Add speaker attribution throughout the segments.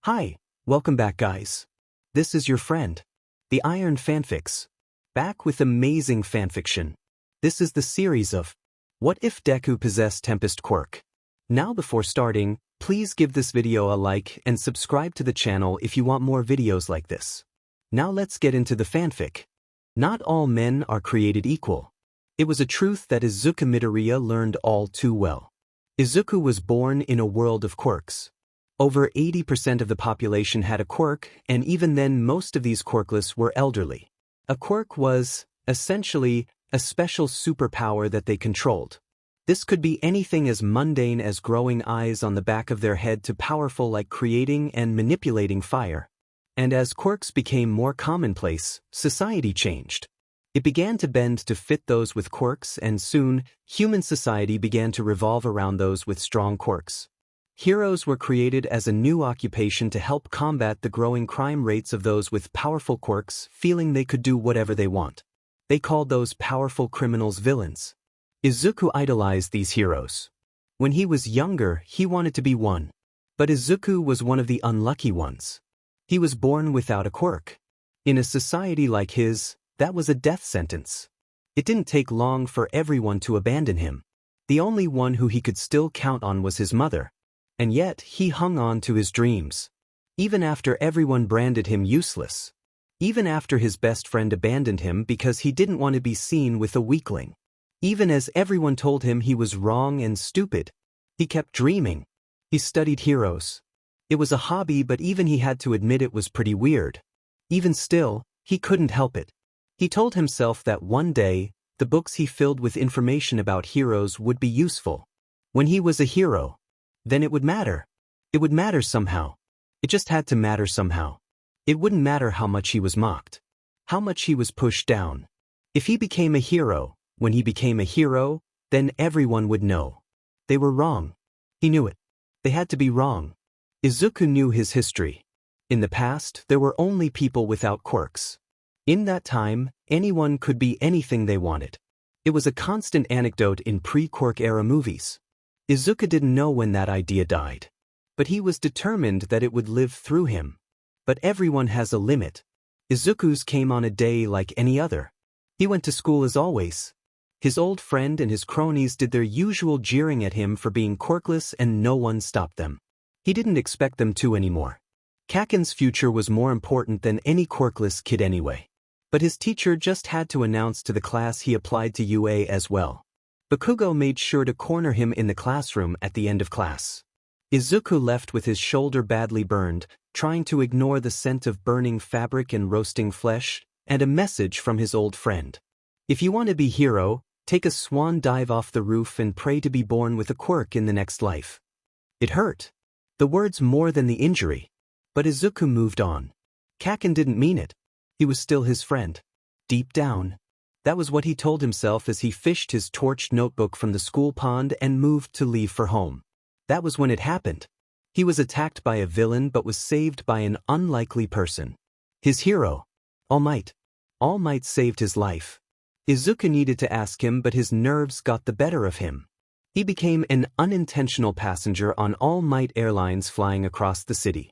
Speaker 1: Hi, welcome back guys. This is your friend, the Iron Fanfics, back with amazing fanfiction. This is the series of What If Deku Possessed Tempest Quirk. Now before starting, please give this video a like and subscribe to the channel if you want more videos like this. Now let's get into the fanfic. Not all men are created equal. It was a truth that Izuku Midoriya learned all too well. Izuku was born in a world of quirks. Over 80% of the population had a quirk, and even then most of these quirkless were elderly. A quirk was, essentially, a special superpower that they controlled. This could be anything as mundane as growing eyes on the back of their head to powerful like creating and manipulating fire. And as quirks became more commonplace, society changed. It began to bend to fit those with quirks, and soon, human society began to revolve around those with strong quirks. Heroes were created as a new occupation to help combat the growing crime rates of those with powerful quirks feeling they could do whatever they want. They called those powerful criminals villains. Izuku idolized these heroes. When he was younger, he wanted to be one. But Izuku was one of the unlucky ones. He was born without a quirk. In a society like his, that was a death sentence. It didn't take long for everyone to abandon him. The only one who he could still count on was his mother. And yet, he hung on to his dreams. Even after everyone branded him useless. Even after his best friend abandoned him because he didn't want to be seen with a weakling. Even as everyone told him he was wrong and stupid. He kept dreaming. He studied heroes. It was a hobby, but even he had to admit it was pretty weird. Even still, he couldn't help it. He told himself that one day, the books he filled with information about heroes would be useful. When he was a hero, then it would matter. It would matter somehow. It just had to matter somehow. It wouldn't matter how much he was mocked. How much he was pushed down. If he became a hero, when he became a hero, then everyone would know. They were wrong. He knew it. They had to be wrong. Izuku knew his history. In the past, there were only people without quirks. In that time, anyone could be anything they wanted. It was a constant anecdote in pre-quirk era movies. Izuku didn't know when that idea died. But he was determined that it would live through him. But everyone has a limit. Izuku's came on a day like any other. He went to school as always. His old friend and his cronies did their usual jeering at him for being quirkless, and no one stopped them. He didn't expect them to anymore. Kaken's future was more important than any quirkless kid anyway. But his teacher just had to announce to the class he applied to UA as well. Bakugo made sure to corner him in the classroom at the end of class. Izuku left with his shoulder badly burned, trying to ignore the scent of burning fabric and roasting flesh, and a message from his old friend. If you want to be hero, take a swan dive off the roof and pray to be born with a quirk in the next life. It hurt. The words more than the injury. But Izuku moved on. Kaken didn't mean it. He was still his friend. Deep down. That was what he told himself as he fished his torched notebook from the school pond and moved to leave for home. That was when it happened. He was attacked by a villain but was saved by an unlikely person. His hero. All Might. All Might saved his life. Izuku needed to ask him, but his nerves got the better of him. He became an unintentional passenger on All Might Airlines flying across the city.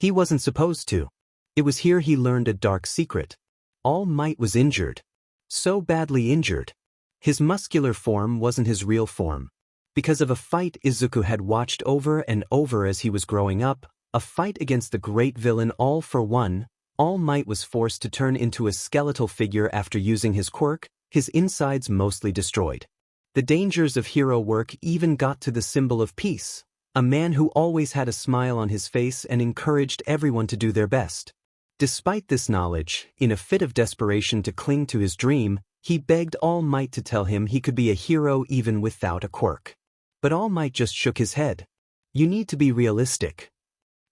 Speaker 1: He wasn't supposed to. It was here he learned a dark secret. All Might was injured. So badly injured. His muscular form wasn't his real form. Because of a fight Izuku had watched over and over as he was growing up, a fight against the great villain All For One, All Might was forced to turn into a skeletal figure after using his quirk, his insides mostly destroyed. The dangers of hero work even got to the symbol of peace, a man who always had a smile on his face and encouraged everyone to do their best. Despite this knowledge, in a fit of desperation to cling to his dream, he begged All Might to tell him he could be a hero even without a quirk. But All Might just shook his head. You need to be realistic.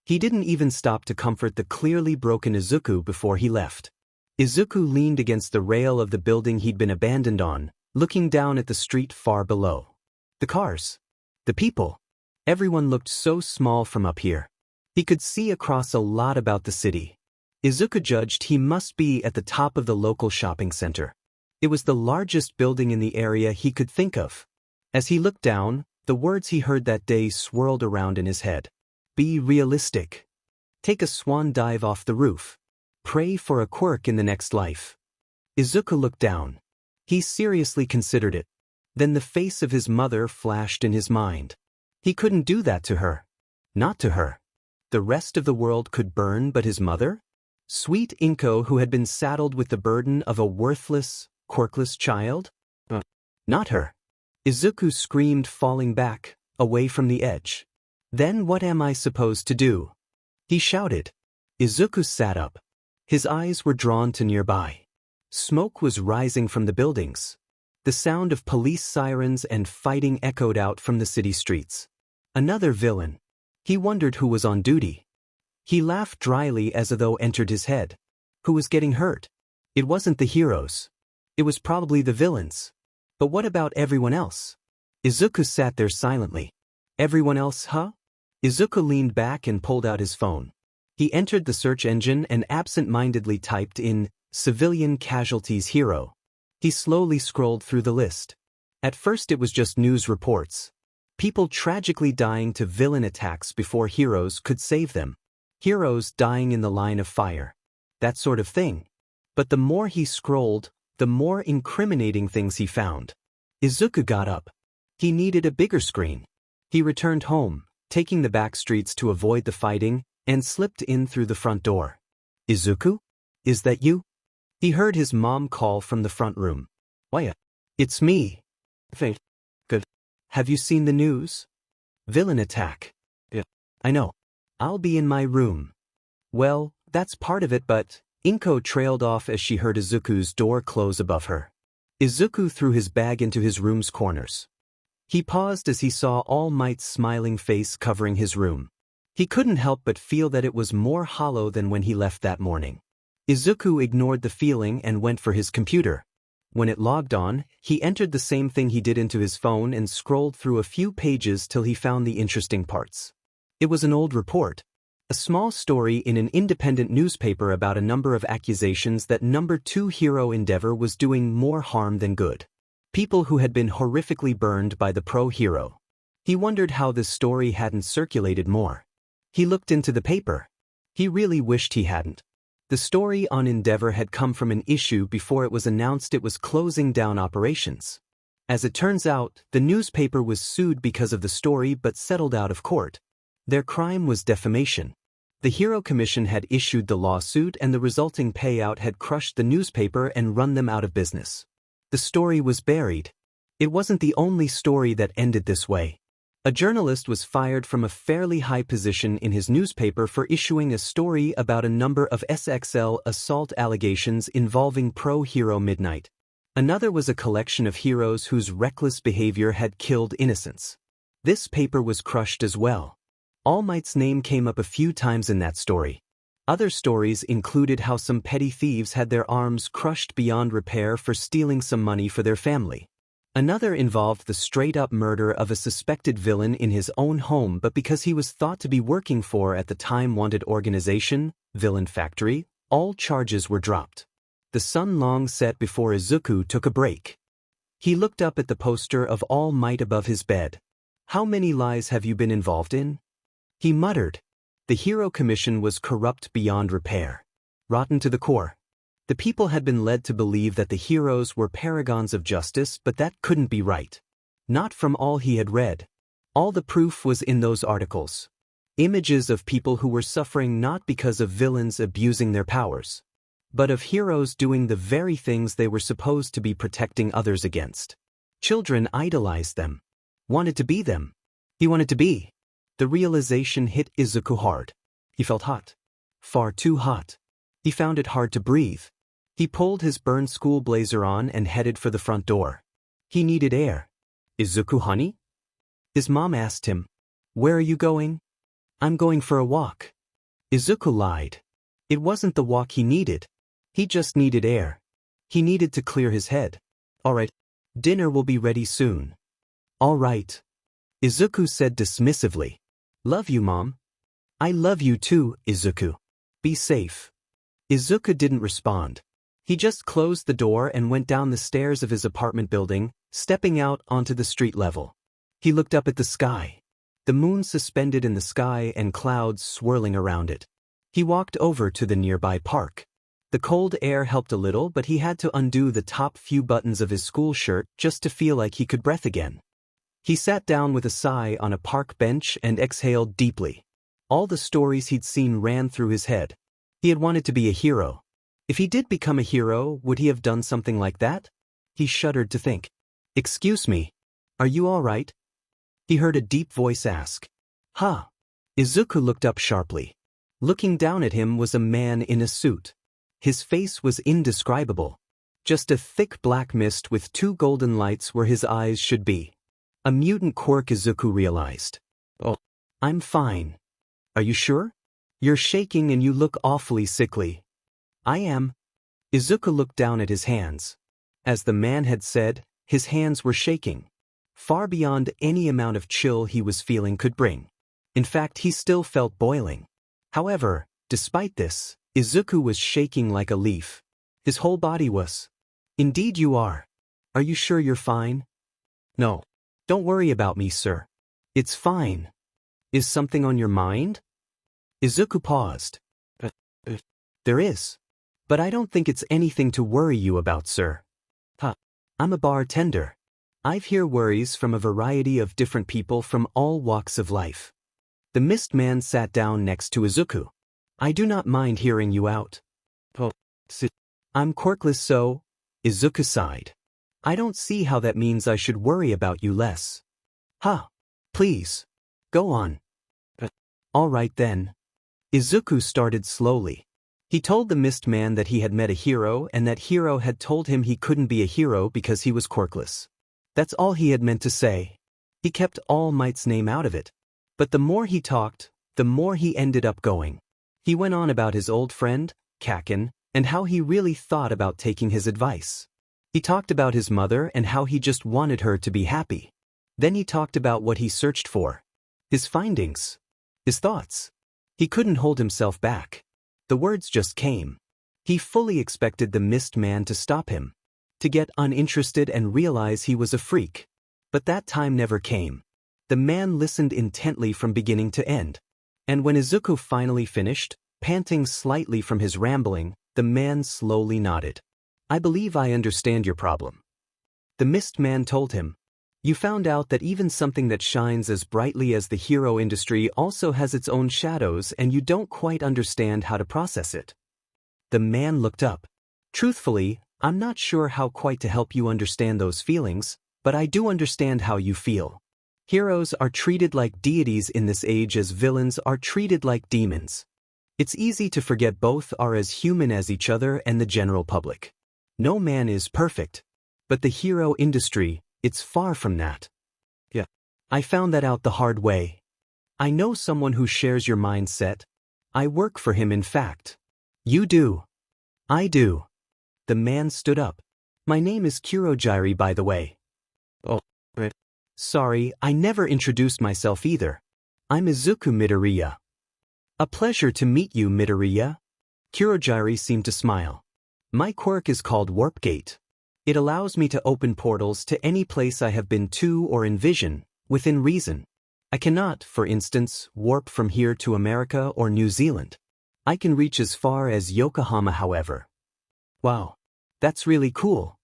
Speaker 1: He didn't even stop to comfort the clearly broken Izuku before he left. Izuku leaned against the rail of the building he'd been abandoned on, looking down at the street far below. The cars. The people. Everyone looked so small from up here. He could see across a lot about the city. Izuku judged he must be at the top of the local shopping center. It was the largest building in the area he could think of. As he looked down, the words he heard that day swirled around in his head. Be realistic. Take a swan dive off the roof. Pray for a quirk in the next life. Izuku looked down. He seriously considered it. Then the face of his mother flashed in his mind. He couldn't do that to her. Not to her. The rest of the world could burn, but his mother? Sweet Inko, who had been saddled with the burden of a worthless, quirkless child? Not her. Izuku screamed, falling back, away from the edge. Then what am I supposed to do? He shouted. Izuku sat up. His eyes were drawn to nearby. Smoke was rising from the buildings. The sound of police sirens and fighting echoed out from the city streets. Another villain. He wondered who was on duty. He laughed dryly as a thought entered his head. Who was getting hurt? It wasn't the heroes. It was probably the villains. But what about everyone else? Izuku sat there silently. Everyone else, huh? Izuku leaned back and pulled out his phone. He entered the search engine and absent-mindedly typed in, "Civilian Casualties Hero." He slowly scrolled through the list. At first it was just news reports. People tragically dying to villain attacks before heroes could save them. Heroes dying in the line of fire. That sort of thing. But the more he scrolled, the more incriminating things he found. Izuku got up. He needed a bigger screen. He returned home, taking the back streets to avoid the fighting, and slipped in through the front door. Izuku? Is that you? He heard his mom call from the front room. Why? It's me. Fate. Good. Have you seen the news? Villain attack. Yeah. I know. I'll be in my room. Well, that's part of it, but Inko trailed off as she heard Izuku's door close above her. Izuku threw his bag into his room's corners. He paused as he saw All Might's smiling face covering his room. He couldn't help but feel that it was more hollow than when he left that morning. Izuku ignored the feeling and went for his computer. When it logged on, he entered the same thing he did into his phone and scrolled through a few pages till he found the interesting parts. It was an old report. A small story in an independent newspaper about a number of accusations that number 2 hero Endeavor was doing more harm than good. People who had been horrifically burned by the pro-hero. He wondered how this story hadn't circulated more. He looked into the paper. He really wished he hadn't. The story on Endeavor had come from an issue before it was announced it was closing down operations. As it turns out, the newspaper was sued because of the story but settled out of court. Their crime was defamation. The Hero Commission had issued the lawsuit and the resulting payout had crushed the newspaper and run them out of business. The story was buried. It wasn't the only story that ended this way. A journalist was fired from a fairly high position in his newspaper for issuing a story about a number of SXL assault allegations involving pro-hero Midnight. Another was a collection of heroes whose reckless behavior had killed innocents. This paper was crushed as well. All Might's name came up a few times in that story. Other stories included how some petty thieves had their arms crushed beyond repair for stealing some money for their family. Another involved the straight-up murder of a suspected villain in his own home but because he was thought to be working for at the time wanted organization, Villain Factory, all charges were dropped. The sun long set before Izuku took a break. He looked up at the poster of All Might above his bed. How many lies have you been involved in? He muttered. The Hero Commission was corrupt beyond repair. Rotten to the core. The people had been led to believe that the heroes were paragons of justice, but that couldn't be right. Not from all he had read. All the proof was in those articles. Images of people who were suffering not because of villains abusing their powers, but of heroes doing the very things they were supposed to be protecting others against. Children idolized them. Wanted to be them. He wanted to be. The realization hit Izuku hard. He felt hot. Far too hot. He found it hard to breathe. He pulled his burned school blazer on and headed for the front door. He needed air. Izuku, honey? His mom asked him. Where are you going? I'm going for a walk. Izuku lied. It wasn't the walk he needed. He just needed air. He needed to clear his head. All right. Dinner will be ready soon. All right. Izuku said dismissively. Love you, Mom. I love you too, Izuku. Be safe. Izuku didn't respond. He just closed the door and went down the stairs of his apartment building, stepping out onto the street level. He looked up at the sky. The moon suspended in the sky and clouds swirling around it. He walked over to the nearby park. The cold air helped a little, but he had to undo the top few buttons of his school shirt just to feel like he could breathe again. He sat down with a sigh on a park bench and exhaled deeply. All the stories he'd seen ran through his head. He had wanted to be a hero. If he did become a hero, would he have done something like that? He shuddered to think. "Excuse me. Are you all right?" He heard a deep voice ask. "Huh?" Izuku looked up sharply. Looking down at him was a man in a suit. His face was indescribable. Just a thick black mist with two golden lights where his eyes should be. A mutant quirk, Izuku realized. "Oh, I'm fine. Are you sure? You're shaking and you look awfully sickly." "I am." Izuku looked down at his hands. As the man had said, his hands were shaking. Far beyond any amount of chill he was feeling could bring. In fact, he still felt boiling. However, despite this, Izuku was shaking like a leaf. His whole body was. "Indeed you are. Are you sure you're fine?" "No. Don't worry about me, sir. It's fine. Is something on your mind?" Izuku paused. There is. But I don't think it's anything to worry you about, sir." "Huh. I'm a bartender. I've heard worries from a variety of different people from all walks of life." The mist man sat down next to Izuku. "I do not mind hearing you out." "Oh, I'm quirkless, so..." Izuku sighed. "I don't see how that means I should worry about you less." "Huh. Please. Go on." "All right then." Izuku started slowly. He told the mist man that he had met a hero and that hero had told him he couldn't be a hero because he was quirkless. That's all he had meant to say. He kept All Might's name out of it. But the more he talked, the more he ended up going. He went on about his old friend, Kaken, and how he really thought about taking his advice. He talked about his mother and how he just wanted her to be happy. Then he talked about what he searched for. His findings. His thoughts. He couldn't hold himself back. The words just came. He fully expected the mist man to stop him, to get uninterested and realize he was a freak. But that time never came. The man listened intently from beginning to end. And when Izuku finally finished, panting slightly from his rambling, the man slowly nodded. "I believe I understand your problem." The mist man told him. "You found out that even something that shines as brightly as the hero industry also has its own shadows, and you don't quite understand how to process it." The man looked up. "Truthfully, I'm not sure how quite to help you understand those feelings, but I do understand how you feel. Heroes are treated like deities in this age as villains are treated like demons. It's easy to forget both are as human as each other and the general public. No man is perfect. But the hero industry, it's far from that." "Yeah. I found that out the hard way. I know someone who shares your mindset. I work for him, in fact." "You do?" "I do." The man stood up. "My name is Kurojiri, by the way." "Oh, right. Sorry, I never introduced myself either. I'm Izuku Midoriya." "A pleasure to meet you, Midoriya." Kurojiri seemed to smile. "My quirk is called Warp Gate. It allows me to open portals to any place I have been to or envision, within reason. I cannot, for instance, warp from here to America or New Zealand. I can reach as far as Yokohama, however." "Wow. That's really cool."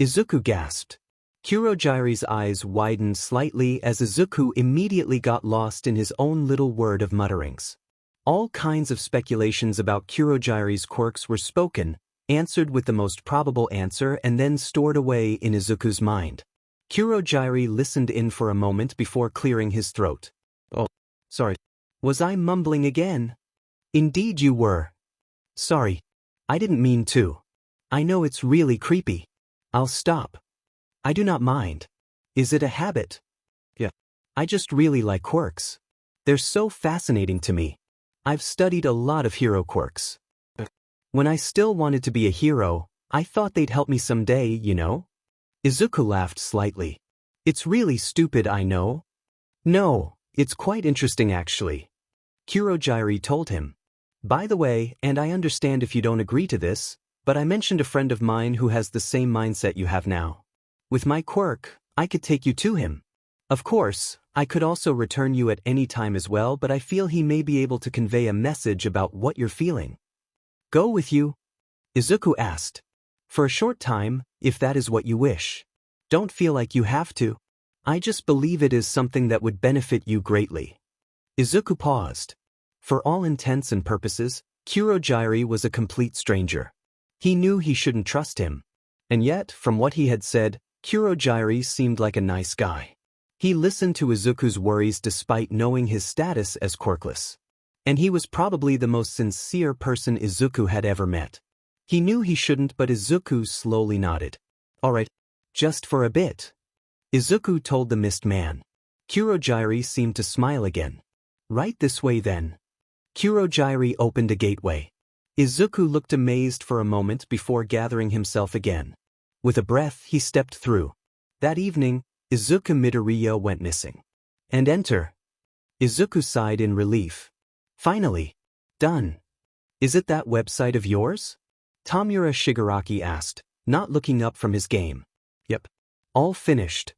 Speaker 1: Izuku gasped. Kurojiri's eyes widened slightly as Izuku immediately got lost in his own little word of mutterings. All kinds of speculations about Kurojiri's quirks were spoken, answered with the most probable answer and then stored away in Izuku's mind. Kurojiri listened in for a moment before clearing his throat. "Oh, sorry. Was I mumbling again?" "Indeed you were." "Sorry. I didn't mean to. I know it's really creepy. I'll stop. I do not mind. Is it a habit?" "Yeah. I just really like quirks. They're so fascinating to me. I've studied a lot of hero quirks. When I still wanted to be a hero, I thought they'd help me someday, you know?" Izuku laughed slightly. "It's really stupid, I know." "No, it's quite interesting actually." Kurojiri told him. "By the way, and I understand if you don't agree to this, but I mentioned a friend of mine who has the same mindset you have now. With my quirk, I could take you to him. Of course, I could also return you at any time as well, but I feel he may be able to convey a message about what you're feeling. Go with you? Izuku asked. For a short time, if that is what you wish. Don't feel like you have to. I just believe it is something that would benefit you greatly. Izuku paused. For all intents and purposes, Kurogyari was a complete stranger. He knew he shouldn't trust him. And yet, from what he had said, Kurogyari seemed like a nice guy. He listened to Izuku's worries despite knowing his status as quirkless. And he was probably the most sincere person Izuku had ever met. He knew he shouldn't, but Izuku slowly nodded. Alright, just for a bit. Izuku told the mist man. Kurogyari seemed to smile again. Right this way then. Kurogyari opened a gateway. Izuku looked amazed for a moment before gathering himself again. With a breath, he stepped through. That evening, Izuku Midoriya went missing. And enter. Izuku sighed in relief. Finally. Done. Is it that website of yours? Tamura Shigaraki asked, not looking up from his game. Yep. All finished.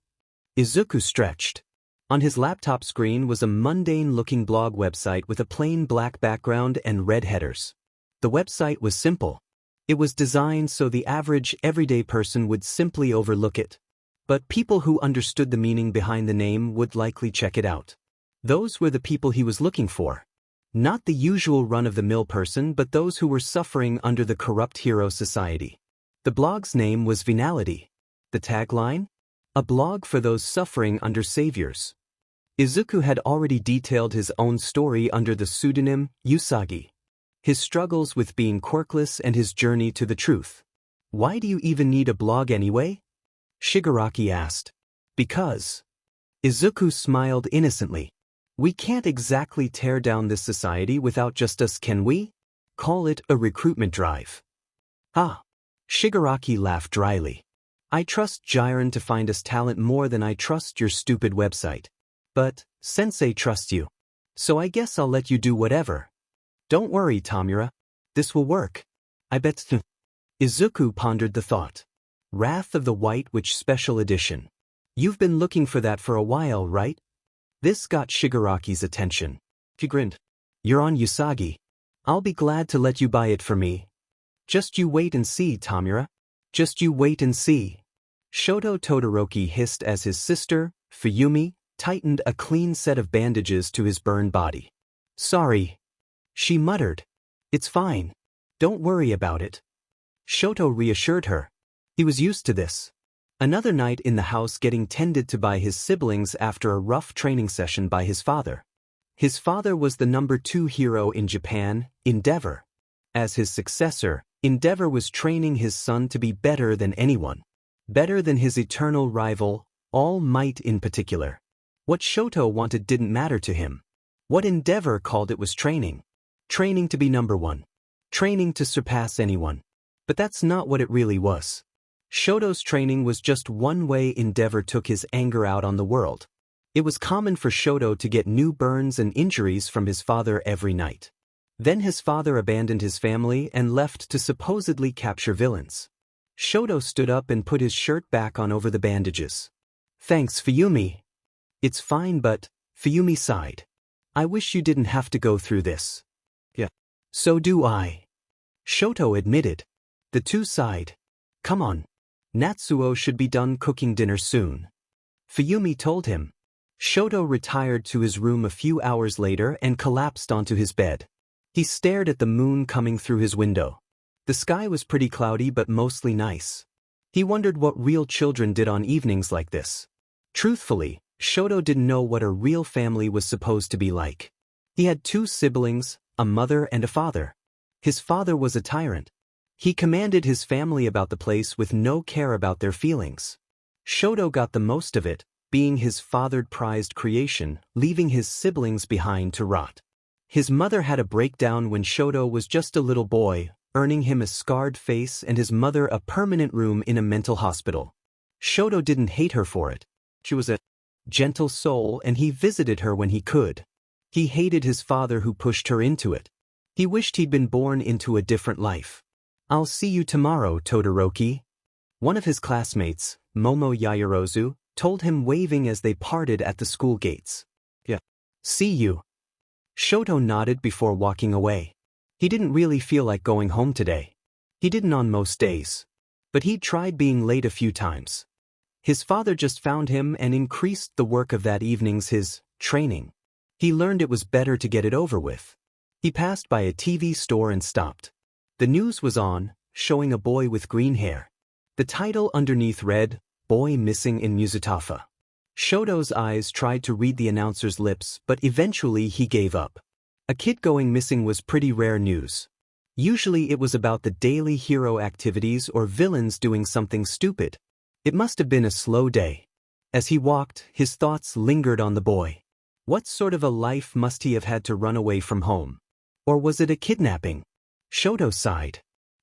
Speaker 1: Izuku stretched. On his laptop screen was a mundane-looking blog website with a plain black background and red headers. The website was simple. It was designed so the average, everyday person would simply overlook it. But people who understood the meaning behind the name would likely check it out. Those were the people he was looking for. Not the usual run-of-the-mill person, but those who were suffering under the corrupt hero society. The blog's name was Venality. The tagline? A blog for those suffering under saviors. Izuku had already detailed his own story under the pseudonym Usagi. His struggles with being quirkless and his journey to the truth. Why do you even need a blog anyway? Shigaraki asked. Because. Izuku smiled innocently. We can't exactly tear down this society without just us, can we? Call it a recruitment drive. Ah. Shigaraki laughed dryly. I trust Jiren to find us talent more than I trust your stupid website. But, Sensei trusts you. So I guess I'll let you do whatever. Don't worry, Tamura. This will work. I bet. Izuku pondered the thought. Wrath of the White Witch Special Edition. You've been looking for that for a while, right? This got Shigaraki's attention. He grinned. You're on Usagi. I'll be glad to let you buy it for me. Just you wait and see, Tamura. Just you wait and see. Shoto Todoroki hissed as his sister, Fuyumi, tightened a clean set of bandages to his burned body. Sorry. She muttered. It's fine. Don't worry about it. Shoto reassured her. He was used to this. Another night in the house getting tended to by his siblings after a rough training session by his father. His father was the number 2 hero in Japan, Endeavor. As his successor, Endeavor was training his son to be better than anyone. Better than his eternal rival, All Might in particular. What Shoto wanted didn't matter to him. What Endeavor called it was training. Training to be number 1. Training to surpass anyone. But that's not what it really was. Shoto's training was just one way Endeavor took his anger out on the world. It was common for Shoto to get new burns and injuries from his father every night. Then his father abandoned his family and left to supposedly capture villains. Shoto stood up and put his shirt back on over the bandages. Thanks, Fuyumi. It's fine, but, Fuyumi sighed. I wish you didn't have to go through this. Yeah. So do I. Shoto admitted. The two sighed. Come on. Natsuo should be done cooking dinner soon. Fuyumi told him. Shoto retired to his room a few hours later and collapsed onto his bed. He stared at the moon coming through his window. The sky was pretty cloudy but mostly nice. He wondered what real children did on evenings like this. Truthfully, Shoto didn't know what a real family was supposed to be like. He had 2 siblings, a mother and a father. His father was a tyrant. He commanded his family about the place with no care about their feelings. Shoto got the most of it, being his fathered prized creation, leaving his siblings behind to rot. His mother had a breakdown when Shoto was just a little boy, earning him a scarred face and his mother a permanent room in a mental hospital. Shoto didn't hate her for it. She was a gentle soul and he visited her when he could. He hated his father who pushed her into it. He wished he'd been born into a different life. I'll see you tomorrow, Todoroki. One of his classmates, Momo Yaoyorozu, told him, waving as they parted at the school gates. Yeah. See you. Shoto nodded before walking away. He didn't really feel like going home today. He didn't on most days. But he'd tried being late a few times. His father just found him and increased the work of that evening's his training. He learned it was better to get it over with. He passed by a TV store and stopped. The news was on, showing a boy with green hair. The title underneath read, "Boy Missing in Muzutafa." Shoto's eyes tried to read the announcer's lips, but eventually he gave up. A kid going missing was pretty rare news. Usually it was about the daily hero activities or villains doing something stupid. It must have been a slow day. As he walked, his thoughts lingered on the boy. What sort of a life must he have had to run away from home? Or was it a kidnapping? Shoto sighed.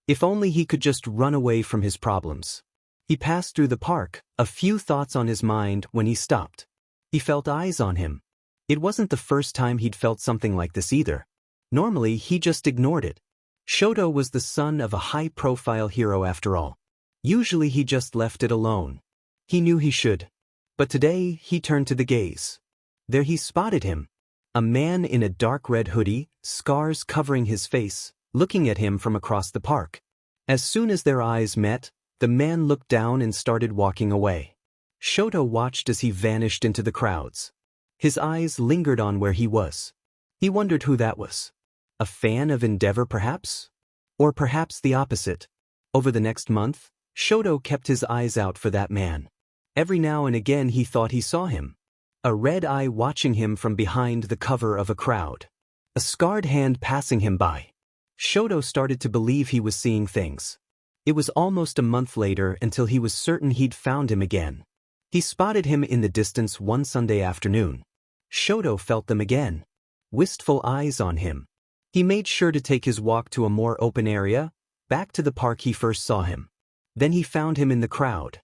Speaker 1: If only he could just run away from his problems. He passed through the park, a few thoughts on his mind when he stopped. He felt eyes on him. It wasn't the first time he'd felt something like this either. Normally, he just ignored it. Shoto was the son of a high-profile hero after all. Usually he just left it alone. He knew he should. But today, he turned to the gaze. There he spotted him. A man in a dark red hoodie, scars covering his face, looking at him from across the park. As soon as their eyes met, the man looked down and started walking away. Shoto watched as he vanished into the crowds. His eyes lingered on where he was. He wondered who that was. A fan of Endeavor, perhaps? Or perhaps the opposite. Over the next month, Shoto kept his eyes out for that man. Every now and again he thought he saw him. A red eye watching him from behind the cover of a crowd. A scarred hand passing him by. Shoto started to believe he was seeing things. It was almost a month later until he was certain he'd found him again. He spotted him in the distance one Sunday afternoon. Shoto felt them again. Wistful eyes on him. He made sure to take his walk to a more open area, back to the park he first saw him. Then he found him in the crowd.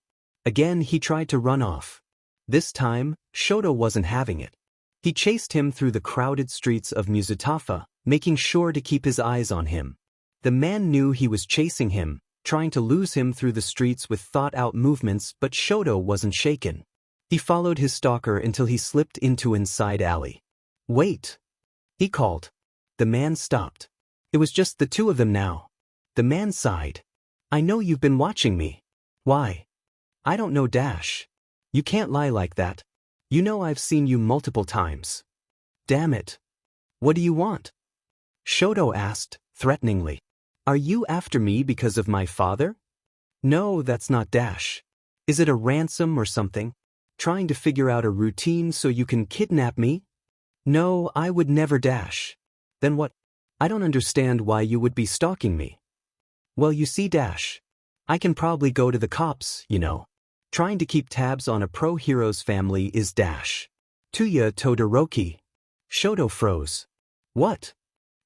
Speaker 1: Again he tried to run off. This time, Shoto wasn't having it. He chased him through the crowded streets of Muzutafa, making sure to keep his eyes on him. The man knew he was chasing him, trying to lose him through the streets with thought-out movements, but Shoto wasn't shaken. He followed his stalker until he slipped into an side alley. "Wait!" he called. The man stopped. It was just the two of them now. The man sighed. "I know you've been watching me." "Why?" "I don't know, Dash. You can't lie like that. You know I've seen you multiple times." "Damn it. What do you want?" Shoto asked, threateningly. "Are you after me because of my father?" "No, that's not, Dash. Is it a ransom or something? Trying to figure out a routine so you can kidnap me?" "No, I would never, Dash." "Then what? I don't understand why you would be stalking me." "Well, you see, Dash, I can probably go to the cops, you know. Trying to keep tabs on a pro-hero's family is Dash. Tuya Todoroki." Shoto froze. "What?"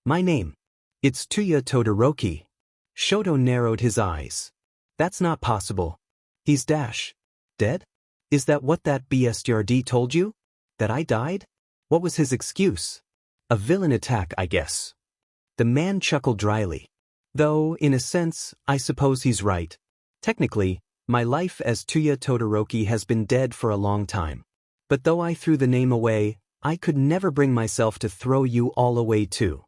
Speaker 1: "My name. It's Tuya Todoroki." Shoto narrowed his eyes. "That's not possible. He's Dash. Dead? Is that what that BSTRD told you? That I died? What was his excuse? A villain attack, I guess." The man chuckled dryly. "Though, in a sense, I suppose he's right. Technically, my life as Tuya Todoroki has been dead for a long time. But though I threw the name away, I could never bring myself to throw you all away too."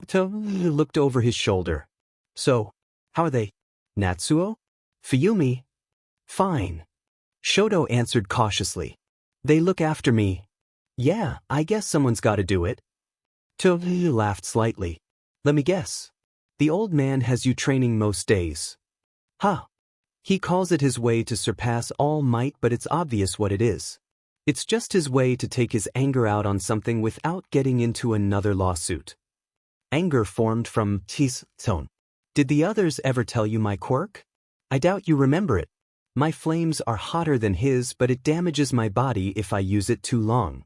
Speaker 1: He looked over his shoulder. "So, how are they? Natsuo? Fuyumi?" "Fine." Shoto answered cautiously. "They look after me. Yeah, I guess someone's got to do it." He laughed slightly. "Let me guess. The old man has you training most days." "Huh. He calls it his way to surpass all might, but it's obvious what it is. It's just his way to take his anger out on something without getting into another lawsuit." "Anger formed from his tone. Did the others ever tell you my quirk? I doubt you remember it. My flames are hotter than his, but it damages my body if I use it too long."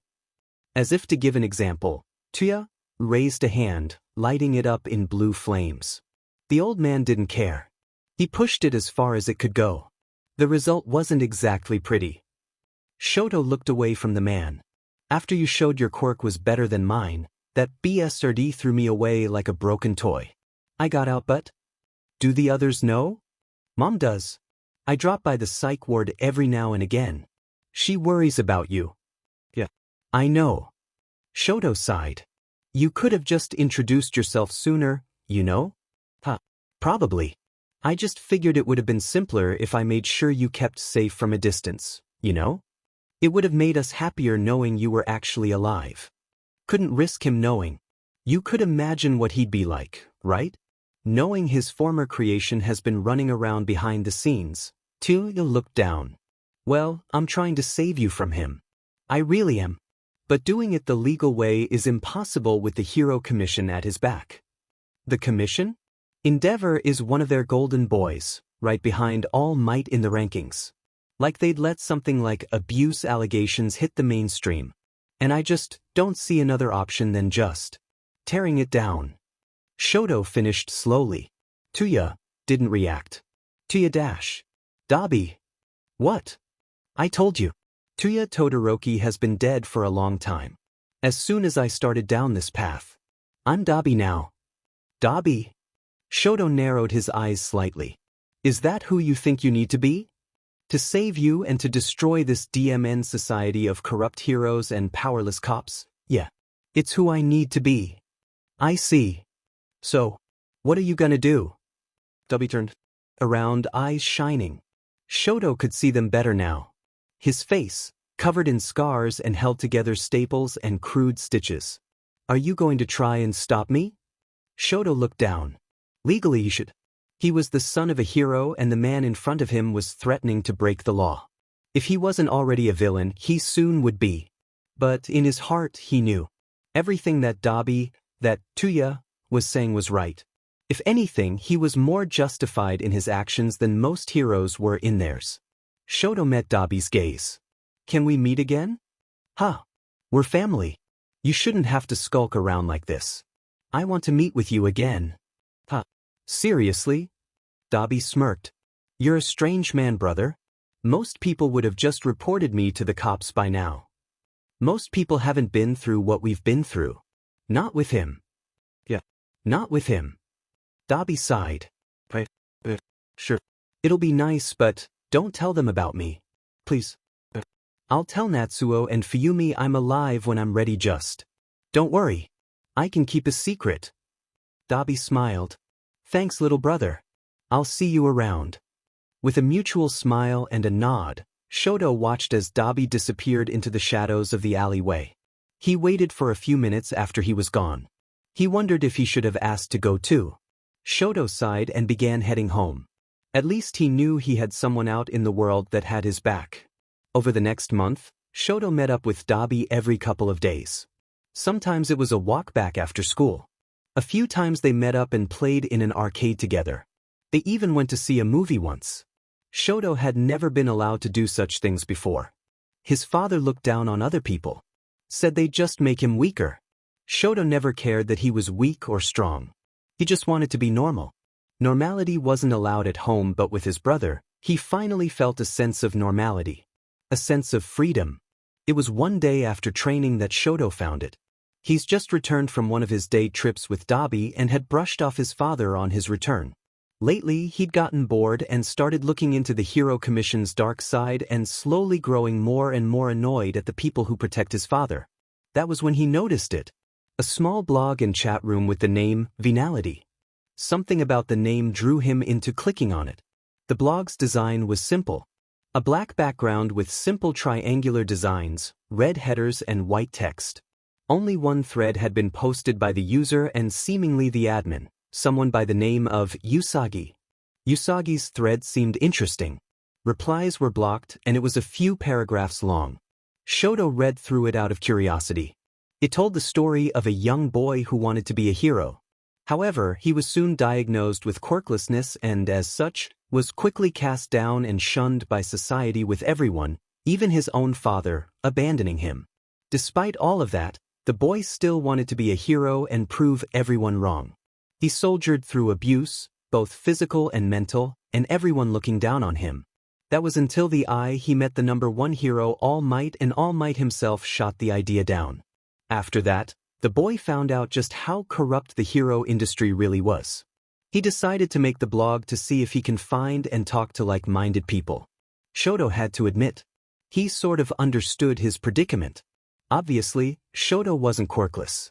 Speaker 1: As if to give an example, Tuya raised a hand, lighting it up in blue flames. The old man didn't care. He pushed it as far as it could go. The result wasn't exactly pretty. Shoto looked away from the man. "After you showed your quirk was better than mine, that BSRD threw me away like a broken toy. I got out, but do the others know?" "Mom does. I drop by the psych ward every now and again." She worries about you. Yeah. I know. Shoto sighed. You could have just introduced yourself sooner, you know? Huh. Probably. I just figured it would have been simpler if I made sure you kept safe from a distance, you know? It would have made us happier knowing you were actually alive. Couldn't risk him knowing. You could imagine what he'd be like, right? Knowing his former creation has been running around behind the scenes. Tuya looked down. Well, I'm trying to save you from him. I really am. But doing it the legal way is impossible with the Hero Commission at his back. The Commission? Endeavor is one of their golden boys, right behind All Might in the rankings. Like they'd let something like abuse allegations hit the mainstream. And I just don't see another option than just tearing it down. Shoto finished slowly. Tuya didn't react. Tuya dash. Dabi. What? I told you. Tuya Todoroki has been dead for a long time. As soon as I started down this path. I'm Dabi now. Dabi? Shoto narrowed his eyes slightly. Is that who you think you need to be? To save you and to destroy this DMN society of corrupt heroes and powerless cops? Yeah. It's who I need to be. I see. So, what are you gonna do? Dabi turned around, eyes shining. Shoto could see them better now. His face, covered in scars and held together staples and crude stitches. Are you going to try and stop me? Shoto looked down. Legally he should. He was the son of a hero and the man in front of him was threatening to break the law. If he wasn't already a villain, he soon would be. But in his heart he knew. Everything that Dabi, that Tuya, was saying was right. If anything, he was more justified in his actions than most heroes were in theirs. Shoto met Dabi's gaze. Can we meet again? Huh. We're family. You shouldn't have to skulk around like this. I want to meet with you again. Huh. Seriously? Dabi smirked. You're a strange man, brother. Most people would have just reported me to the cops by now. Most people haven't been through what we've been through. Not with him. Yeah. Not with him. Dabi sighed. Sure. It'll be nice, but don't tell them about me. Please. I'll tell Natsuo and Fuyumi I'm alive when I'm ready just. Don't worry. I can keep a secret. Dabi smiled. Thanks, little brother. I'll see you around. With a mutual smile and a nod, Shoto watched as Dabi disappeared into the shadows of the alleyway. He waited for a few minutes after he was gone. He wondered if he should have asked to go too. Shoto sighed and began heading home. At least he knew he had someone out in the world that had his back. Over the next month, Shoto met up with Dabi every couple of days. Sometimes it was a walk back after school. A few times they met up and played in an arcade together. They even went to see a movie once. Shoto had never been allowed to do such things before. His father looked down on other people. Said they'd just make him weaker. Shoto never cared that he was weak or strong. He just wanted to be normal. Normality wasn't allowed at home, but with his brother, he finally felt a sense of normality. A sense of freedom. It was one day after training that Shoto found it. He's just returned from one of his day trips with Dabi and had brushed off his father on his return. Lately, he'd gotten bored and started looking into the Hero Commission's dark side and slowly growing more and more annoyed at the people who protect his father. That was when he noticed it. A small blog and chat room with the name Venality. Something about the name drew him into clicking on it. The blog's design was simple. A black background with simple triangular designs, red headers and white text. Only one thread had been posted by the user and seemingly the admin, someone by the name of Usagi. Usagi's thread seemed interesting. Replies were blocked and it was a few paragraphs long. Shoto read through it out of curiosity. It told the story of a young boy who wanted to be a hero. However, he was soon diagnosed with quirklessness and, as such, was quickly cast down and shunned by society, with everyone, even his own father, abandoning him. Despite all of that, the boy still wanted to be a hero and prove everyone wrong. He soldiered through abuse, both physical and mental, and everyone looking down on him. That was until he met the #1 hero All Might, and All Might himself shot the idea down. After that, the boy found out just how corrupt the hero industry really was. He decided to make the blog to see if he can find and talk to like-minded people. Shoto had to admit, He sort of understood his predicament. Obviously, Shoto wasn't quirkless.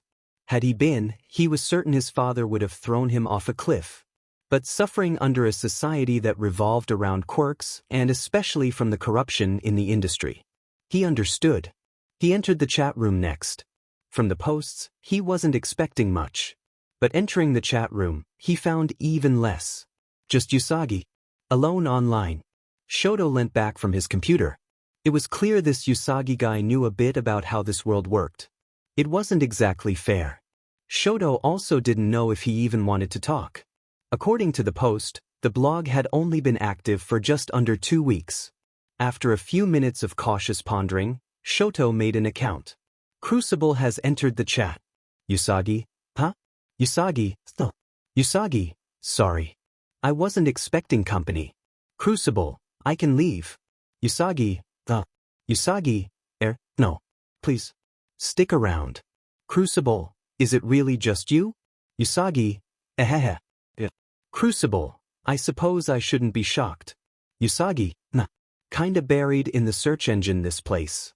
Speaker 1: Had he been, he was certain his father would have thrown him off a cliff. But suffering under a society that revolved around quirks, and especially from the corruption in the industry. He understood. He entered the chat room next. From the posts, he wasn't expecting much. But entering the chat room, he found even less. Just Usagi. Alone online. Shoto leant back from his computer. It was clear this Usagi guy knew a bit about how this world worked. It wasn't exactly fair. Shoto also didn't know if he even wanted to talk. According to the post, the blog had only been active for just under 2 weeks. After a few minutes of cautious pondering, Shoto made an account. Crucible has entered the chat. Usagi? Huh? Usagi? No. Usagi? Sorry. I wasn't expecting company. Crucible, I can leave. Usagi? Usagi? No. Please. Stick around. Crucible, is it really just you? Usagi? Yeah. Crucible, I suppose I shouldn't be shocked. Usagi? Nah. Kinda buried in the search engine this place.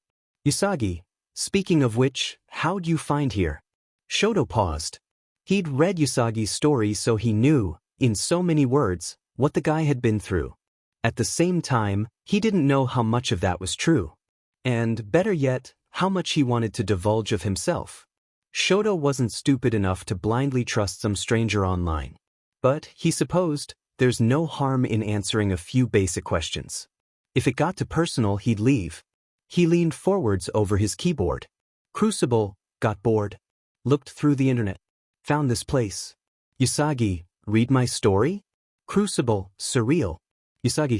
Speaker 1: Usagi, speaking of which, how'd you find here? Shoto paused. He'd read Usagi's story so he knew, in so many words, what the guy had been through. At the same time, he didn't know how much of that was true. And, better yet, how much he wanted to divulge of himself. Shoto wasn't stupid enough to blindly trust some stranger online. But, he supposed, there's no harm in answering a few basic questions. If it got too personal, he'd leave. He leaned forwards over his keyboard. Crucible, got bored. Looked through the internet. Found this place. Usagi, read my story? Crucible, surreal. Usagi,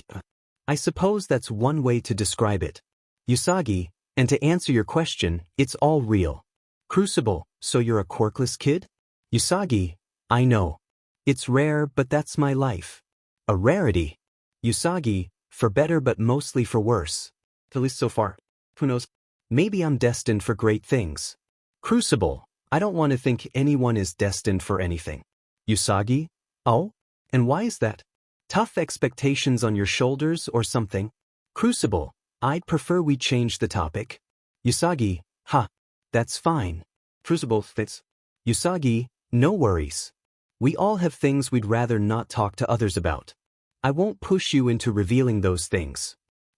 Speaker 1: I suppose that's one way to describe it. Usagi, and to answer your question, it's all real. Crucible, so you're a quirkless kid? Usagi, I know. It's rare, but that's my life. A rarity. Usagi, for better but mostly for worse. At least so far. Who knows? Maybe I'm destined for great things. Crucible, I don't want to think anyone is destined for anything. Usagi? Oh? And why is that? Tough expectations on your shoulders or something? Crucible, I'd prefer we change the topic. Usagi, that's fine. Crucible, fits. Usagi, no worries. We all have things we'd rather not talk to others about. I won't push you into revealing those things.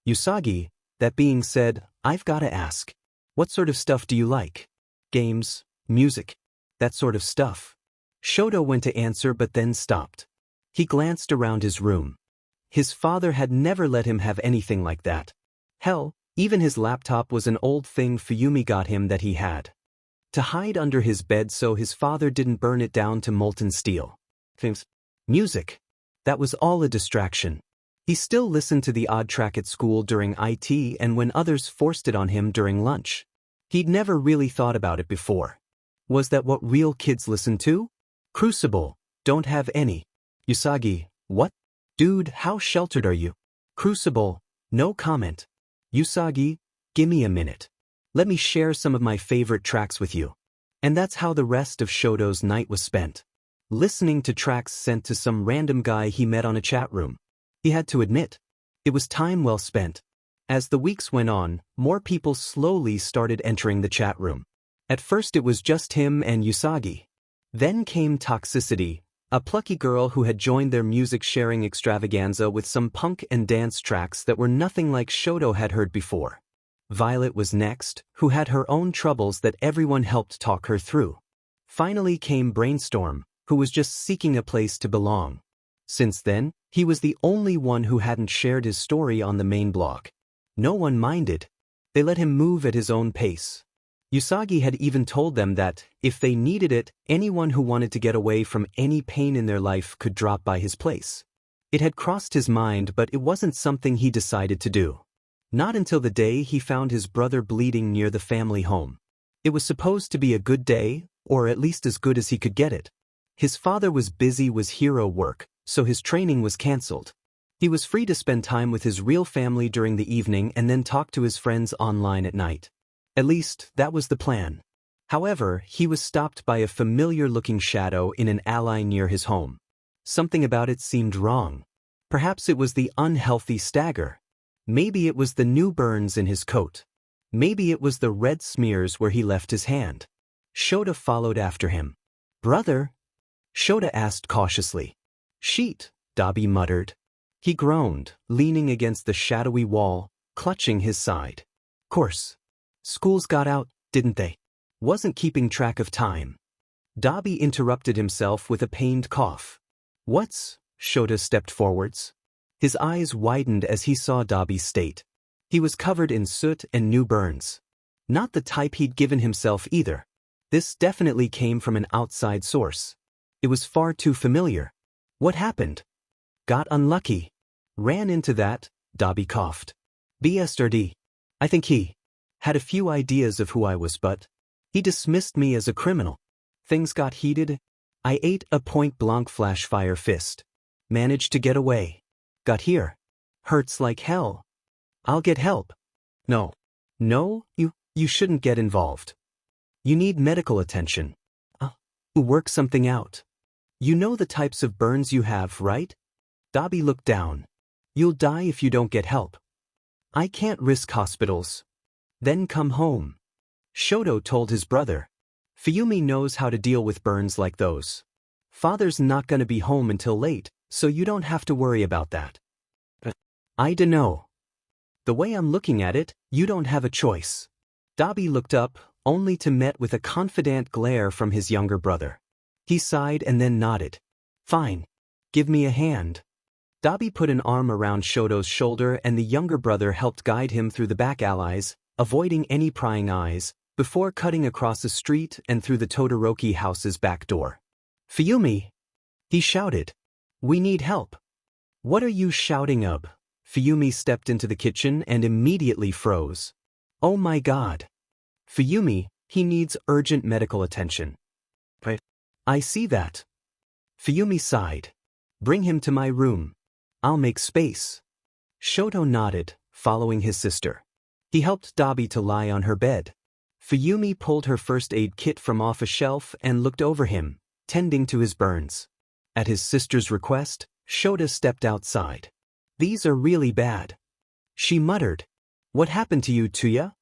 Speaker 1: Usagi, that being said, I've gotta ask. What sort of stuff do you like? Games, music, that sort of stuff. Shoto went to answer but then stopped. He glanced around his room. His father had never let him have anything like that. Hell, even his laptop was an old thing Fuyumi got him that he had. To hide under his bed so his father didn't burn it down to molten steel. Music. That was all a distraction. He still listened to the odd track at school during IT and when others forced it on him during lunch. He'd never really thought about it before. Was that what real kids listen to? Crucible, don't have any. Usagi, what? Dude, how sheltered are you? Crucible, no comment. Usagi, gimme a minute. Let me share some of my favorite tracks with you. And that's how the rest of Shoto's night was spent. Listening to tracks sent to some random guy he met on a chat room. He had to admit, it was time well spent. As the weeks went on, more people slowly started entering the chat room. At first it was just him and Usagi. Then came Toxicity, a plucky girl who had joined their music-sharing extravaganza with some punk and dance tracks that were nothing like Shoto had heard before. Violet was next, who had her own troubles that everyone helped talk her through. Finally came Brainstorm, who was just seeking a place to belong. Since then, he was the only one who hadn't shared his story on the main blog. No one minded. They let him move at his own pace. Usagi had even told them that, if they needed it, anyone who wanted to get away from any pain in their life could drop by his place. It had crossed his mind, but it wasn't something he decided to do. Not until the day he found his brother bleeding near the family home. It was supposed to be a good day, or at least as good as he could get it. His father was busy with hero work, so his training was cancelled. He was free to spend time with his real family during the evening and then talk to his friends online at night. At least, that was the plan. However, he was stopped by a familiar-looking shadow in an alley near his home. Something about it seemed wrong. Perhaps it was the unhealthy stagger. Maybe it was the new burns in his coat. Maybe it was the red smears where he left his hand. Shota followed after him. "Brother?" Shota asked cautiously. "Sheet," Dabi muttered. He groaned, leaning against the shadowy wall, clutching his side. "Course. Schools got out, didn't they? Wasn't keeping track of time." Dabi interrupted himself with a pained cough. "What's?" Shota stepped forwards. His eyes widened as he saw Dabi's state. He was covered in soot and new burns. Not the type he'd given himself either. This definitely came from an outside source. It was far too familiar. What happened? "Got unlucky. Ran into that," Dabi coughed. "BSRD. I think he had a few ideas of who I was, but he dismissed me as a criminal. Things got heated. I ate a point-blank flash-fire fist. Managed to get away. Got here. Hurts like hell. I'll get help." "No. No, you shouldn't get involved. You need medical attention. Work something out. You know the types of burns you have, right?" Dabi looked down. "You'll die if you don't get help. I can't risk hospitals. Then come home." Shoto told his brother. "Fuyumi knows how to deal with burns like those. Father's not gonna be home until late, so you don't have to worry about that." "I dunno. The way I'm looking at it, you don't have a choice." Dabi looked up, only to met with a confident glare from his younger brother. He sighed and then nodded. "Fine. Give me a hand." Dabi put an arm around Shoto's shoulder and the younger brother helped guide him through the back alleys, avoiding any prying eyes, before cutting across the street and through the Todoroki house's back door. "Fuyumi!" he shouted. "We need help." "What are you shouting up?" Fuyumi stepped into the kitchen and immediately froze. "Oh my god. Fuyumi, he needs urgent medical attention." "I see that." Fuyumi sighed. "Bring him to my room. I'll make space." Shoto nodded, following his sister. He helped Dabi to lie on her bed. Fuyumi pulled her first aid kit from off a shelf and looked over him, tending to his burns. At his sister's request, Shota stepped outside. "These are really bad." She muttered. "What happened to you, Tuya?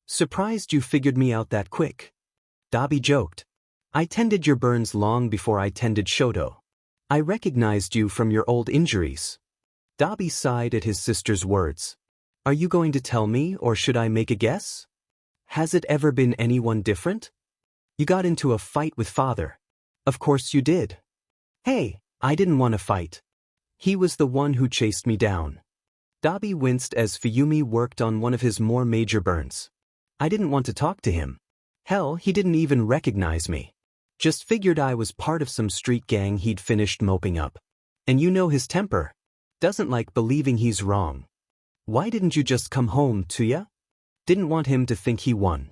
Speaker 1: Surprised you figured me out that quick." Dabi joked. "I tended your burns long before I tended Shoto. I recognized you from your old injuries." Dabi sighed at his sister's words. "Are you going to tell me, or should I make a guess? Has it ever been anyone different? You got into a fight with father. Of course you did." "Hey, I didn't want to fight. He was the one who chased me down." Dabi winced as Fuyumi worked on one of his more major burns. "I didn't want to talk to him. Hell, he didn't even recognize me. Just figured I was part of some street gang he'd finished moping up. And you know his temper. Doesn't like believing he's wrong. Why didn't you just come home, Tuya? Didn't want him to think he won."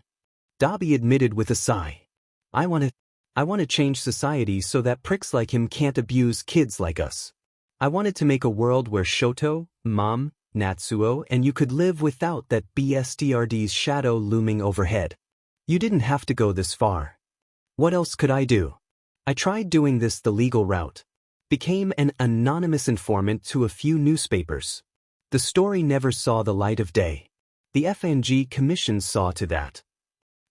Speaker 1: Dabi admitted with a sigh. I want to change society so that pricks like him can't abuse kids like us. I wanted to make a world where Shoto, Mom, Natsuo and you could live without that BSTRD's shadow looming overhead. You didn't have to go this far. What else could I do? I tried doing this the legal route. Became an anonymous informant to a few newspapers. The story never saw the light of day. The FNG Commission saw to that.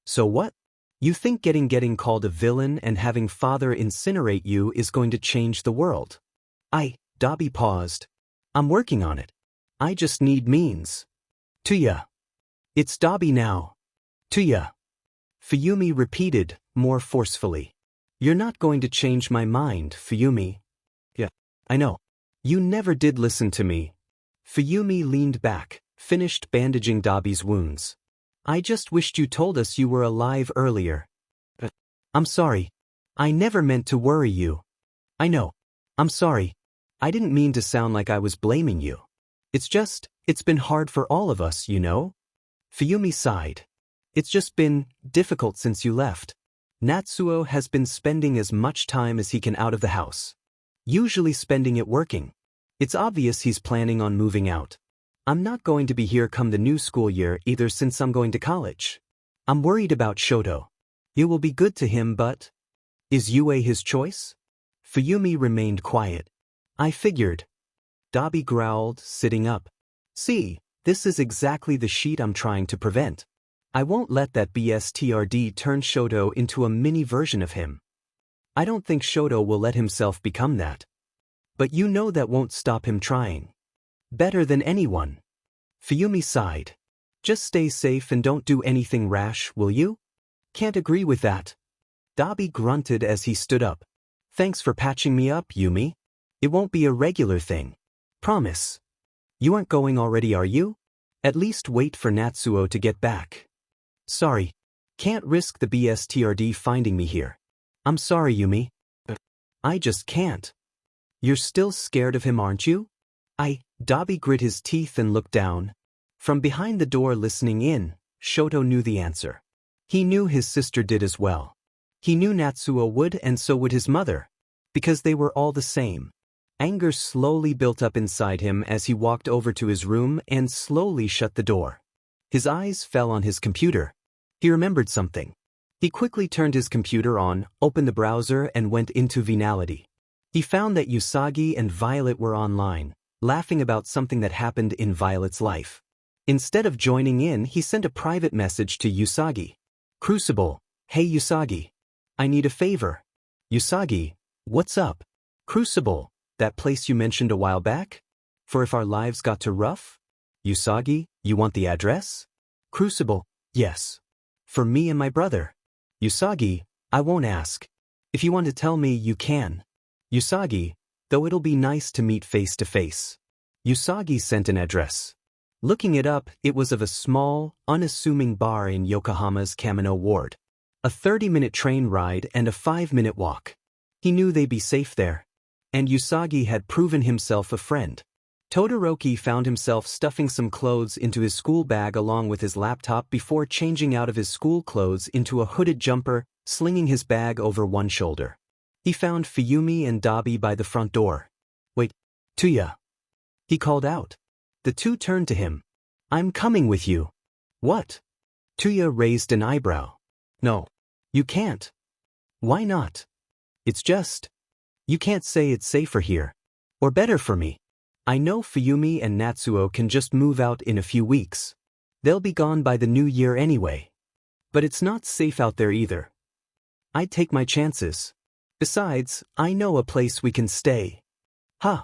Speaker 1: So what? You think getting called a villain and having father incinerate you is going to change the world? Dabi paused. I'm working on it. I just need means. Tuya. It's Dabi now. Tuya. Fuyumi repeated, more forcefully. You're not going to change my mind, Fuyumi. Yeah, I know. You never did listen to me. Fuyumi leaned back, finished bandaging Dabi's wounds. I just wished you told us you were alive earlier. I'm sorry. I never meant to worry you. I know. I'm sorry. I didn't mean to sound like I was blaming you. It's been hard for all of us, you know? Fuyumi sighed. It's just been difficult since you left. Natsuo has been spending as much time as he can out of the house. Usually spending it working. It's obvious he's planning on moving out. I'm not going to be here come the new school year either since I'm going to college. I'm worried about Shoto. You will be good to him but... Is Yue his choice? Fuyumi remained quiet. I figured. Dabi growled, sitting up. See, This is exactly the sheet I'm trying to prevent. I won't let that BSTRD turn Shoto into a mini version of him. I don't think Shoto will let himself become that. But you know that won't stop him trying. Better than anyone. Fuyumi sighed. Just stay safe and don't do anything rash, will you? Can't agree with that. Dabi grunted as he stood up. Thanks for patching me up, Yumi. It won't be a regular thing. Promise. You aren't going already, are you? At least wait for Natsuo to get back. Sorry. Can't risk the BSTRD finding me here. I'm sorry, Yumi. I just can't. You're still scared of him, aren't you? Dabi grit his teeth and looked down. From behind the door listening in, Shoto knew the answer. He knew his sister did as well. He knew Natsuo would, and so would his mother. Because they were all the same. Anger slowly built up inside him as he walked over to his room and slowly shut the door. His eyes fell on his computer. He remembered something. He quickly turned his computer on, opened the browser and went into Venality. He found that Usagi and Violet were online, laughing about something that happened in Violet's life. Instead of joining in, he sent a private message to Usagi. Crucible, hey Usagi. I need a favor. Usagi, what's up? Crucible, that place you mentioned a while back? For if our lives got too rough? Usagi, you want the address? Crucible, yes. For me and my brother. Usagi, I won't ask. If you want to tell me, you can. Usagi, though it'll be nice to meet face to face. Usagi sent an address. Looking it up, it was of a small, unassuming bar in Yokohama's Kamino ward. A 30-minute train ride and a 5-minute walk. He knew they'd be safe there. And Usagi had proven himself a friend. Todoroki found himself stuffing some clothes into his school bag along with his laptop before changing out of his school clothes into a hooded jumper, slinging his bag over one shoulder. He found Fuyumi and Dabi by the front door. Wait, Tuya. He called out. The two turned to him. I'm coming with you. What? Tuya raised an eyebrow. No. You can't. Why not? It's just. You can't say it's safer here. Or better for me. I know Fuyumi and Natsuo can just move out in a few weeks. They'll be gone by the new year anyway. But it's not safe out there either. I'd take my chances. Besides, I know a place we can stay. Huh.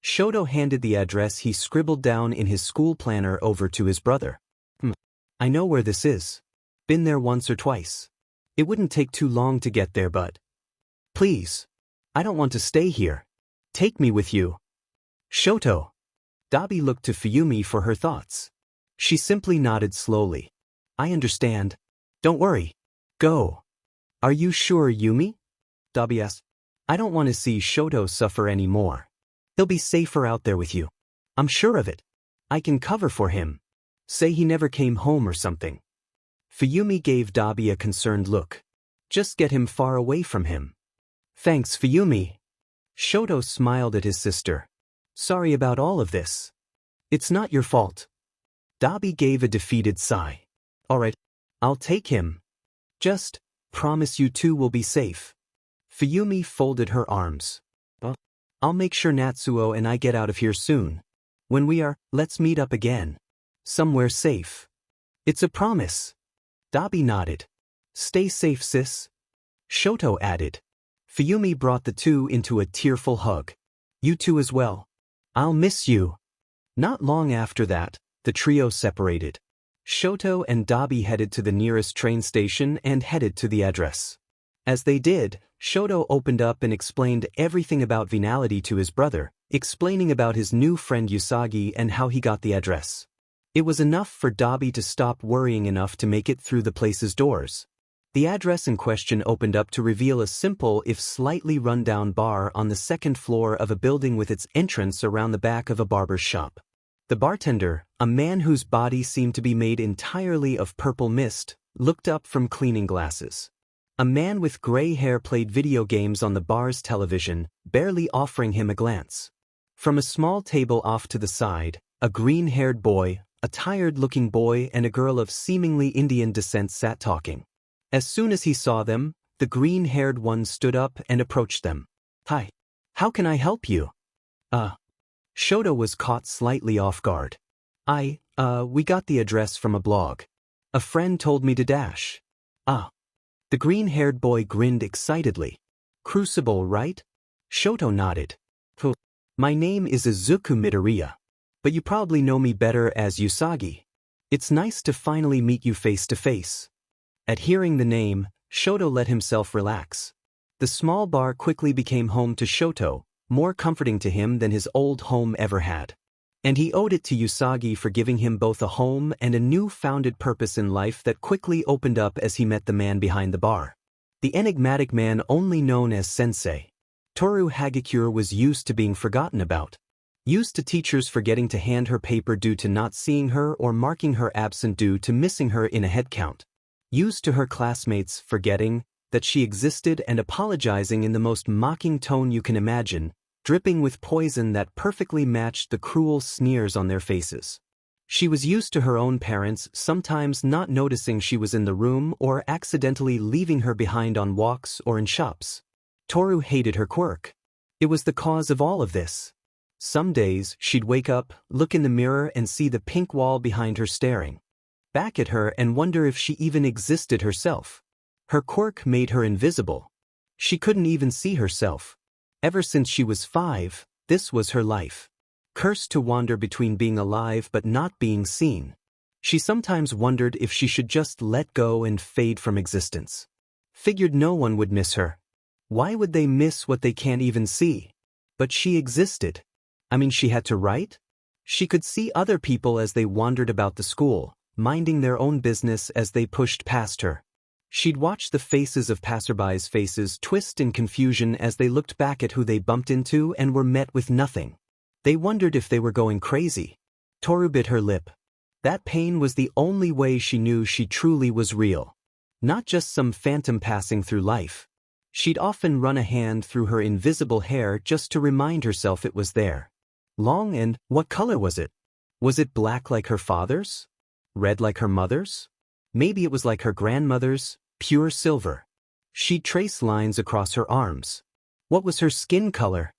Speaker 1: Shoto handed the address he scribbled down in his school planner over to his brother. I know where this is. Been there once or twice. It wouldn't take too long to get there, but... Please. I don't want to stay here. Take me with you. Shoto. Dabi looked to Fuyumi for her thoughts. She simply nodded slowly. I understand. Don't worry. Go. Are you sure, Yumi? Dabi asked. I don't want to see Shoto suffer anymore. He'll be safer out there with you. I'm sure of it. I can cover for him. Say he never came home or something. Fuyumi gave Dabi a concerned look. Just get him far away from him. Thanks, Fuyumi. Shoto smiled at his sister. Sorry about all of this. It's not your fault. Dabi gave a defeated sigh. Alright, I'll take him. Just promise you two will be safe. Fuyumi folded her arms. I'll make sure Natsuo and I get out of here soon. When we are, let's meet up again. Somewhere safe. It's a promise. Dabi nodded. Stay safe, sis. Shoto added. Fuyumi brought the two into a tearful hug. You two as well. I'll miss you. Not long after that, the trio separated. Shoto and Dabi headed to the nearest train station and headed to the address. As they did, Shoto opened up and explained everything about Venality to his brother, explaining about his new friend Usagi and how he got the address. It was enough for Dabi to stop worrying enough to make it through the place's doors. The address in question opened up to reveal a simple if slightly run-down bar on the second floor of a building with its entrance around the back of a barber's shop. The bartender, a man whose body seemed to be made entirely of purple mist, looked up from cleaning glasses. A man with gray hair played video games on the bar's television, barely offering him a glance. From a small table off to the side, a green-haired boy, a tired-looking boy and a girl of seemingly Indian descent sat talking. As soon as he saw them, the green-haired one stood up and approached them. Hi. How can I help you? Shoto was caught slightly off guard. We got the address from a blog. A friend told me to dash. Ah. The green-haired boy grinned excitedly. Crucible, right? Shoto nodded. Cool. My name is Izuku Midoriya. But you probably know me better as Usagi. It's nice to finally meet you face to face. At hearing the name, Shoto let himself relax. The small bar quickly became home to Shoto, more comforting to him than his old home ever had. And he owed it to Usagi for giving him both a home and a new-founded purpose in life that quickly opened up as he met the man behind the bar. The enigmatic man only known as Sensei. Toru Hagakure was used to being forgotten about. Used to teachers forgetting to hand her paper due to not seeing her or marking her absent due to missing her in a head count. Used to her classmates forgetting that she existed and apologizing in the most mocking tone you can imagine, dripping with poison that perfectly matched the cruel sneers on their faces. She was used to her own parents sometimes not noticing she was in the room or accidentally leaving her behind on walks or in shops. Toru hated her quirk. It was the cause of all of this. Some days, she'd wake up, look in the mirror and see the pink wall behind her staring back at her and wonder if she even existed herself. Her quirk made her invisible. She couldn't even see herself. Ever since she was 5, this was her life. Cursed to wander between being alive but not being seen. She sometimes wondered if she should just let go and fade from existence. Figured no one would miss her. Why would they miss what they can't even see? But she existed. She had to write? She could see other people as they wandered about the school, minding their own business as they pushed past her. She'd watch the faces of passerbys' faces twist in confusion as they looked back at who they bumped into and were met with nothing. They wondered if they were going crazy. Toru bit her lip. That pain was the only way she knew she truly was real. Not just some phantom passing through life. She'd often run a hand through her invisible hair just to remind herself it was there. Long and what color was it? Was it black like her father's? Red like her mother's? Maybe it was like her grandmother's, pure silver. She'd trace lines across her arms. What was her skin color?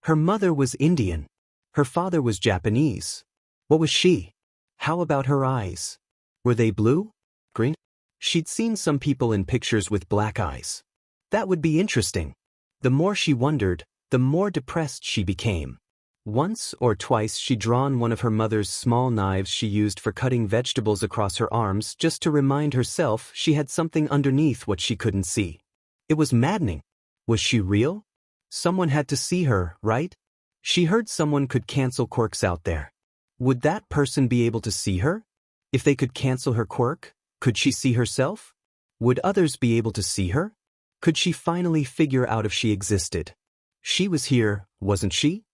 Speaker 1: Her mother was Indian. Her father was Japanese. What was she? How about her eyes? Were they blue? Green? She'd seen some people in pictures with black eyes. That would be interesting. The more she wondered, the more depressed she became. Once or twice she'd drawn one of her mother's small knives she used for cutting vegetables across her arms just to remind herself she had something underneath what she couldn't see. It was maddening. Was she real? Someone had to see her, right? She heard someone could cancel quirks out there. Would that person be able to see her? If they could cancel her quirk, could she see herself? Would others be able to see her? Could she finally figure out if she existed? She was here, wasn't she?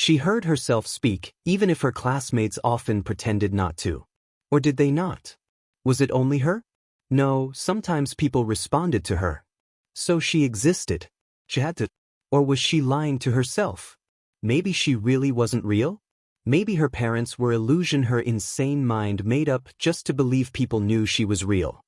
Speaker 1: She heard herself speak, even if her classmates often pretended not to. Or did they not? Was it only her? No, sometimes people responded to her. So she existed. She had to. Or was she lying to herself? Maybe she really wasn't real? Maybe her parents were illusion her insane mind made up just to believe people knew she was real.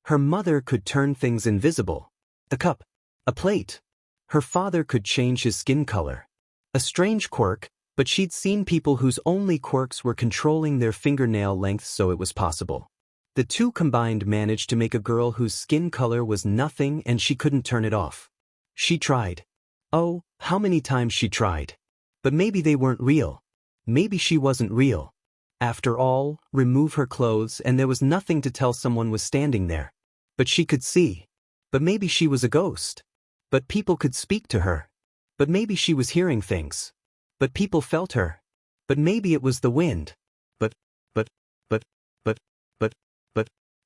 Speaker 1: Her mother could turn things invisible. A cup. A plate. Her father could change his skin color. A strange quirk, but she'd seen people whose only quirks were controlling their fingernail length so it was possible. The two combined managed to make a girl whose skin color was nothing and she couldn't turn it off. She tried. Oh, how many times she tried. But maybe they weren't real. Maybe she wasn't real. After all, remove her clothes and there was nothing to tell someone was standing there. But she could see. But maybe she was a ghost. But people could speak to her. But maybe she was hearing things. But people felt her. But maybe it was the wind. But.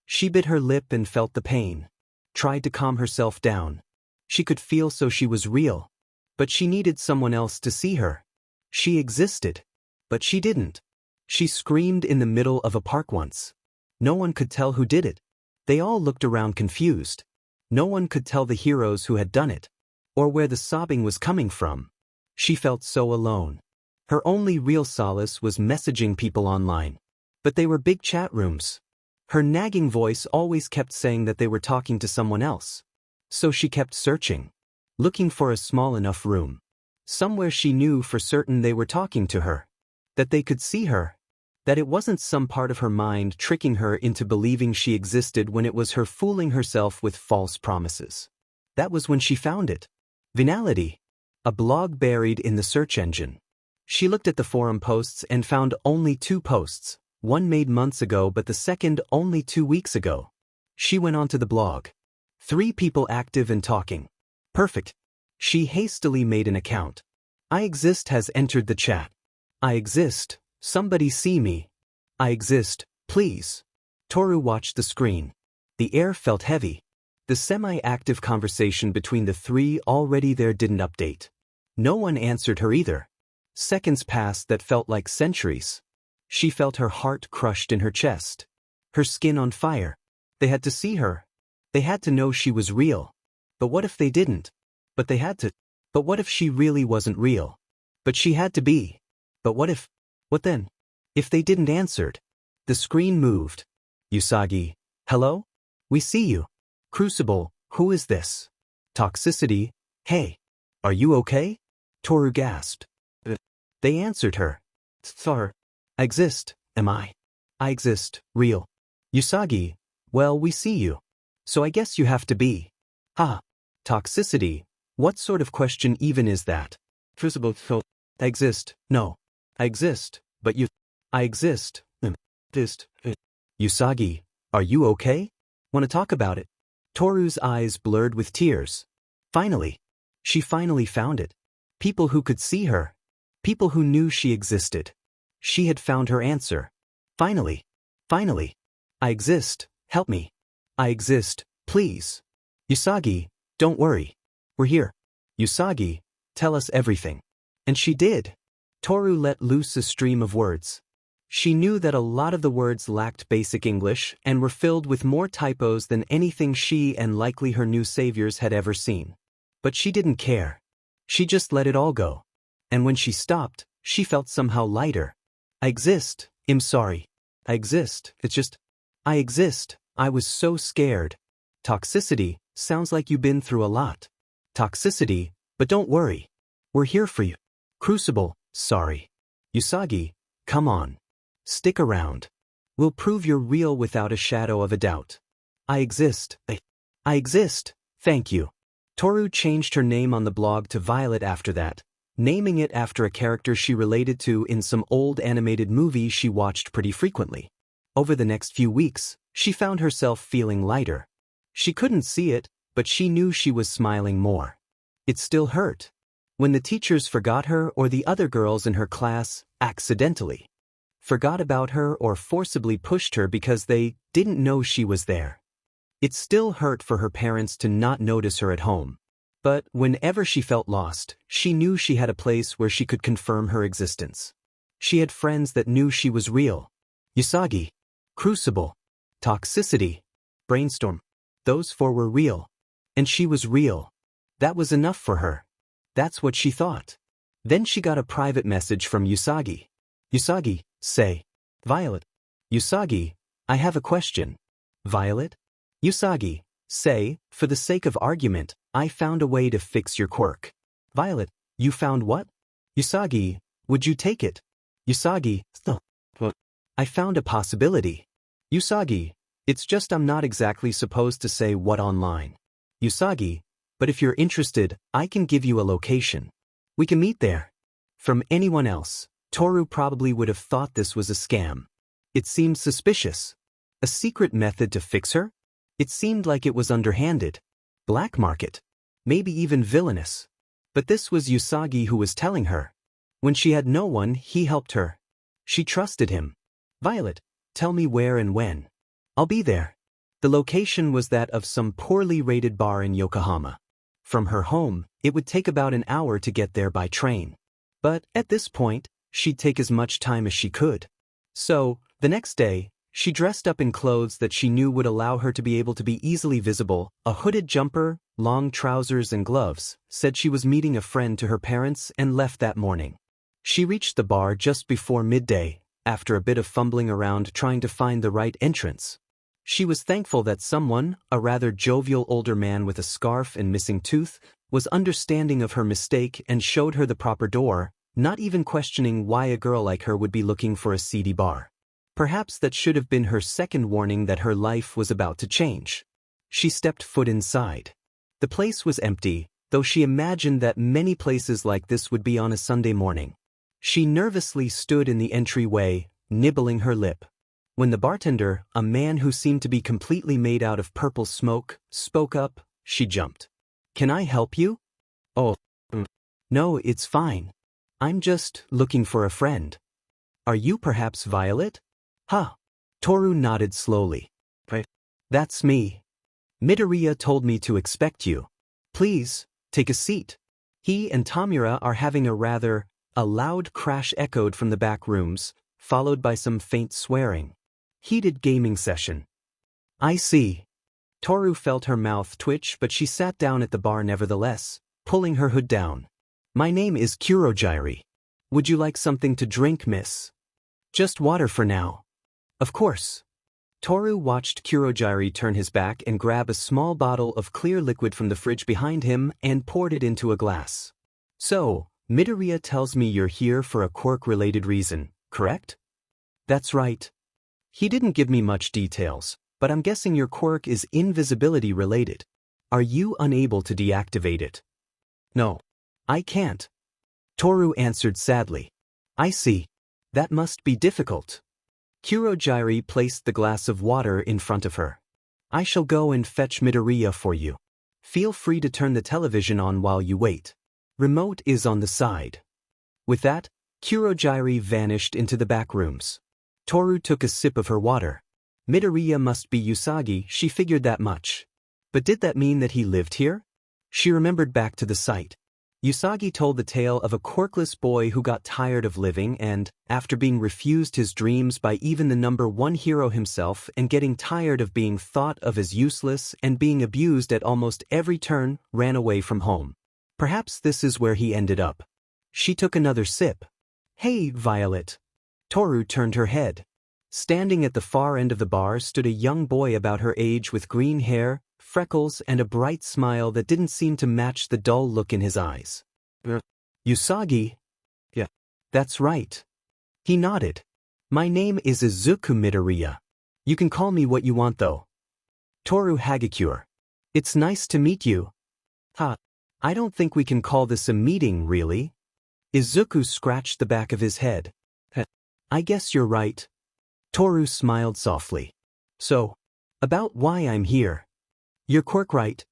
Speaker 1: She bit her lip and felt the pain. Tried to calm herself down. She could feel so she was real. But she needed someone else to see her. She existed. But she didn't. She screamed in the middle of a park once. No one could tell who did it. They all looked around confused. No one could tell the heroes who had done it. Or where the sobbing was coming from. She felt so alone. Her only real solace was messaging people online. But they were big chat rooms. Her nagging voice always kept saying that they were talking to someone else. So she kept searching. Looking for a small enough room. Somewhere she knew for certain they were talking to her. That they could see her. That it wasn't some part of her mind tricking her into believing she existed when it was her fooling herself with false promises. That was when she found it. Venality, a blog buried in the search engine. She looked at the forum posts and found only 2 posts, one made months ago but the second only 2 weeks ago. She went onto the blog. 3 people active and talking. Perfect. She hastily made an account. I exist has entered the chat. I exist. Somebody see me. I exist, please. Toru watched the screen. The air felt heavy. The semi-active conversation between the 3 already there didn't update. No one answered her either. Seconds passed that felt like centuries. She felt her heart crushed in her chest. Her skin on fire. They had to see her. They had to know she was real. But what if they didn't? But they had to. But what if she really wasn't real? But she had to be. But what if? What then? If they didn't answered? The screen moved. Usagi. Hello? We see you. Crucible, who is this? Toxicity, hey. Are you okay? Toru gasped. They answered her. Thar. I exist, am I? I exist, real. Usagi, well we see you. So I guess you have to be. Ha. Toxicity, what sort of question even is that? Crucible, I exist, no. I exist, but you. I exist. Usagi, are you okay? Want to talk about it? Toru's eyes blurred with tears. Finally. She finally found it. People who could see her. People who knew she existed. She had found her answer. Finally. Finally. I exist, help me. I exist, please. Usagi, don't worry. We're here. Usagi, tell us everything. And she did. Toru let loose a stream of words. She knew that a lot of the words lacked basic English and were filled with more typos than anything she and likely her new saviors had ever seen. But she didn't care. She just let it all go. And when she stopped, she felt somehow lighter. I exist, I'm sorry. I exist, it's just. I exist, I was so scared. Toxicity, sounds like you've been through a lot. Toxicity, but don't worry. We're here for you. Crucible, sorry. Usagi, come on. Stick around. We'll prove you're real without a shadow of a doubt. I exist. I exist, thank you. Toru changed her name on the blog to Violet after that, naming it after a character she related to in some old animated movie she watched pretty frequently. Over the next few weeks, she found herself feeling lighter. She couldn't see it, but she knew she was smiling more. It still hurt. When the teachers forgot her or the other girls in her class, accidentally, forgot about her or forcibly pushed her because they didn't know she was there. It still hurt for her parents to not notice her at home. But whenever she felt lost, she knew she had a place where she could confirm her existence. She had friends that knew she was real. Usagi, Crucible, Toxicity, Brainstorm. Those 4 were real. And she was real. That was enough for her. That's what she thought. Then she got a private message from Usagi. Usagi, say. Violet. Usagi, I have a question. Violet? Usagi, say, for the sake of argument, I found a way to fix your quirk. Violet, you found what? Usagi, would you take it? Usagi, I found a possibility. Usagi, it's just I'm not exactly supposed to say what online. Usagi, but if you're interested, I can give you a location. We can meet there. From anyone else, Toru probably would have thought this was a scam. It seemed suspicious. A secret method to fix her? It seemed like it was underhanded. Black market. Maybe even villainous. But this was Usagi who was telling her. When she had no one, he helped her. She trusted him. Violet, tell me where and when. I'll be there. The location was that of some poorly rated bar in Yokohama. From her home, it would take about an hour to get there by train. But at this point, she'd take as much time as she could. So, the next day, she dressed up in clothes that she knew would allow her to be able to be easily visible, a hooded jumper, long trousers and gloves, said she was meeting a friend to her parents and left that morning. She reached the bar just before midday, after a bit of fumbling around trying to find the right entrance. She was thankful that someone, a rather jovial older man with a scarf and missing tooth, was understanding of her mistake and showed her the proper door, not even questioning why a girl like her would be looking for a seedy bar. Perhaps that should have been her second warning that her life was about to change. She stepped foot inside. The place was empty, though she imagined that many places like this would be on a Sunday morning. She nervously stood in the entryway, nibbling her lip. When the bartender, a man who seemed to be completely made out of purple smoke, spoke up, she jumped. "Can I help you?" "Oh, no, it's fine. I'm just looking for a friend." "Are you perhaps Violet?" "Huh." Toru nodded slowly. "That's me. Midoriya told me to expect you. Please, take a seat." He and Tamura are having a loud crash echoed from the back rooms, followed by some faint swearing. Heated gaming session. "I see." Toru felt her mouth twitch, but she sat down at the bar nevertheless, pulling her hood down. "My name is Kurogiri. Would you like something to drink, miss?" "Just water for now." "Of course." Toru watched Kurogiri turn his back and grab a small bottle of clear liquid from the fridge behind him and poured it into a glass. "So, Midoriya tells me you're here for a quirk-related reason, correct?" "That's right." "He didn't give me much details, but I'm guessing your quirk is invisibility-related. Are you unable to deactivate it?" "No. I can't." Toru answered sadly. "I see. That must be difficult." Kurogiri placed the glass of water in front of her. "I shall go and fetch Midoriya for you. Feel free to turn the television on while you wait. Remote is on the side." With that, Kurogiri vanished into the back rooms. Toru took a sip of her water. Midoriya must be Usagi, she figured that much. But did that mean that he lived here? She remembered back to the site. Usagi told the tale of a quirkless boy who got tired of living and, after being refused his dreams by even the #1 hero himself and getting tired of being thought of as useless and being abused at almost every turn, ran away from home. Perhaps this is where he ended up. She took another sip. "Hey, Violet." Toru turned her head. Standing at the far end of the bar stood a young boy about her age with green hair, freckles, and a bright smile that didn't seem to match the dull look in his eyes. "Usagi?" "Yeah, that's right." He nodded. "My name is Izuku Midoriya. You can call me what you want though." Toru Hagakure. "It's nice to meet you." "Ha, I don't think we can call this a meeting, really." Izuku scratched the back of his head. "I guess you're right." Toru smiled softly. "So, about why I'm here. You're quirk, right?"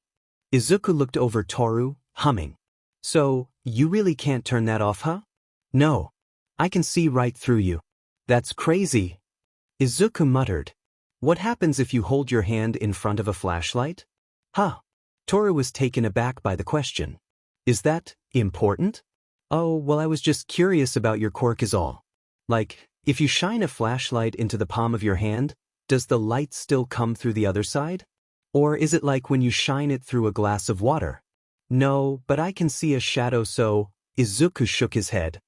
Speaker 1: Izuku looked over Toru, humming. "So, you really can't turn that off, huh?" "No. I can see right through you." "That's crazy." Izuku muttered. "What happens if you hold your hand in front of a flashlight?" "Huh." Toru was taken aback by the question. "Is that important?" "Oh, well, I was just curious about your quirk is all. Like, if you shine a flashlight into the palm of your hand, does the light still come through the other side? Or is it like when you shine it through a glass of water?" "No, but I can see a shadow so—" Izuku shook his head.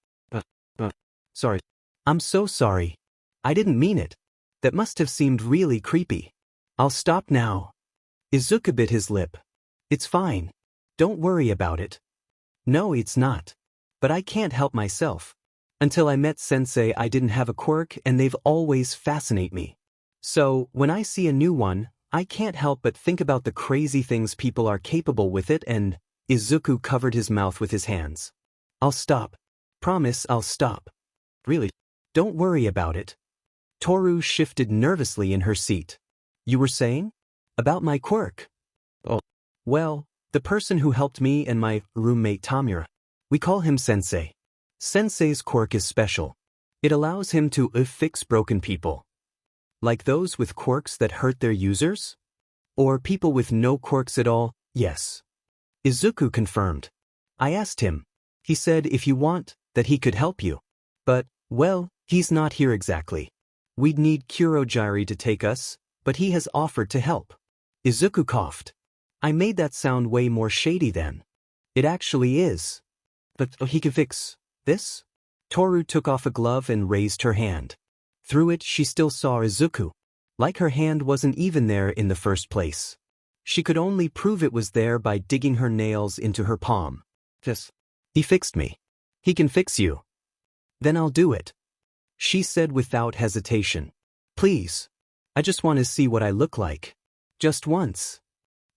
Speaker 1: Sorry. I'm so sorry. I didn't mean it. That must have seemed really creepy. I'll stop now." Izuku bit his lip. "It's fine. Don't worry about it." "No, it's not. But I can't help myself. Until I met Sensei, I didn't have a quirk and they've always fascinate me. So, when I see a new one, I can't help but think about the crazy things people are capable with it and—" Izuku covered his mouth with his hands. "I'll stop. Promise I'll stop." "Really? Don't worry about it." Toru shifted nervously in her seat. "You were saying? About my quirk?" "Oh. Well, the person who helped me and my roommate Tamura. We call him Sensei. Sensei's quirk is special. It allows him to fix broken people. Like those with quirks that hurt their users? Or people with no quirks at all? Yes." Izuku confirmed. "I asked him. He said if you want, that he could help you. But, well, he's not here exactly. We'd need Kurogiri to take us, but he has offered to help." Izuku coughed. "I made that sound way more shady than it actually is. But he can fix this?" Toru took off a glove and raised her hand. Through it she still saw Izuku. Like her hand wasn't even there in the first place. She could only prove it was there by digging her nails into her palm. "Yes. He fixed me. He can fix you." "Then I'll do it," she said without hesitation. Please. I just want to see what I look like. Just once.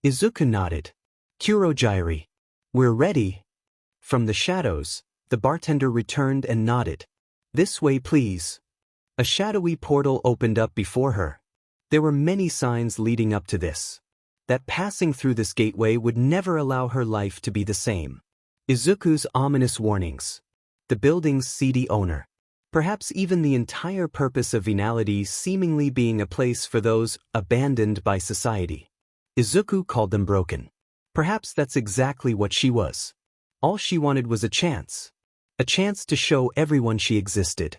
Speaker 1: Izuku nodded. Kurogyri. We're ready. From the shadows, the bartender returned and nodded. This way, please. A shadowy portal opened up before her. There were many signs leading up to this. That passing through this gateway would never allow her life to be the same. Izuku's ominous warnings. The building's seedy owner. Perhaps even the entire purpose of Venality seemingly being a place for those abandoned by society. Izuku called them broken. Perhaps that's exactly what she was. All she wanted was a chance. A chance to show everyone she existed.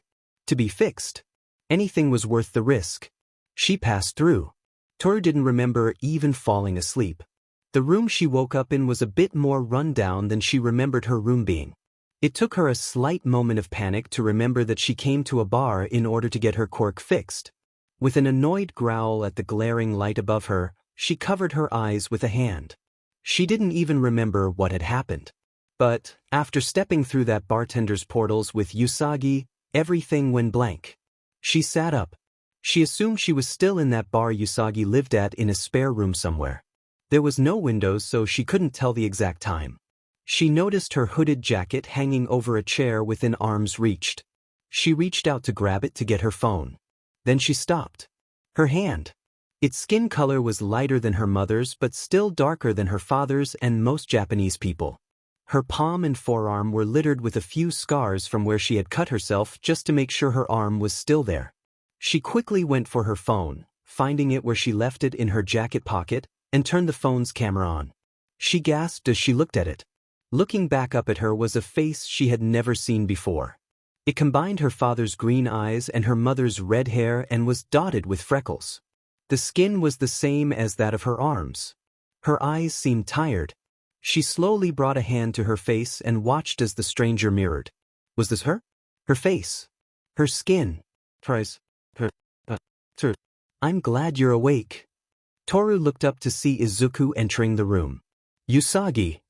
Speaker 1: To be fixed. Anything was worth the risk. She passed through. Toru didn't remember even falling asleep. The room she woke up in was a bit more run down than she remembered her room being. It took her a slight moment of panic to remember that she came to a bar in order to get her quirk fixed. With an annoyed growl at the glaring light above her, she covered her eyes with a hand. She didn't even remember what had happened. But, after stepping through that bartender's portals with Usagi, everything went blank. She sat up. She assumed she was still in that bar Usagi lived at in a spare room somewhere. There was no windows, so she couldn't tell the exact time. She noticed her hooded jacket hanging over a chair within arm's reach. She reached out to grab it to get her phone. Then she stopped. Her hand. Its skin color was lighter than her mother's but still darker than her father's and most Japanese people. Her palm and forearm were littered with a few scars from where she had cut herself just to make sure her arm was still there. She quickly went for her phone, finding it where she left it in her jacket pocket, and turned the phone's camera on. She gasped as she looked at it. Looking back up at her was a face she had never seen before. It combined her father's green eyes and her mother's red hair and was dotted with freckles. The skin was the same as that of her arms. Her eyes seemed tired. She slowly brought a hand to her face and watched as the stranger mirrored. Was this her? Her face. Her skin. I'm glad you're awake. Toru looked up to see Izuku entering the room. Usagi.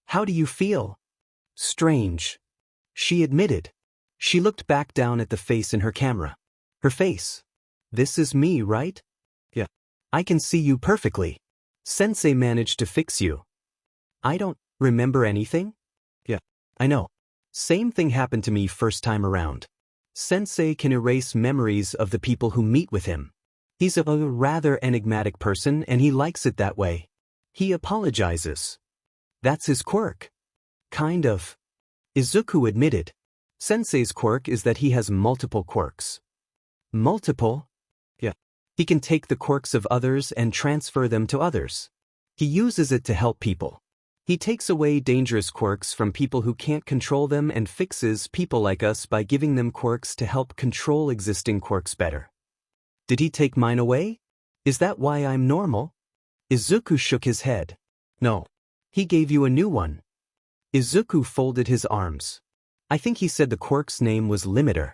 Speaker 1: How do you feel? Strange. She admitted. She looked back down at the face in her camera. Her face. This is me, right? Yeah. I can see you perfectly. Sensei managed to fix you. I don't remember anything? Yeah, I know. Same thing happened to me first time around. Sensei can erase memories of the people who meet with him. He's a rather enigmatic person and he likes it that way. He apologizes. That's his quirk. Kind of. Izuku admitted. Sensei's quirk is that he has multiple quirks. Multiple? Yeah. He can take the quirks of others and transfer them to others. He uses it to help people. He takes away dangerous quirks from people who can't control them and fixes people like us by giving them quirks to help control existing quirks better. Did he take mine away? Is that why I'm normal? Izuku shook his head. No. He gave you a new one. Izuku folded his arms. I think he said the quirk's name was Limiter.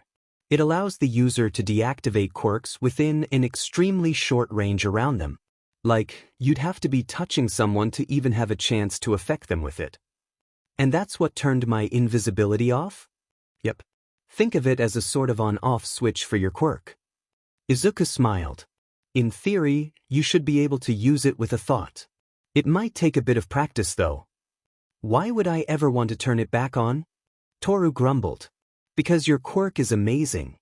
Speaker 1: It allows the user to deactivate quirks within an extremely short range around them. Like, you'd have to be touching someone to even have a chance to affect them with it. And that's what turned my invisibility off? Yep. Think of it as a sort of on-off switch for your quirk. Izuku smiled. In theory, you should be able to use it with a thought. It might take a bit of practice though. Why would I ever want to turn it back on? Toru grumbled. Because your quirk is amazing.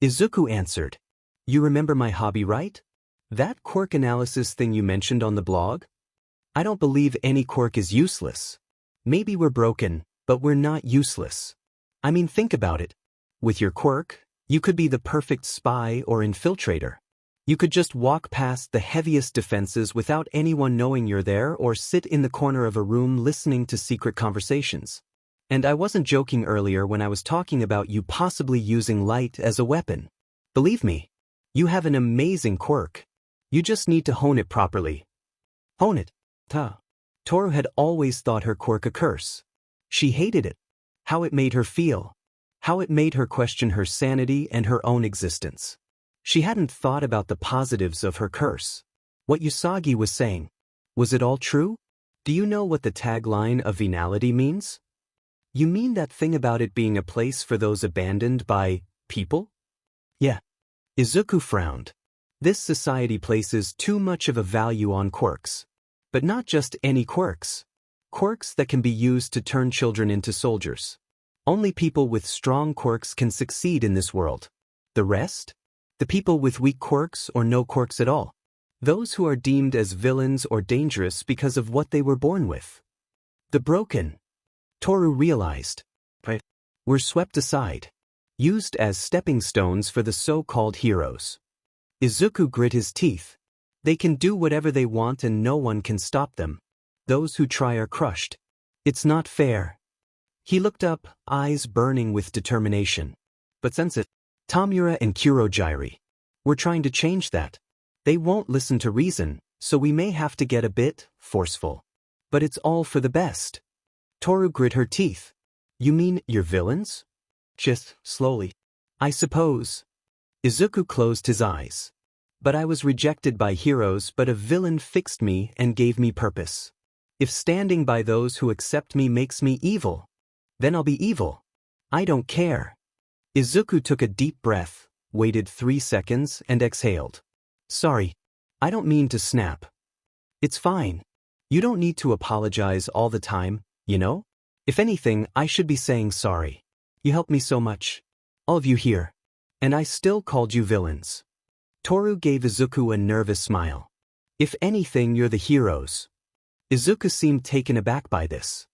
Speaker 1: Izuku answered. You remember my hobby, right? That quirk analysis thing you mentioned on the blog? I don't believe any quirk is useless. Maybe we're broken, but we're not useless. I mean, think about it. With your quirk, you could be the perfect spy or infiltrator. You could just walk past the heaviest defenses without anyone knowing you're there or sit in the corner of a room listening to secret conversations. And I wasn't joking earlier when I was talking about you possibly using light as a weapon. Believe me, you have an amazing quirk. You just need to hone it properly. Hone it. Toru had always thought her quirk a curse. She hated it. How it made her feel. How it made her question her sanity and her own existence. She hadn't thought about the positives of her curse. What Usagi was saying. Was it all true? Do you know what the tagline of Venality means? You mean that thing about it being a place for those abandoned by people? Yeah. Izuku frowned. This society places too much of a value on quirks. But not just any quirks. Quirks that can be used to turn children into soldiers. Only people with strong quirks can succeed in this world. The rest? The people with weak quirks or no quirks at all. Those who are deemed as villains or dangerous because of what they were born with. The broken. Toru realized. Were swept aside. Used as stepping stones for the so-called heroes. Izuku grit his teeth. They can do whatever they want and no one can stop them. Those who try are crushed. It's not fair. He looked up, eyes burning with determination. But since Tamura and Kurogiri. We're trying to change that. They won't listen to reason, so we may have to get a bit forceful. But it's all for the best. Toru grit her teeth. You mean you're villains? Just slowly. I suppose. Izuku closed his eyes. But I was rejected by heroes, but a villain fixed me and gave me purpose. If standing by those who accept me makes me evil, then I'll be evil. I don't care. Izuku took a deep breath, waited 3 seconds, and exhaled. Sorry. I don't mean to snap. It's fine. You don't need to apologize all the time, you know? If anything, I should be saying sorry. You helped me so much. All of you here. And I still called you villains. Toru gave Izuku a nervous smile. If anything, you're the heroes. Izuku seemed taken aback by this.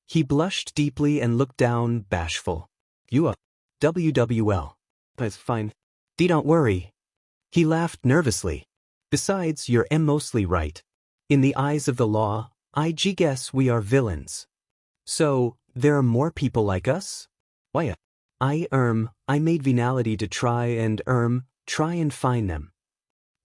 Speaker 1: He blushed deeply and looked down, bashful. You are WWL. That's fine. Don't worry. He laughed nervously. Besides, you're mostly right. In the eyes of the law, I guess we are villains. So, there are more people like us? Why? I made Venality to try and find them.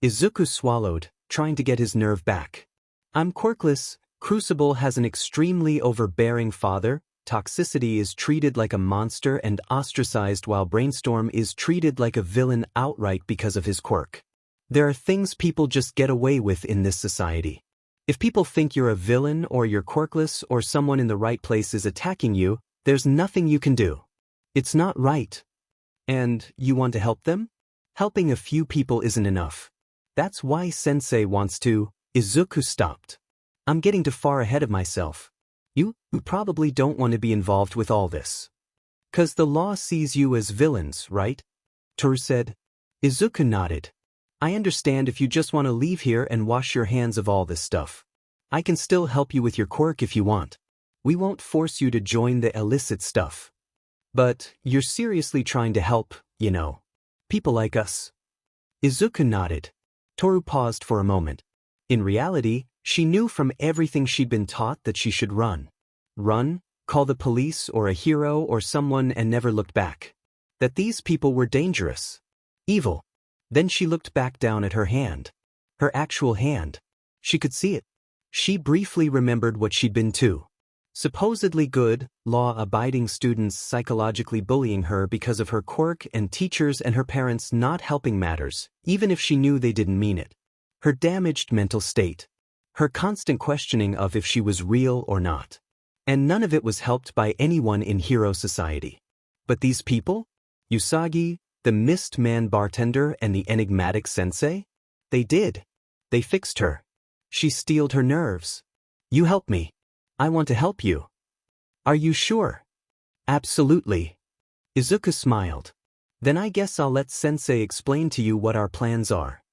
Speaker 1: Izuku swallowed, trying to get his nerve back. I'm quirkless. Crucible has an extremely overbearing father. Toxicity is treated like a monster and ostracized, while Brainstorm is treated like a villain outright because of his quirk. There are things people just get away with in this society. If people think you're a villain or you're quirkless or someone in the right place is attacking you, there's nothing you can do. It's not right. And you want to help them? Helping a few people isn't enough. That's why Sensei wants to. Izuku stopped. I'm getting too far ahead of myself. You probably don't want to be involved with all this. 'Cause the law sees you as villains, right? Toru said. Izuku nodded. I understand if you just want to leave here and wash your hands of all this stuff. I can still help you with your quirk if you want. We won't force you to join the illicit stuff. But you're seriously trying to help, you know. People like us. Izuku nodded. Toru paused for a moment. In reality, she knew from everything she'd been taught that she should run. Run, call the police or a hero or someone and never looked back. That these people were dangerous. Evil. Then she looked back down at her hand. Her actual hand. She could see it. She briefly remembered what she'd been too. Supposedly good, law-abiding students psychologically bullying her because of her quirk and teachers and her parents not helping matters, even if she knew they didn't mean it. Her damaged mental state. Her constant questioning of if she was real or not. And none of it was helped by anyone in hero society. But these people? Usagi, the mist man bartender and the enigmatic sensei? They did. They fixed her. She steeled her nerves. You help me. I want to help you. Are you sure? Absolutely. Izuku smiled. Then I guess I'll let Sensei explain to you what our plans are.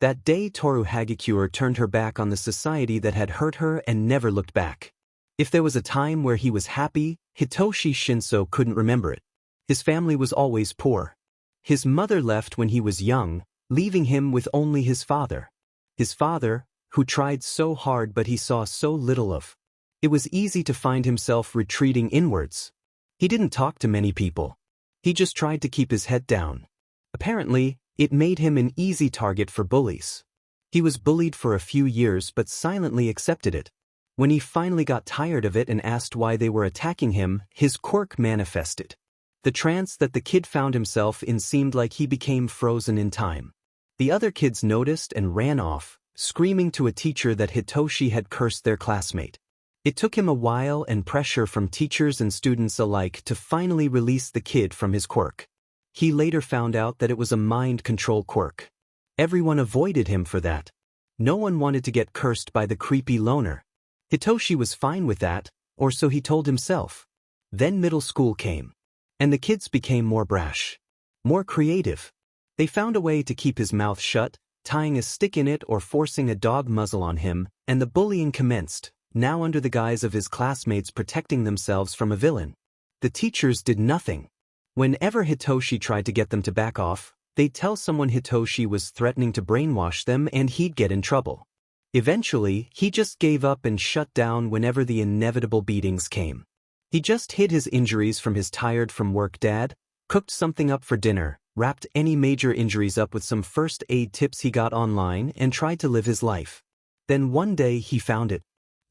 Speaker 1: That day Toru Hagakure turned her back on the society that had hurt her and never looked back. If there was a time where he was happy, Hitoshi Shinso couldn't remember it. His family was always poor. His mother left when he was young, leaving him with only his father. His father, who tried so hard but he saw so little of. It was easy to find himself retreating inwards. He didn't talk to many people. He just tried to keep his head down. Apparently, it made him an easy target for bullies. He was bullied for a few years but silently accepted it. When he finally got tired of it and asked why they were attacking him, his quirk manifested. The trance that the kid found himself in seemed like he became frozen in time. The other kids noticed and ran off, screaming to a teacher that Hitoshi had cursed their classmate. It took him a while and pressure from teachers and students alike to finally release the kid from his quirk. He later found out that it was a mind control quirk. Everyone avoided him for that. No one wanted to get cursed by the creepy loner. Hitoshi was fine with that, or so he told himself. Then middle school came. And the kids became more brash. More creative. They found a way to keep his mouth shut, tying a stick in it or forcing a dog muzzle on him, and the bullying commenced, now under the guise of his classmates protecting themselves from a villain. The teachers did nothing. Whenever Hitoshi tried to get them to back off, they'd tell someone Hitoshi was threatening to brainwash them and he'd get in trouble. Eventually, he just gave up and shut down whenever the inevitable beatings came. He just hid his injuries from his tired from work dad, cooked something up for dinner, wrapped any major injuries up with some first aid tips he got online and tried to live his life. Then one day he found it.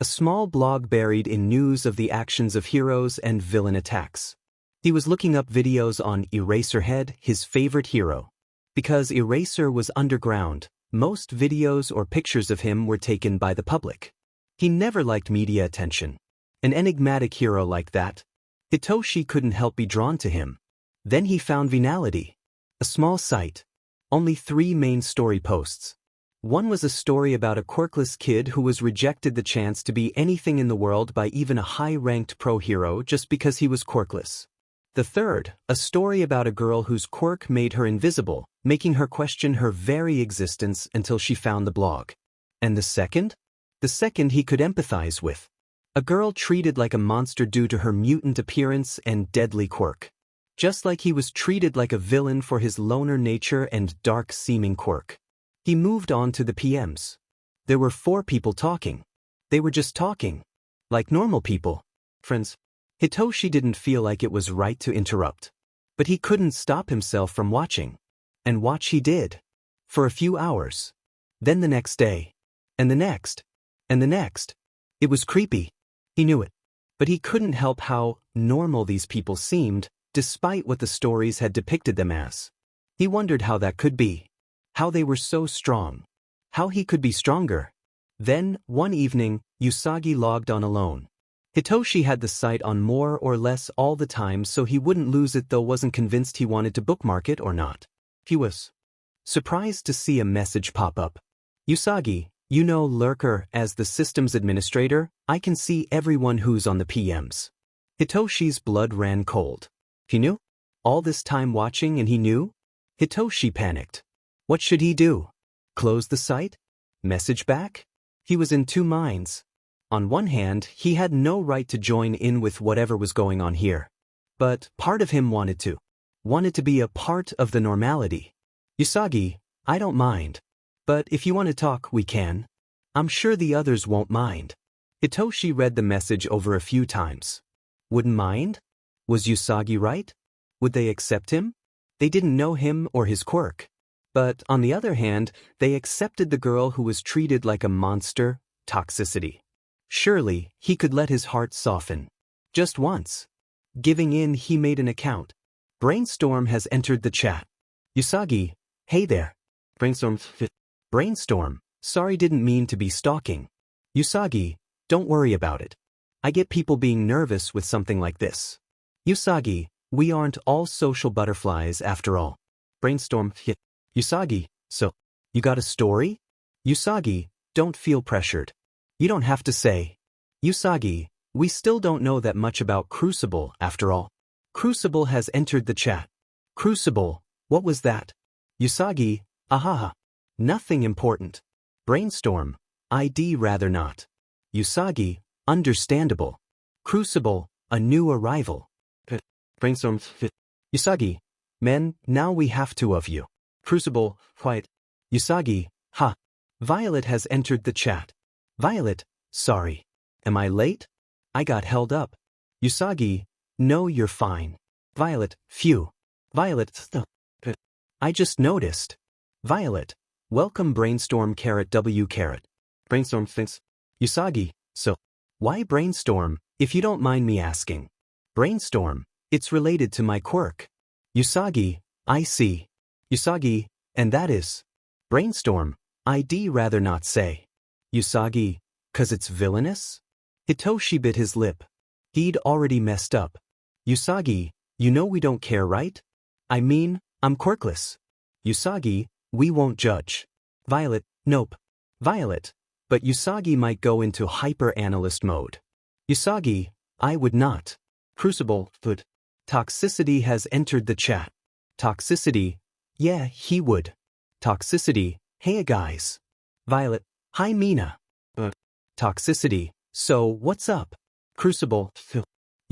Speaker 1: A small blog buried in news of the actions of heroes and villain attacks. He was looking up videos on Eraserhead, his favorite hero. Because Eraser was underground, most videos or pictures of him were taken by the public. He never liked media attention. An enigmatic hero like that. Hitoshi couldn't help be drawn to him. Then he found Venality. A small site. Only 3 main story posts. One was a story about a quirkless kid who was rejected the chance to be anything in the world by even a high-ranked pro hero just because he was quirkless. The third, a story about a girl whose quirk made her invisible, making her question her very existence until she found the blog. And the second? The second he could empathize with. A girl treated like a monster due to her mutant appearance and deadly quirk. Just like he was treated like a villain for his loner nature and dark-seeming quirk. He moved on to the PMs. There were 4 people talking. They were just talking. Like normal people. Friends. Hitoshi didn't feel like it was right to interrupt. But he couldn't stop himself from watching. And watch he did. For a few hours. Then the next day. And the next. And the next. It was creepy. He knew it. But he couldn't help how normal these people seemed, despite what the stories had depicted them as. He wondered how that could be. How they were so strong. How he could be stronger. Then, one evening, Usagi logged on alone. Hitoshi had the site on more or less all the time so he wouldn't lose it though wasn't convinced he wanted to bookmark it or not. He was surprised to see a message pop up. Usagi, you know Lurker as the systems administrator, I can see everyone who's on the PMs. Hitoshi's blood ran cold. He knew? All this time watching and he knew? Hitoshi panicked. What should he do? Close the site? Message back? He was in 2 minds. On one hand, he had no right to join in with whatever was going on here. But part of him wanted to. Wanted to be a part of the normality. Usagi, I don't mind. But if you want to talk, we can. I'm sure the others won't mind. Hitoshi read the message over a few times. Wouldn't mind? Was Usagi right? Would they accept him? They didn't know him or his quirk. But, on the other hand, they accepted the girl who was treated like a monster, toxicity. Surely, he could let his heart soften. Just once. Giving in, he made an account. Brainstorm has entered the chat. Usagi, hey there. Brainstorm, sorry didn't mean to be stalking. Usagi, don't worry about it. I get people being nervous with something like this. Usagi, we aren't all social butterflies after all. Brainstorm, Usagi, so, you got a story? Usagi, don't feel pressured. You don't have to say. Usagi, we still don't know that much about Crucible after all. Crucible has entered the chat. Crucible, what was that? Usagi, ahaha. Nothing important. Brainstorm, ID rather not. Usagi, understandable. Crucible, a new arrival. Brainstorm, Usagi, men, now we have 2 of you. Crucible, quiet. Usagi, ha. Violet has entered the chat. Violet, sorry. Am I late? I got held up. Usagi, no you're fine. Violet, phew. Violet, I just noticed. Violet, welcome Brainstorm W. Brainstorm thinks. Usagi, so, why Brainstorm, if you don't mind me asking? Brainstorm, it's related to my quirk. Usagi, I see. Usagi, and that is. Brainstorm, ID rather not say. Usagi, 'cause it's villainous? Hitoshi bit his lip. He'd already messed up. Usagi, you know we don't care, right? I mean, I'm quirkless. Usagi, we won't judge. Violet, nope. Violet, but Usagi might go into hyper-analyst mode. Usagi, I would not. Crucible, would. Toxicity has entered the chat. Toxicity, yeah, he would. Toxicity, hey guys. Violet, hi Mina. Toxicity, so what's up? Crucible,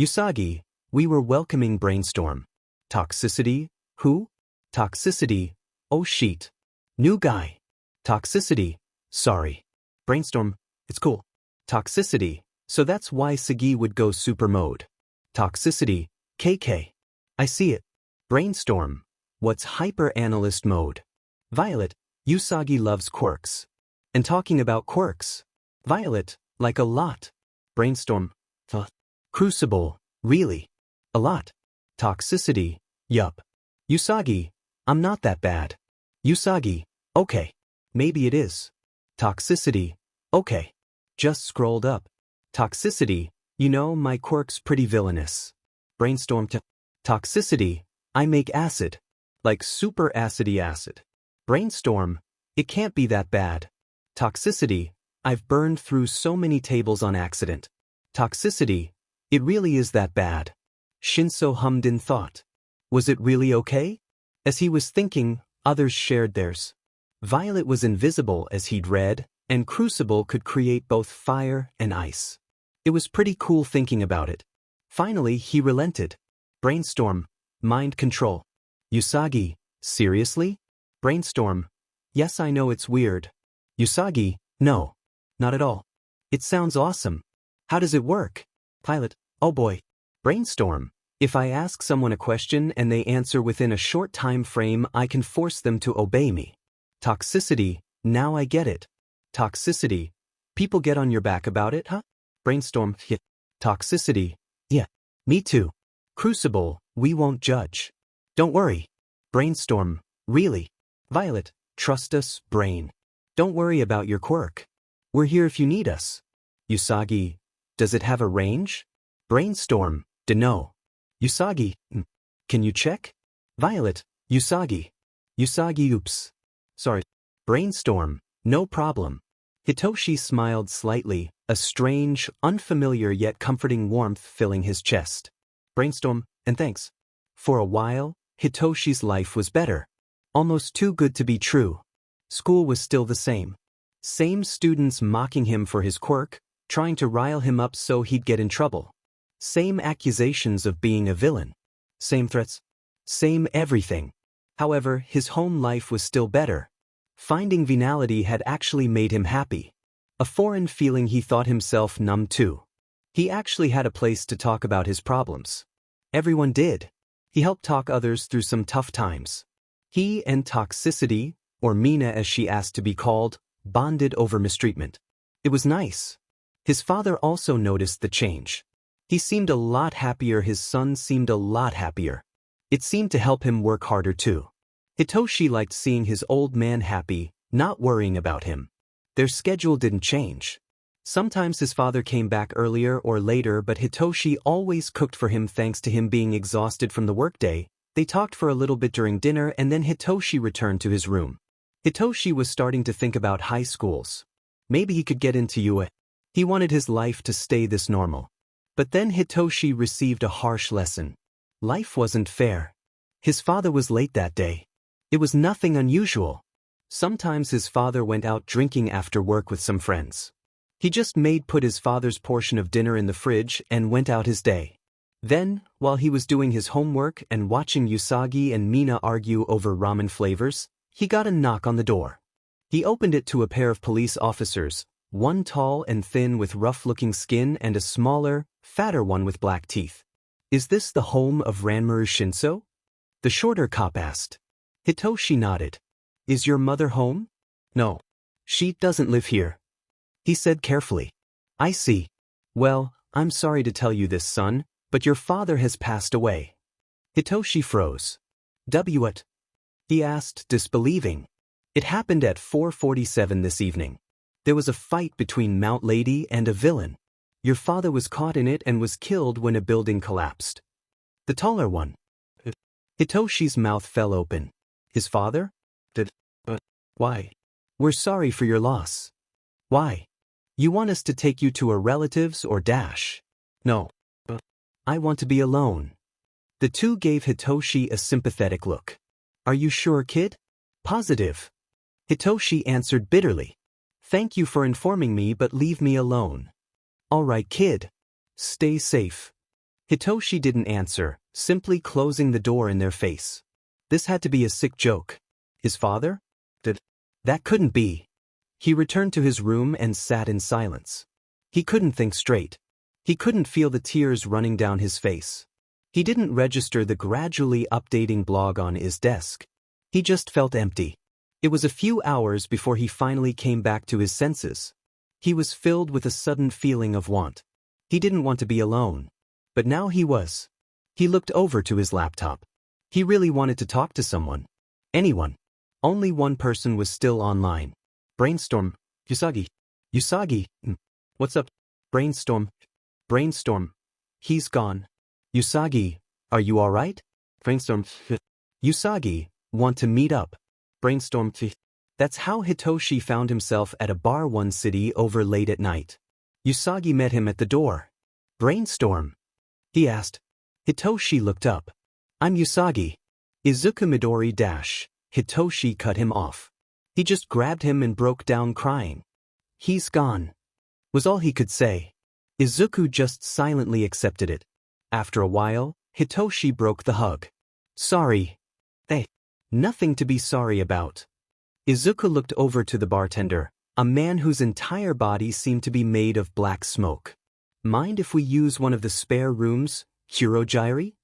Speaker 1: Usagi, we were welcoming Brainstorm. Toxicity, who? Toxicity, oh sheet. New guy. Toxicity, sorry. Brainstorm, it's cool. Toxicity, so that's why Sagi would go super mode. Toxicity, KK. I see it. Brainstorm, what's hyper-analyst mode? Violet, Usagi loves quirks. And talking about quirks. Violet, like a lot. Brainstorm, Crucible, really? A lot. Toxicity, yup. Usagi, I'm not that bad. Usagi, okay. Maybe it is. Toxicity, okay. Just scrolled up. Toxicity, you know my quirk's pretty villainous. Brainstorm Toxicity, I make acid. Like super acidy acid. Brainstorm, it can't be that bad. Toxicity, I've burned through so many tables on accident. Toxicity, it really is that bad. Shinso hummed in thought. Was it really okay? As he was thinking, others shared theirs. Violet was invisible as he'd read, and Crucible could create both fire and ice. It was pretty cool thinking about it. Finally, he relented. Brainstorm, mind control. Usagi, seriously? Brainstorm, yes I know it's weird. Usagi, no. Not at all. It sounds awesome. How does it work? Pilot, oh boy. Brainstorm, if I ask someone a question and they answer within a short time frame, I can force them to obey me. Toxicity, now I get it. Toxicity, people get on your back about it, huh? Brainstorm, yeah. Toxicity, yeah. Me too. Crucible, we won't judge. Don't worry. Brainstorm, really? Violet, trust us, Brain. Don't worry about your quirk. We're here if you need us. Usagi, does it have a range? Brainstorm, no. Usagi, can you check? Violet, Usagi. Usagi, oops. Sorry. Brainstorm, no problem. Hitoshi smiled slightly, a strange, unfamiliar yet comforting warmth filling his chest. Brainstorm, and thanks. For a while, Hitoshi's life was better. Almost too good to be true. School was still the same. Same students mocking him for his quirk, trying to rile him up so he'd get in trouble. Same accusations of being a villain. Same threats. Same everything. However, his home life was still better. Finding Venality had actually made him happy. A foreign feeling he thought himself numb to. He actually had a place to talk about his problems. Everyone did. He helped talk others through some tough times. He and Toxicity, or Mina as she asked to be called, bonded over mistreatment. It was nice. His father also noticed the change. He seemed a lot happier, his son seemed a lot happier. It seemed to help him work harder too. Hitoshi liked seeing his old man happy, not worrying about him. Their schedule didn't change. Sometimes his father came back earlier or later, but Hitoshi always cooked for him thanks to him being exhausted from the workday. They talked for a little bit during dinner and then Hitoshi returned to his room. Hitoshi was starting to think about high schools. Maybe he could get into UA. He wanted his life to stay this normal. But then Hitoshi received a harsh lesson. Life wasn't fair. His father was late that day. It was nothing unusual. Sometimes his father went out drinking after work with some friends. He just put his father's portion of dinner in the fridge and went out his day. Then, while he was doing his homework and watching Usagi and Mina argue over ramen flavors, he got a knock on the door. He opened it to a pair of police officers, one tall and thin with rough-looking skin and a smaller, fatter one with black teeth. Is this the home of Ranmaru Shinso? The shorter cop asked. Hitoshi nodded. Is your mother home? No. She doesn't live here. He said carefully. I see. Well, I'm sorry to tell you this, son, but your father has passed away. Hitoshi froze. What? He asked, disbelieving. It happened at 4:47 this evening. There was a fight between Mount Lady and a villain. Your father was caught in it and was killed when a building collapsed. The taller one. Hitoshi's mouth fell open. His father? But why? We're sorry for your loss. Why? You want us to take you to a relative's or dash? No. But I want to be alone. The two gave Hitoshi a sympathetic look. Are you sure, kid? Positive. Hitoshi answered bitterly. Thank you for informing me, but leave me alone. All right, kid. Stay safe. Hitoshi didn't answer, simply closing the door in their face. This had to be a sick joke. His father? That couldn't be. He returned to his room and sat in silence. He couldn't think straight. He couldn't feel the tears running down his face. He didn't register the gradually updating blog on his desk. He just felt empty. It was a few hours before he finally came back to his senses. He was filled with a sudden feeling of want. He didn't want to be alone. But now he was. He looked over to his laptop. He really wanted to talk to someone. Anyone. Only one person was still online. Brainstorm. Usagi. Usagi. What's up? Brainstorm. Brainstorm. He's gone. Usagi, are you alright? Brainstorm. Usagi, want to meet up? Brainstorm. That's how Hitoshi found himself at a bar one city over late at night. Usagi met him at the door. Brainstorm. He asked. Hitoshi looked up. I'm Usagi. Izuku Midoriya dash. Hitoshi cut him off. He just grabbed him and broke down crying. He's gone. Was all he could say. Izuku just silently accepted it. After a while, Hitoshi broke the hug. Sorry. Nothing to be sorry about. Izuku looked over to the bartender, a man whose entire body seemed to be made of black smoke. Mind if we use one of the spare rooms, Kurojiri?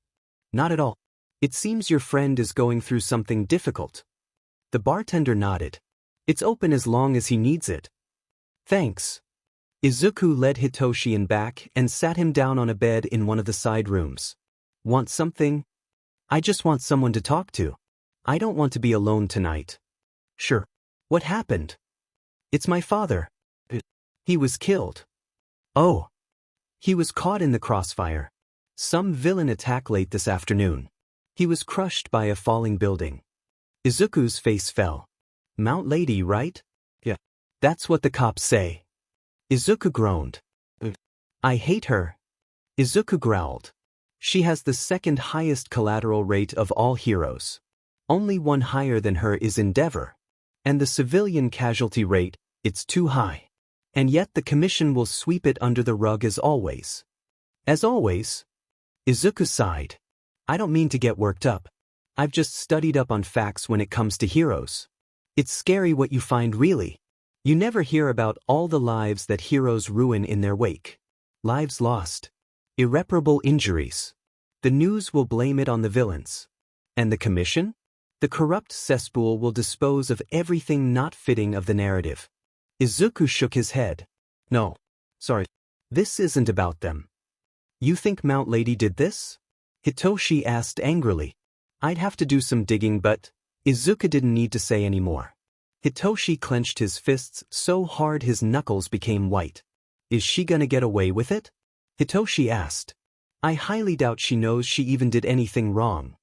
Speaker 1: Not at all. It seems your friend is going through something difficult. The bartender nodded. It's open as long as he needs it. Thanks. Izuku led Hitoshi in back and sat him down on a bed in one of the side rooms. Want something? I just want someone to talk to. I don't want to be alone tonight. Sure. What happened? It's my father. He was killed. Oh. He was caught in the crossfire. Some villain attack late this afternoon. He was crushed by a falling building. Izuku's face fell. Mount Lady, right? Yeah. That's what the cops say. Izuku groaned. I hate her. Izuku growled. She has the second highest collateral rate of all heroes. Only one higher than her is Endeavor. And the civilian casualty rate, it's too high. And yet the commission will sweep it under the rug as always. As always? Izuku sighed. I don't mean to get worked up. I've just studied up on facts when it comes to heroes. It's scary what you find really. You never hear about all the lives that heroes ruin in their wake. Lives lost. Irreparable injuries. The news will blame it on the villains. And the commission? The corrupt cesspool will dispose of everything not fitting of the narrative. Izuku shook his head. No. Sorry. This isn't about them. You think Mount Lady did this? Hitoshi asked angrily. I'd have to do some digging, but Izuku didn't need to say any more. Hitoshi clenched his fists so hard his knuckles became white. Is she gonna get away with it? Hitoshi asked. I highly doubt she knows she even did anything wrong.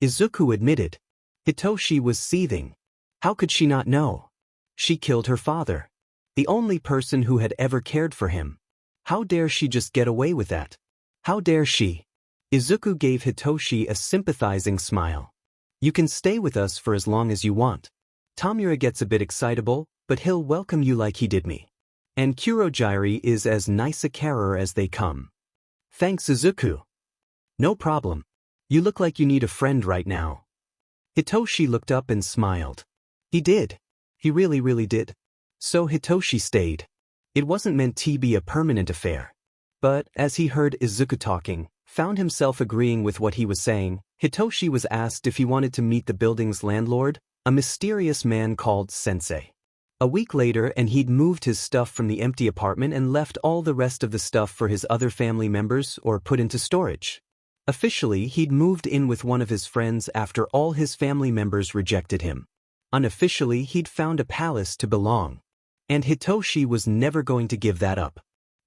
Speaker 1: Izuku admitted. Hitoshi was seething. How could she not know? She killed her father. The only person who had ever cared for him. How dare she just get away with that? How dare she? Izuku gave Hitoshi a sympathizing smile. You can stay with us for as long as you want. Tamura gets a bit excitable, but he'll welcome you like he did me. And Kurojiri is as nice a carer as they come. Thanks, Izuku. No problem. You look like you need a friend right now. Hitoshi looked up and smiled. He did. He really did. So Hitoshi stayed. It wasn't meant to be a permanent affair. But, as he heard Izuku talking, found himself agreeing with what he was saying, Hitoshi was asked if he wanted to meet the building's landlord, a mysterious man called Sensei. A week later and he'd moved his stuff from the empty apartment and left all the rest of the stuff for his other family members or put into storage. Officially, he'd moved in with one of his friends after all his family members rejected him. Unofficially, he'd found a palace to belong. And Hitoshi was never going to give that up.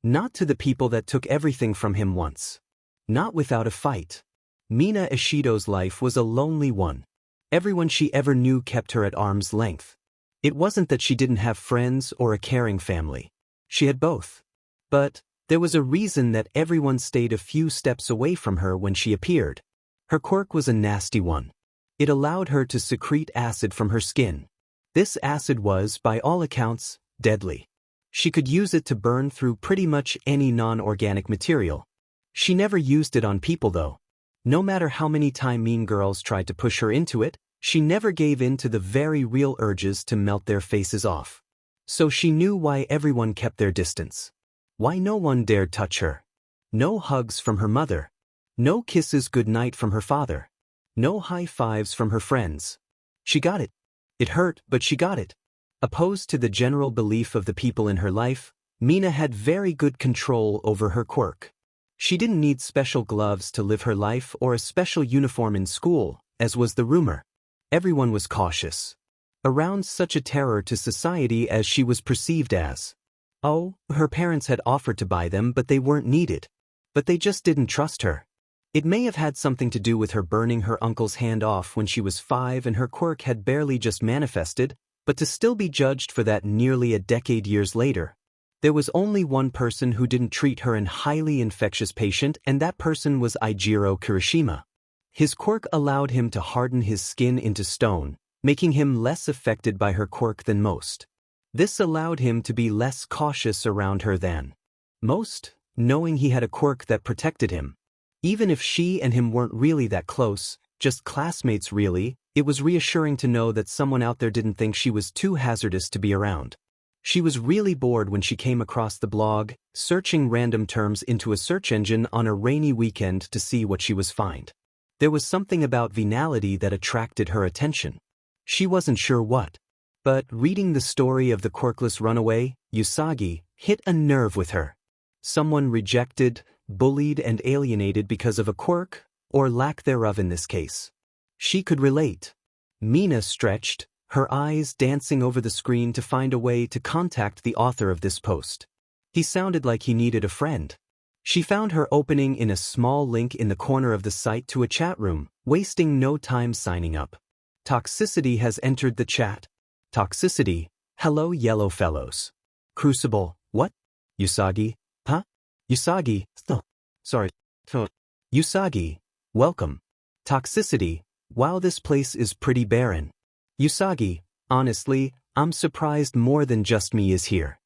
Speaker 1: Not to the people that took everything from him once. Not without a fight. Mina Ishido's life was a lonely one. Everyone she ever knew kept her at arm's length. It wasn't that she didn't have friends or a caring family. She had both. But there was a reason that everyone stayed a few steps away from her when she appeared. Her quirk was a nasty one. It allowed her to secrete acid from her skin. This acid was, by all accounts, deadly. She could use it to burn through pretty much any non-organic material. She never used it on people though. No matter how many times mean girls tried to push her into it, she never gave in to the very real urges to melt their faces off. So she knew why everyone kept their distance. Why no one dared touch her. No hugs from her mother. No kisses goodnight from her father. No high fives from her friends. She got it. It hurt, but she got it. Opposed to the general belief of the people in her life, Mina had very good control over her quirk. She didn't need special gloves to live her life or a special uniform in school, as was the rumor. Everyone was cautious. Around such a terror to society as she was perceived as. Oh, her parents had offered to buy them but they weren't needed. But they just didn't trust her. It may have had something to do with her burning her uncle's hand off when she was 5 and her quirk had barely just manifested, but to still be judged for that nearly a decade years later. There was only one person who didn't treat her an highly infectious patient, and that person was Eijiro Kirishima. His quirk allowed him to harden his skin into stone, making him less affected by her quirk than most. This allowed him to be less cautious around her than most, knowing he had a quirk that protected him. Even if she and him weren't really that close, just classmates really, it was reassuring to know that someone out there didn't think she was too hazardous to be around. She was really bored when she came across the blog, searching random terms into a search engine on a rainy weekend to see what she was find. There was something about Venality that attracted her attention. She wasn't sure what. But reading the story of the quirkless runaway, Usagi, hit a nerve with her. Someone rejected, bullied and alienated because of a quirk, or lack thereof in this case. She could relate. Mina stretched, her eyes dancing over the screen to find a way to contact the author of this post. He sounded like he needed a friend. She found her opening in a small link in the corner of the site to a chat room, wasting no time signing up. Toxicity has entered the chat. Toxicity, hello yellow fellows. Crucible, what? Usagi, huh? Usagi, sorry. Usagi, welcome. Toxicity, wow, this place is pretty barren. Usagi, honestly, I'm surprised more than just me is here.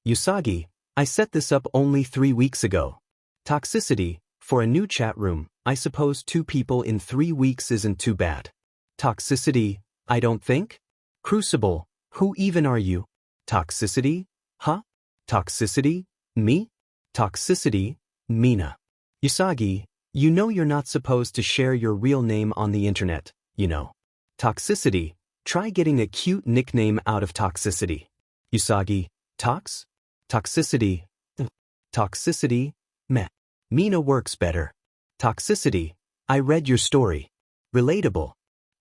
Speaker 1: Usagi, I set this up only 3 weeks ago. Toxicity, for a new chat room, I suppose 2 people in 3 weeks isn't too bad. Toxicity, I don't think? Crucible, who even are you? Toxicity, huh? Toxicity, me? Toxicity, Mina. Usagi, you know you're not supposed to share your real name on the internet, you know. Toxicity, try getting a cute nickname out of Toxicity. Usagi, Tox? Toxicity. Toxicity, meh. Mina works better. Toxicity, I read your story. Relatable.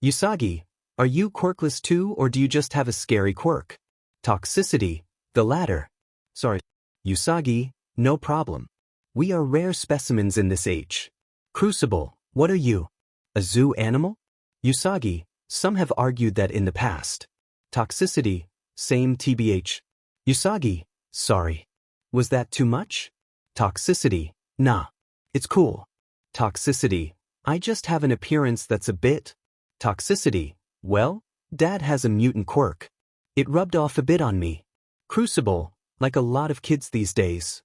Speaker 1: Usagi, are you quirkless too or do you just have a scary quirk? Toxicity, the latter. Sorry. Usagi, no problem. We are rare specimens in this age. Crucible, what are you? A zoo animal? Usagi, some have argued that in the past. Toxicity, same tbh. Usagi, sorry. Was that too much? Toxicity, nah. It's cool. Toxicity, I just have an appearance that's a bit. Toxicity, well, Dad has a mutant quirk. It rubbed off a bit on me. Crucible, like a lot of kids these days.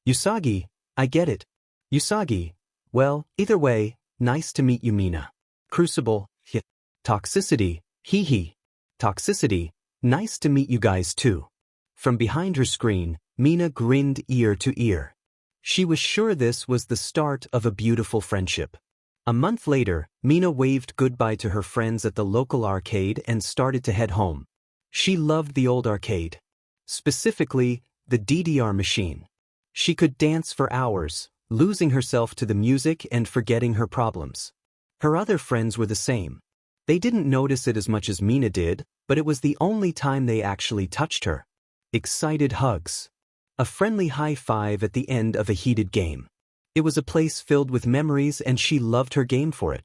Speaker 1: Usagi, I get it. Usagi, well, either way, nice to meet you, Mina. Crucible, hit. Toxicity, hee hee. Toxicity, nice to meet you guys too. From behind her screen, Mina grinned ear to ear. She was sure this was the start of a beautiful friendship. A month later, Mina waved goodbye to her friends at the local arcade and started to head home. She loved the old arcade. Specifically, the DDR machine. She could dance for hours, losing herself to the music and forgetting her problems. Her other friends were the same. They didn't notice it as much as Mina did, but it was the only time they actually touched her. Excited hugs. A friendly high five at the end of a heated game. It was a place filled with memories and she loved her game for it.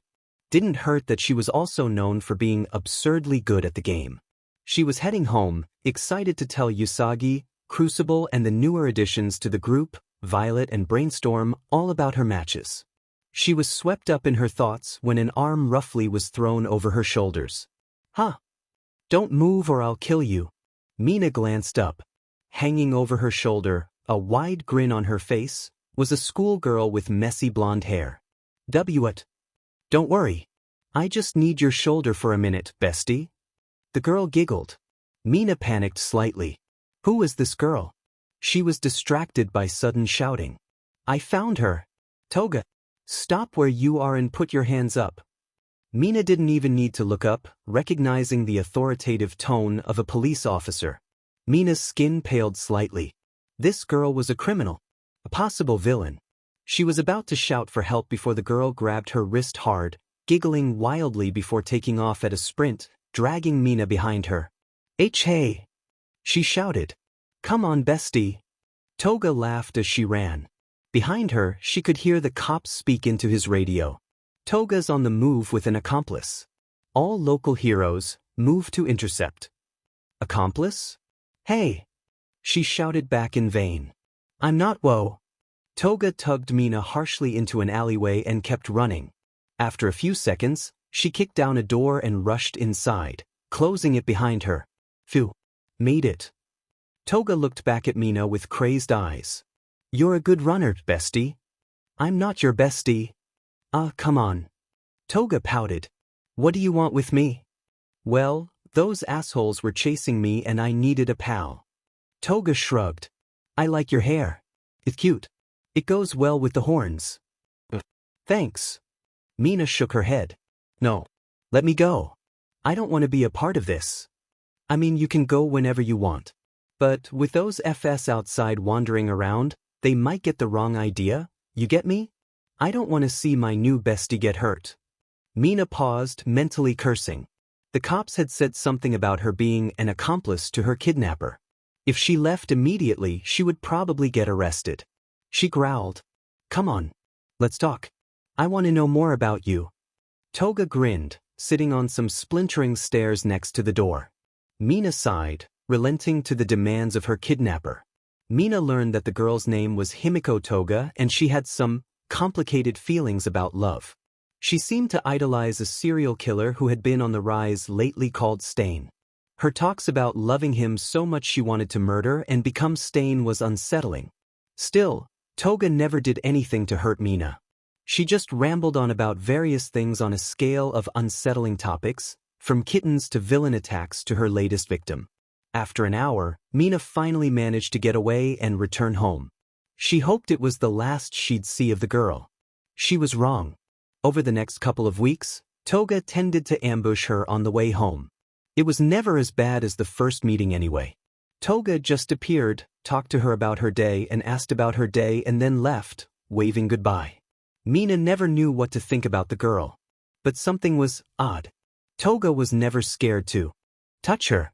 Speaker 1: Didn't hurt that she was also known for being absurdly good at the game. She was heading home, excited to tell Usagi, Crucible and the newer additions to the group, Violet and Brainstorm, all about her matches. She was swept up in her thoughts when an arm roughly was thrown over her shoulders. "Huh! Don't move or I'll kill you." Mina glanced up. Hanging over her shoulder, a wide grin on her face, was a schoolgirl with messy blonde hair. "What? Don't worry. I just need your shoulder for a minute, bestie." The girl giggled. Mina panicked slightly. Who was this girl? She was distracted by sudden shouting. "I found her. Toga, stop where you are and put your hands up." Mina didn't even need to look up, recognizing the authoritative tone of a police officer. Mina's skin paled slightly. This girl was a criminal. A possible villain. She was about to shout for help before the girl grabbed her wrist hard, giggling wildly before taking off at a sprint, dragging Mina behind her. Hey! She shouted. "Come on, bestie." Toga laughed as she ran. Behind her, she could hear the cops speak into his radio. "Toga's on the move with an accomplice. All local heroes, move to intercept." "Accomplice? Hey!" She shouted back in vain. "I'm not whoa." Toga tugged Mina harshly into an alleyway and kept running. After a few seconds, she kicked down a door and rushed inside, closing it behind her. Phew. Made it. Toga looked back at Mina with crazed eyes. "You're a good runner, bestie." "I'm not your bestie." Come on." Toga pouted. "What do you want with me?" "Well, those assholes were chasing me and I needed a pal." Toga shrugged. "I like your hair. It's cute. It goes well with the horns." "Thanks." Mina shook her head. "No. Let me go. I don't want to be a part of this." "I mean, you can go whenever you want. But with those FS outside wandering around, they might get the wrong idea, you get me? I don't want to see my new bestie get hurt." Mina paused, mentally cursing. The cops had said something about her being an accomplice to her kidnapper. If she left immediately, she would probably get arrested. She growled. "Come on. Let's talk. I want to know more about you." Toga grinned, sitting on some splintering stairs next to the door. Mina sighed, relenting to the demands of her kidnapper. Mina learned that the girl's name was Himiko Toga and she had some complicated feelings about love. She seemed to idolize a serial killer who had been on the rise lately called Stain. Her talks about loving him so much she wanted to murder and become Stain was unsettling. Still, Toga never did anything to hurt Mina. She just rambled on about various things on a scale of unsettling topics, from kittens to villain attacks to her latest victim. After an hour, Mina finally managed to get away and return home. She hoped it was the last she'd see of the girl. She was wrong. Over the next couple of weeks, Toga tended to ambush her on the way home. It was never as bad as the first meeting anyway. Toga just appeared, talked to her about her day and asked about her day and then left, waving goodbye. Mina never knew what to think about the girl. But something was odd. Toga was never scared to touch her.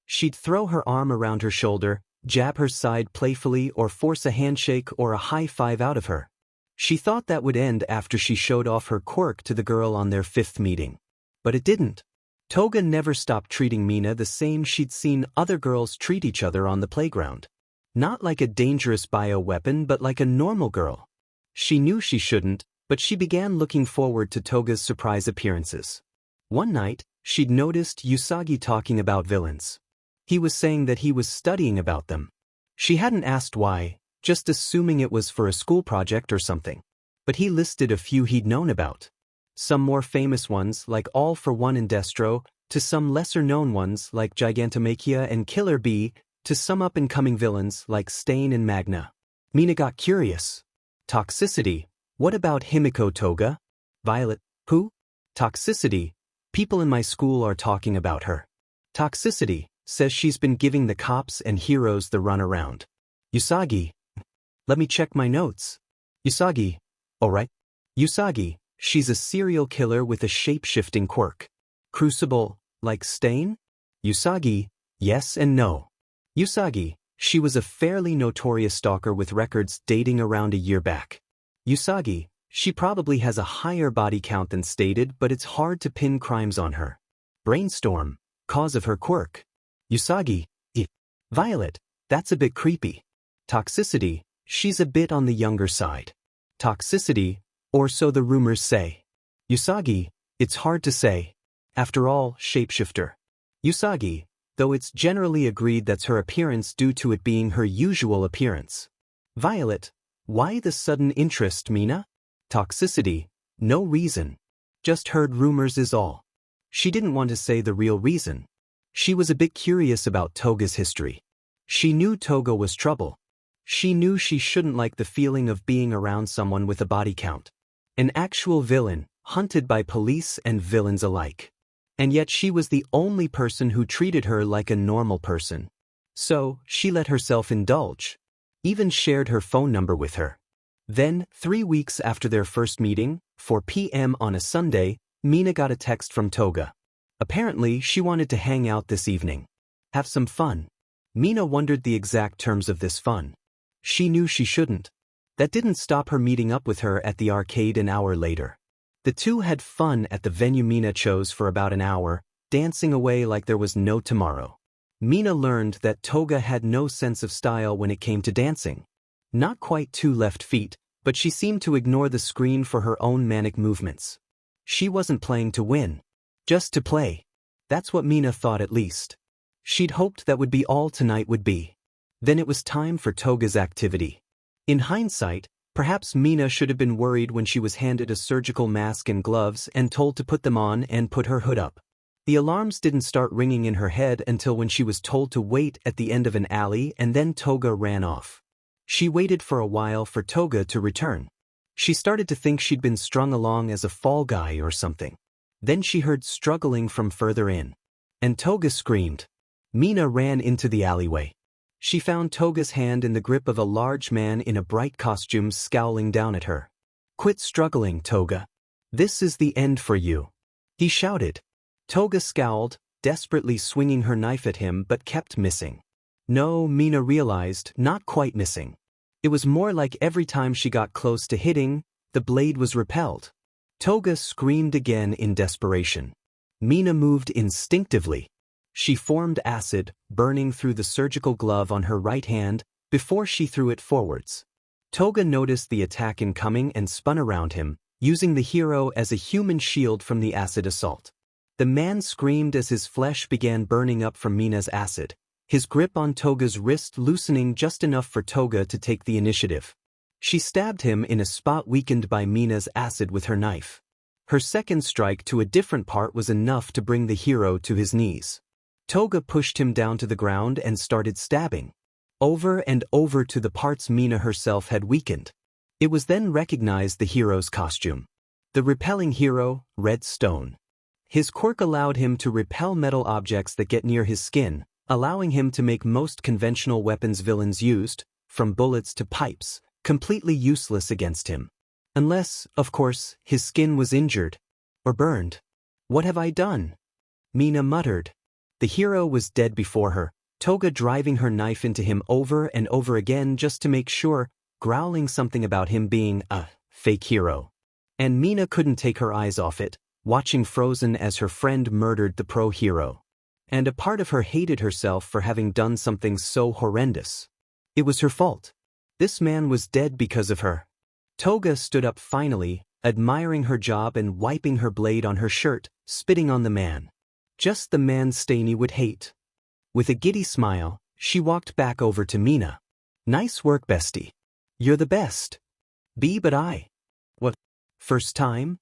Speaker 1: She'd throw her arm around her shoulder, jab her side playfully or force a handshake or a high five out of her. She thought that would end after she showed off her quirk to the girl on their 5th meeting. But it didn't. Toga never stopped treating Mina the same she'd seen other girls treat each other on the playground. Not like a dangerous bioweapon but like a normal girl. She knew she shouldn't, but she began looking forward to Toga's surprise appearances. One night, she'd noticed Usagi talking about villains. He was saying that he was studying about them. She hadn't asked why, just assuming it was for a school project or something. But he listed a few he'd known about. Some more famous ones like All for One and Destro, to some lesser-known ones like Gigantomachia and Killer Bee, to some up-and-coming villains like Stain and Magna. Mina got curious. Toxicity. What about Himiko Toga? Violet. Who? Toxicity. People in my school are talking about her. Toxicity says she's been giving the cops and heroes the runaround. Usagi. Let me check my notes. Usagi. Alright. Usagi. She's a serial killer with a shape-shifting quirk. Crucible. Like Stain? Usagi. Yes and no. Usagi. She was a fairly notorious stalker with records dating around a year back. Usagi, she probably has a higher body count than stated, but it's hard to pin crimes on her. Brainstorm, cause of her quirk. Usagi, Violet, that's a bit creepy. Toxicity, she's a bit on the younger side. Toxicity, or so the rumors say. Usagi, it's hard to say. After all, shapeshifter. Usagi, though it's generally agreed that's her appearance due to it being her usual appearance. Violet, why the sudden interest, Mina? Toxicity, no reason. Just heard rumors is all. She didn't want to say the real reason. She was a bit curious about Toga's history. She knew Toga was trouble. She knew she shouldn't like the feeling of being around someone with a body count. An actual villain, hunted by police and villains alike. And yet she was the only person who treated her like a normal person. So, she let herself indulge. Even shared her phone number with her. Then, 3 weeks after their first meeting, 4 p.m. on a Sunday, Mina got a text from Toga. Apparently, she wanted to hang out this evening. Have some fun. Mina wondered the exact terms of this fun. She knew she shouldn't. That didn't stop her meeting up with her at the arcade an hour later. The two had fun at the venue Mina chose for about an hour, dancing away like there was no tomorrow. Mina learned that Toga had no sense of style when it came to dancing. Not quite 2 left feet, but she seemed to ignore the screen for her own manic movements. She wasn't playing to win. Just to play. That's what Mina thought at least. She'd hoped that would be all tonight would be. Then it was time for Toga's activity. In hindsight, perhaps Mina should have been worried when she was handed a surgical mask and gloves and told to put them on and put her hood up. The alarms didn't start ringing in her head until when she was told to wait at the end of an alley, and then Toga ran off. She waited for a while for Toga to return. She started to think she'd been strung along as a fall guy or something. Then she heard struggling from further in. And Toga screamed. Mina ran into the alleyway. She found Toga's hand in the grip of a large man in a bright costume scowling down at her. Quit struggling, Toga. This is the end for you. He shouted. Toga scowled, desperately swinging her knife at him but kept missing. No, Mina realized, not quite missing. It was more like every time she got close to hitting, the blade was repelled. Toga screamed again in desperation. Mina moved instinctively. She formed acid, burning through the surgical glove on her right hand, before she threw it forwards. Toga noticed the attack incoming and spun around him, using the hero as a human shield from the acid assault. The man screamed as his flesh began burning up from Mina's acid, his grip on Toga's wrist loosening just enough for Toga to take the initiative. She stabbed him in a spot weakened by Mina's acid with her knife. Her second strike to a different part was enough to bring the hero to his knees. Toga pushed him down to the ground and started stabbing. Over and over to the parts Mina herself had weakened. It was then recognized the hero's costume. The repelling hero, Red Stone. His quirk allowed him to repel metal objects that get near his skin, allowing him to make most conventional weapons villains used, from bullets to pipes, completely useless against him. Unless, of course, his skin was injured. Or burned. What have I done? Mina muttered. The hero was dead before her, Toga driving her knife into him over and over again just to make sure, growling something about him being a fake hero. And Mina couldn't take her eyes off it, watching frozen as her friend murdered the pro-hero. And a part of her hated herself for having done something so horrendous. It was her fault. This man was dead because of her. Toga stood up finally, admiring her job and wiping her blade on her shirt, spitting on the man. Just the man Staney would hate. With a giddy smile, she walked back over to Mina. Nice work, bestie. You're the best. But I. What? First time?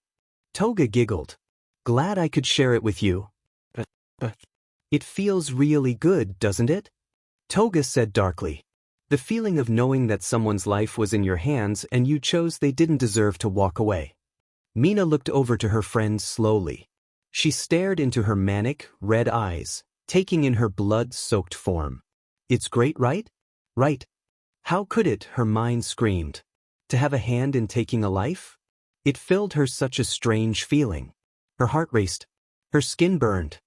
Speaker 1: Toga giggled. Glad I could share it with you. But. It feels really good, doesn't it? Toga said darkly. The feeling of knowing that someone's life was in your hands and you chose they didn't deserve to walk away. Mina looked over to her friend slowly. She stared into her manic, red eyes, taking in her blood-soaked form. It's great, right? Right. How could it, her mind screamed. To have a hand in taking a life? It filled her such a strange feeling. Her heart raced. Her skin burned.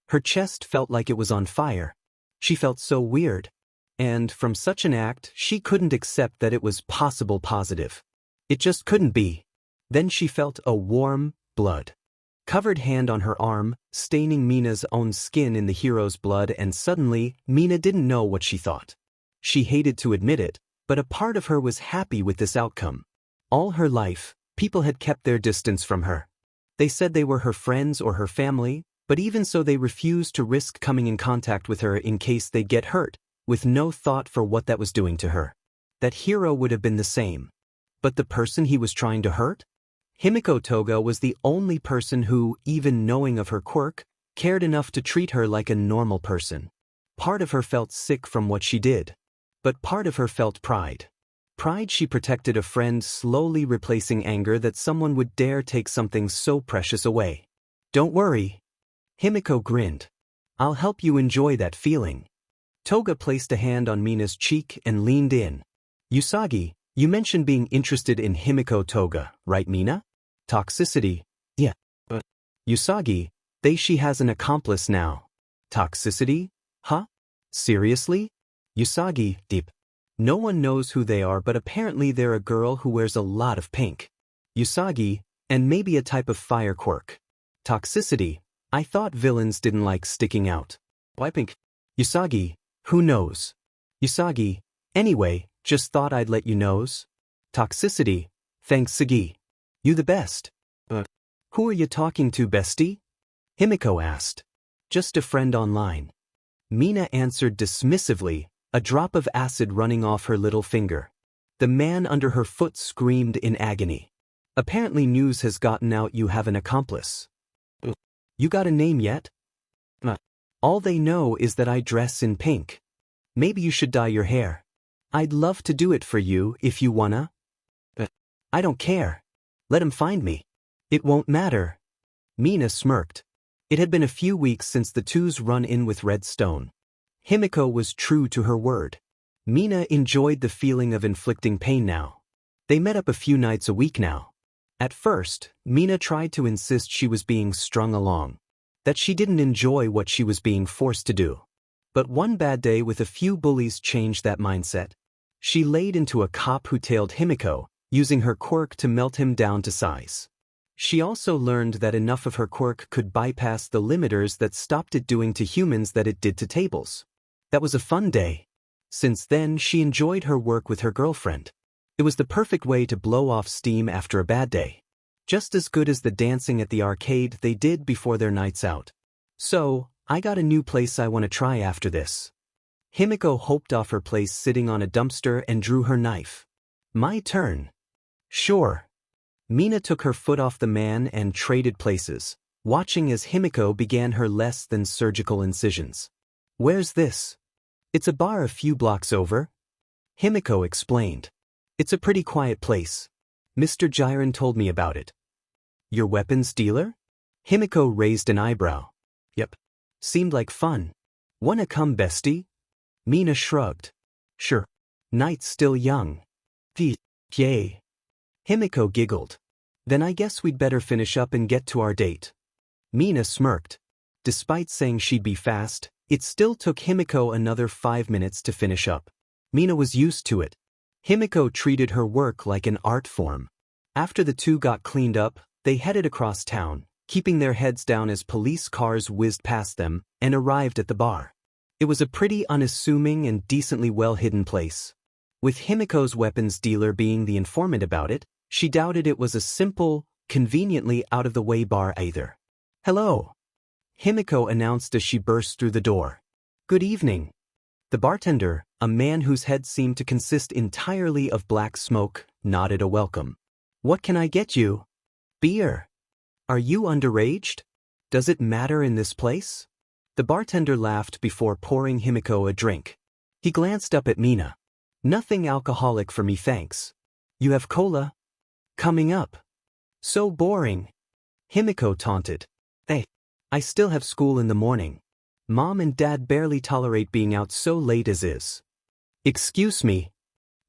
Speaker 1: Her chest felt like it was on fire. She felt so weird. And from such an act, she couldn't accept that it was possible positive. It just couldn't be. Then she felt a warm, blood-covered hand on her arm, staining Mina's own skin in the hero's blood, and suddenly, Mina didn't know what she thought. She hated to admit it, but a part of her was happy with this outcome. All her life, people had kept their distance from her. They said they were her friends or her family, but even so they refused to risk coming in contact with her in case they'd get hurt, with no thought for what that was doing to her. That hero would have been the same. But the person he was trying to hurt? Himiko Toga was the only person who, even knowing of her quirk, cared enough to treat her like a normal person. Part of her felt sick from what she did. But part of her felt pride. Pride she protected a friend, slowly replacing anger that someone would dare take something so precious away. Don't worry. Himiko grinned. I'll help you enjoy that feeling. Toga placed a hand on Mina's cheek and leaned in. Usagi, you mentioned being interested in Himiko Toga, right Mina? Toxicity? Yeah. But Usagi, she has an accomplice now. Toxicity? Huh? Seriously? Usagi, deep. No one knows who they are, but apparently they're a girl who wears a lot of pink. Usagi, and maybe a type of fire quirk. Toxicity, I thought villains didn't like sticking out. Why pink? Usagi, who knows? Usagi, anyway, just thought I'd let you knows. Toxicity, thanks Sagi. You the best. Who are you talking to, bestie? Himiko asked. Just a friend online. Mina answered dismissively, a drop of acid running off her little finger. The man under her foot screamed in agony. Apparently news has gotten out you have an accomplice. You got a name yet? All they know is that I dress in pink. Maybe you should dye your hair. I'd love to do it for you if you wanna. I don't care. Let him find me. It won't matter. Mina smirked. It had been a few weeks since the two's run-in with Redstone. Himiko was true to her word. Mina enjoyed the feeling of inflicting pain now. They met up a few nights a week now. At first, Mina tried to insist she was being strung along, that she didn't enjoy what she was being forced to do. But one bad day with a few bullies changed that mindset. She laid into a cop who tailed Himiko, using her quirk to melt him down to size. She also learned that enough of her quirk could bypass the limiters that stopped it doing to humans that it did to tables. That was a fun day. Since then, she enjoyed her work with her girlfriend. It was the perfect way to blow off steam after a bad day. Just as good as the dancing at the arcade they did before their nights out. So, I got a new place I want to try after this. Himiko hopped off her place sitting on a dumpster and drew her knife. My turn. Sure. Mina took her foot off the man and traded places, watching as Himiko began her less than surgical incisions. Where's this? It's a bar a few blocks over. Himiko explained. It's a pretty quiet place. Mr. Jiren told me about it. Your weapons dealer? Himiko raised an eyebrow. Yep. Seemed like fun. Wanna come, bestie? Mina shrugged. Sure. Night's still young. Yay. Himiko giggled. Then I guess we'd better finish up and get to our date. Mina smirked. Despite saying she'd be fast, it still took Himiko another 5 minutes to finish up. Mina was used to it. Himiko treated her work like an art form. After the two got cleaned up, they headed across town, keeping their heads down as police cars whizzed past them, and arrived at the bar. It was a pretty unassuming and decently well-hidden place. With Himiko's weapons dealer being the informant about it, she doubted it was a simple, conveniently out-of-the-way bar either. Hello. Himiko announced as she burst through the door. Good evening. The bartender, a man whose head seemed to consist entirely of black smoke, nodded a welcome. What can I get you? Beer. Are you underaged? Does it matter in this place? The bartender laughed before pouring Himiko a drink. He glanced up at Mina. Nothing alcoholic for me, thanks. You have cola? Coming up. So boring. Himiko taunted. Hey, I still have school in the morning. Mom and Dad barely tolerate being out so late as is. Excuse me.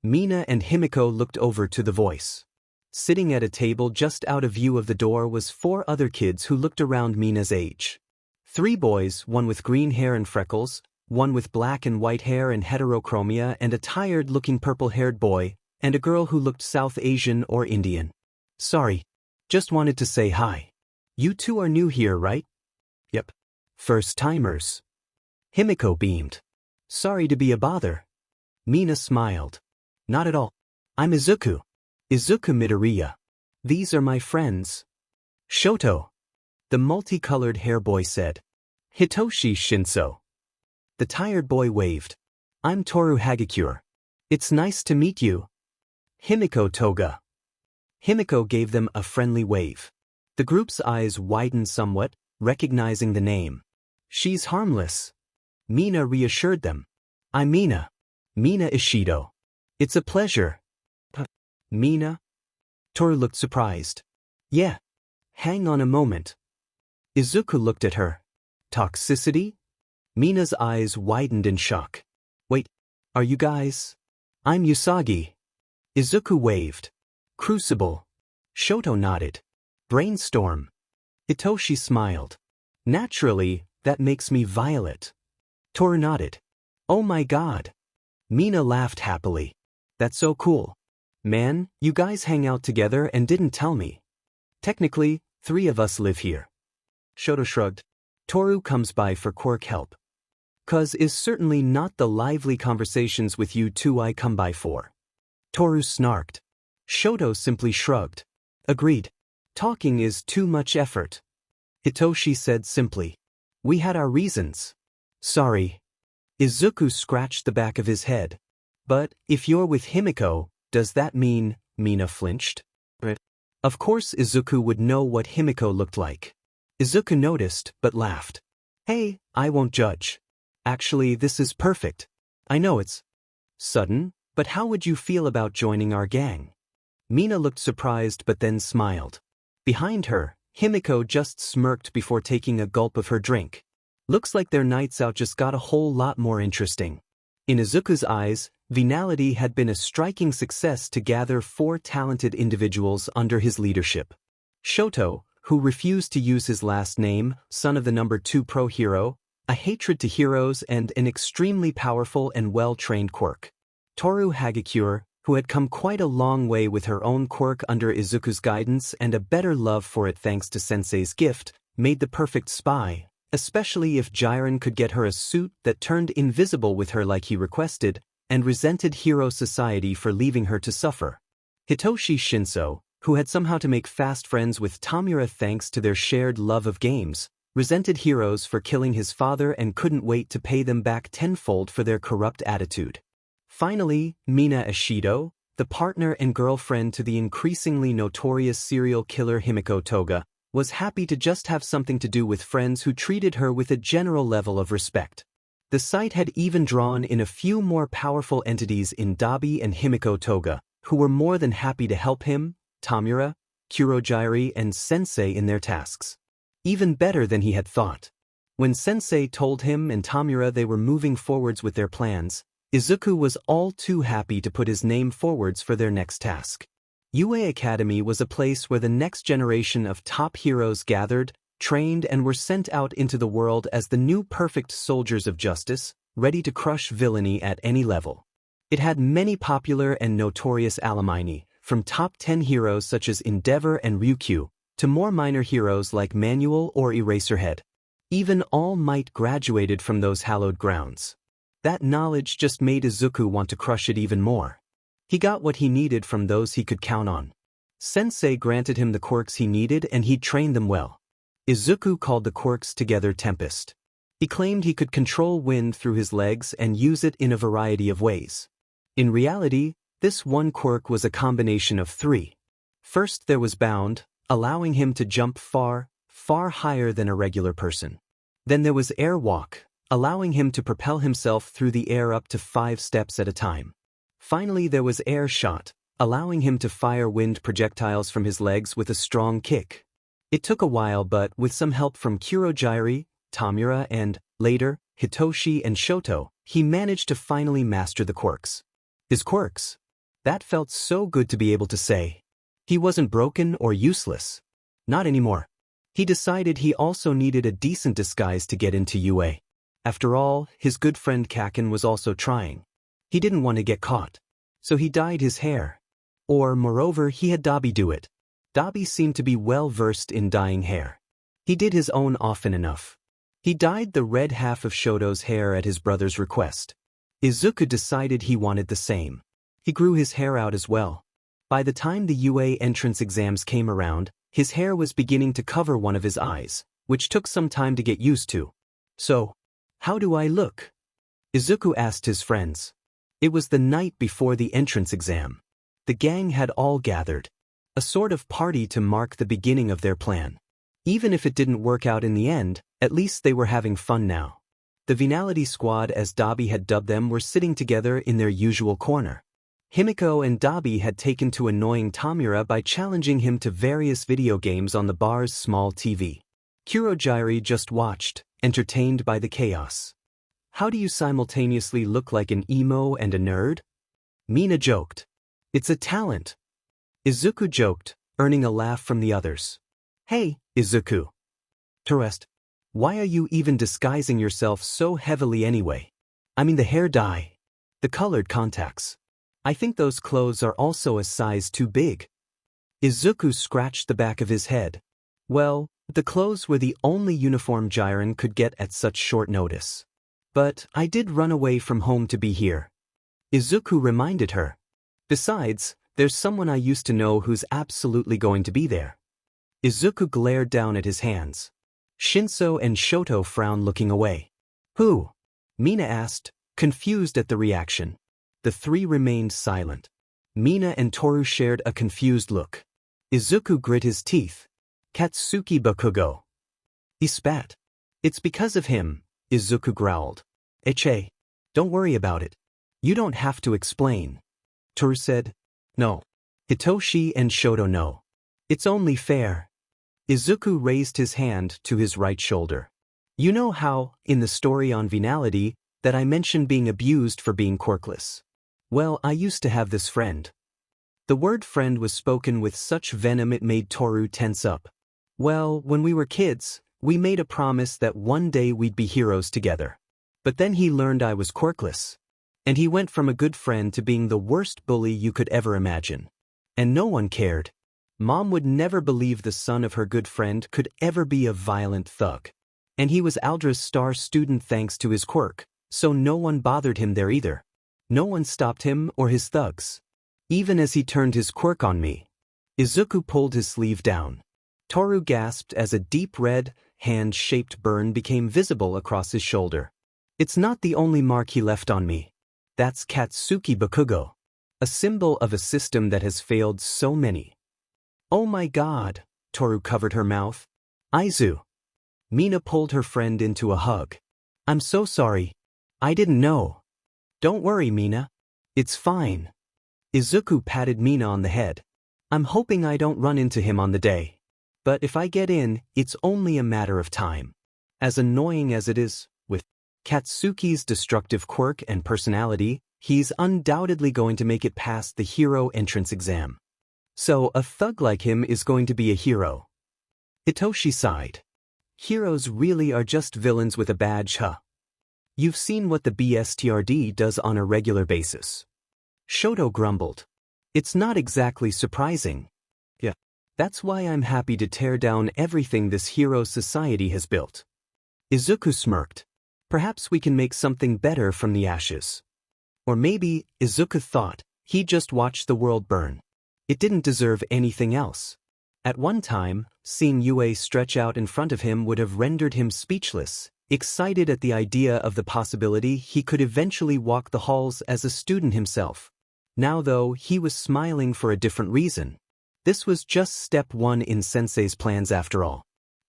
Speaker 1: Mina and Himiko looked over to the voice. Sitting at a table just out of view of the door was 4 other kids who looked around Mina's age. 3 boys, one with green hair and freckles, one with black and white hair and heterochromia, and a tired-looking purple-haired boy, and a girl who looked South Asian or Indian. Sorry. Just wanted to say hi. You two are new here, right? Yep. First-timers. Himiko beamed. Sorry to be a bother. Mina smiled. Not at all. I'm Izuku. Izuku Midoriya. These are my friends. Shoto. The multicolored hair boy said. Hitoshi Shinso. The tired boy waved. I'm Toru Hagakure. It's nice to meet you. Himiko Toga. Himiko gave them a friendly wave. The group's eyes widened somewhat, recognizing the name. She's harmless. Mina reassured them. I'm Mina. Mina Ishido. It's a pleasure. Mina? Toru looked surprised. Yeah. Hang on a moment. Izuku looked at her. Toxicity? Mina's eyes widened in shock. Wait, are you guys? I'm Usagi. Izuku waved. Crucible. Shoto nodded. Brainstorm. Hitoshi smiled. Naturally, that makes me Violet. Toru nodded. Oh my god. Mina laughed happily. That's so cool. Man, you guys hang out together and didn't tell me. Technically, 3 of us live here. Shoto shrugged. Toru comes by for quirk help. 'Cause is certainly not the lively conversations with you two I come by for. Toru snarked. Shoto simply shrugged. Agreed. Talking is too much effort. Hitoshi said simply. We had our reasons. Sorry. Izuku scratched the back of his head. But, if you're with Himiko, does that mean, Mina flinched? Of course Izuku would know what Himiko looked like. Izuku noticed, but laughed. Hey, I won't judge. Actually, this is perfect. I know it's sudden, but how would you feel about joining our gang? Mina looked surprised but then smiled. Behind her, Himiko just smirked before taking a gulp of her drink. Looks like their nights out just got a whole lot more interesting. In Izuku's eyes, Venality had been a striking success to gather 4 talented individuals under his leadership. Shoto, who refused to use his last name, son of the number 2 pro hero, a hatred to heroes and an extremely powerful and well-trained quirk. Toru Hagakure, who had come quite a long way with her own quirk under Izuku's guidance and a better love for it thanks to Sensei's gift, made the perfect spy, especially if Jiren could get her a suit that turned invisible with her like he requested, and resented Hero Society for leaving her to suffer. Hitoshi Shinso, who had somehow to make fast friends with Tamura thanks to their shared love of games, resented heroes for killing his father and couldn't wait to pay them back tenfold for their corrupt attitude. Finally, Mina Ishido, the partner and girlfriend to the increasingly notorious serial killer Himiko Toga, was happy to just have something to do with friends who treated her with a general level of respect. The site had even drawn in a few more powerful entities in Dabi and Himiko Toga, who were more than happy to help him, Tamura, Kurojairi and Sensei in their tasks. Even better than he had thought. When Sensei told him and Tamura they were moving forwards with their plans, Izuku was all too happy to put his name forwards for their next task. UA Academy was a place where the next generation of top heroes gathered, trained and were sent out into the world as the new perfect soldiers of justice, ready to crush villainy at any level. It had many popular and notorious alumni, from top 10 heroes such as Endeavor and Ryukyu, to more minor heroes like Manual or Eraserhead. Even All Might graduated from those hallowed grounds. That knowledge just made Izuku want to crush it even more. He got what he needed from those he could count on. Sensei granted him the quirks he needed and he trained them well. Izuku called the quirks together Tempest. He claimed he could control wind through his legs and use it in a variety of ways. In reality, this one quirk was a combination of 3. First there was Bound, allowing him to jump far, far higher than a regular person. Then there was Airwalk, allowing him to propel himself through the air up to 5 steps at a time. Finally there was Air Shot, allowing him to fire wind projectiles from his legs with a strong kick. It took a while but with some help from Kurojairi, Tamura and, later, Hitoshi and Shoto, he managed to finally master the quirks. His quirks. That felt so good to be able to say. He wasn't broken or useless. Not anymore. He decided he also needed a decent disguise to get into UA. After all, his good friend Kaken was also trying. He didn't want to get caught. So he dyed his hair. Or, moreover, he had Dabi do it. Dabi seemed to be well versed in dyeing hair. He did his own often enough. He dyed the red half of Shoto's hair at his brother's request. Izuku decided he wanted the same. He grew his hair out as well. By the time the UA entrance exams came around, his hair was beginning to cover one of his eyes, which took some time to get used to. So, how do I look? Izuku asked his friends. It was the night before the entrance exam. The gang had all gathered. A sort of party to mark the beginning of their plan. Even if it didn't work out in the end, at least they were having fun now. The Venality squad, as Dabi had dubbed them, were sitting together in their usual corner. Himiko and Dabi had taken to annoying Tamura by challenging him to various video games on the bar's small TV. Kurogiri just watched, entertained by the chaos. How do you simultaneously look like an emo and a nerd? Mina joked. It's a talent. Izuku joked, earning a laugh from the others. Hey, Izuku. Terest, why are you even disguising yourself so heavily anyway? I mean the hair dye. The colored contacts. I think those clothes are also a size too big. Izuku scratched the back of his head. Well, the clothes were the only uniform Jiren could get at such short notice. But I did run away from home to be here. Izuku reminded her. Besides, there's someone I used to know who's absolutely going to be there. Izuku glared down at his hands. Shinso and Shoto frowned, looking away. Who? Mina asked, confused at the reaction. The three remained silent. Mina and Toru shared a confused look. Izuku grit his teeth. Katsuki Bakugo. He spat. It's because of him, Izuku growled. Eche. Don't worry about it. You don't have to explain. Toru said. No. Hitoshi and Shoto know. It's only fair. Izuku raised his hand to his right shoulder. You know how, in the story on Venality, that I mentioned being abused for being quirkless? Well, I used to have this friend. The word friend was spoken with such venom it made Toru tense up. Well, when we were kids, we made a promise that one day we'd be heroes together. But then he learned I was quirkless. And he went from a good friend to being the worst bully you could ever imagine. And no one cared. Mom would never believe the son of her good friend could ever be a violent thug. And he was Aldra's star student thanks to his quirk, so no one bothered him there either. No one stopped him or his thugs. Even as he turned his quirk on me. Izuku pulled his sleeve down. Toru gasped as a deep red, hand-shaped burn became visible across his shoulder. It's not the only mark he left on me. That's Katsuki Bakugo. A symbol of a system that has failed so many. Oh my god, Toru covered her mouth. Aizu. Mina pulled her friend into a hug. I'm so sorry. I didn't know. Don't worry, Mina. It's fine. Izuku patted Mina on the head. I'm hoping I don't run into him on the day. But if I get in, it's only a matter of time. As annoying as it is, with Katsuki's destructive quirk and personality, he's undoubtedly going to make it past the hero entrance exam. So a thug like him is going to be a hero. Hitoshi sighed. Heroes really are just villains with a badge, huh? You've seen what the BSTRD does on a regular basis. Shoto grumbled. It's not exactly surprising. Yeah. That's why I'm happy to tear down everything this hero society has built. Izuku smirked. Perhaps we can make something better from the ashes. Or maybe, Izuku thought, he just watched the world burn. It didn't deserve anything else. At one time, seeing UA stretch out in front of him would have rendered him speechless, excited at the idea of the possibility he could eventually walk the halls as a student himself. Now though, he was smiling for a different reason. This was just step one in Sensei's plans after all.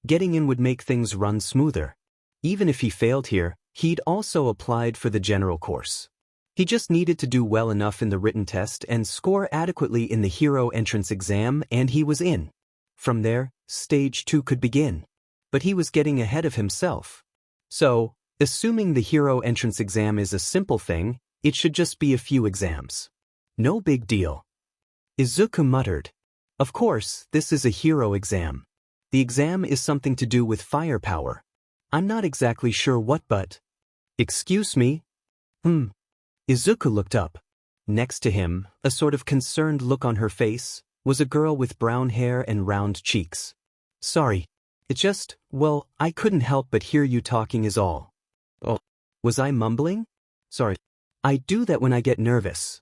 Speaker 1: Getting in would make things run smoother. Even if he failed here, he'd also applied for the general course. He just needed to do well enough in the written test and score adequately in the hero entrance exam, and he was in. From there, stage 2 could begin. But he was getting ahead of himself. So, assuming the hero entrance exam is a simple thing, it should just be a few exams. No big deal. Izuku muttered. Of course, this is a hero exam. The exam is something to do with firepower. I'm not exactly sure what, but... Excuse me? Izuku looked up. Next to him, a sort of concerned look on her face, was a girl with brown hair and round cheeks. Sorry. It's just, well, I couldn't help but hear you talking is all. Oh. Was I mumbling? Sorry. I do that when I get nervous.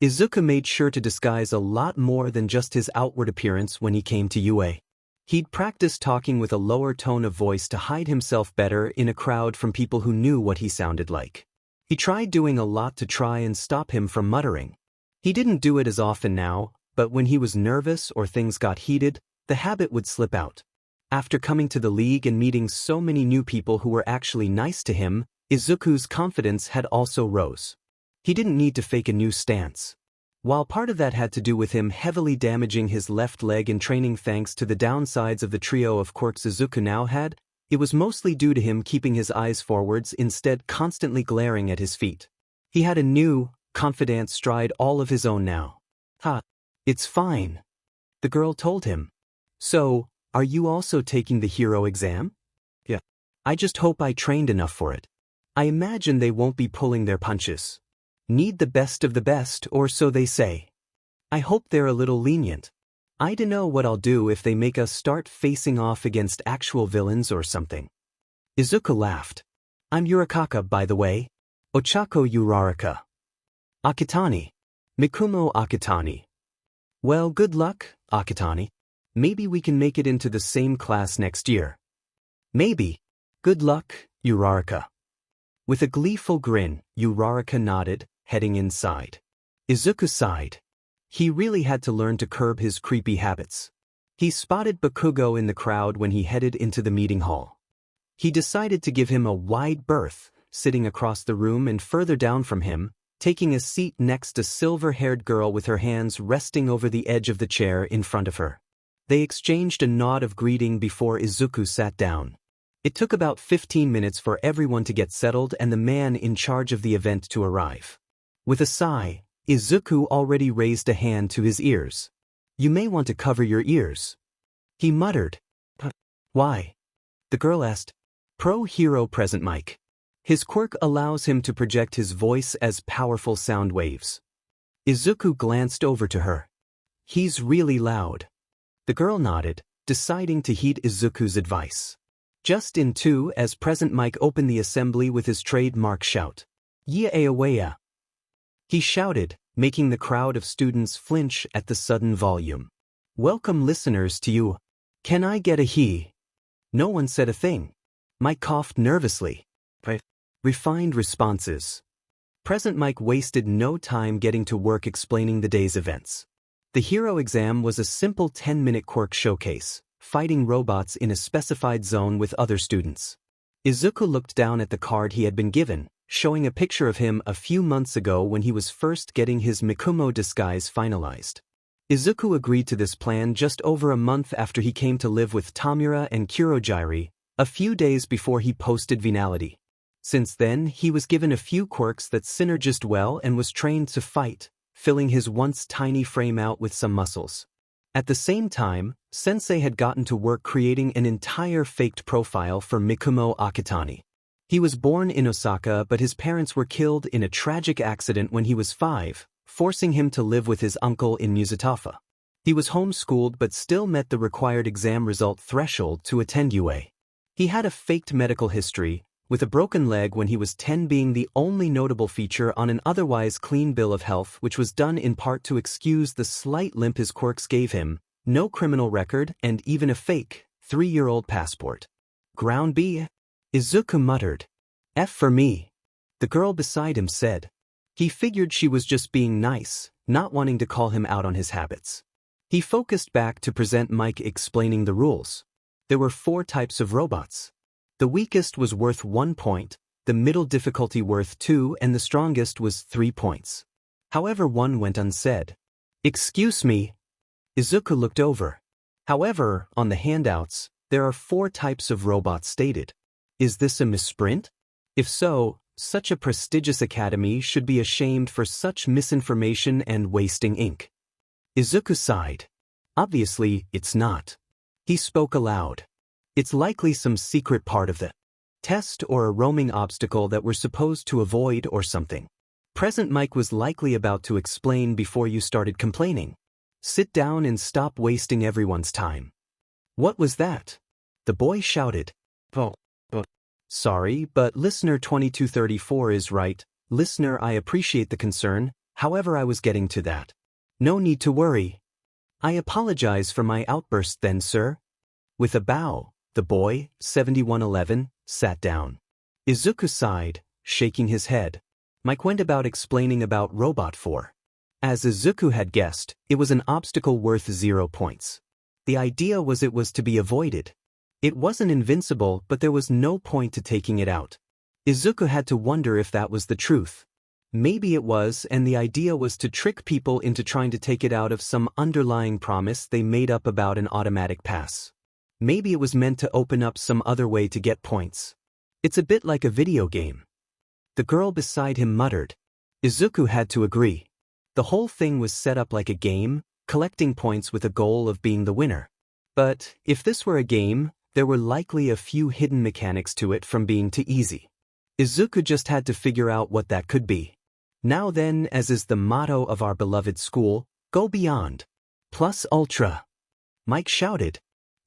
Speaker 1: Izuku made sure to disguise a lot more than just his outward appearance when he came to UA. He'd practiced talking with a lower tone of voice to hide himself better in a crowd from people who knew what he sounded like. He tried doing a lot to try and stop him from muttering. He didn't do it as often now, but when he was nervous or things got heated, the habit would slip out. After coming to the league and meeting so many new people who were actually nice to him, Izuku's confidence had also rose. He didn't need to fake a new stance. While part of that had to do with him heavily damaging his left leg in training thanks to the downsides of the trio of quirks Izuku now had, it was mostly due to him keeping his eyes forwards instead constantly glaring at his feet. He had a new, confident stride all of his own now. Ha! It's fine. The girl told him. So, are you also taking the hero exam? Yeah. I just hope I trained enough for it. I imagine they won't be pulling their punches. Need the best of the best, or so they say. I hope they're a little lenient. I dunno what I'll do if they make us start facing off against actual villains or something. Izuku laughed. I'm Yurakaka, by the way. Ochako Uraraka. Akitani. Mikumo Akitani. Well, good luck, Akitani. Maybe we can make it into the same class next year. Maybe. Good luck, Uraraka. With a gleeful grin, Uraraka nodded, heading inside. Izuku sighed. He really had to learn to curb his creepy habits. He spotted Bakugo in the crowd when he headed into the meeting hall. He decided to give him a wide berth, sitting across the room and further down from him, taking a seat next to a silver-haired girl with her hands resting over the edge of the chair in front of her. They exchanged a nod of greeting before Izuku sat down. It took about 15 minutes for everyone to get settled and the man in charge of the event to arrive. With a sigh, Izuku already raised a hand to his ears. You may want to cover your ears. He muttered. Why? The girl asked. Pro-hero present mic. His quirk allows him to project his voice as powerful sound waves. Izuku glanced over to her. He's really loud. The girl nodded, deciding to heed Izuku's advice. Just in two as Present Mike opened the assembly with his trademark shout. Yeah-a-awaya. He shouted, making the crowd of students flinch at the sudden volume. Welcome listeners to you. Can I get a he? No one said a thing. Mike coughed nervously. Refined responses. Present Mike wasted no time getting to work explaining the day's events. The hero exam was a simple 10-minute quirk showcase, fighting robots in a specified zone with other students. Izuku looked down at the card he had been given, showing a picture of him a few months ago when he was first getting his Mikumo disguise finalized. Izuku agreed to this plan just over a month after he came to live with Tamura and Kurojiri, a few days before he posted Venality. Since then, he was given a few quirks that synergized well and was trained to fight, filling his once tiny frame out with some muscles. At the same time, Sensei had gotten to work creating an entire faked profile for Mikumo Akitani. He was born in Osaka, but his parents were killed in a tragic accident when he was 5, forcing him to live with his uncle in Musatafa. He was homeschooled but still met the required exam result threshold to attend UA. He had a faked medical history, with a broken leg when he was 10 being the only notable feature on an otherwise clean bill of health, which was done in part to excuse the slight limp his quirks gave him, no criminal record, and even a fake, 3-year-old passport. Ground B? Izuku muttered. F for me. The girl beside him said. He figured she was just being nice, not wanting to call him out on his habits. He focused back to present Mike explaining the rules. There were 4 types of robots. The weakest was worth 1 point, the middle difficulty worth 2, and the strongest was 3 points. However, one went unsaid. Excuse me. Izuku looked over. However, on the handouts, there are 4 types of robots stated. Is this a misprint? If so, such a prestigious academy should be ashamed for such misinformation and wasting ink. Izuku sighed. Obviously, it's not. He spoke aloud. It's likely some secret part of the test or a roaming obstacle that we're supposed to avoid or something. Present Mike was likely about to explain before you started complaining. Sit down and stop wasting everyone's time. What was that? The boy shouted. Oh. Sorry, but listener 2234 is right. Listener, I appreciate the concern, however I was getting to that. No need to worry. I apologize for my outburst then, sir. With a bow, the boy, 7111, sat down. Izuku sighed, shaking his head. Mike went about explaining about Robot 4. As Izuku had guessed, it was an obstacle worth 0 points. The idea was it was to be avoided. It wasn't invincible, but there was no point to taking it out. Izuku had to wonder if that was the truth. Maybe it was, and the idea was to trick people into trying to take it out of some underlying promise they made up about an automatic pass. Maybe it was meant to open up some other way to get points. It's a bit like a video game. The girl beside him muttered. Izuku had to agree. The whole thing was set up like a game, collecting points with a goal of being the winner. But if this were a game, there were likely a few hidden mechanics to it from being too easy. Izuku just had to figure out what that could be. Now then, as is the motto of our beloved school, go beyond. Plus ultra. Mike shouted.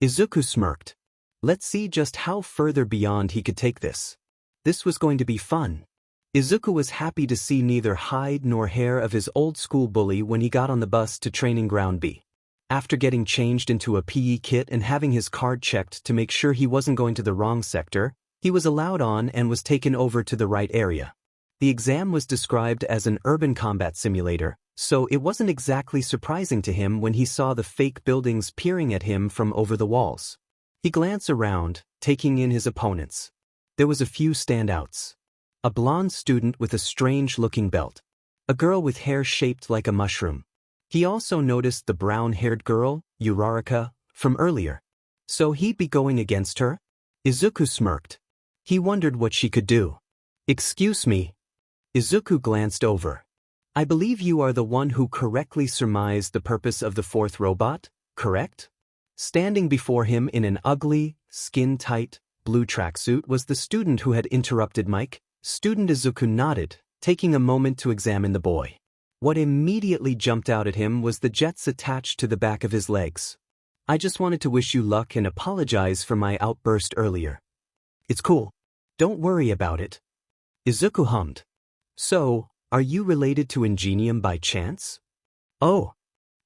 Speaker 1: Izuku smirked. Let's see just how further beyond he could take this. This was going to be fun. Izuku was happy to see neither hide nor hair of his old school bully when he got on the bus to Training Ground B. After getting changed into a PE kit and having his card checked to make sure he wasn't going to the wrong sector, he was allowed on and was taken over to the right area. The exam was described as an urban combat simulator, so it wasn't exactly surprising to him when he saw the fake buildings peering at him from over the walls. He glanced around, taking in his opponents. There was a few standouts. A blonde student with a strange-looking belt. A girl with hair shaped like a mushroom. He also noticed the brown-haired girl, Uraraka, from earlier. So he'd be going against her? Izuku smirked. He wondered what she could do. Excuse me. Izuku glanced over. I believe you are the one who correctly surmised the purpose of the fourth robot, correct? Standing before him in an ugly, skin-tight, blue tracksuit was the student who had interrupted Mike. Student Izuku nodded, taking a moment to examine the boy. What immediately jumped out at him was the jets attached to the back of his legs. I just wanted to wish you luck and apologize for my outburst earlier. It's cool. Don't worry about it. Izuku hummed. So, are you related to Ingenium by chance? Oh.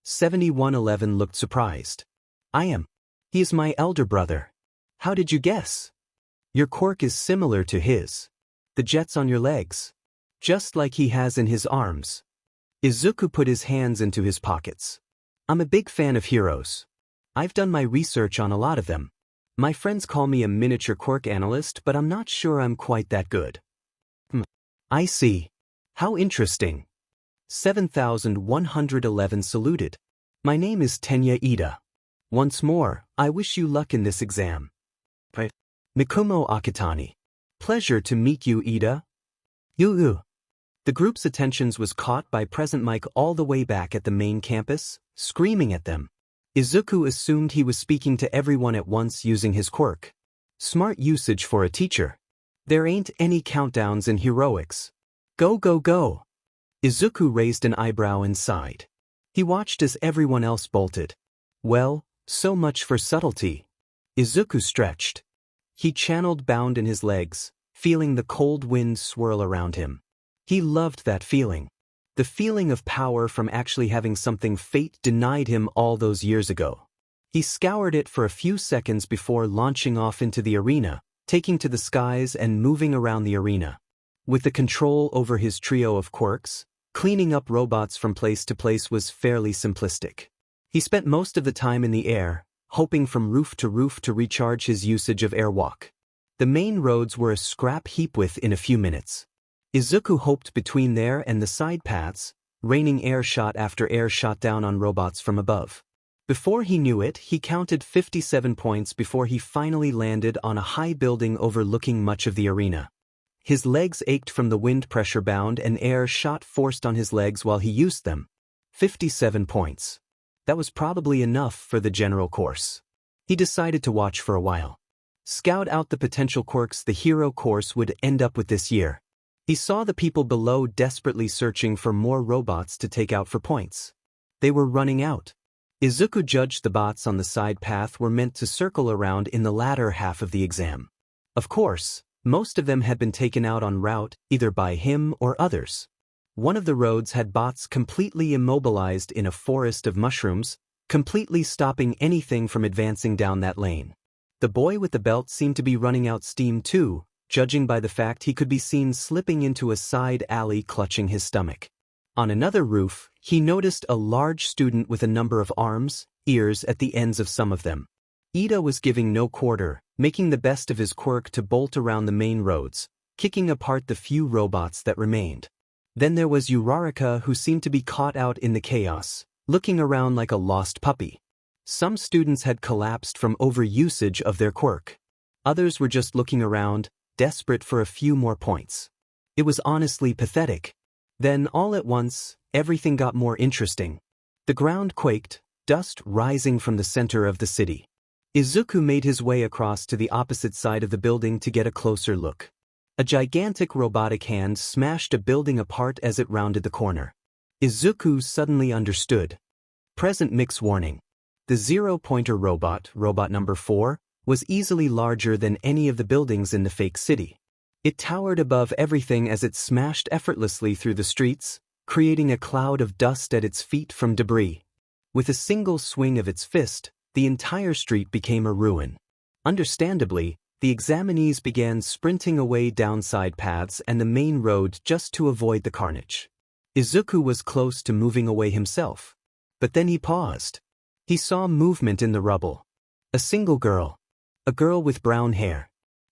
Speaker 1: 7111 looked surprised. I am. He is my elder brother. How did you guess? Your quirk is similar to his. The jets on your legs. Just like he has in his arms. Izuku put his hands into his pockets. I'm a big fan of heroes. I've done my research on a lot of them. My friends call me a miniature quirk analyst, but I'm not sure I'm quite that good. I see. How interesting. 7111 saluted. My name is Tenya Ida. Once more, I wish you luck in this exam. Mikumo Akitani. Pleasure to meet you, Ida. Yu. The group's attentions was caught by Present Mike all the way back at the main campus, screaming at them. Izuku assumed he was speaking to everyone at once using his quirk. Smart usage for a teacher. There ain't any countdowns in heroics. Go, go, go. Izuku raised an eyebrow and sighed. He watched as everyone else bolted. Well, so much for subtlety. Izuku stretched. He channeled bound in his legs, feeling the cold wind swirl around him. He loved that feeling. The feeling of power from actually having something fate denied him all those years ago. He scoured it for a few seconds before launching off into the arena, taking to the skies and moving around the arena. With the control over his trio of quirks, cleaning up robots from place to place was fairly simplistic. He spent most of the time in the air, hopping from roof to recharge his usage of airwalk. The main roads were a scrap heap within a few minutes. Izuku hoped between there and the side paths, raining air shot after air shot down on robots from above. Before he knew it, he counted 57 points before he finally landed on a high building overlooking much of the arena. His legs ached from the wind pressure bound and air shot forced on his legs while he used them. 57 points. That was probably enough for the general course. He decided to watch for a while. Scout out the potential quirks the hero course would end up with this year. He saw the people below desperately searching for more robots to take out for points. They were running out. Izuku judged the bots on the side path were meant to circle around in the latter half of the exam. Of course, most of them had been taken out en route, either by him or others. One of the roads had bots completely immobilized in a forest of mushrooms, completely stopping anything from advancing down that lane. The boy with the belt seemed to be running out steam too, judging by the fact he could be seen slipping into a side alley clutching his stomach. On another roof, he noticed a large student with a number of arms, ears at the ends of some of them. Ida was giving no quarter, making the best of his quirk to bolt around the main roads, kicking apart the few robots that remained. Then there was Uraraka, who seemed to be caught out in the chaos, looking around like a lost puppy. Some students had collapsed from overusage of their quirk. Others were just looking around, desperate for a few more points. It was honestly pathetic. Then, all at once, everything got more interesting. The ground quaked, dust rising from the center of the city. Izuku made his way across to the opposite side of the building to get a closer look. A gigantic robotic hand smashed a building apart as it rounded the corner. Izuku suddenly understood. Present mix warning. The zero-pointer robot number 4, was easily larger than any of the buildings in the fake city. It towered above everything as it smashed effortlessly through the streets, creating a cloud of dust at its feet from debris. With a single swing of its fist, the entire street became a ruin. Understandably, the examinees began sprinting away down side paths and the main road just to avoid the carnage. Izuku was close to moving away himself. But then he paused. He saw movement in the rubble. A single girl. A girl with brown hair.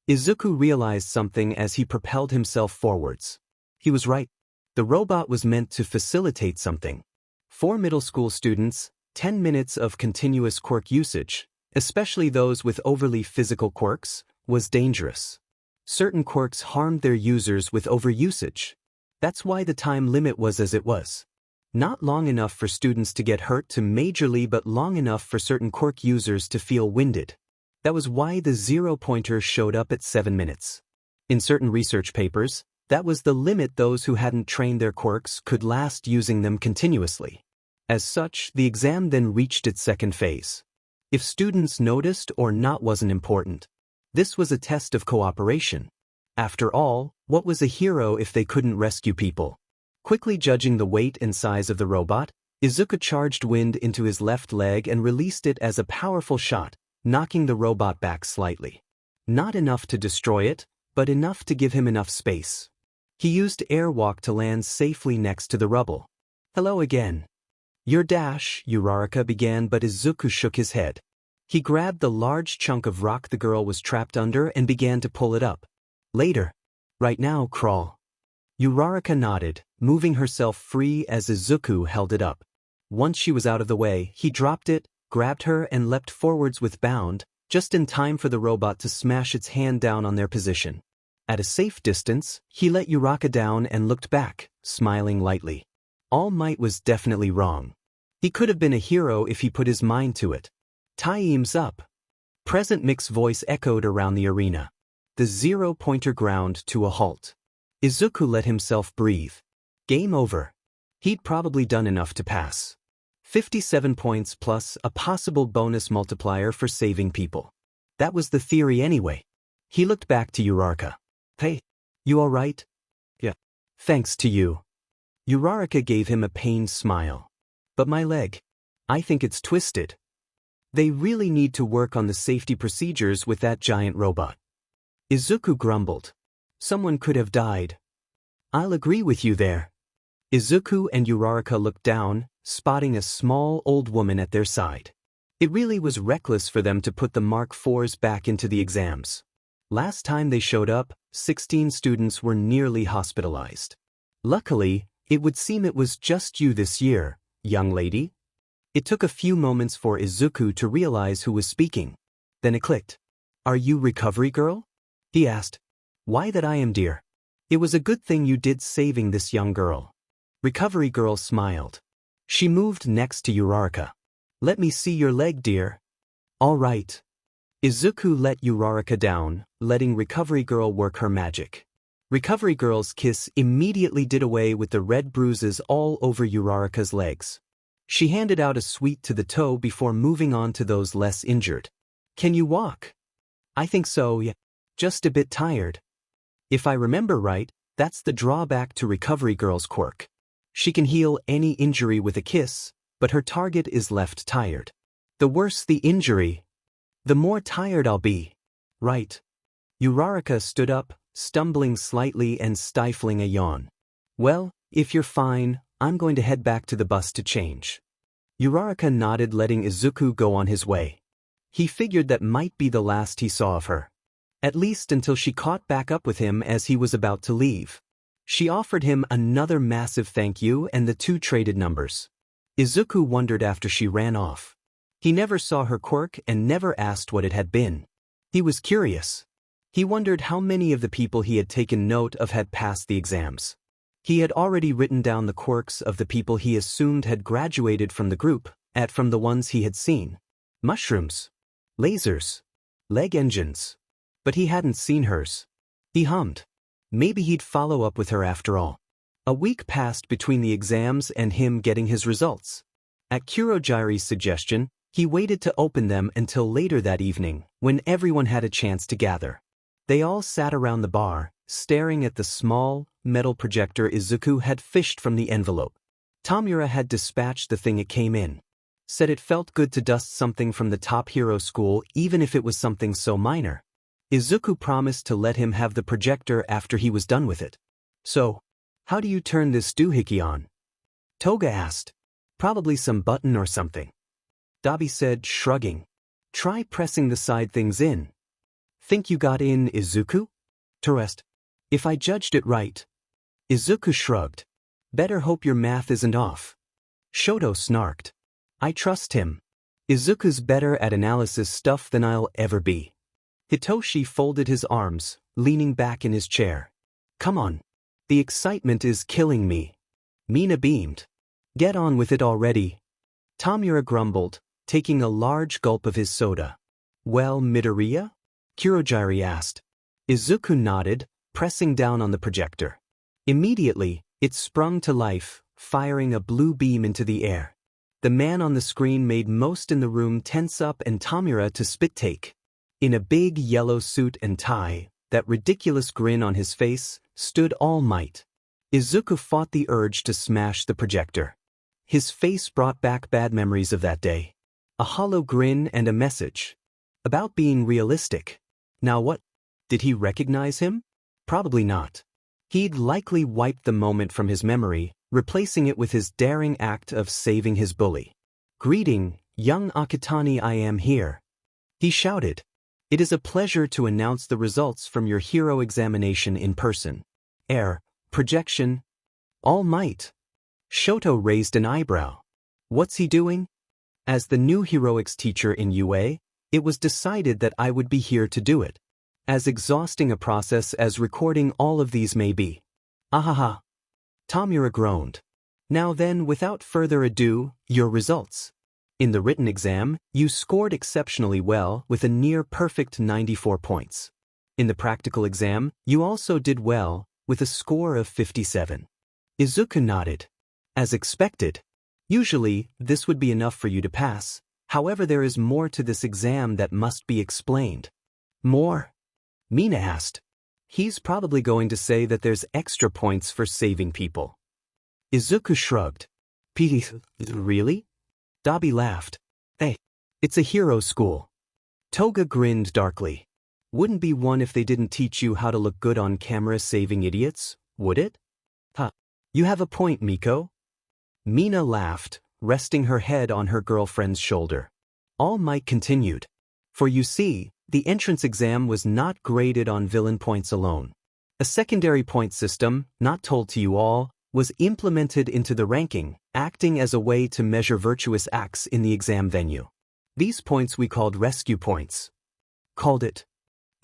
Speaker 1: Izuku realized something as he propelled himself forwards. He was right. The robot was meant to facilitate something. 4 middle school students, 10 minutes of continuous quirk usage, especially those with overly physical quirks, was dangerous. Certain quirks harmed their users with overusage. That's why the time limit was as it was. Not long enough for students to get hurt to majorly, but long enough for certain quirk users to feel winded. That was why the zero-pointer showed up at 7 minutes. In certain research papers, that was the limit those who hadn't trained their quirks could last using them continuously. As such, the exam then reached its second phase. If students noticed or not wasn't important. This was a test of cooperation. After all, what was a hero if they couldn't rescue people? Quickly judging the weight and size of the robot, Izuku charged wind into his left leg and released it as a powerful shot, knocking the robot back slightly. Not enough to destroy it, but enough to give him enough space. He used airwalk to land safely next to the rubble. Hello again. Your dash, Uraraka began, but Izuku shook his head. He grabbed the large chunk of rock the girl was trapped under and began to pull it up. Later. Right now, crawl. Uraraka nodded, moving herself free as Izuku held it up. Once she was out of the way, he dropped it, grabbed her and leapt forwards with bound, just in time for the robot to smash its hand down on their position. At a safe distance, he let Uraraka down and looked back, smiling lightly. All Might was definitely wrong. He could have been a hero if he put his mind to it. Time's up. Present Mix voice echoed around the arena. The zero-pointer ground to a halt. Izuku let himself breathe. Game over. He'd probably done enough to pass. 57 points plus a possible bonus multiplier for saving people. That was the theory anyway. He looked back to Uraraka. Hey, you alright? Yeah. Thanks to you. Uraraka gave him a pained smile. But my leg. I think it's twisted. They really need to work on the safety procedures with that giant robot. Izuku grumbled. Someone could have died. I'll agree with you there. Izuku and Uraraka looked down, spotting a small old woman at their side. It really was reckless for them to put the Mark IVs back into the exams. Last time they showed up, 16 students were nearly hospitalized. Luckily, it would seem it was just you this year, young lady. It took a few moments for Izuku to realize who was speaking. Then it clicked. Are you Recovery Girl? He asked. Why that I am, dear. It was a good thing you did saving this young girl. Recovery Girl smiled. She moved next to Uraraka. Let me see your leg, dear. All right. Izuku let Uraraka down, letting Recovery Girl work her magic. Recovery Girl's kiss immediately did away with the red bruises all over Uraraka's legs. She handed out a sweet to the toe before moving on to those less injured. Can you walk? I think so, yeah. Just a bit tired. If I remember right, that's the drawback to Recovery Girl's quirk. She can heal any injury with a kiss, but her target is left tired. The worse the injury, the more tired I'll be. Right. Uraraka stood up, stumbling slightly and stifling a yawn. Well, if you're fine, I'm going to head back to the bus to change. Uraraka nodded, letting Izuku go on his way. He figured that might be the last he saw of her. At least until she caught back up with him as he was about to leave. She offered him another massive thank you and the two traded numbers. Izuku wondered after she ran off. He never saw her quirk and never asked what it had been. He was curious. He wondered how many of the people he had taken note of had passed the exams. He had already written down the quirks of the people he assumed had graduated from the group, from the ones he had seen. Mushrooms. Lasers. Leg engines. But he hadn't seen hers. He hummed. Maybe he'd follow up with her after all. A week passed between the exams and him getting his results. At Kurogiri's suggestion, he waited to open them until later that evening, when everyone had a chance to gather. They all sat around the bar, staring at the small, metal projector Izuku had fished from the envelope. Tamura had dispatched the thing it came in. Said it felt good to dust something from the top hero school even if it was something so minor. Izuku promised to let him have the projector after he was done with it. So, how do you turn this doohickey on? Toga asked. Probably some button or something. Dabi said, shrugging. Try pressing the side things in. Think you got in, Izuku? Terest. If I judged it right. Izuku shrugged. Better hope your math isn't off. Shoto snarked. I trust him. Izuku's better at analysis stuff than I'll ever be. Hitoshi folded his arms, leaning back in his chair. Come on. The excitement is killing me. Mina beamed. Get on with it already. Tamura grumbled, taking a large gulp of his soda. Well, Midoriya? Kurogiri asked. Izuku nodded, pressing down on the projector. Immediately, it sprung to life, firing a blue beam into the air. The man on the screen made most in the room tense up and Tamura to spit take. In a big yellow suit and tie, that ridiculous grin on his face, stood All Might. Izuku fought the urge to smash the projector. His face brought back bad memories of that day. A hollow grin and a message. About being realistic. Now what? Did he recognize him? Probably not. He'd likely wiped the moment from his memory, replacing it with his daring act of saving his bully. Greeting, young Akitani, I am here. He shouted. It is a pleasure to announce the results from your hero examination in person. Projection. All Might. Shoto raised an eyebrow. What's he doing? As the new heroics teacher in UA, it was decided that I would be here to do it. As exhausting a process as recording all of these may be. Ahaha. Tamura groaned. Now then, without further ado, your results. In the written exam, you scored exceptionally well with a near-perfect 94 points. In the practical exam, you also did well, with a score of 57. Izuku nodded. As expected. Usually, this would be enough for you to pass, however there is more to this exam that must be explained. More? Mina asked. He's probably going to say that there's extra points for saving people. Izuku shrugged. Really? Dabi laughed. Hey, it's a hero school. Toga grinned darkly. Wouldn't be one if they didn't teach you how to look good on camera saving idiots, would it? Huh. You have a point, Miko. Mina laughed, resting her head on her girlfriend's shoulder. All Might continued. For you see, the entrance exam was not graded on villain points alone. A secondary point system, not told to you all, was implemented into the ranking, acting as a way to measure virtuous acts in the exam venue. These points we called rescue points. Called it.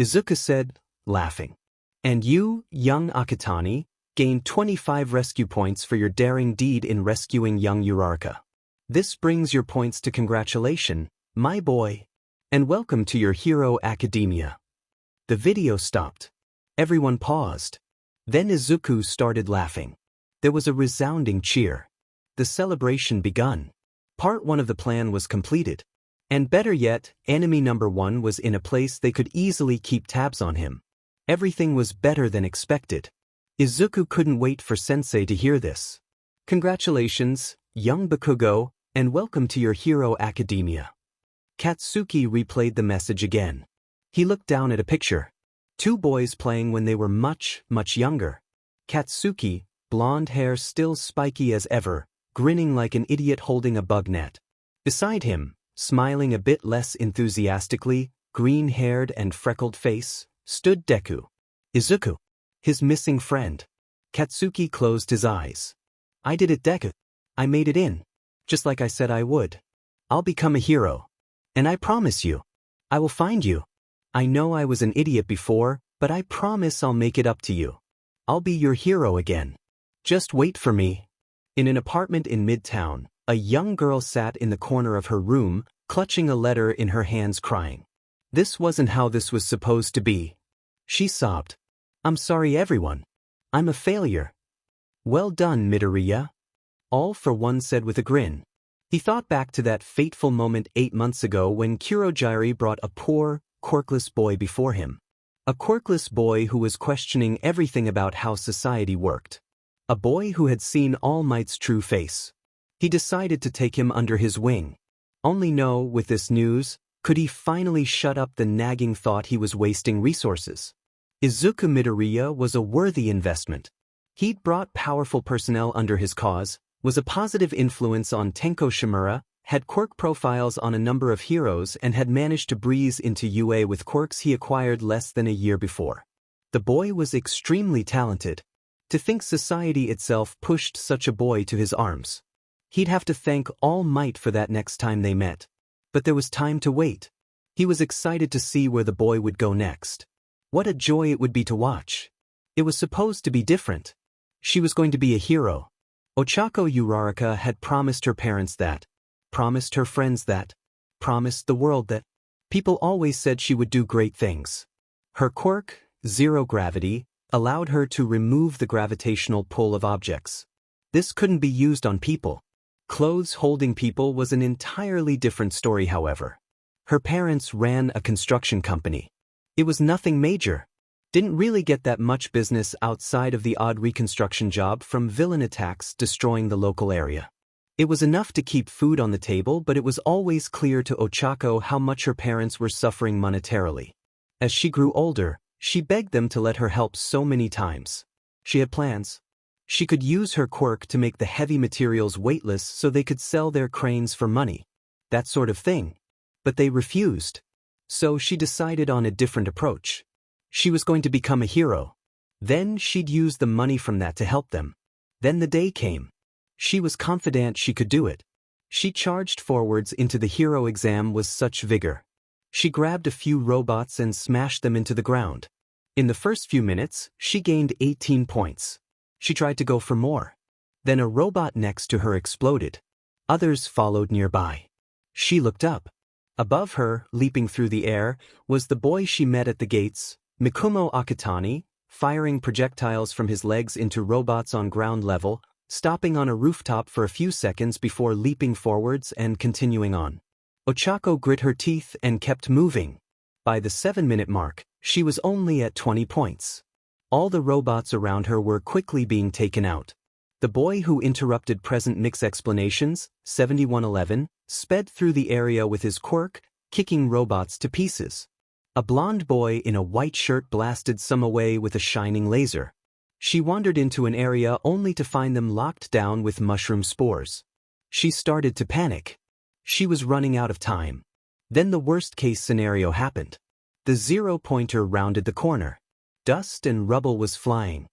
Speaker 1: Izuku said, laughing. And you, young Akitani, gained 25 rescue points for your daring deed in rescuing young Uraraka. This brings your points to congratulation, my boy. And welcome to your hero academia. The video stopped. Everyone paused. Then Izuku started laughing. There was a resounding cheer. The celebration begun. Part 1 of the plan was completed. And better yet, enemy number 1 was in a place they could easily keep tabs on him. Everything was better than expected. Izuku couldn't wait for Sensei to hear this. Congratulations, young Bakugo, and welcome to your hero academia. Katsuki replayed the message again. He looked down at a picture. 2 boys playing when they were much, much younger. Katsuki, blonde hair still spiky as ever, grinning like an idiot holding a bug net. Beside him, smiling a bit less enthusiastically, green-haired and freckled face, stood Deku. Izuku. His missing friend. Katsuki closed his eyes. I did it, Deku. I made it in. Just like I said I would. I'll become a hero. And I promise you, I will find you. I know I was an idiot before, but I promise I'll make it up to you. I'll be your hero again. Just wait for me. In an apartment in Midtown, a young girl sat in the corner of her room, clutching a letter in her hands crying. This wasn't how this was supposed to be. She sobbed. I'm sorry everyone. I'm a failure. Well done, Midoriya. All for one said with a grin. He thought back to that fateful moment 8 months ago when Kurojiri brought a poor, quirkless boy before him. A quirkless boy who was questioning everything about how society worked. A boy who had seen All Might's true face. He decided to take him under his wing. Only no, with this news, could he finally shut up the nagging thought he was wasting resources. Izuku Midoriya was a worthy investment. He'd brought powerful personnel under his cause, was a positive influence on Tenko Shimura, had quirk profiles on a number of heroes and had managed to breeze into UA with quirks he acquired less than a year before. The boy was extremely talented. To think society itself pushed such a boy to his arms. He'd have to thank All Might for that next time they met. But there was time to wait. He was excited to see where the boy would go next. What a joy it would be to watch. It was supposed to be different. She was going to be a hero. Ochako Uraraka had promised her parents that. Promised her friends that. Promised the world that. People always said she would do great things. Her quirk, zero gravity, allowed her to remove the gravitational pull of objects. This couldn't be used on people. Clothes holding people was an entirely different story, however. Her parents ran a construction company. It was nothing major. Didn't really get that much business outside of the odd reconstruction job from villain attacks destroying the local area. It was enough to keep food on the table, but it was always clear to Ochako how much her parents were suffering monetarily. As she grew older, she begged them to let her help so many times. She had plans. She could use her quirk to make the heavy materials weightless so they could sell their cranes for money. That sort of thing. But they refused. So she decided on a different approach. She was going to become a hero. Then she'd use the money from that to help them. Then the day came. She was confident she could do it. She charged forwards into the hero exam with such vigor. She grabbed a few robots and smashed them into the ground. In the first few minutes, she gained 18 points. She tried to go for more. Then a robot next to her exploded. Others followed nearby. She looked up. Above her, leaping through the air, was the boy she met at the gates, Mikumo Akitani, firing projectiles from his legs into robots on ground level, stopping on a rooftop for a few seconds before leaping forwards and continuing on. Ochako grit her teeth and kept moving. By the 7-minute mark, she was only at 20 points. All the robots around her were quickly being taken out. The boy who interrupted Present Nick's explanations, 7111, sped through the area with his quirk, kicking robots to pieces. A blonde boy in a white shirt blasted some away with a shining laser. She wandered into an area only to find them locked down with mushroom spores. She started to panic. She was running out of time. Then the worst-case scenario happened. The zero-pointer rounded the corner. Dust and rubble was flying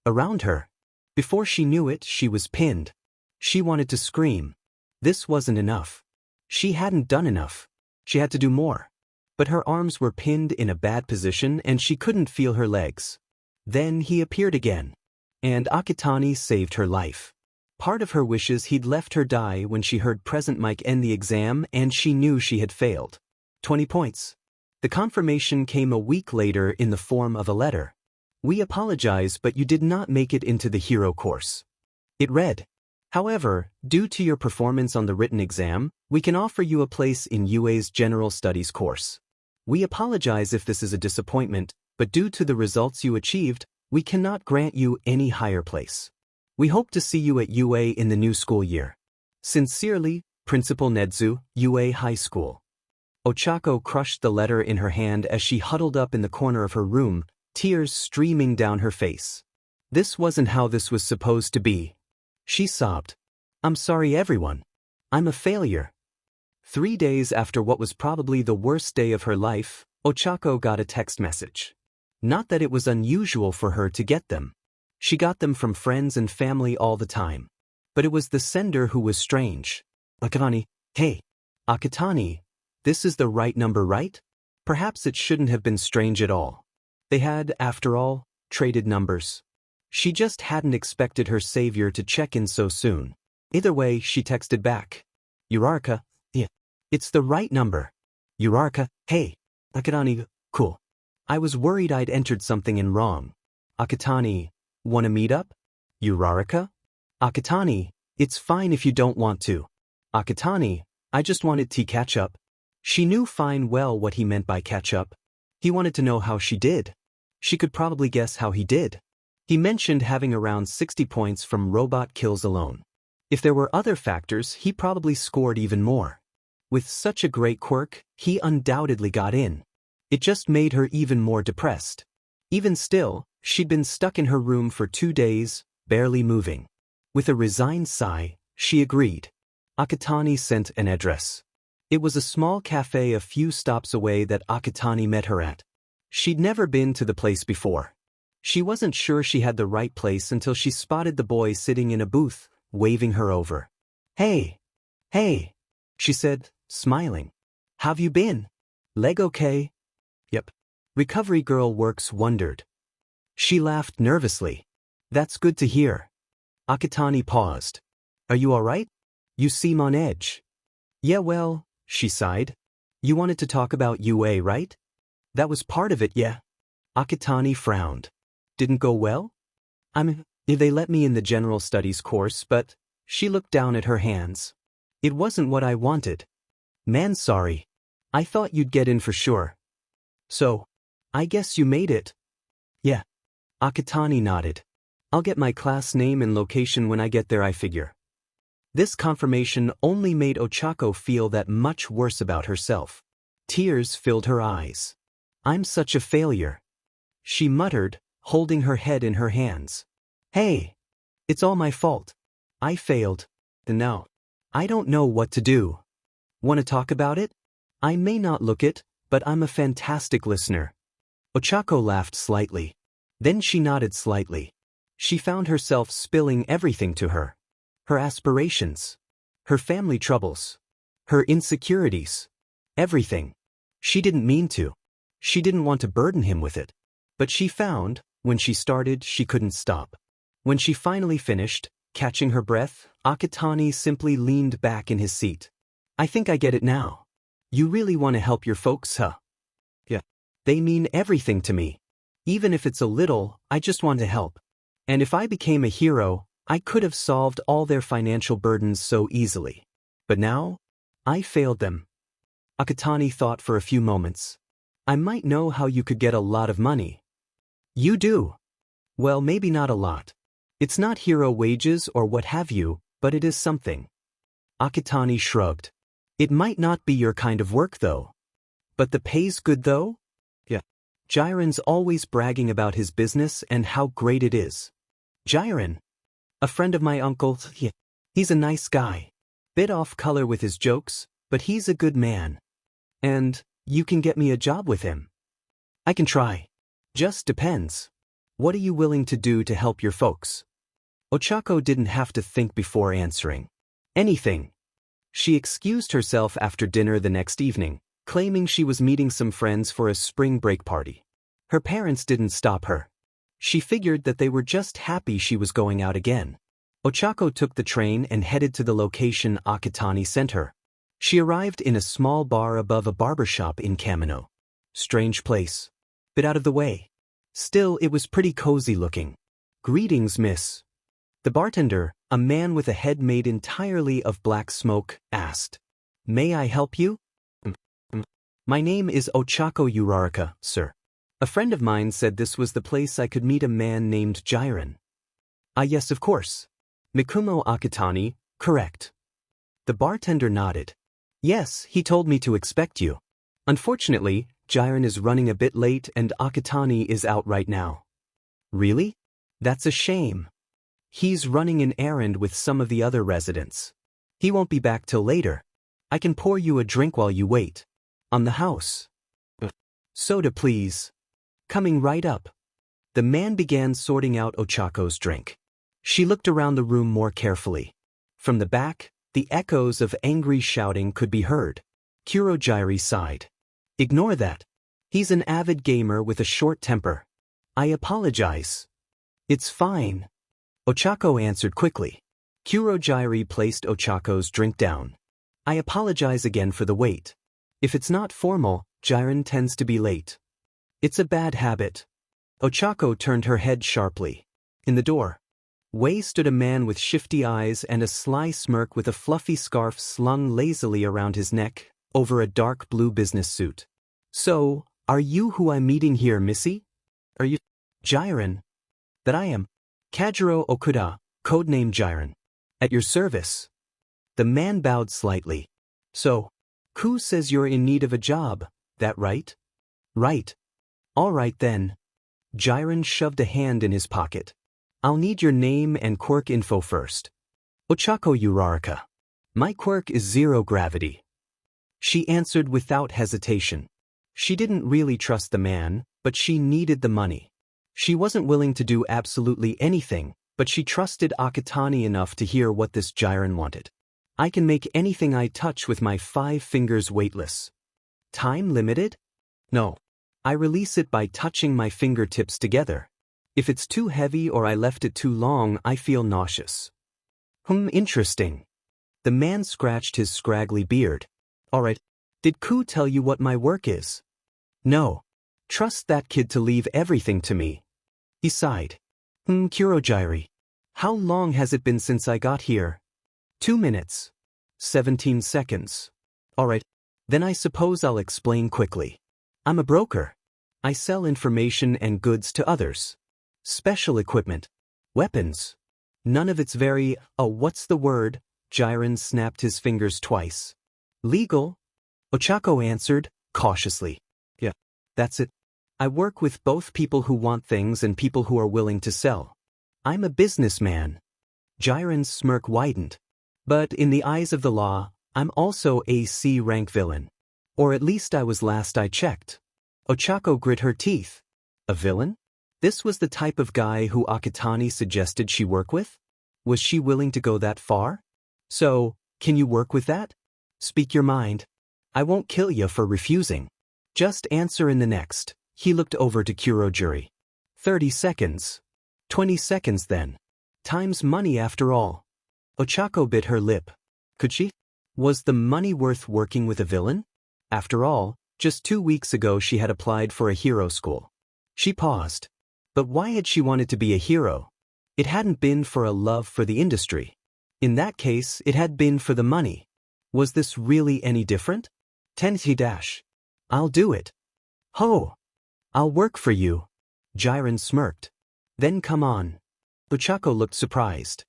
Speaker 1: around her. Before she knew it, she was pinned. She wanted to scream. This wasn't enough. She hadn't done enough. She had to do more. But her arms were pinned in a bad position and she couldn't feel her legs. Then he appeared again. And Akitani saved her life. Part of her wishes he'd left her die when she heard Present Mike end the exam and she knew she had failed. 20 points. The confirmation came a week later in the form of a letter. We apologize, but you did not make it into the hero course. It read, however, due to your performance on the written exam, we can offer you a place in UA's General Studies course. We apologize if this is a disappointment, but due to the results you achieved, we cannot grant you any higher place. We hope to see you at UA in the new school year. Sincerely, Principal Nedzu, UA High School. Ochako crushed the letter in her hand as she huddled up in the corner of her room, tears streaming down her face. This wasn't how this was supposed to be. She sobbed. I'm sorry, everyone. I'm a failure. 3 days after what was probably the worst day of her life, Ochako got a text message. Not that it was unusual for her to get them. She got them from friends and family all the time. But it was the sender who was strange. Akatani, hey. Akatani, this is the right number, right? Perhaps it shouldn't have been strange at all. They had, after all, traded numbers. She just hadn't expected her savior to check in so soon. Either way, she texted back. Uraraka, yeah. It's the right number. Uraraka, hey. Akatani, cool. I was worried I'd entered something in wrong. Akatani, wanna meet up? Uraraka? Akatani, it's fine if you don't want to. Akatani, I just wanted to catch up. She knew fine well what he meant by catch up. He wanted to know how she did. She could probably guess how he did. He mentioned having around 60 points from robot kills alone. If there were other factors, he probably scored even more. With such a great quirk, he undoubtedly got in. It just made her even more depressed. Even still, she'd been stuck in her room for 2 days, barely moving. With a resigned sigh, she agreed. Akatani sent an address. It was a small cafe a few stops away that Akatani met her at. She'd never been to the place before. She wasn't sure she had the right place until she spotted the boy sitting in a booth, waving her over. Hey, she said, smiling. Have you been? Leg okay? Yep. Recovery girl works wondered. She laughed nervously. That's good to hear. Akatani paused. Are you all right? You seem on edge. Yeah, well, she sighed. You wanted to talk about UA, right? That was part of it, yeah. Akatani frowned. Didn't go well? They let me in the General Studies course, but she looked down at her hands. It wasn't what I wanted. Man, sorry. I thought you'd get in for sure. So, I guess you made it. Yeah. Akatani nodded. I'll get my class name and location when I get there, I figure. This confirmation only made Ochako feel that much worse about herself. Tears filled her eyes. I'm such a failure. She muttered, holding her head in her hands. Hey, it's all my fault. I failed. And now, I don't know what to do. Want to talk about it? I may not look it, but I'm a fantastic listener. Ochako laughed slightly. Then she nodded slightly. She found herself spilling everything to her. Her aspirations. Her family troubles. Her insecurities. Everything. She didn't mean to. She didn't want to burden him with it. But she found, when she started, she couldn't stop. When she finally finished, catching her breath, Akatani simply leaned back in his seat. I think I get it now. You really want to help your folks, huh? Yeah. They mean everything to me. Even if it's a little, I just want to help. And if I became a hero, I could have solved all their financial burdens so easily. But now, I failed them. Akatani thought for a few moments. I might know how you could get a lot of money. You do. Well, maybe not a lot. It's not hero wages or what have you, but it is something. Akatani shrugged. It might not be your kind of work, though. But the pay's good, though? Yeah. Jiren's always bragging about his business and how great it is. Jiren? A friend of my uncle's, yeah. He's a nice guy. Bit off color with his jokes, but he's a good man. And you can get me a job with him. I can try. Just depends. What are you willing to do to help your folks? Ochako didn't have to think before answering. Anything. She excused herself after dinner the next evening, claiming she was meeting some friends for a spring break party. Her parents didn't stop her. She figured that they were just happy she was going out again. Ochako took the train and headed to the location Akatani sent her. She arrived in a small bar above a barbershop in Kamino. Strange place. Bit out of the way. Still, it was pretty cozy looking. Greetings, miss. The bartender, a man with a head made entirely of black smoke, asked. May I help you? My name is Ochako Uraraka, sir. A friend of mine said this was the place I could meet a man named Jiren. Ah, yes, of course. Mikumo Akitani, correct. The bartender nodded. Yes, he told me to expect you. Unfortunately, Jiren is running a bit late and Akitani is out right now. Really? That's a shame. He's running an errand with some of the other residents. He won't be back till later. I can pour you a drink while you wait. On the house. Soda, please. Coming right up. The man began sorting out Ochako's drink. She looked around the room more carefully. From the back, the echoes of angry shouting could be heard. Kurojiri sighed. Ignore that. He's an avid gamer with a short temper. I apologize. It's fine. Ochako answered quickly. Kurojiri placed Ochako's drink down. I apologize again for the wait. If it's not formal, Jiren tends to be late. It's a bad habit. Ochako turned her head sharply. In the door. Wei stood a man with shifty eyes and a sly smirk with a fluffy scarf slung lazily around his neck, over a dark blue business suit. So, are you who I'm meeting here, missy? Are you Jiren? That I am. Kajiro Okuda, codename Jiren. At your service. The man bowed slightly. So, Ku says you're in need of a job, that right? Right. All right then. Jiren shoved a hand in his pocket. I'll need your name and quirk info first. Ochako Uraraka. My quirk is zero gravity. She answered without hesitation. She didn't really trust the man, but she needed the money. She wasn't willing to do absolutely anything, but she trusted Akitani enough to hear what this Jiren wanted. I can make anything I touch with my 5 fingers weightless. Time limited? No. I release it by touching my fingertips together. If it's too heavy or I left it too long, I feel nauseous. Interesting. The man scratched his scraggly beard. All right. Did Ku tell you what my work is? No. Trust that kid to leave everything to me. He sighed. Kurojiri. How long has it been since I got here? 2 minutes. 17 seconds. All right. Then I suppose I'll explain quickly. I'm a broker. I sell information and goods to others. Special equipment. Weapons. None of it's very, what's the word? Jiren snapped his fingers twice. Legal? Ochako answered, cautiously. Yeah, that's it. I work with both people who want things and people who are willing to sell. I'm a businessman. Jiren's smirk widened. But in the eyes of the law, I'm also a C-rank villain. Or at least I was last I checked. Ochako grit her teeth. A villain? This was the type of guy who Akitani suggested she work with? Was she willing to go that far? So, can you work with that? Speak your mind. I won't kill you for refusing. Just answer in the next. He looked over to Kurojiri. 30 seconds. 20 seconds then. Time's money after all. Ochako bit her lip. Could she? Was the money worth working with a villain? After all, just 2 weeks ago she had applied for a hero school. She paused. But why had she wanted to be a hero? It hadn't been for a love for the industry. In that case, it had been for the money. Was this really any different? Tenchi-dash. I'll do it. Ho! I'll work for you. Jiren smirked. Then come on. Ochako looked surprised.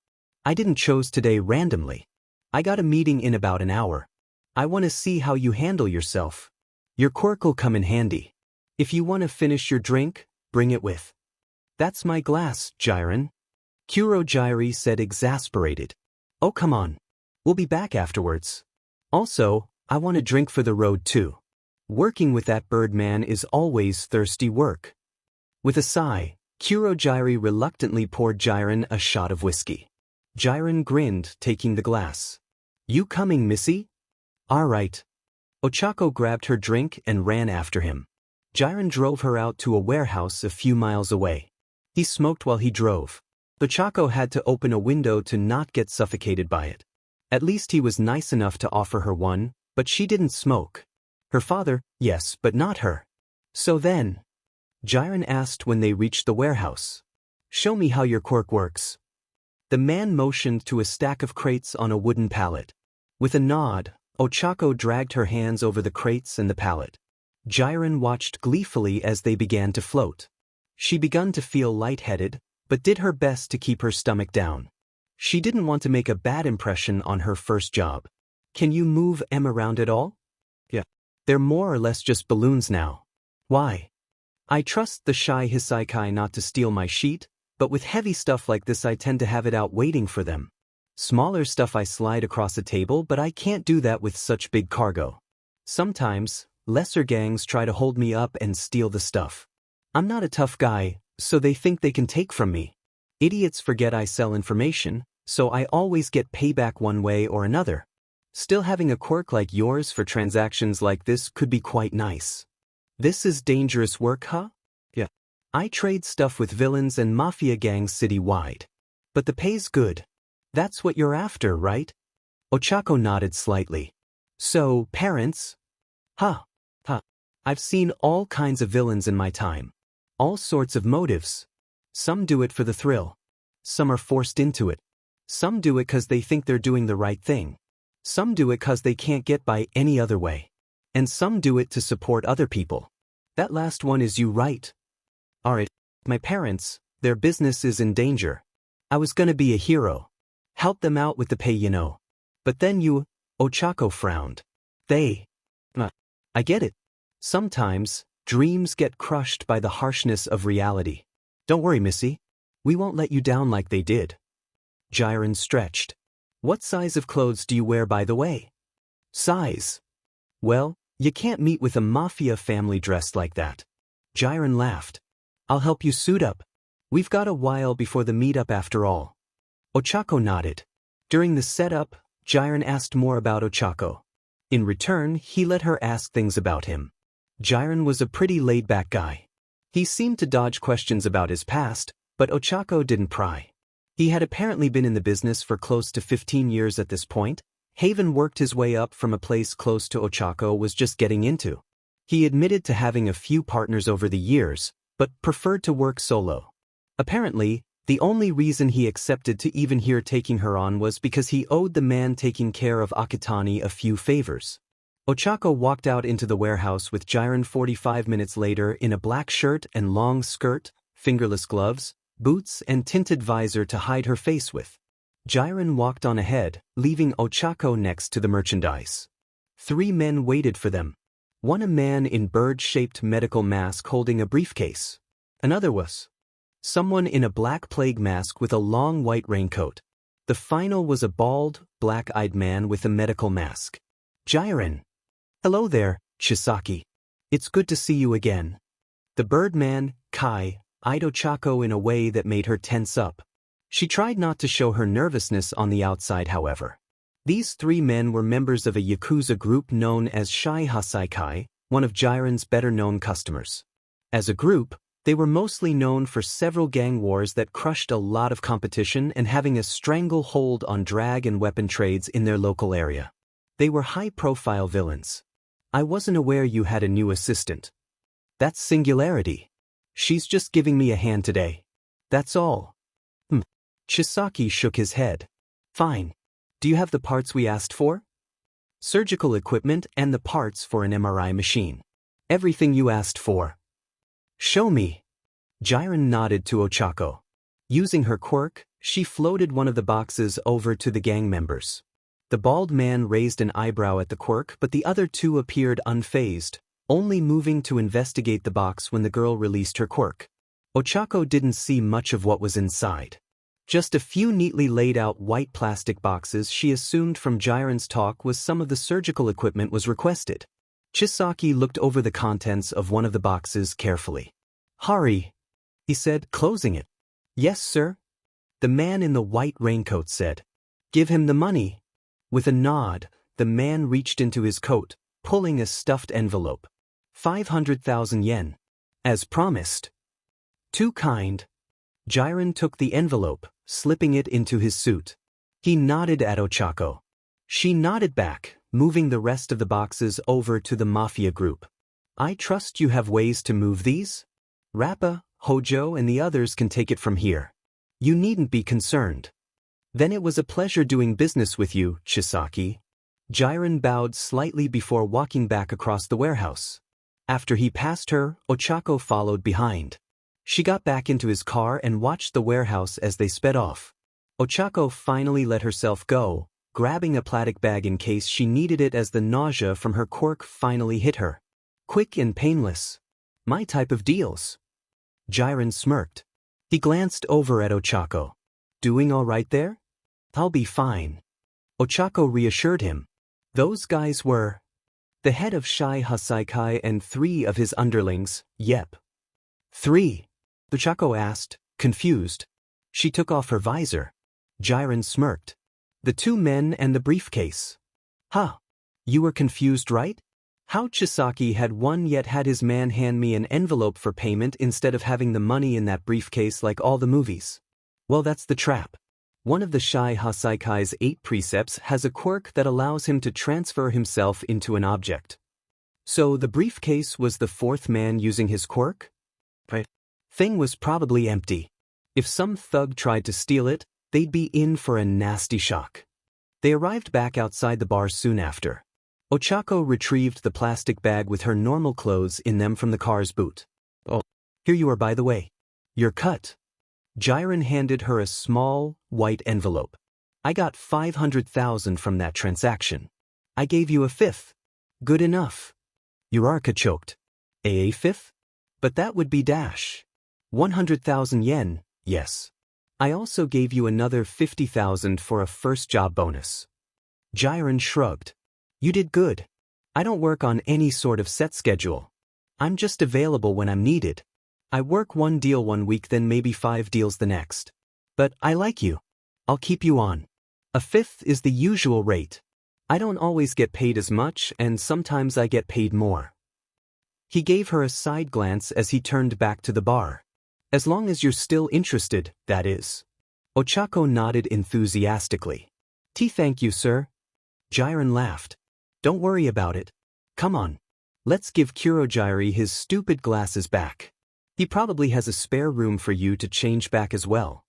Speaker 1: I didn't choose today randomly. I got a meeting in about an hour. I want to see how you handle yourself. Your quirk'll come in handy. If you want to finish your drink, bring it with. That's my glass, Jiren. Kurojiri said exasperated. Oh come on. We'll be back afterwards. Also, I want a drink for the road too. Working with that Birdman is always thirsty work. With a sigh, Kurojiri reluctantly poured Jiren a shot of whiskey. Jiren grinned, taking the glass. You coming, missy? All right. Ochako grabbed her drink and ran after him. Jiren drove her out to a warehouse a few miles away. He smoked while he drove. Ochako had to open a window to not get suffocated by it. At least he was nice enough to offer her one, but she didn't smoke. Her father, yes, but not her. So then, Jiren asked when they reached the warehouse. Show me how your quirk works. The man motioned to a stack of crates on a wooden pallet. With a nod, Ochako dragged her hands over the crates and the pallet. Jiren watched gleefully as they began to float. She began to feel lightheaded, but did her best to keep her stomach down. She didn't want to make a bad impression on her first job. Can you move them around at all? Yeah. They're more or less just balloons now. Why? I trust the shy Hisaikai not to steal my sheet, but with heavy stuff like this I tend to have it out waiting for them. Smaller stuff I slide across a table, but I can't do that with such big cargo. Sometimes, lesser gangs try to hold me up and steal the stuff. I'm not a tough guy, so they think they can take from me. Idiots forget I sell information, so I always get payback one way or another. Still, having a quirk like yours for transactions like this could be quite nice. This is dangerous work, huh? Yeah. I trade stuff with villains and mafia gangs citywide. But the pay's good. That's what you're after, right? Ochako nodded slightly. So, parents? Huh. I've seen all kinds of villains in my time. All sorts of motives. Some do it for the thrill. Some are forced into it. Some do it 'cause they think they're doing the right thing. Some do it 'cause they can't get by any other way. And some do it to support other people. That last one is you, right? Alright, my parents, their business is in danger. I was gonna be a hero. Help them out with the pay, you know. But then you, Ochako frowned. I get it. Sometimes, dreams get crushed by the harshness of reality. Don't worry, Missy. We won't let you down like they did. Jiren stretched. What size of clothes do you wear, by the way? Size? Well, you can't meet with a mafia family dressed like that. Jiren laughed. I'll help you suit up. We've got a while before the meetup after all. Ochako nodded. During the setup, Jiren asked more about Ochako. In return, he let her ask things about him. Jiren was a pretty laid-back guy. He seemed to dodge questions about his past, but Ochako didn't pry. He had apparently been in the business for close to 15 years at this point. Haven worked his way up from a place close to Ochako was just getting into. He admitted to having a few partners over the years, but preferred to work solo. Apparently, the only reason he accepted to even hear taking her on was because he owed the man taking care of Akitani a few favors. Ochako walked out into the warehouse with Jiren 45 minutes later in a black shirt and long skirt, fingerless gloves, boots and tinted visor to hide her face with. Jiren walked on ahead, leaving Ochako next to the merchandise. 3 men waited for them. One a man in bird-shaped medical mask holding a briefcase. Another was someone in a black plague mask with a long white raincoat. The final was a bald, black-eyed man with a medical mask. Jiren. Hello there, Chisaki. It's good to see you again. The Birdman, Kai, eyed Ochako in a way that made her tense up. She tried not to show her nervousness on the outside, however. These 3 men were members of a Yakuza group known as Shy Hasaikai, one of Jiren's better-known customers. As a group, they were mostly known for several gang wars that crushed a lot of competition and having a stranglehold on drag and weapon trades in their local area. They were high-profile villains. I wasn't aware you had a new assistant. That's Singularity. She's just giving me a hand today. That's all. Chisaki shook his head. Fine. Do you have the parts we asked for? Surgical equipment and the parts for an MRI machine. Everything you asked for. Show me. Jiren nodded to Ochako. Using her quirk, she floated one of the boxes over to the gang members. The bald man raised an eyebrow at the quirk, but the other 2 appeared unfazed, only moving to investigate the box when the girl released her quirk. Ochako didn't see much of what was inside. Just a few neatly laid out white plastic boxes she assumed from Jiren's talk was some of the surgical equipment was requested. Chisaki looked over the contents of one of the boxes carefully. Hurry, he said, closing it. Yes, sir. The man in the white raincoat said. Give him the money. With a nod, the man reached into his coat, pulling a stuffed envelope. 500,000 yen. As promised. Too kind. Jiren took the envelope, slipping it into his suit. He nodded at Ochako. She nodded back, moving the rest of the boxes over to the mafia group. I trust you have ways to move these? Rappa, Hojo and the others can take it from here. You needn't be concerned. Then it was a pleasure doing business with you, Chisaki. Jiren bowed slightly before walking back across the warehouse. After he passed her, Ochako followed behind. She got back into his car and watched the warehouse as they sped off. Ochako finally let herself go, grabbing a plastic bag in case she needed it as the nausea from her quirk finally hit her. Quick and painless. My type of deals. Jiren smirked. He glanced over at Ochako. Doing all right there? I'll be fine. Ochako reassured him. Those guys were the head of Shai Hasaikai and 3 of his underlings, yep. 3? Ochako asked, confused. She took off her visor. Jiren smirked. The 2 men and the briefcase. Huh. You were confused, right? How Chisaki had won yet had his man hand me an envelope for payment instead of having the money in that briefcase like all the movies. Well, that's the trap. One of the Shai Hasaikai's 8 precepts has a quirk that allows him to transfer himself into an object. So the briefcase was the 4th man using his quirk? Right. Thing was probably empty. If some thug tried to steal it, they'd be in for a nasty shock. They arrived back outside the bar soon after. Ochako retrieved the plastic bag with her normal clothes in them from the car's boot. Oh, here you are, by the way. You're cut. Jiren handed her a small, white envelope. I got 500,000 from that transaction. I gave you a 5th. Good enough. Uraraka choked. A 5th? But that would be 100,000 yen, yes. I also gave you another 50,000 for a first job bonus. Jiren shrugged. You did good. I don't work on any sort of set schedule. I'm just available when I'm needed. I work 1 deal 1 week, then maybe 5 deals the next. But I like you. I'll keep you on. A 5th is the usual rate. I don't always get paid as much, and sometimes I get paid more. He gave her a side glance as he turned back to the bar. As long as you're still interested, that is. Ochako nodded enthusiastically. Thank you, sir. Jiren laughed. Don't worry about it. Come on. Let's give Kurojiri his stupid glasses back. He probably has a spare room for you to change back as well.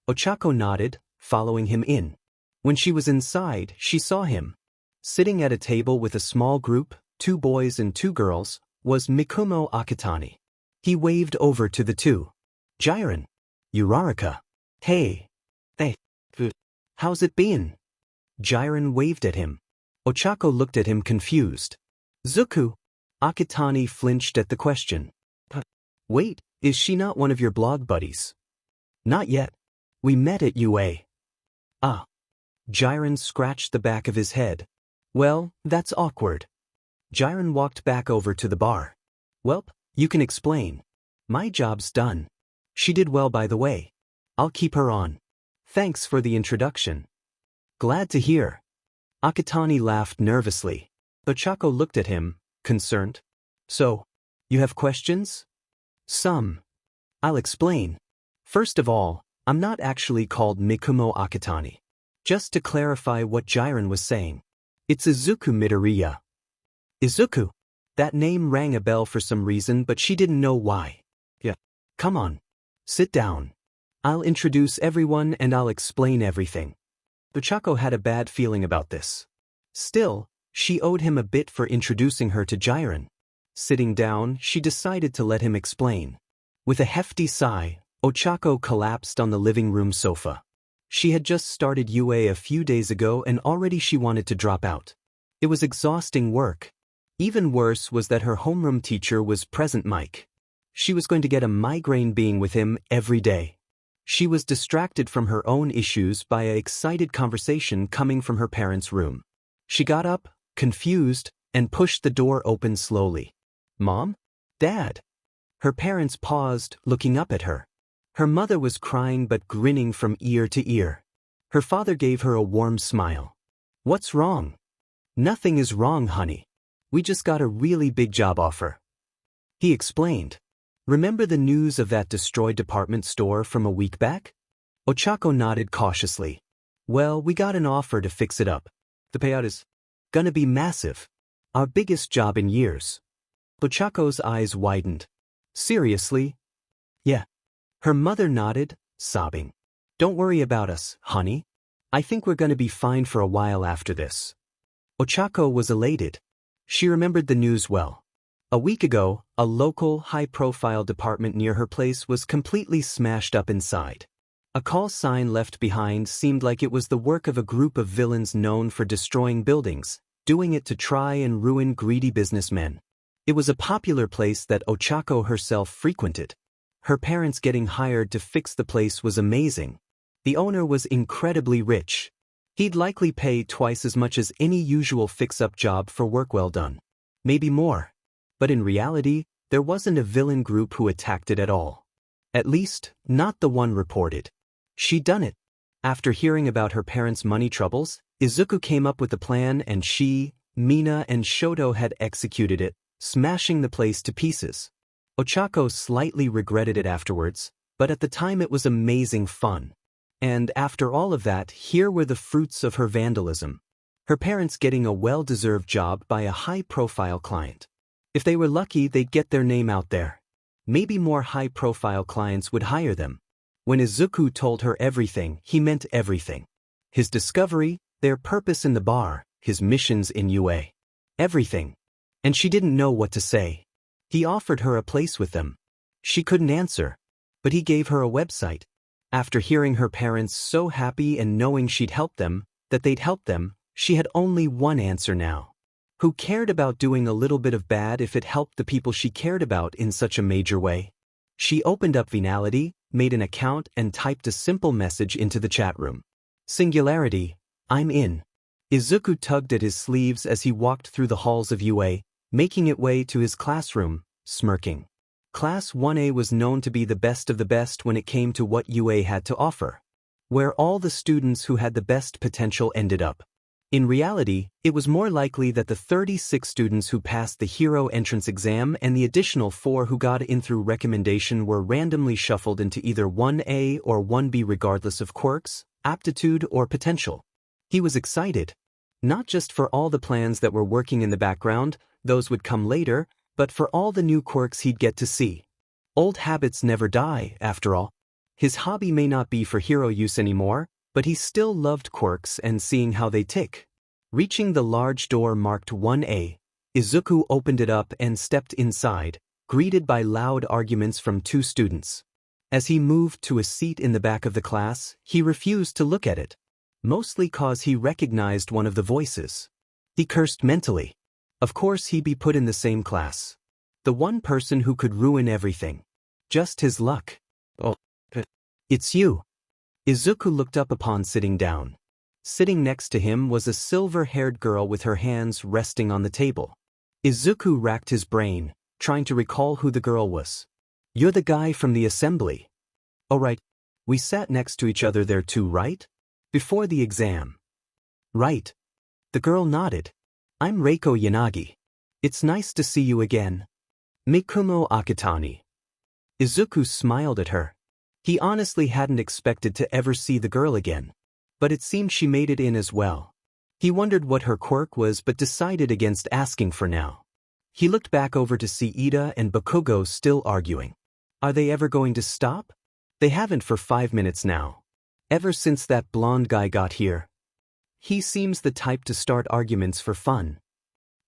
Speaker 1: Ochako nodded, following him in. When she was inside, she saw him. Sitting at a table with a small group, 2 boys and 2 girls, was Mikumo Akitani. He waved over to the 2. Jiren. Uraraka. Hey. Hey. How's it been? Jiren waved at him. Ochako looked at him confused. Zuku. Akitani flinched at the question. Wait, is she not one of your blog buddies? Not yet. We met at UA. Ah. Jiren scratched the back of his head. Well, that's awkward. Jiren walked back over to the bar. Welp, you can explain. My job's done. She did well, by the way. I'll keep her on. Thanks for the introduction. Glad to hear. Akitani laughed nervously. Ochako looked at him, concerned. So, you have questions? Some. I'll explain. First of all, I'm not actually called Mikumo Akitani. Just to clarify what Jiren was saying. It's Izuku Midoriya. Izuku. That name rang a bell for some reason, but she didn't know why. Yeah. Come on. Sit down. I'll introduce everyone and I'll explain everything. Ochako had a bad feeling about this. Still, she owed him a bit for introducing her to Jiren. Sitting down, she decided to let him explain. With a hefty sigh, Ochako collapsed on the living room sofa. She had just started UA a few days ago and already she wanted to drop out. It was exhausting work. Even worse was that her homeroom teacher was present Mike. She was going to get a migraine being with him every day. She was distracted from her own issues by an excited conversation coming from her parents' room. She got up, confused, and pushed the door open slowly. Mom? Dad? Her parents paused, looking up at her. Her mother was crying but grinning from ear to ear. Her father gave her a warm smile. What's wrong? Nothing is wrong, honey. We just got a really big job offer. He explained. Remember the news of that destroyed department store from a week back? Ochako nodded cautiously. Well, we got an offer to fix it up. The payout is gonna be massive. Our biggest job in years. Ochako's eyes widened. Seriously? Yeah. Her mother nodded, sobbing. Don't worry about us, honey. I think we're gonna be fine for a while after this. Ochako was elated. She remembered the news well. A week ago, a local, high-profile department near her place was completely smashed up inside. A call sign left behind seemed like it was the work of a group of villains known for destroying buildings, doing it to try and ruin greedy businessmen. It was a popular place that Ochako herself frequented. Her parents getting hired to fix the place was amazing. The owner was incredibly rich. He'd likely pay twice as much as any usual fix-up job for work well done. Maybe more. But in reality, there wasn't a villain group who attacked it at all. At least, not the one reported. She'd done it. After hearing about her parents' money troubles, Izuku came up with the plan and she, Mina and Shoto had executed it, smashing the place to pieces. Ochako slightly regretted it afterwards, but at the time it was amazing fun. And after all of that, here were the fruits of her vandalism. Her parents getting a well-deserved job by a high-profile client. If they were lucky, they'd get their name out there. Maybe more high-profile clients would hire them. When Izuku told her everything, he meant everything. His discovery, their purpose in the bar, his missions in UA. Everything. And she didn't know what to say. He offered her a place with them. She couldn't answer. But he gave her a website. After hearing her parents so happy and knowing she'd help them, that they'd help them, she had only one answer now. Who cared about doing a little bit of bad if it helped the people she cared about in such a major way? She opened up Venality, made an account and typed a simple message into the chat room. Singularity, I'm in. Izuku tugged at his sleeves as he walked through the halls of UA, making it way to his classroom, smirking. Class 1A was known to be the best of the best when it came to what UA had to offer. Where all the students who had the best potential ended up. In reality, it was more likely that the 36 students who passed the hero entrance exam and the additional 4 who got in through recommendation were randomly shuffled into either 1A or 1B regardless of quirks, aptitude, or potential. He was excited. Not just for all the plans that were working in the background, those would come later, but for all the new quirks he'd get to see. Old habits never die, after all. His hobby may not be for hero use anymore, but he still loved quirks and seeing how they tick. Reaching the large door marked 1A, Izuku opened it up and stepped inside, greeted by loud arguments from 2 students. As he moved to a seat in the back of the class, he refused to look at it. Mostly cause he recognized one of the voices. He cursed mentally. Of course he'd be put in the same class. The one person who could ruin everything. Just his luck. Oh, it's you. Izuku looked up upon sitting down. Sitting next to him was a silver-haired girl with her hands resting on the table. Izuku racked his brain, trying to recall who the girl was. You're the guy from the assembly. Oh right, we sat next to each other there too, right? Before the exam. Right. The girl nodded. I'm Reiko Yanagi. It's nice to see you again. Mikumo Akitani. Izuku smiled at her. He honestly hadn't expected to ever see the girl again. But it seemed she made it in as well. He wondered what her quirk was but decided against asking for now. He looked back over to see Ida and Bakugo still arguing. Are they ever going to stop? They haven't for 5 minutes now. Ever since that blonde guy got here. He seems the type to start arguments for fun.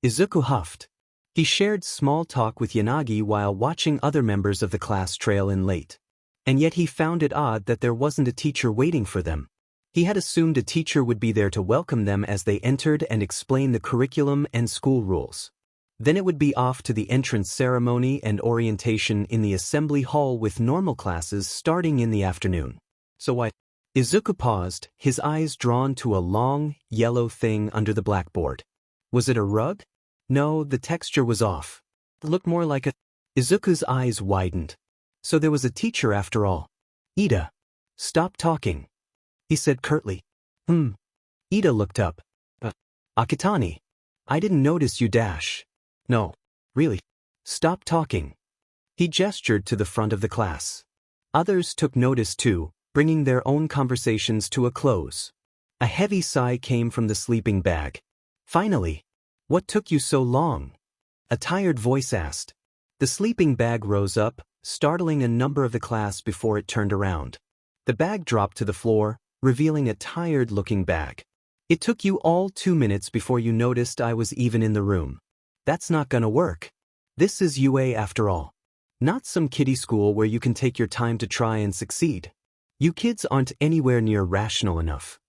Speaker 1: Izuku huffed. He shared small talk with Yanagi while watching other members of the class trail in late. And yet he found it odd that there wasn't a teacher waiting for them. He had assumed a teacher would be there to welcome them as they entered and explain the curriculum and school rules. Then it would be off to the entrance ceremony and orientation in the assembly hall with normal classes starting in the afternoon. So what? Izuku paused, his eyes drawn to a long, yellow thing under the blackboard. Was it a rug? No, the texture was off. It looked more like a... Izuku's eyes widened. So there was a teacher after all. Ida. Stop talking. He said curtly. Ida looked up. Akitani. I didn't notice you dash. No. Really. Stop talking. He gestured to the front of the class. Others took notice too, bringing their own conversations to a close. A heavy sigh came from the sleeping bag. Finally. What took you so long? A tired voice asked. The sleeping bag rose up, startling a number of the class before it turned around. The bag dropped to the floor, revealing a tired-looking bag. It took you all 2 minutes before you noticed I was even in the room. That's not gonna work. This is UA after all. Not some kiddie school where you can take your time to try and succeed. You kids aren't anywhere near rational enough.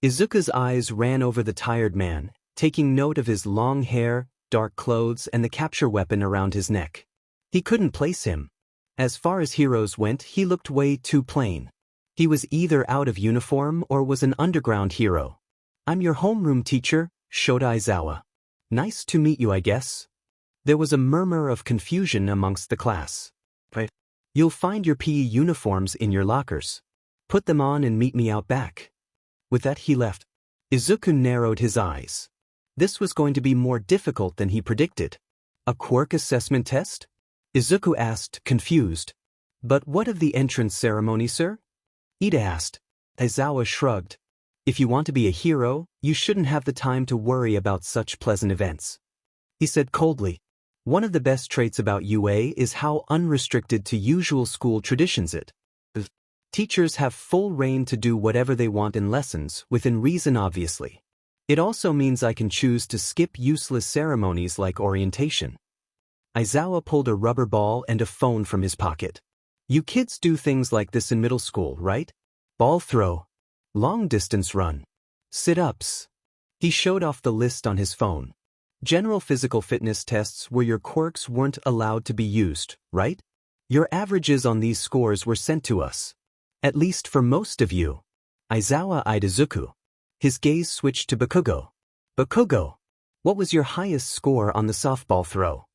Speaker 1: Izuku's eyes ran over the tired man, taking note of his long hair, dark clothes, and the capture weapon around his neck. He couldn't place him. As far as heroes went, he looked way too plain. He was either out of uniform or was an underground hero. I'm your homeroom teacher, Shota Aizawa. Nice to meet you, I guess. There was a murmur of confusion amongst the class. You'll find your PE uniforms in your lockers. Put them on and meet me out back. With that he left. Izuku narrowed his eyes. This was going to be more difficult than he predicted. A quirk assessment test? Izuku asked, confused. But what of the entrance ceremony, sir? Ida asked. Aizawa shrugged. If you want to be a hero, you shouldn't have the time to worry about such pleasant events. He said coldly. One of the best traits about UA is how unrestricted to usual school traditions it is. Teachers have full reign to do whatever they want in lessons, within reason obviously. It also means I can choose to skip useless ceremonies like orientation. Aizawa pulled a rubber ball and a phone from his pocket. You kids do things like this in middle school, right? Ball throw. Long distance run. Sit-ups. He showed off the list on his phone. General physical fitness tests where your quirks weren't allowed to be used, right? Your averages on these scores were sent to us. At least for most of you. Aizawa eyed Izuku. His gaze switched to Bakugo. Bakugo, what was your highest score on the softball throw?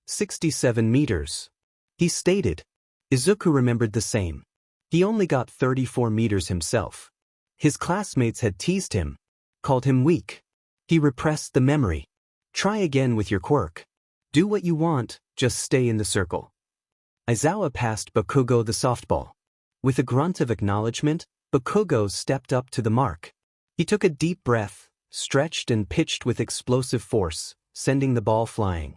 Speaker 1: 67 meters. He stated. Izuku remembered the same. He only got 34 meters himself. His classmates had teased him, called him weak. He repressed the memory. Try again with your quirk. Do what you want, just stay in the circle. Aizawa passed Bakugo the softball. With a grunt of acknowledgement, Bakugo stepped up to the mark. He took a deep breath, stretched and pitched with explosive force, sending the ball flying.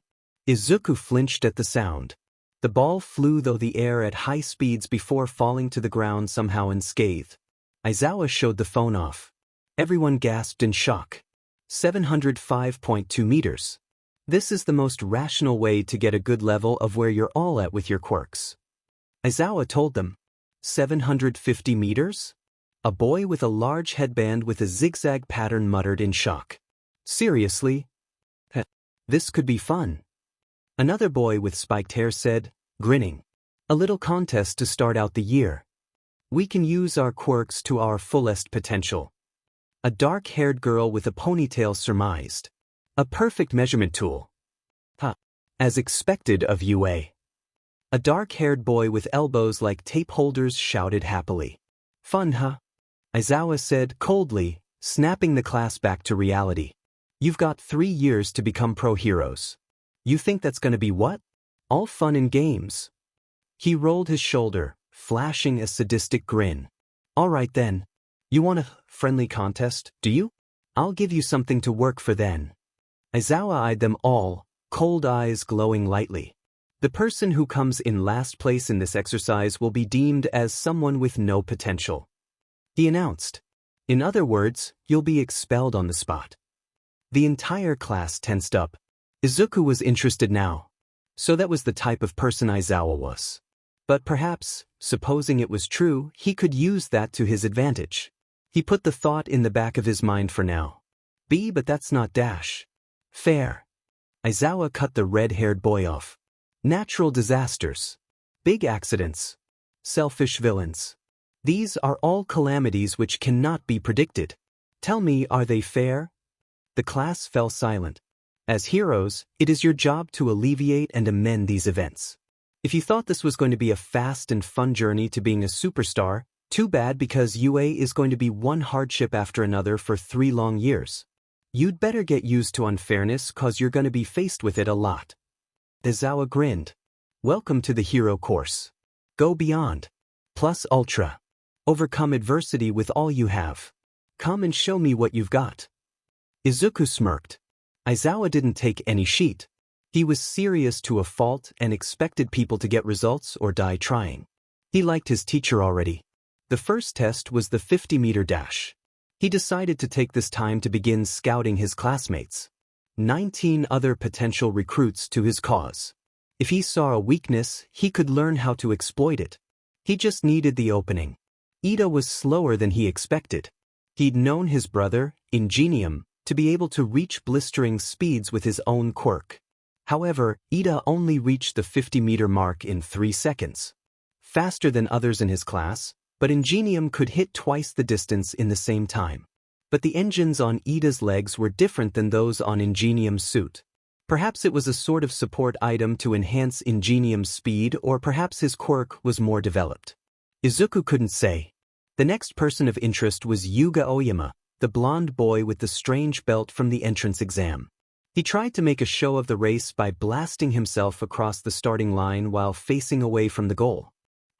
Speaker 1: Izuku flinched at the sound. The ball flew through the air at high speeds before falling to the ground somehow unscathed. Aizawa showed the phone off. Everyone gasped in shock. 705.2 meters. This is the most rational way to get a good level of where you're all at with your quirks. Aizawa told them. 750 meters? A boy with a large headband with a zigzag pattern muttered in shock. Seriously? This could be fun. Another boy with spiked hair said, grinning. A little contest to start out the year. We can use our quirks to our fullest potential. A dark-haired girl with a ponytail surmised. A perfect measurement tool. As expected of UA. A dark-haired boy with elbows like tape holders shouted happily. Fun, huh? Aizawa said coldly, snapping the class back to reality. You've got 3 years to become pro heroes. You think that's gonna be what? All fun and games. He rolled his shoulder, flashing a sadistic grin. All right then. You want a friendly contest, do you? I'll give you something to work for then. Aizawa eyed them all, cold eyes glowing lightly. The person who comes in last place in this exercise will be deemed as someone with no potential. He announced. In other words, you'll be expelled on the spot. The entire class tensed up. Izuku was interested now. So that was the type of person Aizawa was. But perhaps, supposing it was true, he could use that to his advantage. He put the thought in the back of his mind for now. But that's not dash. Fair. Aizawa cut the red-haired boy off. Natural disasters. Big accidents. Selfish villains. These are all calamities which cannot be predicted. Tell me, are they fair? The class fell silent. As heroes, it is your job to alleviate and amend these events. If you thought this was going to be a fast and fun journey to being a superstar, too bad, because UA is going to be one hardship after another for 3 long years. You'd better get used to unfairness, cause you're going to be faced with it a lot. Aizawa grinned. Welcome to the hero course. Go beyond. Plus ultra. Overcome adversity with all you have. Come and show me what you've got. Izuku smirked. Aizawa didn't take any sheet. He was serious to a fault and expected people to get results or die trying. He liked his teacher already. The first test was the 50-meter dash. He decided to take this time to begin scouting his classmates. 19 other potential recruits to his cause. If he saw a weakness, he could learn how to exploit it. He just needed the opening. Ida was slower than he expected. He'd known his brother, Ingenium, to be able to reach blistering speeds with his own quirk. However, Ida only reached the 50-meter mark in 3 seconds. Faster than others in his class, but Ingenium could hit twice the distance in the same time. But the engines on Ida's legs were different than those on Ingenium's suit. Perhaps it was a sort of support item to enhance Ingenium's speed, or perhaps his quirk was more developed. Izuku couldn't say. The next person of interest was Yuga Oyama, the blonde boy with the strange belt from the entrance exam. He tried to make a show of the race by blasting himself across the starting line while facing away from the goal.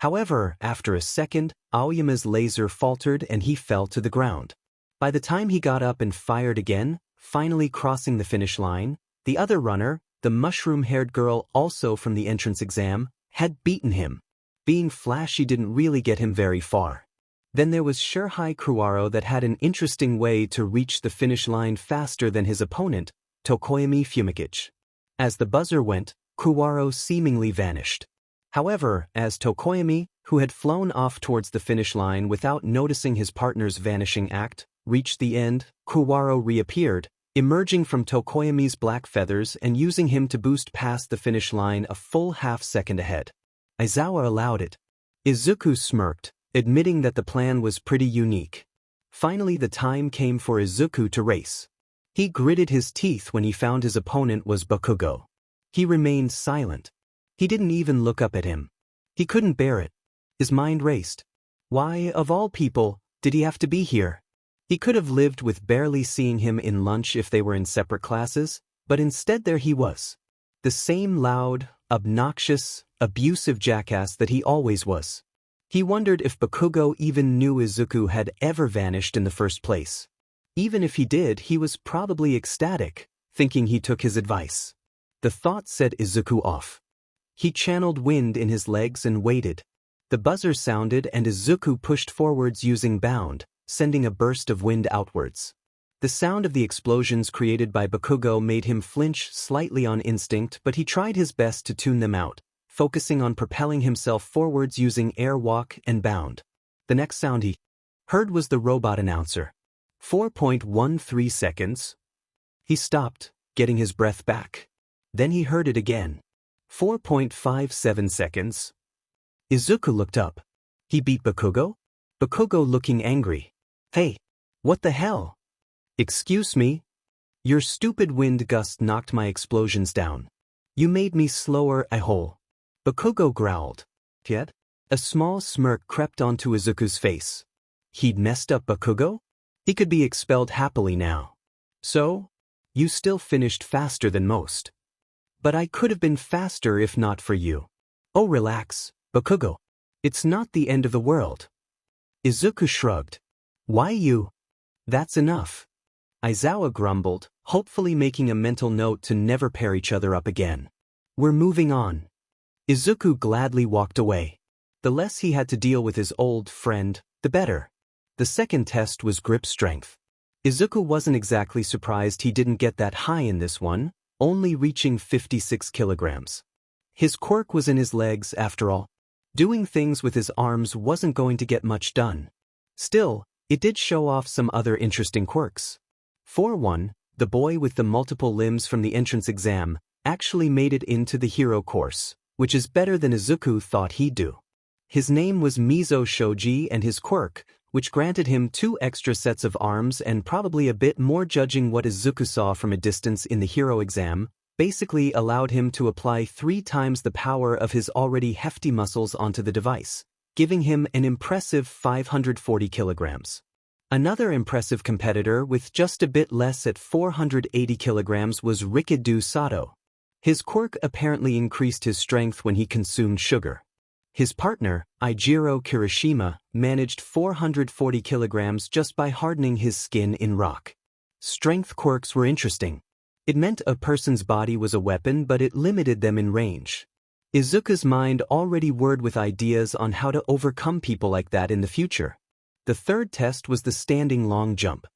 Speaker 1: However, after a second, Aoyama's laser faltered and he fell to the ground. By the time he got up and fired again, finally crossing the finish line, the other runner, the mushroom-haired girl also from the entrance exam, had beaten him. Being flashy didn't really get him very far. Then there was Shurhei Kuwaro that had an interesting way to reach the finish line faster than his opponent, Tokoyami Fumikichi. As the buzzer went, Kuwaro seemingly vanished. However, as Tokoyami, who had flown off towards the finish line without noticing his partner's vanishing act, reached the end, Kuwaro reappeared, emerging from Tokoyami's black feathers and using him to boost past the finish line a full half-second ahead. Aizawa allowed it. Izuku smirked, admitting that the plan was pretty unique. Finally, the time came for Izuku to race. He gritted his teeth when he found his opponent was Bakugo. He remained silent. He didn't even look up at him. He couldn't bear it. His mind raced. Why, of all people, did he have to be here? He could have lived with barely seeing him in lunch if they were in separate classes, but instead there he was. The same loud, obnoxious, abusive jackass that he always was. He wondered if Bakugo even knew Izuku had ever vanished in the first place. Even if he did, he was probably ecstatic, thinking he took his advice. The thought set Izuku off. He channeled wind in his legs and waited. The buzzer sounded and Izuku pushed forwards using bound, sending a burst of wind outwards. The sound of the explosions created by Bakugo made him flinch slightly on instinct, but he tried his best to tune them out, focusing on propelling himself forwards using air walk and bound. The next sound he heard was the robot announcer. 4.13 seconds. He stopped, getting his breath back. Then he heard it again. 4.57 seconds. Izuku looked up. He beat Bakugo? Bakugo looking angry. Hey, what the hell? Excuse me? Your stupid wind gust knocked my explosions down. You made me slower, a-hole. Bakugo growled. Yet, a small smirk crept onto Izuku's face. He'd messed up Bakugo? He could be expelled happily now. So? You still finished faster than most. But I could have been faster if not for you. Oh, relax, Bakugo. It's not the end of the world. Izuku shrugged. Why you? That's enough. Aizawa grumbled, hopefully making a mental note to never pair each other up again. We're moving on. Izuku gladly walked away. The less he had to deal with his old friend, the better. The second test was grip strength. Izuku wasn't exactly surprised he didn't get that high in this one, only reaching 56 kilograms. His quirk was in his legs after all. Doing things with his arms wasn't going to get much done. Still, it did show off some other interesting quirks. For one, the boy with the multiple limbs from the entrance exam actually made it into the hero course, which is better than Izuku thought he'd do. His name was Mizo Shoji, and his quirk, which granted him 2 extra sets of arms and probably a bit more judging what Izuku saw from a distance in the hero exam, basically allowed him to apply 3 times the power of his already hefty muscles onto the device, giving him an impressive 540 kilograms. Another impressive competitor with just a bit less at 480 kilograms was Rikidu Sato. His quirk apparently increased his strength when he consumed sugar. His partner, Eijiro Kirishima, managed 440 kilograms just by hardening his skin in rock. Strength quirks were interesting. It meant a person's body was a weapon, but it limited them in range. Izuku's mind already whirred with ideas on how to overcome people like that in the future. The third test was the standing long jump.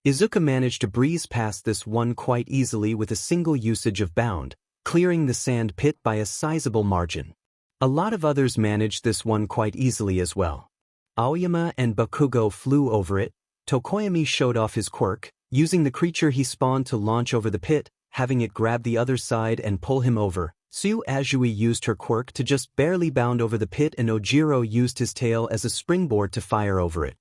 Speaker 1: Izuku managed to breeze past this one quite easily with a single usage of bound, clearing the sand pit by a sizable margin. A lot of others managed this one quite easily as well. Aoyama and Bakugo flew over it. Tokoyami showed off his quirk, using the creature he spawned to launch over the pit, having it grab the other side and pull him over. Tsuyu Azui used her quirk to just barely bound over the pit, and Ojiro used his tail as a springboard to fire over it.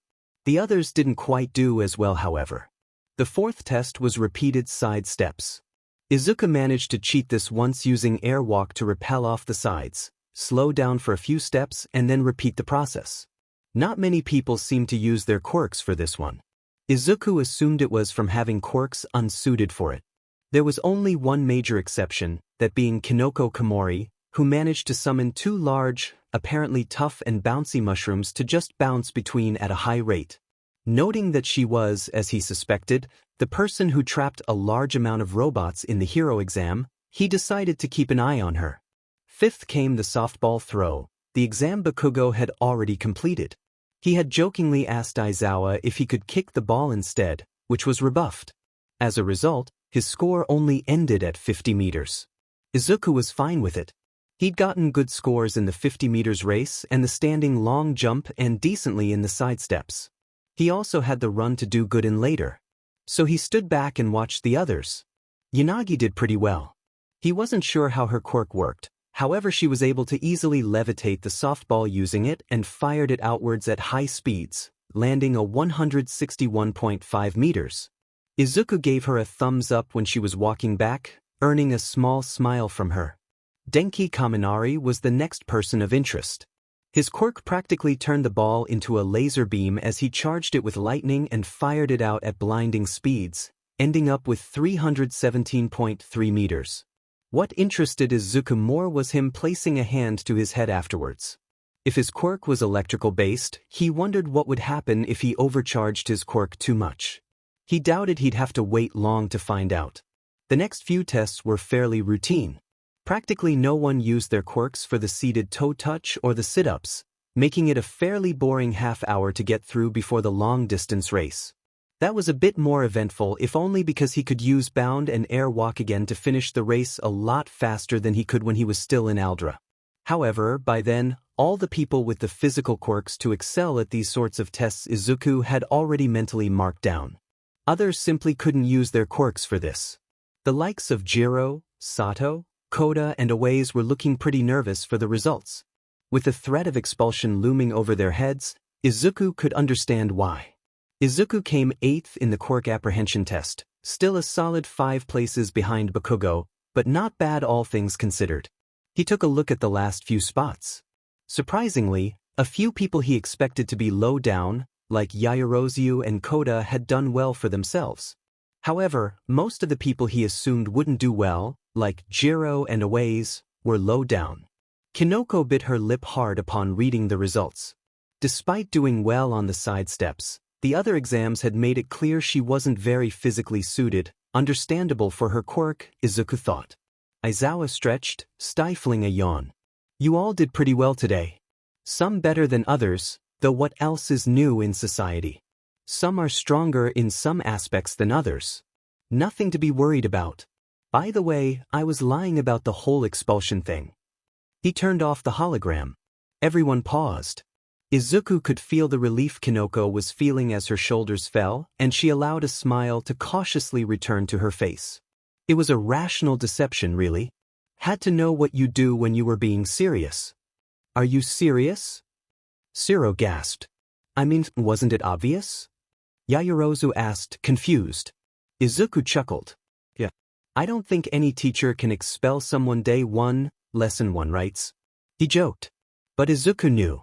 Speaker 1: The others didn't quite do as well, however. The fourth test was repeated side steps. Izuku managed to cheat this once using airwalk to rappel off the sides, slow down for a few steps, and then repeat the process. Not many people seemed to use their quirks for this one. Izuku assumed it was from having quirks unsuited for it. There was only one major exception, that being Kinoko Komori, who managed to summon 2 large, apparently tough and bouncy mushrooms to just bounce between at a high rate. Noting that she was, as he suspected, the person who trapped a large amount of robots in the hero exam, he decided to keep an eye on her. Fifth came the softball throw, the exam Bakugo had already completed. He had jokingly asked Aizawa if he could kick the ball instead, which was rebuffed. As a result, his score only ended at 50 meters. Izuku was fine with it. He'd gotten good scores in the 50 meters race and the standing long jump and decently in the side steps. He also had the run to do good in later. So he stood back and watched the others. Yanagi did pretty well. He wasn't sure how her quirk worked, however she was able to easily levitate the softball using it and fired it outwards at high speeds, landing a 161.5 meters. Izuku gave her a thumbs up when she was walking back, earning a small smile from her. Denki Kaminari was the next person of interest. His quirk practically turned the ball into a laser beam as he charged it with lightning and fired it out at blinding speeds, ending up with 317.3 meters. What interested Izuku more was him placing a hand to his head afterwards. If his quirk was electrical-based, he wondered what would happen if he overcharged his quirk too much. He doubted he'd have to wait long to find out. The next few tests were fairly routine. Practically no one used their quirks for the seated toe touch or the sit-ups, making it a fairly boring half-hour to get through before the long-distance race. That was a bit more eventful, if only because he could use bound and air walk again to finish the race a lot faster than he could when he was still in Aldra. However, by then, all the people with the physical quirks to excel at these sorts of tests Izuku had already mentally marked down. Others simply couldn't use their quirks for this. The likes of Jiro, Sato, Koda and Owaze were looking pretty nervous for the results. With the threat of expulsion looming over their heads, Izuku could understand why. Izuku came 8th in the quirk apprehension test, still a solid 5 places behind Bakugo, but not bad all things considered. He took a look at the last few spots. Surprisingly, a few people he expected to be low down, like Yaoyorozu and Koda, had done well for themselves. However, most of the people he assumed wouldn't do well, like Jiro and Owaze, were low down. Kinoko bit her lip hard upon reading the results. Despite doing well on the side steps, the other exams had made it clear she wasn't very physically suited, understandable for her quirk, Izuku thought. Aizawa stretched, stifling a yawn. You all did pretty well today. Some better than others, though what else is new in society? Some are stronger in some aspects than others. Nothing to be worried about. By the way, I was lying about the whole expulsion thing. He turned off the hologram. Everyone paused. Izuku could feel the relief Kinoko was feeling as her shoulders fell, and she allowed a smile to cautiously return to her face. It was a rational deception, really. Had to know what you do when you were being serious. Are you serious? Shiro gasped. I mean, wasn't it obvious? Yaoyorozu asked, confused. Izuku chuckled. Yeah. I don't think any teacher can expel someone day 1, lesson 1 writes. He joked. But Izuku knew.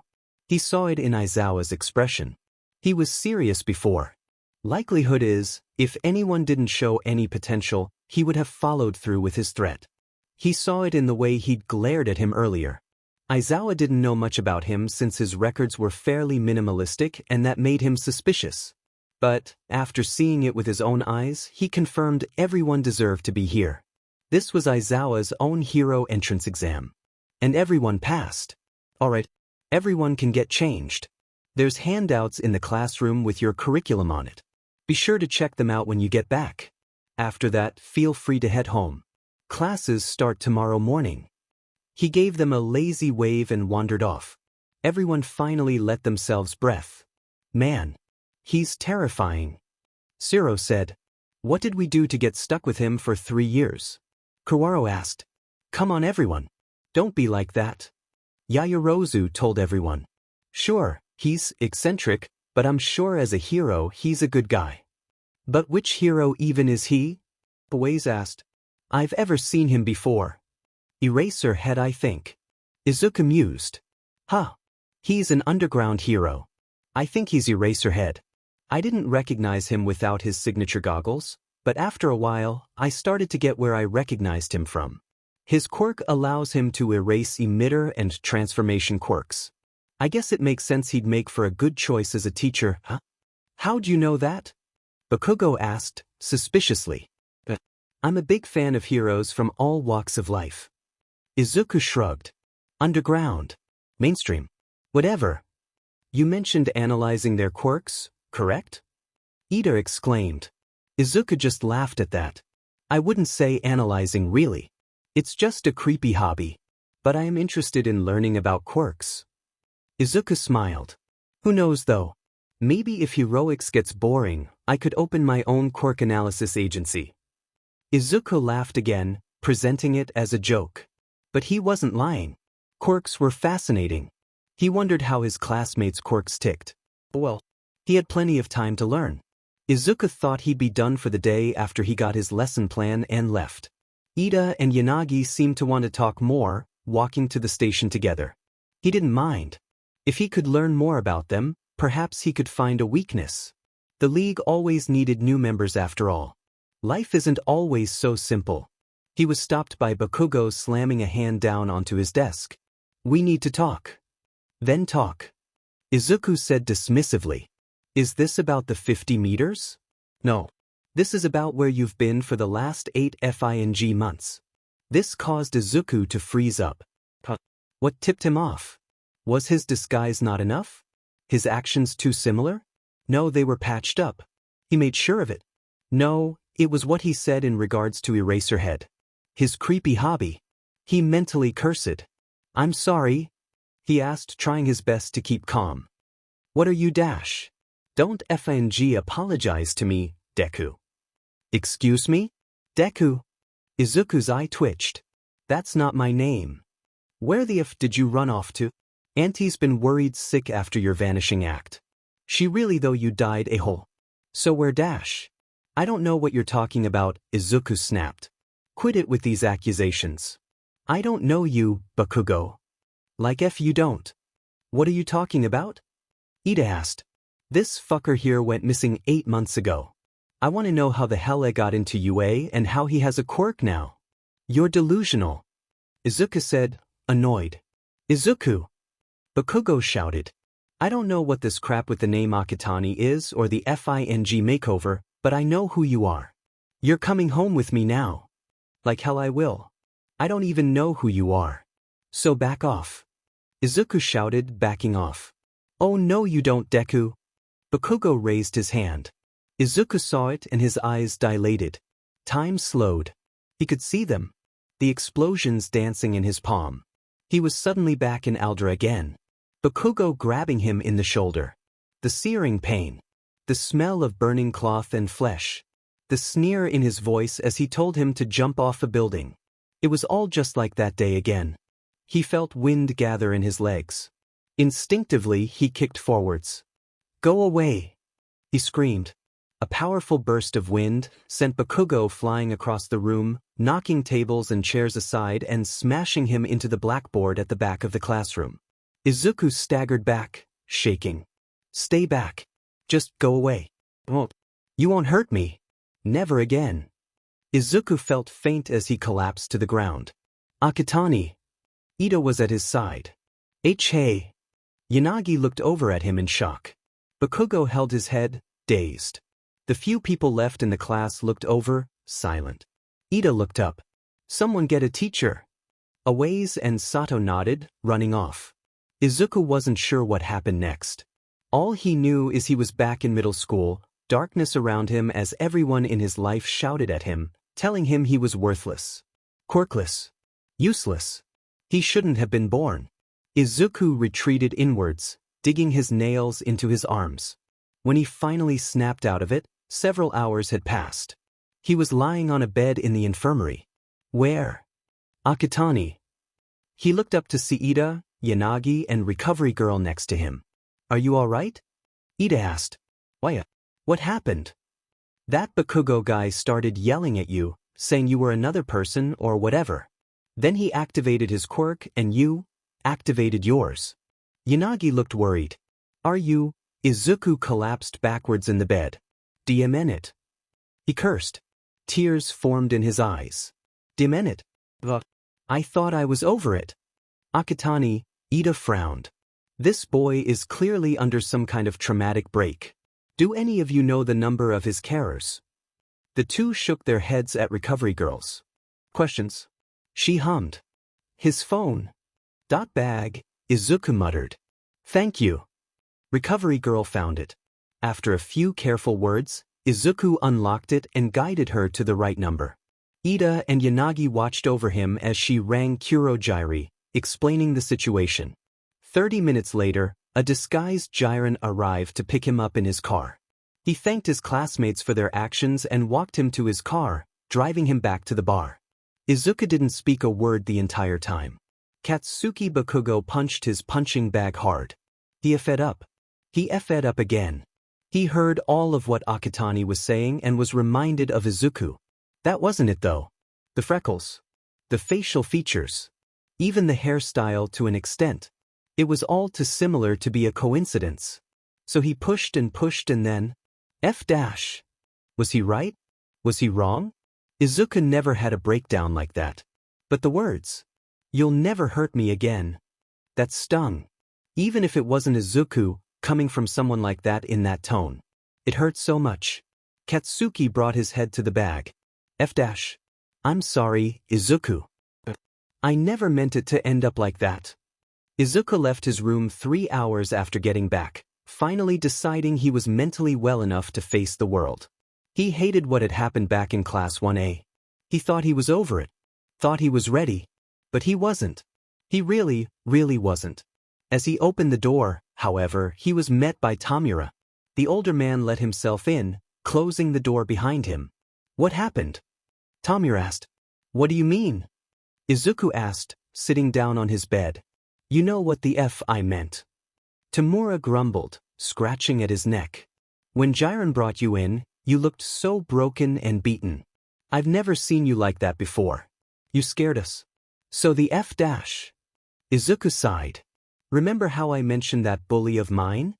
Speaker 1: He saw it in Aizawa's expression. He was serious before. Likelihood is, if anyone didn't show any potential, he would have followed through with his threat. He saw it in the way he'd glared at him earlier. Aizawa didn't know much about him since his records were fairly minimalistic, and that made him suspicious. But, after seeing it with his own eyes, he confirmed everyone deserved to be here. This was Aizawa's own hero entrance exam. And everyone passed. Alright, everyone can get changed. There's handouts in the classroom with your curriculum on it. Be sure to check them out when you get back. After that, feel free to head home. Classes start tomorrow morning. He gave them a lazy wave and wandered off. Everyone finally let themselves breath. Man, he's terrifying. Shiro said. What did we do to get stuck with him for 3 years? Kaworu asked. Come on everyone. Don't be like that. Yaoyorozu told everyone. Sure, he's eccentric, but I'm sure as a hero he's a good guy. But which hero even is he? Boaz asked. I've ever seen him before. Eraserhead, I think. Izuku mused. Huh. He's an underground hero. I think he's Eraserhead. I didn't recognize him without his signature goggles, but after a while, I started to get where I recognized him from. His quirk allows him to erase emitter and transformation quirks. I guess it makes sense he'd make for a good choice as a teacher, huh? How'd you know that? Bakugo asked, suspiciously. I'm a big fan of heroes from all walks of life. Izuku shrugged. Underground. Mainstream. Whatever. You mentioned analyzing their quirks, correct? Ida exclaimed. Izuku just laughed at that. I wouldn't say analyzing really. It's just a creepy hobby. But I am interested in learning about quirks. Izuku smiled. Who knows though? Maybe if heroics gets boring, I could open my own quirk analysis agency. Izuku laughed again, presenting it as a joke. But he wasn't lying. Quirks were fascinating. He wondered how his classmates' quirks ticked. Well, he had plenty of time to learn. Izuku thought he'd be done for the day after he got his lesson plan and left. Ida and Yanagi seemed to want to talk more, walking to the station together. He didn't mind. If he could learn more about them, perhaps he could find a weakness. The League always needed new members after all. Life isn't always so simple. He was stopped by Bakugo slamming a hand down onto his desk. We need to talk. Then talk. Izuku said dismissively. Is this about the 50 meters? No. This is about where you've been for the last 8 FING months. This caused Izuku to freeze up. What tipped him off? Was his disguise not enough? His actions too similar? No, they were patched up. He made sure of it. No, it was what he said in regards to Eraserhead. His creepy hobby. He mentally cursed. I'm sorry, he asked, trying his best to keep calm. What are you dash? Don't FNG apologize to me, Deku. Excuse me? Deku? Izuku's eye twitched. That's not my name. Where the F did you run off to? Auntie's been worried sick after your vanishing act. She really though you died a-hole. So where dash? I don't know what you're talking about, Izuku snapped. Quit it with these accusations. I don't know you, Bakugo. Like F you don't. What are you talking about? Ida asked. This fucker here went missing 8 months ago. I want to know how the hell I got into UA and how he has a quirk now. You're delusional. Izuku said, annoyed. Izuku! Bakugo shouted. I don't know what this crap with the name Akitani is or the FING makeover, but I know who you are. You're coming home with me now. Like hell I will. I don't even know who you are. So back off. Izuku shouted, backing off. Oh no you don't, Deku. Bakugo raised his hand. Izuku saw it and his eyes dilated. Time slowed. He could see them. The explosions dancing in his palm. He was suddenly back in Aldra again. Bakugo grabbing him in the shoulder. The searing pain. The smell of burning cloth and flesh. The sneer in his voice as he told him to jump off a building. It was all just like that day again. He felt wind gather in his legs. Instinctively, he kicked forwards. Go away! He screamed. A powerful burst of wind sent Bakugo flying across the room, knocking tables and chairs aside and smashing him into the blackboard at the back of the classroom. Izuku staggered back, shaking. Stay back. Just go away. You won't hurt me. Never again. Izuku felt faint as he collapsed to the ground. Akitani. Ida was at his side. Hey. Yanagi looked over at him in shock. Bakugo held his head, dazed. The few people left in the class looked over, silent. Ida looked up. Someone get a teacher. Awase and Sato nodded, running off. Izuku wasn't sure what happened next. All he knew is he was back in middle school, darkness around him as everyone in his life shouted at him, telling him he was worthless. Quirkless. Useless. He shouldn't have been born. Izuku retreated inwards, digging his nails into his arms. When he finally snapped out of it, several hours had passed. He was lying on a bed in the infirmary. Where? Akitani. He looked up to see Ida, Yanagi, and recovery girl next to him. Are you all right? Ida asked. Why? What happened? That Bakugo guy started yelling at you, saying you were another person or whatever. Then he activated his quirk and you activated yours. Yanagi looked worried. Are you? Izuku collapsed backwards in the bed. It. He cursed. Tears formed in his eyes. It. I thought I was over it. Akitani, Ida frowned. This boy is clearly under some kind of traumatic break. Do any of you know the number of his carers? The two shook their heads at recovery girls. Questions? She hummed. His phone. Bag, Izuku muttered. Thank you. Recovery girl found it. After a few careful words, Izuku unlocked it and guided her to the right number. Ida and Yanagi watched over him as she rang Kurojiri, explaining the situation. 30 minutes later, a disguised Jiren arrived to pick him up in his car. He thanked his classmates for their actions and walked him to his car, driving him back to the bar. Izuku didn't speak a word the entire time. Katsuki Bakugo punched his punching bag hard. He effed up. He effed up again. He heard all of what Akitani was saying and was reminded of Izuku. That wasn't it though. The freckles. The facial features. Even the hairstyle to an extent. It was all too similar to be a coincidence. So he pushed and then... F-. Was he right? Was he wrong? Izuku never had a breakdown like that. But the words. You'll never hurt me again. That stung. Even if it wasn't Izuku, coming from someone like that in that tone. It hurt so much. Katsuki brought his head to the bag. F-. I'm sorry, Izuku. I never meant it to end up like that. Izuku left his room 3 hours after getting back, finally deciding he was mentally well enough to face the world. He hated what had happened back in Class 1A. He thought he was over it. Thought he was ready. But he wasn't. He really wasn't. As he opened the door, however, he was met by Tamura. The older man let himself in, closing the door behind him. What happened? Tamura asked. What do you mean? Izuku asked, sitting down on his bed. You know what the F I meant. Tamura grumbled, scratching at his neck. When Jiren brought you in, you looked so broken and beaten. I've never seen you like that before. You scared us. So the F-. Izuku sighed. Remember how I mentioned that bully of mine?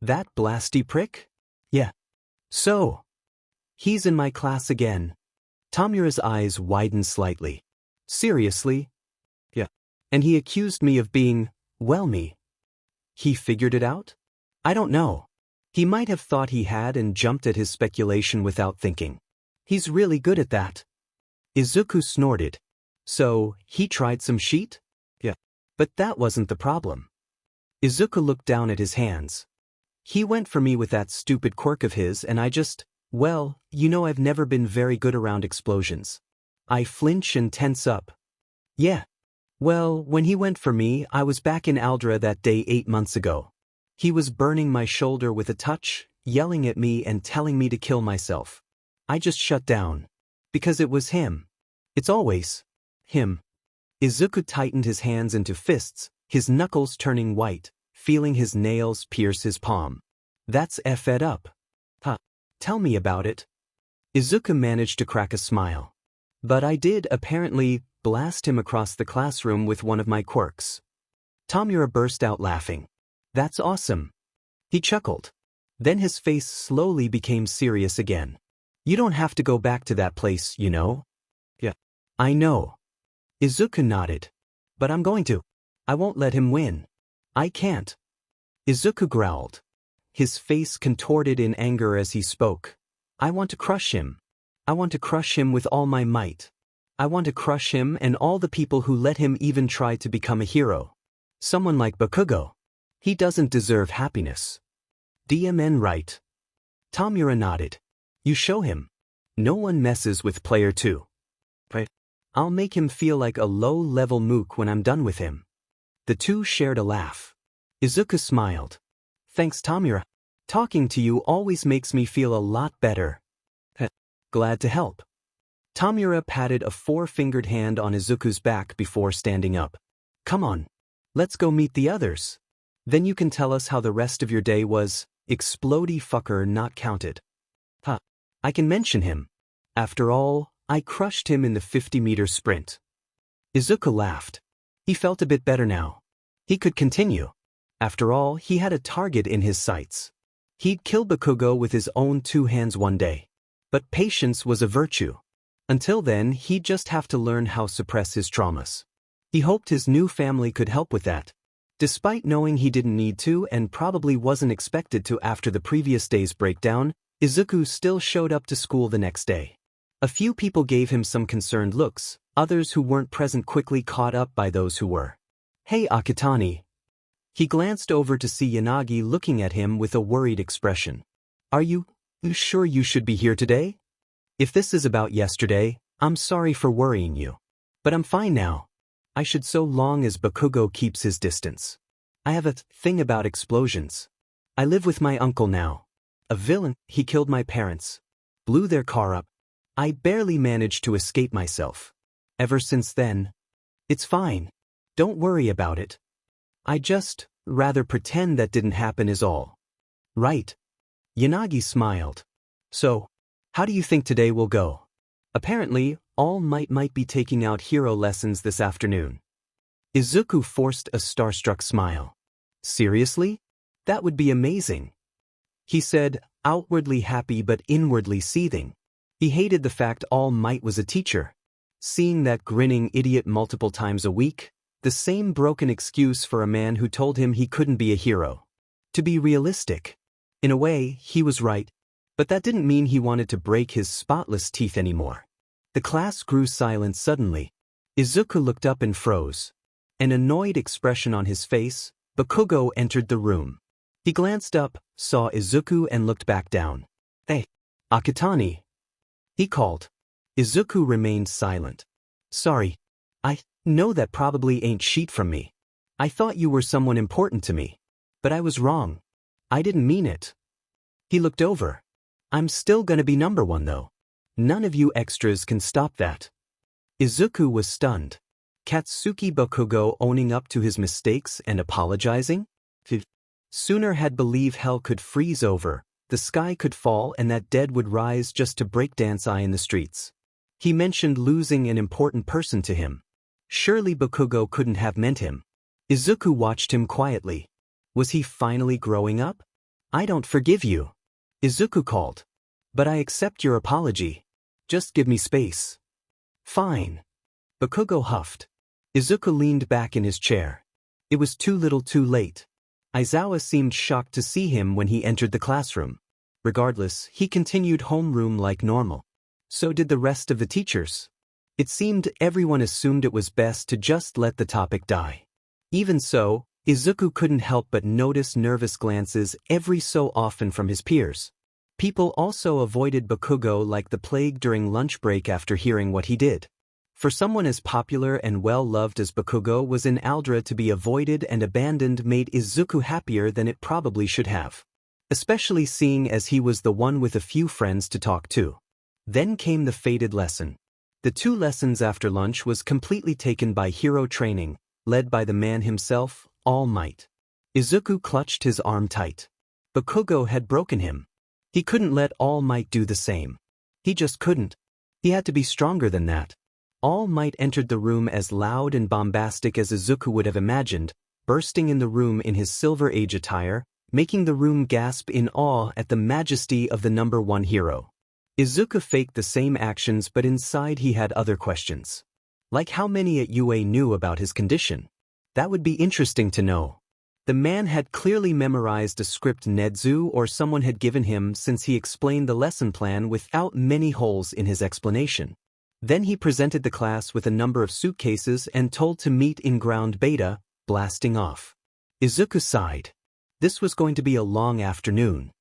Speaker 1: That blasty prick? Yeah. So. He's in my class again. Tamura's eyes widened slightly. Seriously? Yeah. And he accused me of being, well, me. He figured it out? I don't know. He might have thought he had and jumped at his speculation without thinking. He's really good at that. Izuku snorted. So, he tried some sheet? Yeah. But that wasn't the problem. Izuku looked down at his hands. He went for me with that stupid quirk of his and I just, well, you know I've never been very good around explosions. I flinch and tense up. Yeah. Well, when he went for me, I was back in Aldra that day 8 months ago. He was burning my shoulder with a touch, yelling at me and telling me to kill myself. I just shut down. Because it was him. It's always him. Izuku tightened his hands into fists, his knuckles turning white, feeling his nails pierce his palm. That's effed up. Huh. Tell me about it. Izuku managed to crack a smile. But I did, apparently, blast him across the classroom with one of my quirks. Tamura burst out laughing. That's awesome. He chuckled. Then his face slowly became serious again. You don't have to go back to that place, you know? Yeah. I know. Izuku nodded. But I'm going to. I won't let him win. I can't. Izuku growled. his face contorted in anger as he spoke. I want to crush him. I want to crush him with all my might. I want to crush him and all the people who let him even try to become a hero. Someone like Bakugo. He doesn't deserve happiness. DMN right. Tamura nodded. You show him. No one messes with player 2. But I'll make him feel like a low-level mook when I'm done with him. The two shared a laugh. Izuku smiled. Thanks, Tamura. Talking to you always makes me feel a lot better. Glad to help. Tamura patted a 4-fingered hand on Izuku's back before standing up. Come on. Let's go meet the others. Then you can tell us how the rest of your day was. Explodey fucker not counted. I can mention him. After all, I crushed him in the 50-meter sprint. Izuku laughed. He felt a bit better now. He could continue. After all, he had a target in his sights. He'd kill Bakugo with his own 2 hands one day. But patience was a virtue. Until then, he'd just have to learn how to suppress his traumas. He hoped his new family could help with that. Despite knowing he didn't need to and probably wasn't expected to after the previous day's breakdown, Izuku still showed up to school the next day. A few people gave him some concerned looks, others who weren't present quickly caught up by those who were. Hey Akitani. He glanced over to see Yanagi looking at him with a worried expression. Are you sure you should be here today? If this is about yesterday, I'm sorry for worrying you. But I'm fine now. I should so long as Bakugo keeps his distance. I have a thing about explosions. I live with my uncle now. A villain, he killed my parents. Blew their car up. I barely managed to escape myself. Ever since then. It's fine. Don't worry about it. I just rather pretend that didn't happen is all. Right. Yanagi smiled. So, how do you think today will go? Apparently, All Might be taking out hero lessons this afternoon. Izuku forced a starstruck smile. Seriously? That would be amazing. He said, outwardly happy but inwardly seething. He hated the fact All Might was a teacher. Seeing that grinning idiot multiple times a week, the same broken excuse for a man who told him he couldn't be a hero. To be realistic. In a way, he was right, but that didn't mean he wanted to break his spotless teeth anymore. The class grew silent suddenly. Izuku looked up and froze. An annoyed expression on his face, Bakugo entered the room. He glanced up, saw Izuku and looked back down. Hey, Akitani. He called. Izuku remained silent. Sorry. I know that probably ain't shit from me. I thought you were someone important to me. But I was wrong. I didn't mean it. He looked over. I'm still gonna be number 1 though. None of you extras can stop that. Izuku was stunned. Katsuki Bakugo owning up to his mistakes and apologizing? Sooner had believed hell could freeze over, the sky could fall and that dead would rise just to breakdance in the streets. He mentioned losing an important person to him. Surely Bakugo couldn't have meant him. Izuku watched him quietly. Was he finally growing up? I don't forgive you. Izuku called. But I accept your apology. Just give me space. Fine. Bakugo huffed. Izuku leaned back in his chair. It was too little too late. Aizawa seemed shocked to see him when he entered the classroom. Regardless, he continued homeroom like normal. So did the rest of the teachers. It seemed everyone assumed it was best to just let the topic die. Even so, Izuku couldn't help but notice nervous glances every so often from his peers. People also avoided Bakugo like the plague during lunch break after hearing what he did. For someone as popular and well-loved as Bakugo was in Aldra, to be avoided and abandoned made Izuku happier than it probably should have. Especially seeing as he was the one with a few friends to talk to. Then came the fated lesson. The 2 lessons after lunch was completely taken by hero training, led by the man himself, All Might. Izuku clutched his arm tight. Bakugo had broken him. He couldn't let All Might do the same. He just couldn't. He had to be stronger than that. All Might entered the room as loud and bombastic as Izuku would have imagined, bursting in the room in his Silver Age attire, making the room gasp in awe at the majesty of the number 1 hero. Izuku faked the same actions, but inside he had other questions. Like how many at UA knew about his condition. That would be interesting to know. The man had clearly memorized a script Nedzu or someone had given him, since he explained the lesson plan without many holes in his explanation. Then he presented the class with a number of suitcases and told to meet in ground beta, blasting off. Izuku sighed. This was going to be a long afternoon.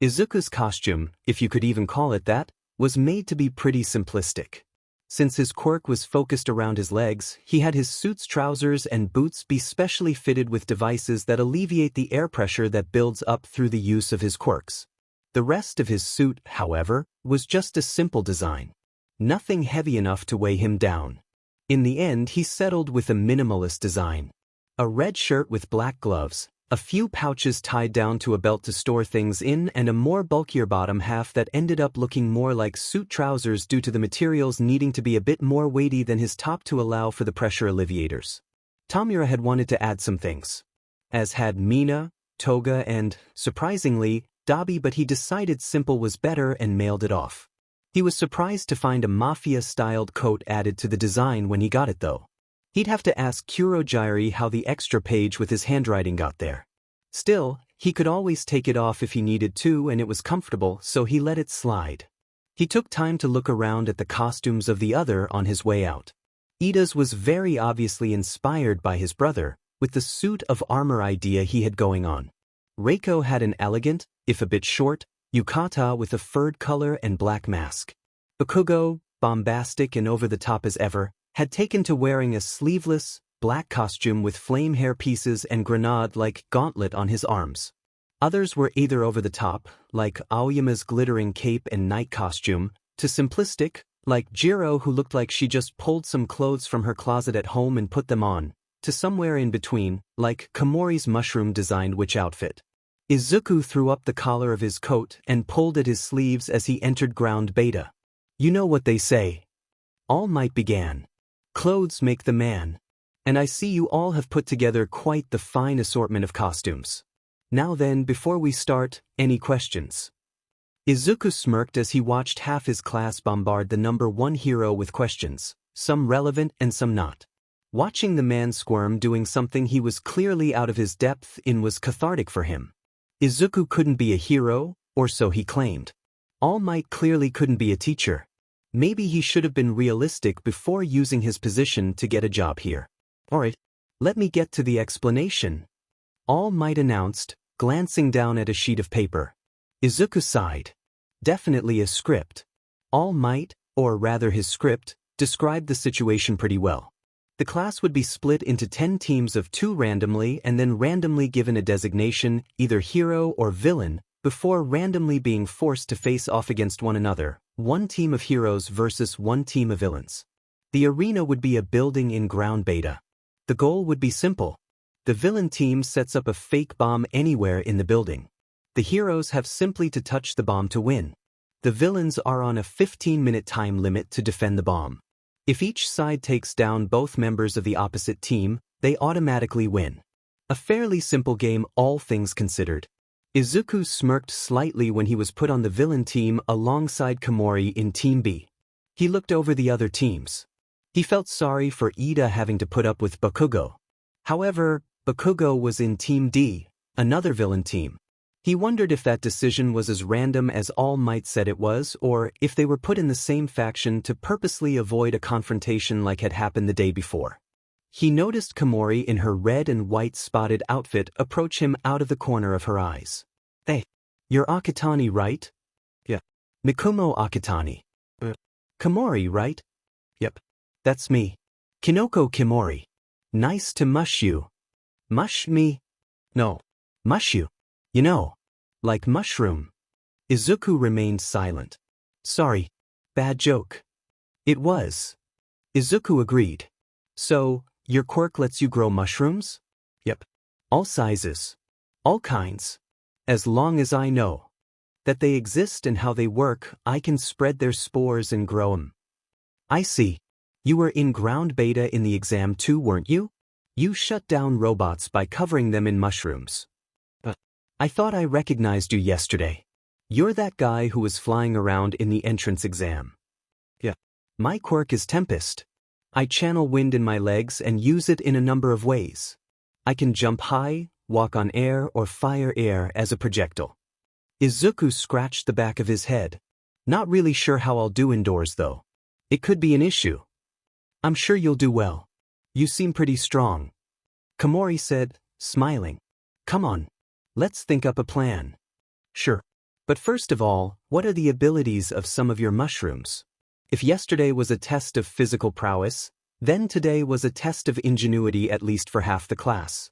Speaker 1: Izuku's costume, if you could even call it that, was made to be pretty simplistic. Since his quirk was focused around his legs, he had his suit's trousers and boots be specially fitted with devices that alleviate the air pressure that builds up through the use of his quirks. The rest of his suit, however, was just a simple design. Nothing heavy enough to weigh him down. In the end, he settled with a minimalist design. A red shirt with black gloves, a few pouches tied down to a belt to store things in, and a more bulkier bottom half that ended up looking more like suit trousers due to the materials needing to be a bit more weighty than his top to allow for the pressure alleviators. Tamura had wanted to add some things, as had Mina, Toga, and, surprisingly, Dabi, but he decided simple was better and mailed it off. He was surprised to find a mafia-styled coat added to the design when he got it though. He'd have to ask Kurojairi how the extra page with his handwriting got there. Still, he could always take it off if he needed to, and it was comfortable, so he let it slide. He took time to look around at the costumes of the other on his way out. Ida's was very obviously inspired by his brother, with the suit of armor idea he had going on. Reiko had an elegant, if a bit short, yukata with a furred color and black mask. Bakugo, bombastic and over the top as ever, had taken to wearing a sleeveless, black costume with flame hair pieces and grenade-like gauntlet on his arms. Others were either over the top, like Aoyama's glittering cape and night costume, to simplistic, like Jiro who looked like she just pulled some clothes from her closet at home and put them on, to somewhere in between, like Komori's mushroom-designed witch outfit. Izuku threw up the collar of his coat and pulled at his sleeves as he entered ground beta. You know what they say. All Might began. Clothes make the man. And I see you all have put together quite the fine assortment of costumes. Now then, before we start, any questions? Izuku smirked as he watched half his class bombard the number one hero with questions, some relevant and some not. Watching the man squirm doing something he was clearly out of his depth in was cathartic for him. Izuku couldn't be a hero, or so he claimed. All Might clearly couldn't be a teacher. Maybe he should have been realistic before using his position to get a job here. Alright, let me get to the explanation. All Might announced, glancing down at a sheet of paper. Izuku sighed. Definitely a script. All Might, or rather his script, described the situation pretty well. The class would be split into 10 teams of 2 randomly and then randomly given a designation, either hero or villain, before randomly being forced to face off against one another, 1 team of heroes versus 1 team of villains. The arena would be a building in ground beta. The goal would be simple. The villain team sets up a fake bomb anywhere in the building. The heroes have simply to touch the bomb to win. The villains are on a 15-minute time limit to defend the bomb. If each side takes down both members of the opposite team, they automatically win. A fairly simple game, all things considered. Izuku smirked slightly when he was put on the villain team alongside Komori in Team B. He looked over the other teams. He felt sorry for Ida having to put up with Bakugo. However, Bakugo was in Team D, another villain team. He wondered if that decision was as random as All Might said it was, or if they were put in the same faction to purposely avoid a confrontation like had happened the day before. He noticed Komori in her red and white spotted outfit approach him out of the corner of her eyes. Hey, you're Akitani, right? Yeah. Mikumo Akitani. Komori, right? Yep. That's me. Kinoko Kimori. Nice to mush you. Mush me? No. Mush you. You know. Like mushroom. Izuku remained silent. Sorry. Bad joke. It was. Izuku agreed. So, your quirk lets you grow mushrooms? Yep. All sizes. All kinds. As long as I know that they exist and how they work, I can spread their spores and grow them. I see. You were in ground beta in the exam too, weren't you? You shut down robots by covering them in mushrooms. I thought I recognized you yesterday. You're that guy who was flying around in the entrance exam. Yeah. My quirk is Tempest. I channel wind in my legs and use it in a number of ways. I can jump high, walk on air or fire air as a projectile. Izuku scratched the back of his head. Not really sure how I'll do indoors though. It could be an issue. I'm sure you'll do well. You seem pretty strong. Komori said, smiling. Come on. Let's think up a plan. Sure. But first of all, what are the abilities of some of your mushrooms? If yesterday was a test of physical prowess, then today was a test of ingenuity at least for half the class.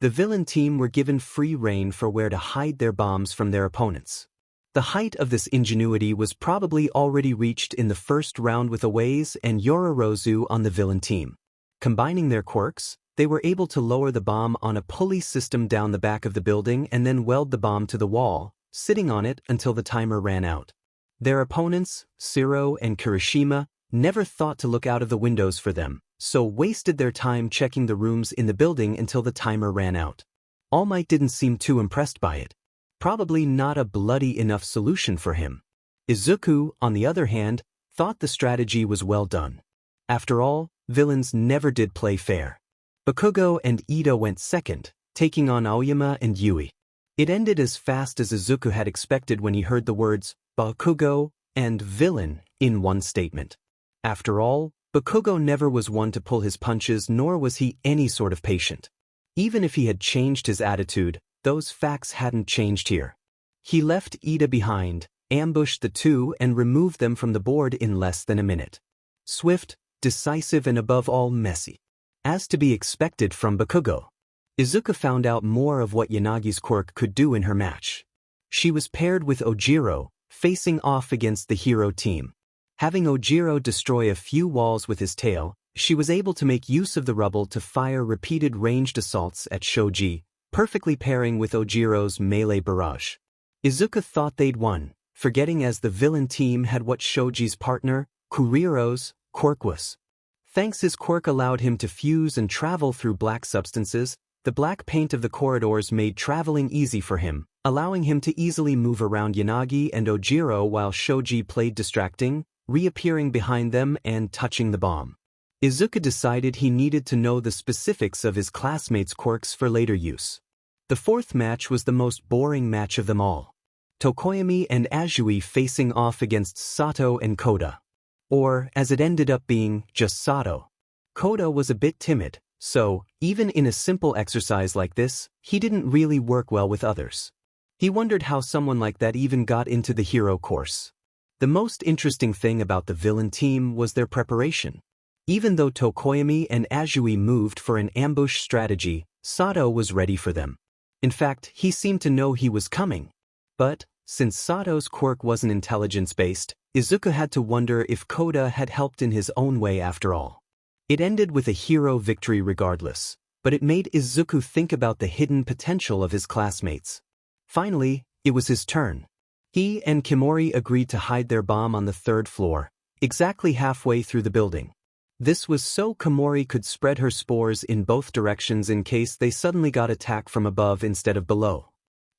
Speaker 1: The villain team were given free rein for where to hide their bombs from their opponents. The height of this ingenuity was probably already reached in the first round with Awaze and Yororozu on the villain team. Combining their quirks, they were able to lower the bomb on a pulley system down the back of the building and then weld the bomb to the wall, sitting on it until the timer ran out. Their opponents, Shiro and Kirishima, never thought to look out of the windows for them, so wasted their time checking the rooms in the building until the timer ran out. All Might didn't seem too impressed by it. Probably not a bloody enough solution for him. Izuku, on the other hand, thought the strategy was well done. After all, villains never did play fair. Bakugo and Ida went second, taking on Aoyama and Yui. It ended as fast as Izuku had expected when he heard the words Bakugo and villain in one statement. After all, Bakugo never was one to pull his punches, nor was he any sort of patient. Even if he had changed his attitude, those facts hadn't changed here. He left Ida behind, ambushed the two and removed them from the board in less than a minute. Swift, decisive and above all messy. As to be expected from Bakugo. Izuku found out more of what Yanagi's quirk could do in her match. She was paired with Ojiro, facing off against the hero team. Having Ojiro destroy a few walls with his tail, she was able to make use of the rubble to fire repeated ranged assaults at Shoji, perfectly pairing with Ojiro's melee barrage. Izuku thought they'd won, forgetting as the villain team had what Shoji's partner, Kuriro's, quirk was. Thanks his quirk allowed him to fuse and travel through black substances, the black paint of the corridors made traveling easy for him, allowing him to easily move around Yanagi and Ojiro while Shoji played distracting, reappearing behind them and touching the bomb. Izuku decided he needed to know the specifics of his classmates' quirks for later use. The fourth match was the most boring match of them all. Tokoyami and Azui facing off against Sato and Koda. Or, as it ended up being, just Sato. Koda was a bit timid, so, even in a simple exercise like this, he didn't really work well with others. He wondered how someone like that even got into the hero course. The most interesting thing about the villain team was their preparation. Even though Tokoyami and Azui moved for an ambush strategy, Sato was ready for them. In fact, he seemed to know he was coming. But, since Sato's quirk wasn't intelligence-based, Izuku had to wonder if Koda had helped in his own way after all. It ended with a hero victory regardless, but it made Izuku think about the hidden potential of his classmates. Finally, it was his turn. He and Komori agreed to hide their bomb on the third floor, exactly halfway through the building. This was so Komori could spread her spores in both directions in case they suddenly got attacked from above instead of below.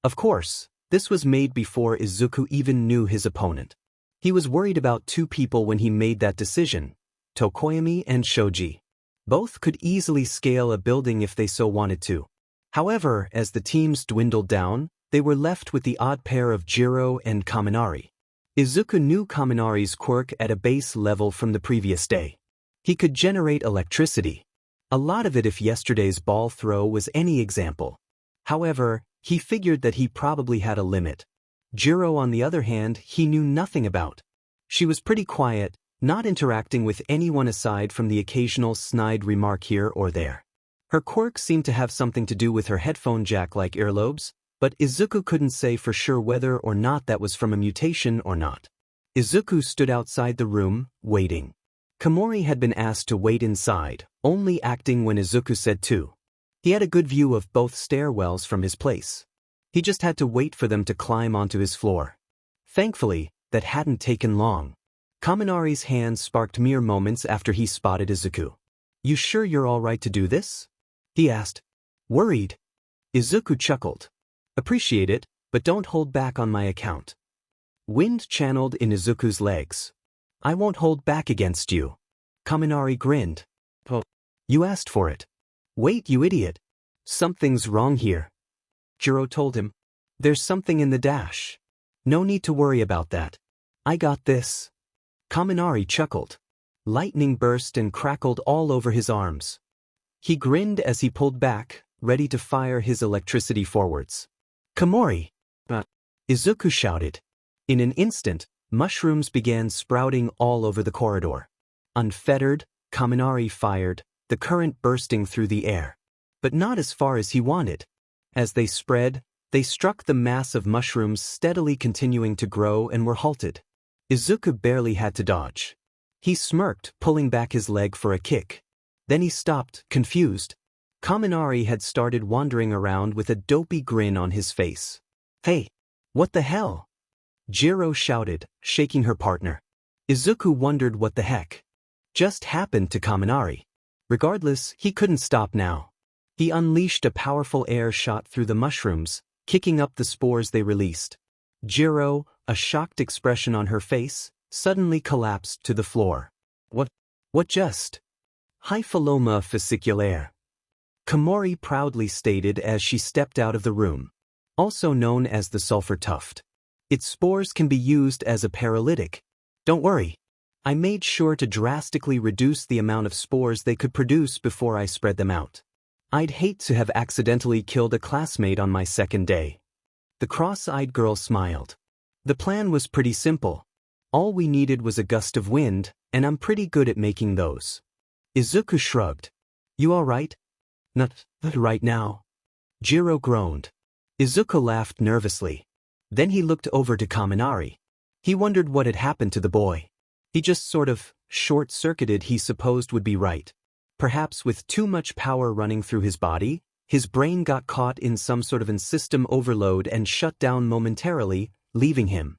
Speaker 1: Of course, this was made before Izuku even knew his opponent. He was worried about two people when he made that decision, Tokoyami and Shoji. Both could easily scale a building if they so wanted to. However, as the teams dwindled down, they were left with the odd pair of Jiro and Kaminari. Izuku knew Kaminari's quirk at a base level from the previous day. He could generate electricity. A lot of it if yesterday's ball throw was any example. However, he figured that he probably had a limit. Jiro, on the other hand, he knew nothing about. She was pretty quiet, not interacting with anyone aside from the occasional snide remark here or there. Her quirk seemed to have something to do with her headphone jack-like earlobes, but Izuku couldn't say for sure whether or not that was from a mutation or not. Izuku stood outside the room, waiting. Komori had been asked to wait inside, only acting when Izuku said to. He had a good view of both stairwells from his place. He just had to wait for them to climb onto his floor. Thankfully, that hadn't taken long. Kaminari's hand sparked mere moments after he spotted Izuku. "You sure you're all right to do this?" he asked. Worried. Izuku chuckled. "Appreciate it, but don't hold back on my account." Wind channeled in Izuku's legs. "I won't hold back against you." Kaminari grinned. "Oh, you asked for it." "Wait, you idiot. Something's wrong here." Jiro told him. There's something in the dash. No need to worry about that. I got this. Kaminari chuckled. Lightning burst and crackled all over his arms. He grinned as he pulled back, ready to fire his electricity forwards. Komori! Izuku shouted. In an instant, mushrooms began sprouting all over the corridor. Unfettered, Kaminari fired, the current bursting through the air. But not as far as he wanted. As they spread, they struck the mass of mushrooms steadily continuing to grow and were halted. Izuku barely had to dodge. He smirked, pulling back his leg for a kick. Then he stopped, confused. Kaminari had started wandering around with a dopey grin on his face. Hey! What the hell? Jiro shouted, shaking her partner. Izuku wondered what the heck just happened to Kaminari. Regardless, he couldn't stop now. He unleashed a powerful air shot through the mushrooms, kicking up the spores they released. Jiro, a shocked expression on her face, suddenly collapsed to the floor. What just? Hyphaloma fasciculaire. Komori proudly stated as she stepped out of the room. Also known as the sulfur tuft. Its spores can be used as a paralytic. Don't worry. I made sure to drastically reduce the amount of spores they could produce before I spread them out. I'd hate to have accidentally killed a classmate on my second day. The cross-eyed girl smiled. The plan was pretty simple. All we needed was a gust of wind, and I'm pretty good at making those. Izuku shrugged. You alright? Not right now. Jiro groaned. Izuku laughed nervously. Then he looked over to Kaminari. He wondered what had happened to the boy. He just sort of short-circuited, he supposed would be right. Perhaps with too much power running through his body, his brain got caught in some sort of system overload and shut down momentarily, leaving him,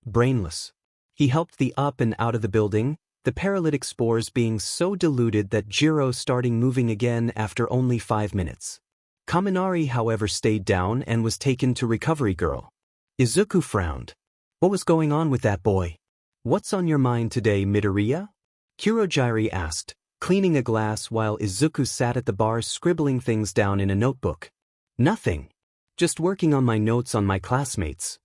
Speaker 1: brainless. He helped the up and out of the building, the paralytic spores being so diluted that Jiro starting moving again after only 5 minutes. Kaminari, however, stayed down and was taken to Recovery Girl. Izuku frowned. What was going on with that boy? What's on your mind today, Midoriya? Kurogiri asked, cleaning a glass while Izuku sat at the bar scribbling things down in a notebook. Nothing. Just working on my notes on my classmates.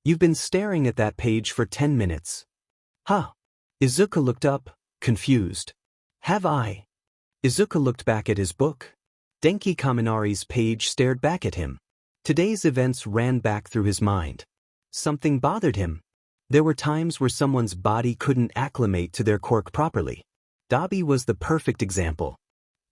Speaker 1: You've been staring at that page for 10 minutes. Huh? Izuku looked up, confused. Have I? Izuku looked back at his book. Denki Kaminari's page stared back at him. Today's events ran back through his mind. Something bothered him. There were times where someone's body couldn't acclimate to their quirk properly. Dabi was the perfect example.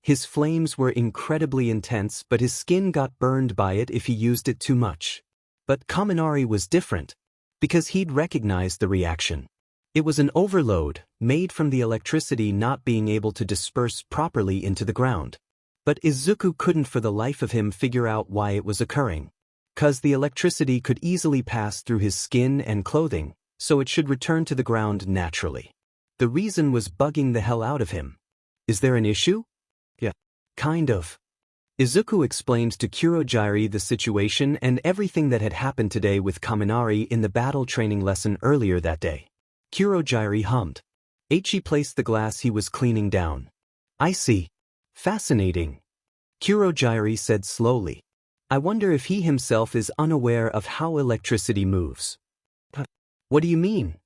Speaker 1: His flames were incredibly intense, but his skin got burned by it if he used it too much. But Kaminari was different, because he'd recognized the reaction. It was an overload, made from the electricity not being able to disperse properly into the ground. But Izuku couldn't for the life of him figure out why it was occurring. 'Cause the electricity could easily pass through his skin and clothing, so it should return to the ground naturally. The reason was bugging the hell out of him. Is there an issue? Yeah. Kind of. Izuku explained to Kurogiri the situation and everything that had happened today with Kaminari in the battle training lesson earlier that day. Kurogiri hummed. Eiichi placed the glass he was cleaning down. I see. Fascinating. Kurogiri said slowly. I wonder if he himself is unaware of how electricity moves. What do you mean?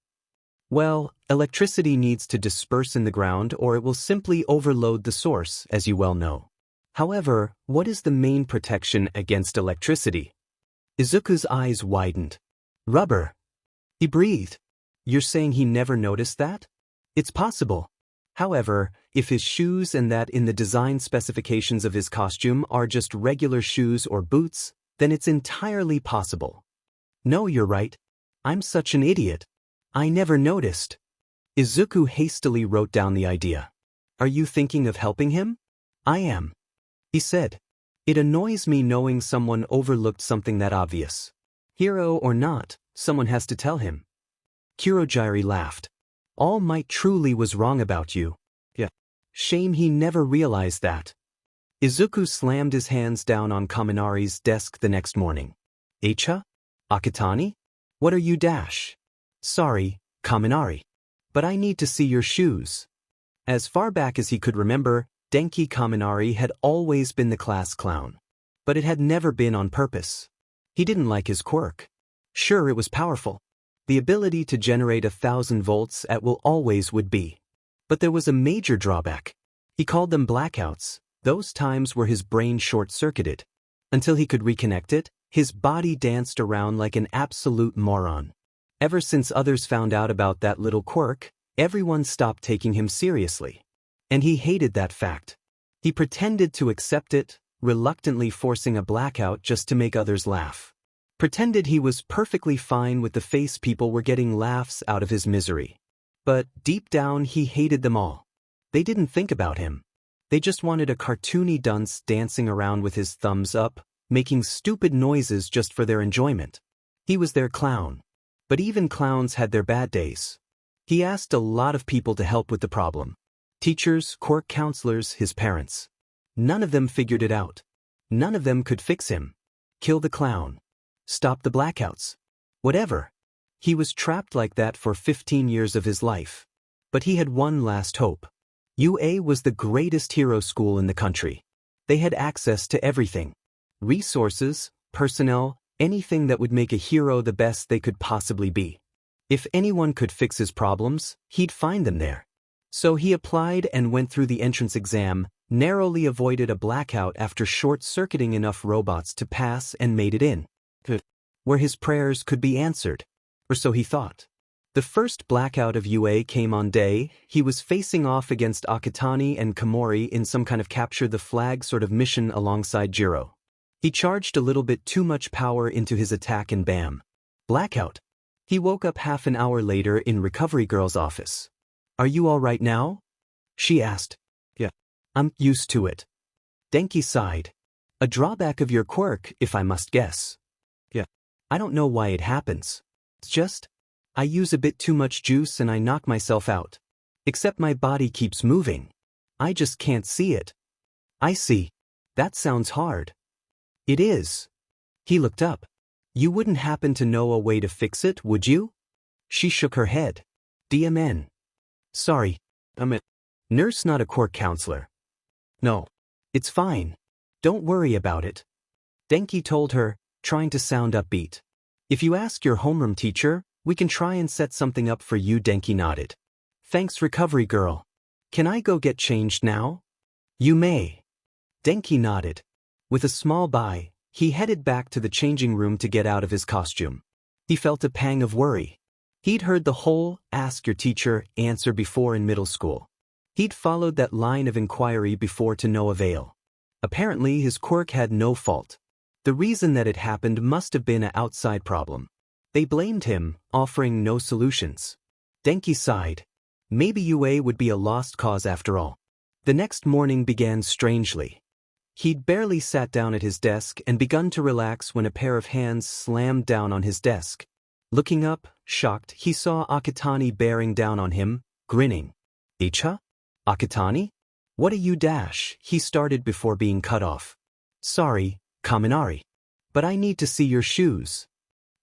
Speaker 1: Well, electricity needs to disperse in the ground or it will simply overload the source, as you well know. However, what is the main protection against electricity? Izuku's eyes widened. Rubber. He breathed. You're saying he never noticed that? It's possible. However, if his shoes and that in the design specifications of his costume are just regular shoes or boots, then it's entirely possible. No, you're right. I'm such an idiot. I never noticed. Izuku hastily wrote down the idea. Are you thinking of helping him? I am. He said. It annoys me knowing someone overlooked something that obvious. Hero or not, someone has to tell him. Kurogiri laughed. All Might truly was wrong about you. Yeah. Shame he never realized that. Izuku slammed his hands down on Kaminari's desk the next morning. Eicha? Akitani? What are you dash? Sorry, Kaminari. But I need to see your shoes. As far back as he could remember, Denki Kaminari had always been the class clown. But it had never been on purpose. He didn't like his quirk. Sure, it was powerful. The ability to generate 1,000 volts at will always would be. But there was a major drawback. He called them blackouts, those times where his brain short-circuited. Until he could reconnect it, his body danced around like an absolute moron. Ever since others found out about that little quirk, everyone stopped taking him seriously. And he hated that fact. He pretended to accept it, reluctantly forcing a blackout just to make others laugh. Pretended he was perfectly fine with the face people were getting laughs out of his misery. But deep down he hated them all. They didn't think about him. They just wanted a cartoony dunce dancing around with his thumbs up, making stupid noises just for their enjoyment. He was their clown. But even clowns had their bad days. He asked a lot of people to help with the problem. Teachers, quirk counselors, his parents. None of them figured it out. None of them could fix him. Kill the clown. Stop the blackouts. Whatever. He was trapped like that for 15 years of his life. But he had one last hope. UA was the greatest hero school in the country. They had access to everything. Resources, personnel, anything that would make a hero the best they could possibly be. If anyone could fix his problems, he'd find them there. So he applied and went through the entrance exam, narrowly avoided a blackout after short-circuiting enough robots to pass and made it in. Where his prayers could be answered. Or so he thought. The first blackout of UA came on day. He was facing off against Akatani and Komori in some kind of capture the flag sort of mission alongside Jiro. He charged a little bit too much power into his attack and bam. Blackout. He woke up half an hour later in Recovery Girl's office. "Are you all right now?" she asked. "Yeah. I'm used to it." Denki sighed. "A drawback of your quirk, if I must guess." "Yeah. I don't know why it happens. It's just, I use a bit too much juice and I knock myself out. Except my body keeps moving. I just can't see it." "I see. That sounds hard." "It is." He looked up. "You wouldn't happen to know a way to fix it, would you?" She shook her head. "DMN. Sorry, I'm a nurse, not a quirk counselor." "No. It's fine. Don't worry about it." Denki told her, trying to sound upbeat. "If you ask your homeroom teacher, we can try and set something up for you." Denki nodded. "Thanks, Recovery Girl. Can I go get changed now?" "You may." Denki nodded. With a small bye, he headed back to the changing room to get out of his costume. He felt a pang of worry. He'd heard the whole "ask your teacher" answer before in middle school. He'd followed that line of inquiry before to no avail. Apparently his quirk had no fault. The reason that it happened must have been an outside problem. They blamed him, offering no solutions. Denki sighed. Maybe UA would be a lost cause after all. The next morning began strangely. He'd barely sat down at his desk and begun to relax when a pair of hands slammed down on his desk. Looking up, shocked, he saw Akatani bearing down on him, grinning. "Icha? Akatani? What a you dash," he started before being cut off. "Sorry, Kaminari. But I need to see your shoes."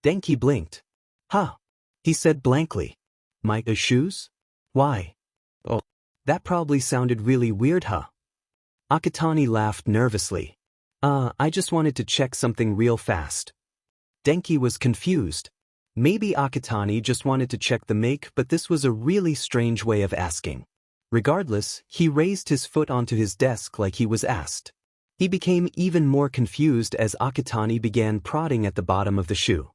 Speaker 1: Denki blinked. "Huh?" he said blankly. "My shoes? Why?" "Oh, that probably sounded really weird, huh?" Akatani laughed nervously. I just wanted to check something real fast." Denki was confused. Maybe Akatani just wanted to check the make, but this was a really strange way of asking. Regardless, he raised his foot onto his desk like he was asked. He became even more confused as Akatani began prodding at the bottom of the shoe.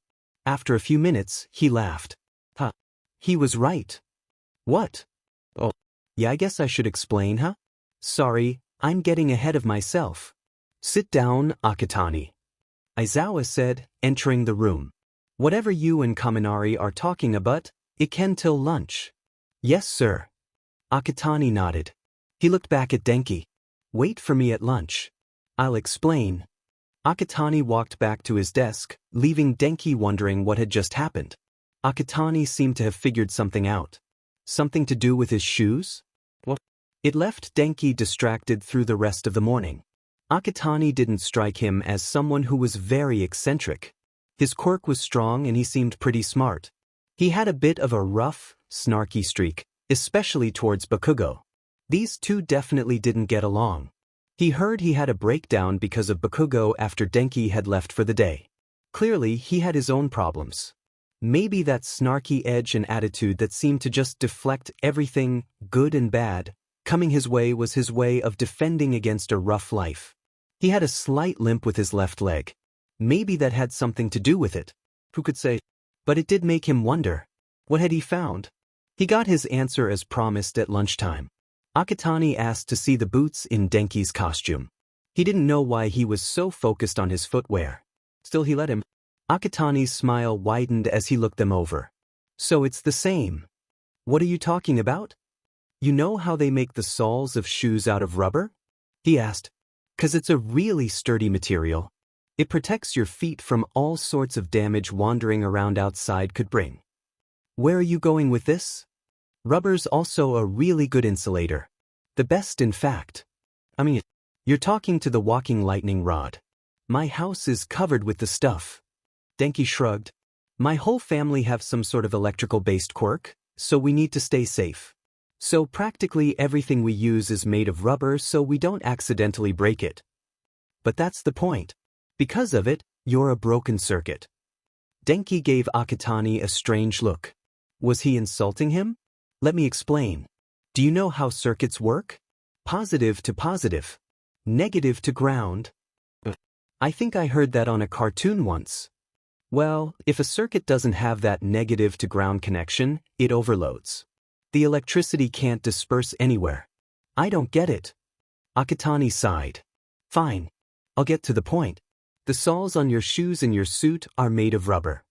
Speaker 1: After a few minutes, he laughed. "Huh. He was right." "What?" "Oh, yeah, I guess I should explain, huh? Sorry, I'm getting ahead of myself." "Sit down, Akatani," Aizawa said, entering the room. "Whatever you and Kaminari are talking about, it can till lunch." "Yes, sir." Akatani nodded. He looked back at Denki. "Wait for me at lunch. I'll explain." Akatani walked back to his desk, leaving Denki wondering what had just happened. Akatani seemed to have figured something out. Something to do with his shoes? What? It left Denki distracted through the rest of the morning. Akatani didn't strike him as someone who was very eccentric. His quirk was strong and he seemed pretty smart. He had a bit of a rough, snarky streak, especially towards Bakugo. These two definitely didn't get along. He heard he had a breakdown because of Bakugo after Denki had left for the day. Clearly, he had his own problems. Maybe that snarky edge and attitude that seemed to just deflect everything, good and bad, coming his way was his way of defending against a rough life. He had a slight limp with his left leg. Maybe that had something to do with it. Who could say? But it did make him wonder. What had he found? He got his answer as promised at lunchtime. Akitani asked to see the boots in Denki's costume. He didn't know why he was so focused on his footwear. Still he let him. Akitani's smile widened as he looked them over. So it's the same. What are you talking about? You know how they make the soles of shoes out of rubber? He asked. 'Cause it's a really sturdy material. It protects your feet from all sorts of damage wandering around outside could bring. Where are you going with this? Rubber's also a really good insulator. The best, in fact. I mean, you're talking to the walking lightning rod. My house is covered with the stuff. Denki shrugged. My whole family have some sort of electrical-based quirk, so we need to stay safe. So practically everything we use is made of rubber so we don't accidentally break it. But that's the point. Because of it, you're a broken circuit. Denki gave Akitani a strange look. Was he insulting him? Let me explain. Do you know how circuits work? Positive to positive. Negative to ground. I think I heard that on a cartoon once. Well, if a circuit doesn't have that negative to ground connection, it overloads. The electricity can't disperse anywhere. I don't get it. Akitani sighed. Fine. I'll get to the point. The soles on your shoes and your suit are made of rubber.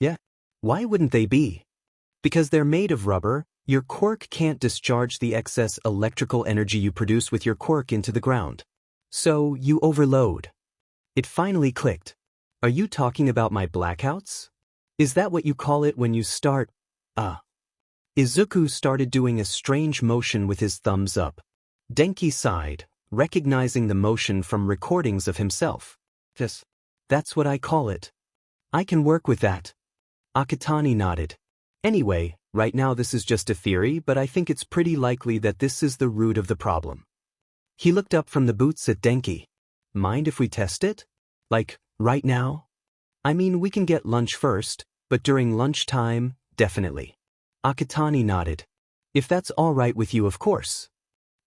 Speaker 1: Yeah. Why wouldn't they be? Because they're made of rubber, your quirk can't discharge the excess electrical energy you produce with your quirk into the ground. So you overload. It finally clicked. Are you talking about my blackouts? Is that what you call it when you start? Izuku started doing a strange motion with his thumbs up. Denki sighed, recognizing the motion from recordings of himself. Yes, that's what I call it. I can work with that. Akitani nodded. Anyway, right now this is just a theory, but I think it's pretty likely that this is the root of the problem. He looked up from the boots at Denki. Mind if we test it? Like, right now? I mean, we can get lunch first, but during lunchtime, definitely. Akitani nodded. If that's all right with you, of course.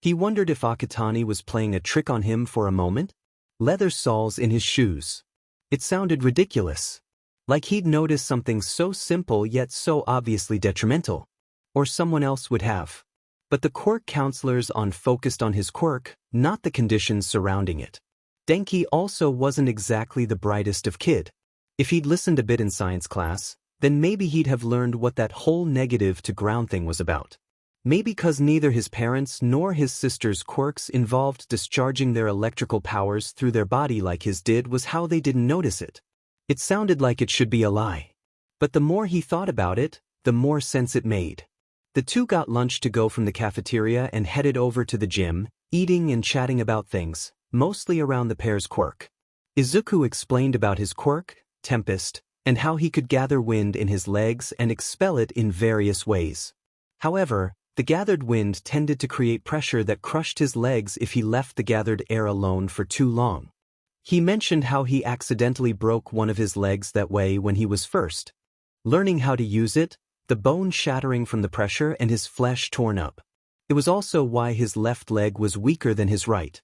Speaker 1: He wondered if Akitani was playing a trick on him for a moment. Leather soles in his shoes. It sounded ridiculous. Like he'd noticed something so simple yet so obviously detrimental. Or someone else would have. But the quirk counselors focused on his quirk, not the conditions surrounding it. Denki also wasn't exactly the brightest of kid. If he'd listened a bit in science class, then maybe he'd have learned what that whole negative to ground thing was about. Maybe 'cause neither his parents nor his sister's quirks involved discharging their electrical powers through their body like his did was how they didn't notice it. It sounded like it should be a lie. But the more he thought about it, the more sense it made. The two got lunch to go from the cafeteria and headed over to the gym, eating and chatting about things, mostly around the pair's quirk. Izuku explained about his quirk, Tempest, and how he could gather wind in his legs and expel it in various ways. However, the gathered wind tended to create pressure that crushed his legs if he left the gathered air alone for too long. He mentioned how he accidentally broke one of his legs that way when he was first learning how to use it, the bone shattering from the pressure and his flesh torn up. It was also why his left leg was weaker than his right.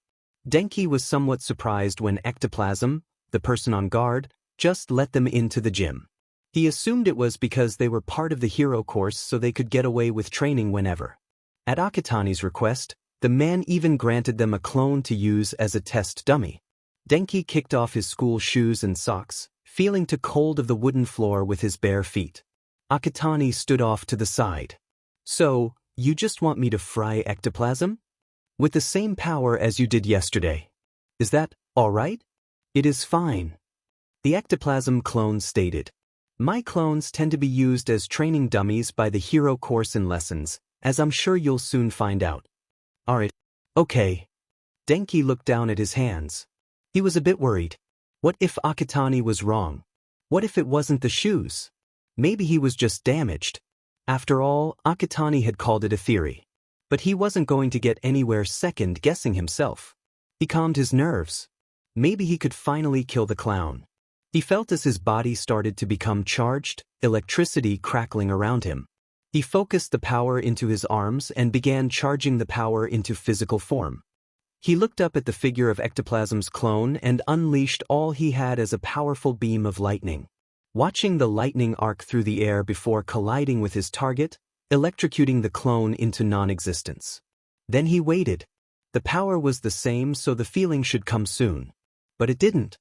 Speaker 1: Denki was somewhat surprised when Ectoplasm, the person on guard, just let them into the gym. He assumed it was because they were part of the hero course so they could get away with training whenever. At Akitani's request, the man even granted them a clone to use as a test dummy. Denki kicked off his school shoes and socks, feeling too cold of the wooden floor with his bare feet. Akitani stood off to the side. So, you just want me to fry Ectoplasm? With the same power as you did yesterday. Is that all right? It is fine. The Ectoplasm clone stated. My clones tend to be used as training dummies by the hero course in lessons, as I'm sure you'll soon find out. Alright. Okay. Denki looked down at his hands. He was a bit worried. What if Akitani was wrong? What if it wasn't the shoes? Maybe he was just damaged. After all, Akitani had called it a theory. But he wasn't going to get anywhere second-guessing himself. He calmed his nerves. Maybe he could finally kill the clown. He felt as his body started to become charged, electricity crackling around him. He focused the power into his arms and began charging the power into physical form. He looked up at the figure of ectoplasm's clone and unleashed all he had as a powerful beam of lightning. Watching the lightning arc through the air before colliding with his target, electrocuting the clone into non-existence. Then he waited. The power was the same, so the feeling should come soon. But it didn't.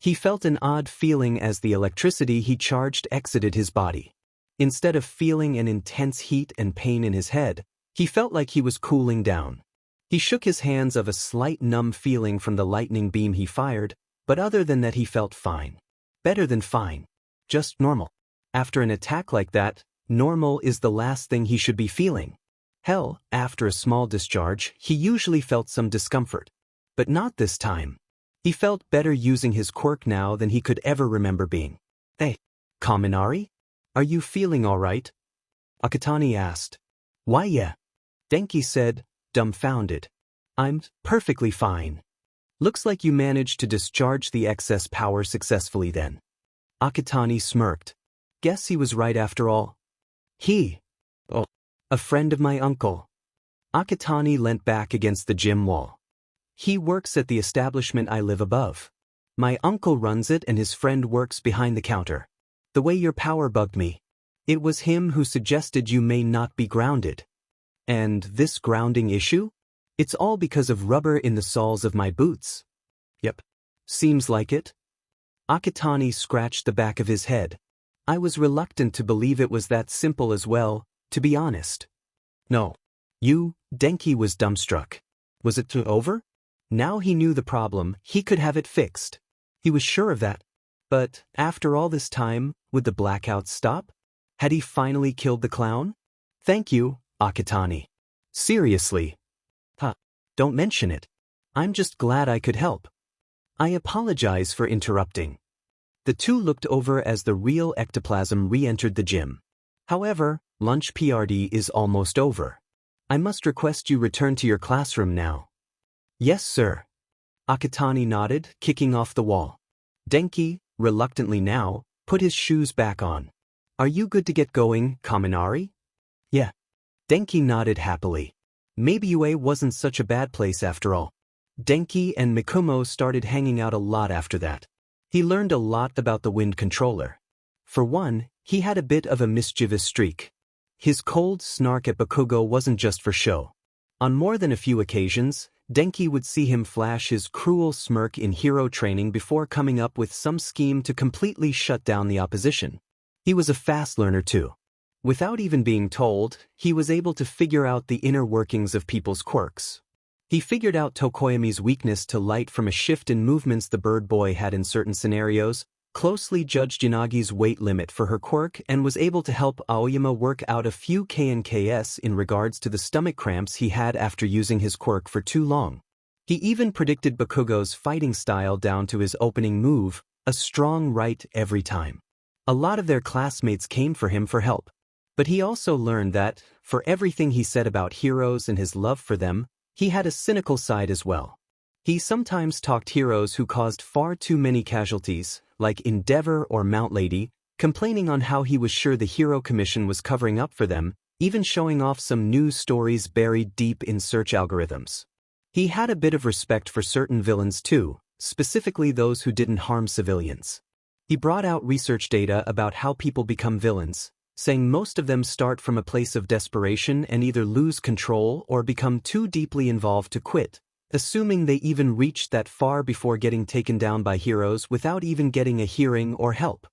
Speaker 1: He felt an odd feeling as the electricity he charged exited his body. Instead of feeling an intense heat and pain in his head, he felt like he was cooling down. He shook his hands of a slight numb feeling from the lightning beam he fired, but other than that he felt fine. Better than fine. Just normal. After an attack like that, normal is the last thing he should be feeling. Hell, after a small discharge, he usually felt some discomfort. But not this time. He felt better using his quirk now than he could ever remember being. Hey, Kaminari? Are you feeling alright? Akatani asked. Why yeah. Denki said, dumbfounded. I'm perfectly fine. Looks like you managed to discharge the excess power successfully then. Akatani smirked. Guess he was right after all. Oh, a friend of my uncle. Akatani leant back against the gym wall. He works at the establishment I live above. My uncle runs it and his friend works behind the counter. The way your power bugged me. It was him who suggested you may not be grounded. And this grounding issue? It's all because of rubber in the soles of my boots. Yep. Seems like it. Akatani scratched the back of his head. I was reluctant to believe it was that simple as well, to be honest. No. Denki was dumbstruck. Was it over? Now he knew the problem, he could have it fixed. He was sure of that. But, after all this time, would the blackouts stop? Had he finally killed the clown? Thank you, Akatani. Seriously. Don't mention it. I'm just glad I could help. I apologize for interrupting. The two looked over as the real ectoplasm re-entered the gym. However, lunch PRD is almost over. I must request you return to your classroom now. Yes, sir. Akatani nodded, kicking off the wall. Denki, reluctantly now, put his shoes back on. Are you good to get going, Kaminari? Yeah. Denki nodded happily. Maybe UA wasn't such a bad place after all. Denki and Mikumo started hanging out a lot after that. He learned a lot about the wind controller. For one, he had a bit of a mischievous streak. His cold snark at Bakugo wasn't just for show. On more than a few occasions, Denki would see him flash his cruel smirk in hero training before coming up with some scheme to completely shut down the opposition. He was a fast learner too. Without even being told, he was able to figure out the inner workings of people's quirks. He figured out Tokoyami's weakness to light from a shift in movements the bird boy had in certain scenarios, closely judged Yanagi's weight limit for her quirk and was able to help Aoyama work out a few KNKS in regards to the stomach cramps he had after using his quirk for too long. He even predicted Bakugo's fighting style down to his opening move, a strong right every time. A lot of their classmates came for him for help. But he also learned that, for everything he said about heroes and his love for them, he had a cynical side as well. He sometimes talked heroes who caused far too many casualties, like Endeavor or Mount Lady, complaining on how he was sure the Hero Commission was covering up for them, even showing off some news stories buried deep in search algorithms. He had a bit of respect for certain villains too, specifically those who didn't harm civilians. He brought out research data about how people become villains, saying most of them start from a place of desperation and either lose control or become too deeply involved to quit, assuming they even reached that far before getting taken down by heroes without even getting a hearing or help.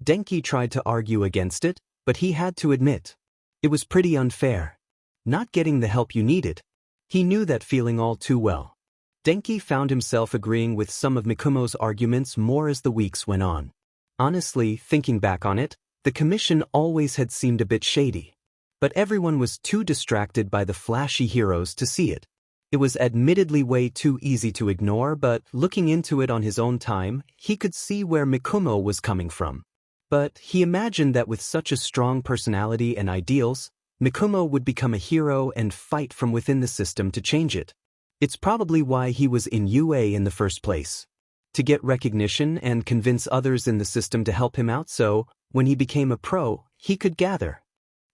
Speaker 1: Denki tried to argue against it, but he had to admit. It was pretty unfair. Not getting the help you needed. He knew that feeling all too well. Denki found himself agreeing with some of Mikumo's arguments more as the weeks went on. Honestly, thinking back on it, the commission always had seemed a bit shady. But everyone was too distracted by the flashy heroes to see it. It was admittedly way too easy to ignore, but looking into it on his own time, he could see where Mikumo was coming from. But he imagined that with such a strong personality and ideals, Mikumo would become a hero and fight from within the system to change it. It's probably why he was in UA in the first place. To get recognition and convince others in the system to help him out so, when he became a pro, he could gather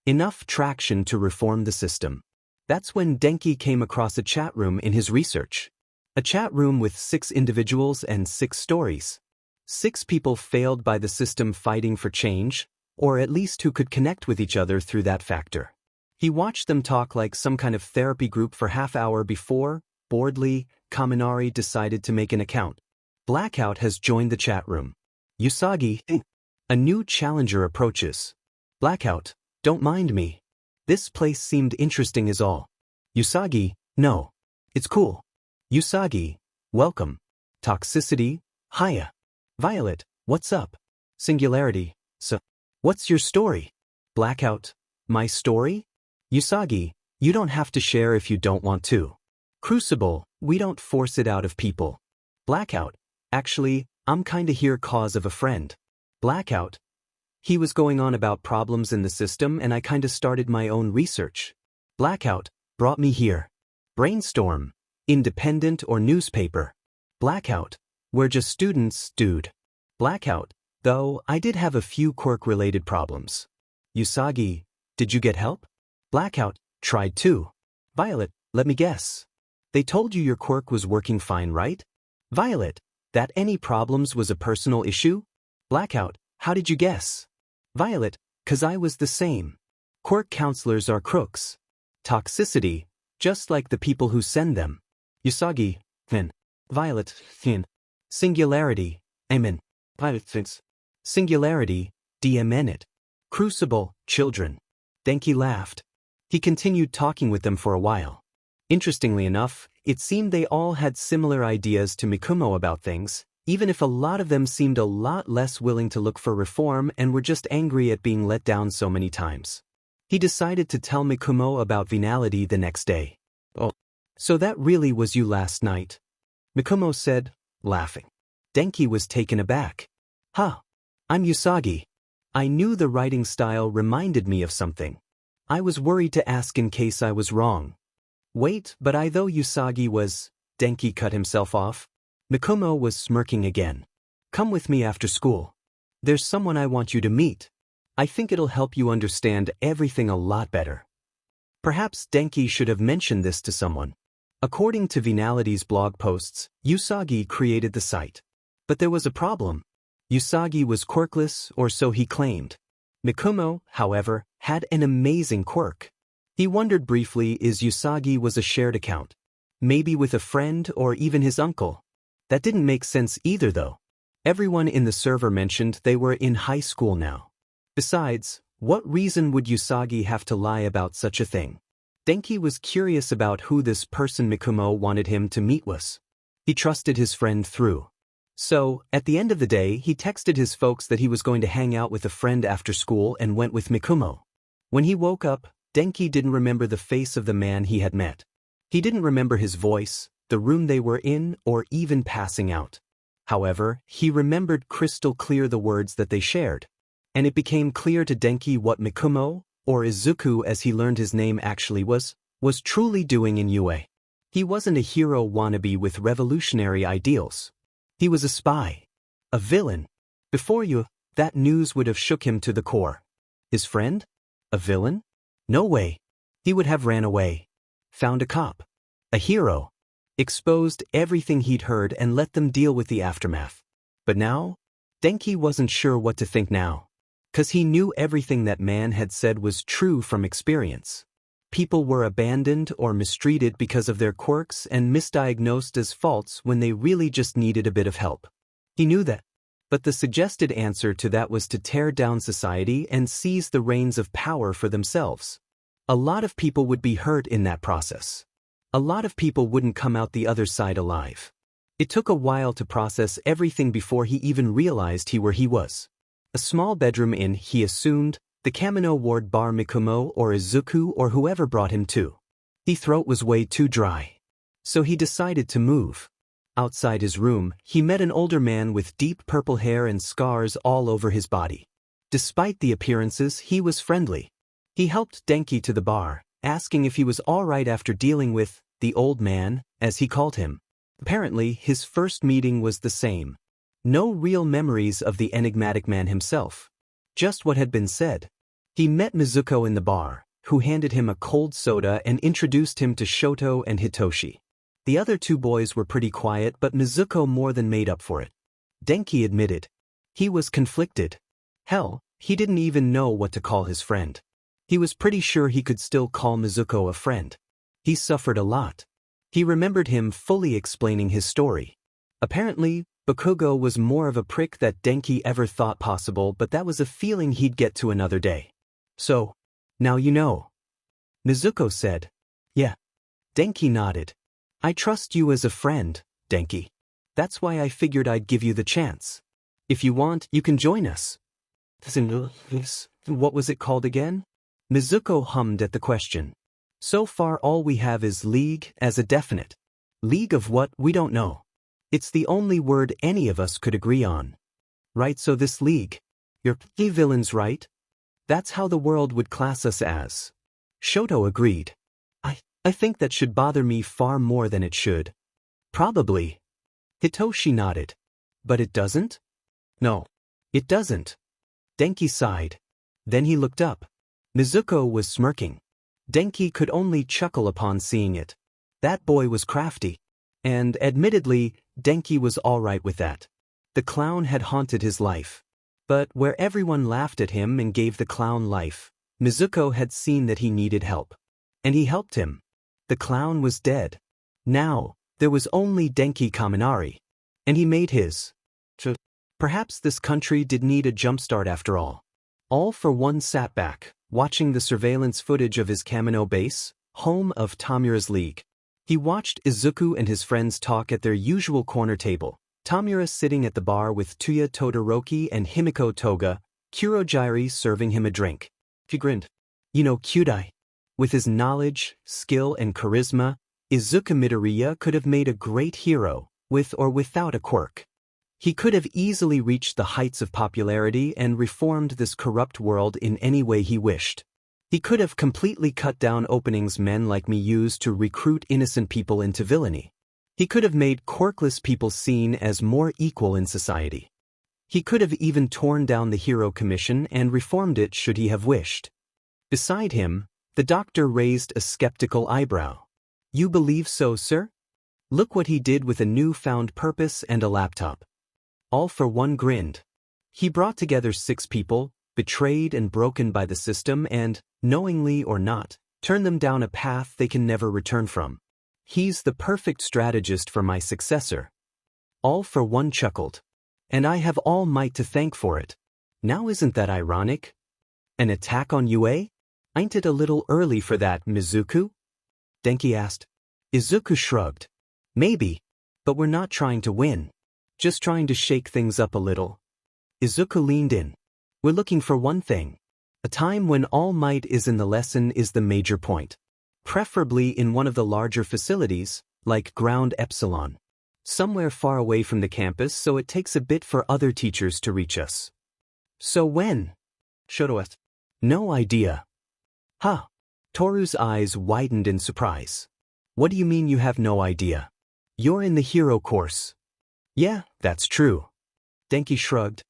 Speaker 1: enough traction to reform the system. That's when Denki came across a chat room in his research. A chat room with 6 individuals and 6 stories. 6 people failed by the system fighting for change, or at least who could connect with each other through that factor. He watched them talk like some kind of therapy group for half-hour before, boredly, Kaminari decided to make an account. Blackout has joined the chat room. Usagi, a new challenger approaches. Blackout, don't mind me. This place seemed interesting is all. Usagi, no. It's cool. Usagi, welcome. Toxicity, hiya. Violet, what's up? Singularity, so. What's your story? Blackout, my story? Usagi, you don't have to share if you don't want to. Crucible, we don't force it out of people. Blackout, actually, I'm kinda here cause of a friend. Blackout, he was going on about problems in the system and I kinda started my own research. Blackout, brought me here. Brainstorm, independent or newspaper. Blackout, we're just students, dude. Blackout, though I did have a few quirk-related problems. Usagi, did you get help? Blackout, tried too. Violet, let me guess. They told you your quirk was working fine, right? Violet, that any problems was a personal issue? Blackout, how did you guess? Violet, 'cause I was the same. Quirk counselors are crooks. Toxicity, just like the people who send them. Usagi, thin. Violet, thin. Singularity, amen. Violet, thinks. Singularity, DMN it. Crucible, children. Denki laughed. He continued talking with them for a while. Interestingly enough, it seemed they all had similar ideas to Mikumo about things, even if a lot of them seemed a lot less willing to look for reform and were just angry at being let down so many times. He decided to tell Mikumo about Venality the next day. Oh, so that really was you last night? Mikumo said, laughing. Denki was taken aback. Huh. I'm Usagi. I knew the writing style reminded me of something. I was worried to ask in case I was wrong. Wait, but I though Usagi was... Denki cut himself off. Mikumo was smirking again. Come with me after school. There's someone I want you to meet. I think it'll help you understand everything a lot better. Perhaps Denki should have mentioned this to someone. According to Venality's blog posts, Usagi created the site. But there was a problem. Usagi was quirkless, or so he claimed. Mikumo, however, had an amazing quirk. He wondered briefly if Usagi was a shared account. Maybe with a friend or even his uncle. That didn't make sense either though. Everyone in the server mentioned they were in high school now. Besides, what reason would Usagi have to lie about such a thing? Denki was curious about who this person Mikumo wanted him to meet was. He trusted his friend through. So, at the end of the day, he texted his folks that he was going to hang out with a friend after school and went with Mikumo. When he woke up, Denki didn't remember the face of the man he had met. He didn't remember his voice, the room they were in, or even passing out. However, he remembered crystal clear the words that they shared. And it became clear to Denki what Mikumo, or Izuku as he learned his name actually was truly doing in UA. He wasn't a hero wannabe with revolutionary ideals. He was a spy. A villain. Before you, that news would have shook him to the core. His friend? A villain? No way. He would have ran away. Found a cop. A hero. Exposed everything he'd heard and let them deal with the aftermath. But now? Denki wasn't sure what to think now. 'Cause he knew everything that man had said was true from experience. People were abandoned or mistreated because of their quirks and misdiagnosed as faults when they really just needed a bit of help. He knew that. But the suggested answer to that was to tear down society and seize the reins of power for themselves. A lot of people would be hurt in that process. A lot of people wouldn't come out the other side alive. It took a while to process everything before he even realized where he was. A small bedroom in, he assumed, the Kamino Ward bar Mikumo or Izuku or whoever brought him to. His throat was way too dry. So he decided to move. Outside his room, he met an older man with deep purple hair and scars all over his body. Despite the appearances, he was friendly. He helped Denki to the bar, asking if he was alright after dealing with the old man, as he called him. Apparently, his first meeting was the same. No real memories of the enigmatic man himself. Just what had been said. He met Mizuko in the bar, who handed him a cold soda and introduced him to Shoto and Hitoshi. The other two boys were pretty quiet, but Mizuko more than made up for it. Denki admitted. He was conflicted. Hell, he didn't even know what to call his friend. He was pretty sure he could still call Mizuko a friend. He suffered a lot. He remembered him fully explaining his story. Apparently, Bakugo was more of a prick than Denki ever thought possible, but that was a feeling he'd get to another day. So, now you know. Mizuko said. Yeah. Denki nodded. I trust you as a friend, Denki. That's why I figured I'd give you the chance. If you want, you can join us. What was it called again? Mizuko hummed at the question. So far all we have is league as a definite. League of what, we don't know. It's the only word any of us could agree on. Right, so this league. You're villains, right? That's how the world would class us as. Shoto agreed. I think that should bother me far more than it should. Probably. Hitoshi nodded. But it doesn't? No. It doesn't. Denki sighed. Then he looked up. Mizuko was smirking. Denki could only chuckle upon seeing it. That boy was crafty. And, admittedly, Denki was all right with that. The clown had haunted his life. But where everyone laughed at him and gave the clown life, Mizuko had seen that he needed help. And he helped him. The clown was dead. Now, there was only Denki Kaminari. And he made his. Perhaps this country did need a jumpstart after all. All for one sat back, watching the surveillance footage of his Kamino base, home of Tamura's league. He watched Izuku and his friends talk at their usual corner table, Tamura sitting at the bar with Tuya Todoroki and Himiko Toga, Kurojairi serving him a drink. He grinned. You know, Kyudai. With his knowledge, skill, and charisma, Izuku Midoriya could have made a great hero, with or without a quirk. He could have easily reached the heights of popularity and reformed this corrupt world in any way he wished. He could have completely cut down openings men like me use to recruit innocent people into villainy. He could have made quirkless people seen as more equal in society. He could have even torn down the Hero Commission and reformed it should he have wished. Beside him, the doctor raised a skeptical eyebrow. You believe so, sir? Look what he did with a new-found purpose and a laptop. All for one grinned. He brought together 6 people, betrayed and broken by the system and, knowingly or not, turned them down a path they can never return from. He's the perfect strategist for my successor. All for one chuckled. And I have All Might to thank for it. Now isn't that ironic? An attack on UA? Ain't it a little early for that, Mizuku? Denki asked. Izuku shrugged. Maybe, but we're not trying to win. Just trying to shake things up a little. Izuku leaned in. We're looking for one thing. A time when All Might is in the lesson is the major point. Preferably in one of the larger facilities, like Ground Epsilon. Somewhere far away from the campus so it takes a bit for other teachers to reach us. So when? Shoto asked. No idea. Huh. Toru's eyes widened in surprise. What do you mean you have no idea? You're in the hero course. Yeah, that's true. Denki shrugged.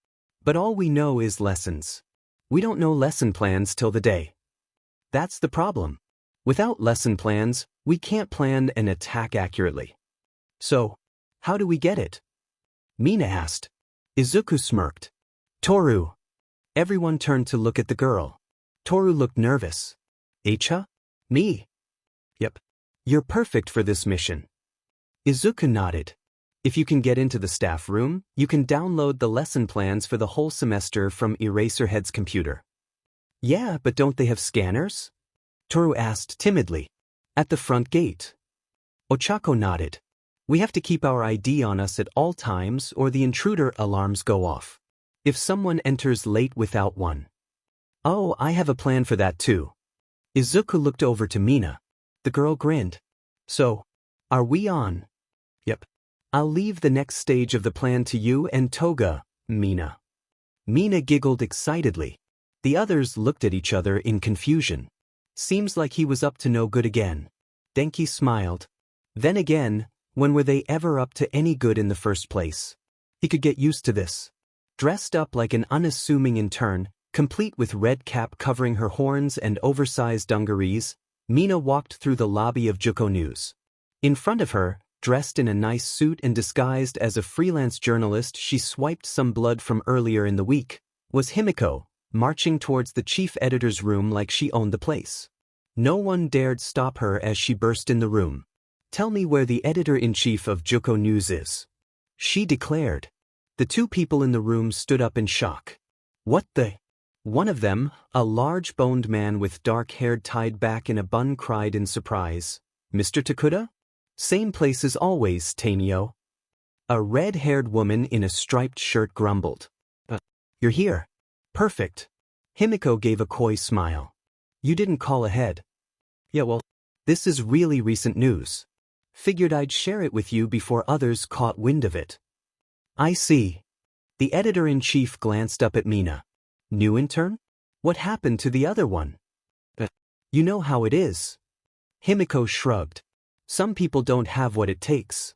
Speaker 1: But all we know is lessons. We don't know lesson plans till the day. That's the problem. Without lesson plans, we can't plan an attack accurately. So, how do we get it? Mina asked. Izuku smirked. Toru. Everyone turned to look at the girl. Toru looked nervous. Eicha? Me? Yep. You're perfect for this mission. Izuku nodded. If you can get into the staff room, you can download the lesson plans for the whole semester from Eraserhead's computer. Yeah, but don't they have scanners? Toru asked timidly. At the front gate. Ochako nodded. We have to keep our ID on us at all times or the intruder alarms go off. If someone enters late without one. Oh, I have a plan for that too. Izuku looked over to Mina. The girl grinned. So, are we on? Yep. I'll leave the next stage of the plan to you and Toga, Mina. Mina giggled excitedly. The others looked at each other in confusion. Seems like he was up to no good again. Denki smiled. Then again, when were they ever up to any good in the first place? He could get used to this. Dressed up like an unassuming intern, complete with red cap covering her horns and oversized dungarees, Mina walked through the lobby of Juko News. In front of her, dressed in a nice suit and disguised as a freelance journalist she swiped some blood from earlier in the week, was Himiko, marching towards the chief editor's room like she owned the place. No one dared stop her as she burst in the room. "Tell me where the editor-in-chief of Juko News is," she declared. The two people in the room stood up in shock. "What the?" One of them, a large-boned man with dark hair tied back in a bun, cried in surprise. "Mr. Takuda? Same place as always, Tanio." A red-haired woman in a striped shirt grumbled. "You're here. Perfect." Himiko gave a coy smile. "You didn't call ahead." "Yeah, well, this is really recent news. Figured I'd share it with you before others caught wind of it." "I see." The editor-in-chief glanced up at Mina. "New intern? What happened to the other one?" "You know how it is." Himiko shrugged. "Some people don't have what it takes."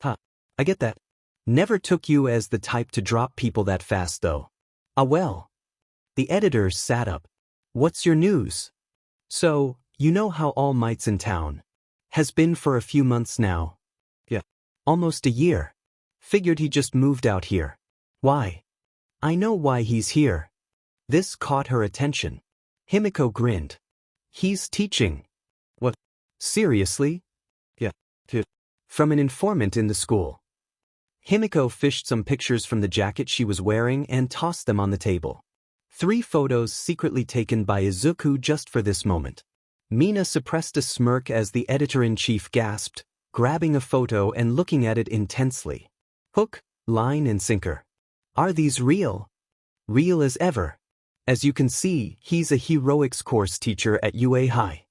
Speaker 1: "Huh, I get that. Never took you as the type to drop people that fast though." "Ah well." The editor sat up. "What's your news?" "So, you know how All Might's in town. Has been for a few months now." "Yeah. Almost a year. Figured he just moved out here." "Why?" "I know why he's here." This caught her attention. Himiko grinned. "He's teaching." "What? Seriously?" "Yeah. From an informant in the school." Himiko fished some pictures from the jacket she was wearing and tossed them on the table. 3 photos secretly taken by Izuku just for this moment. Mina suppressed a smirk as the editor-in-chief gasped, grabbing a photo and looking at it intensely. "Hook, line and sinker. Are these real?" "Real as ever. As you can see, he's a heroics course teacher at UA High."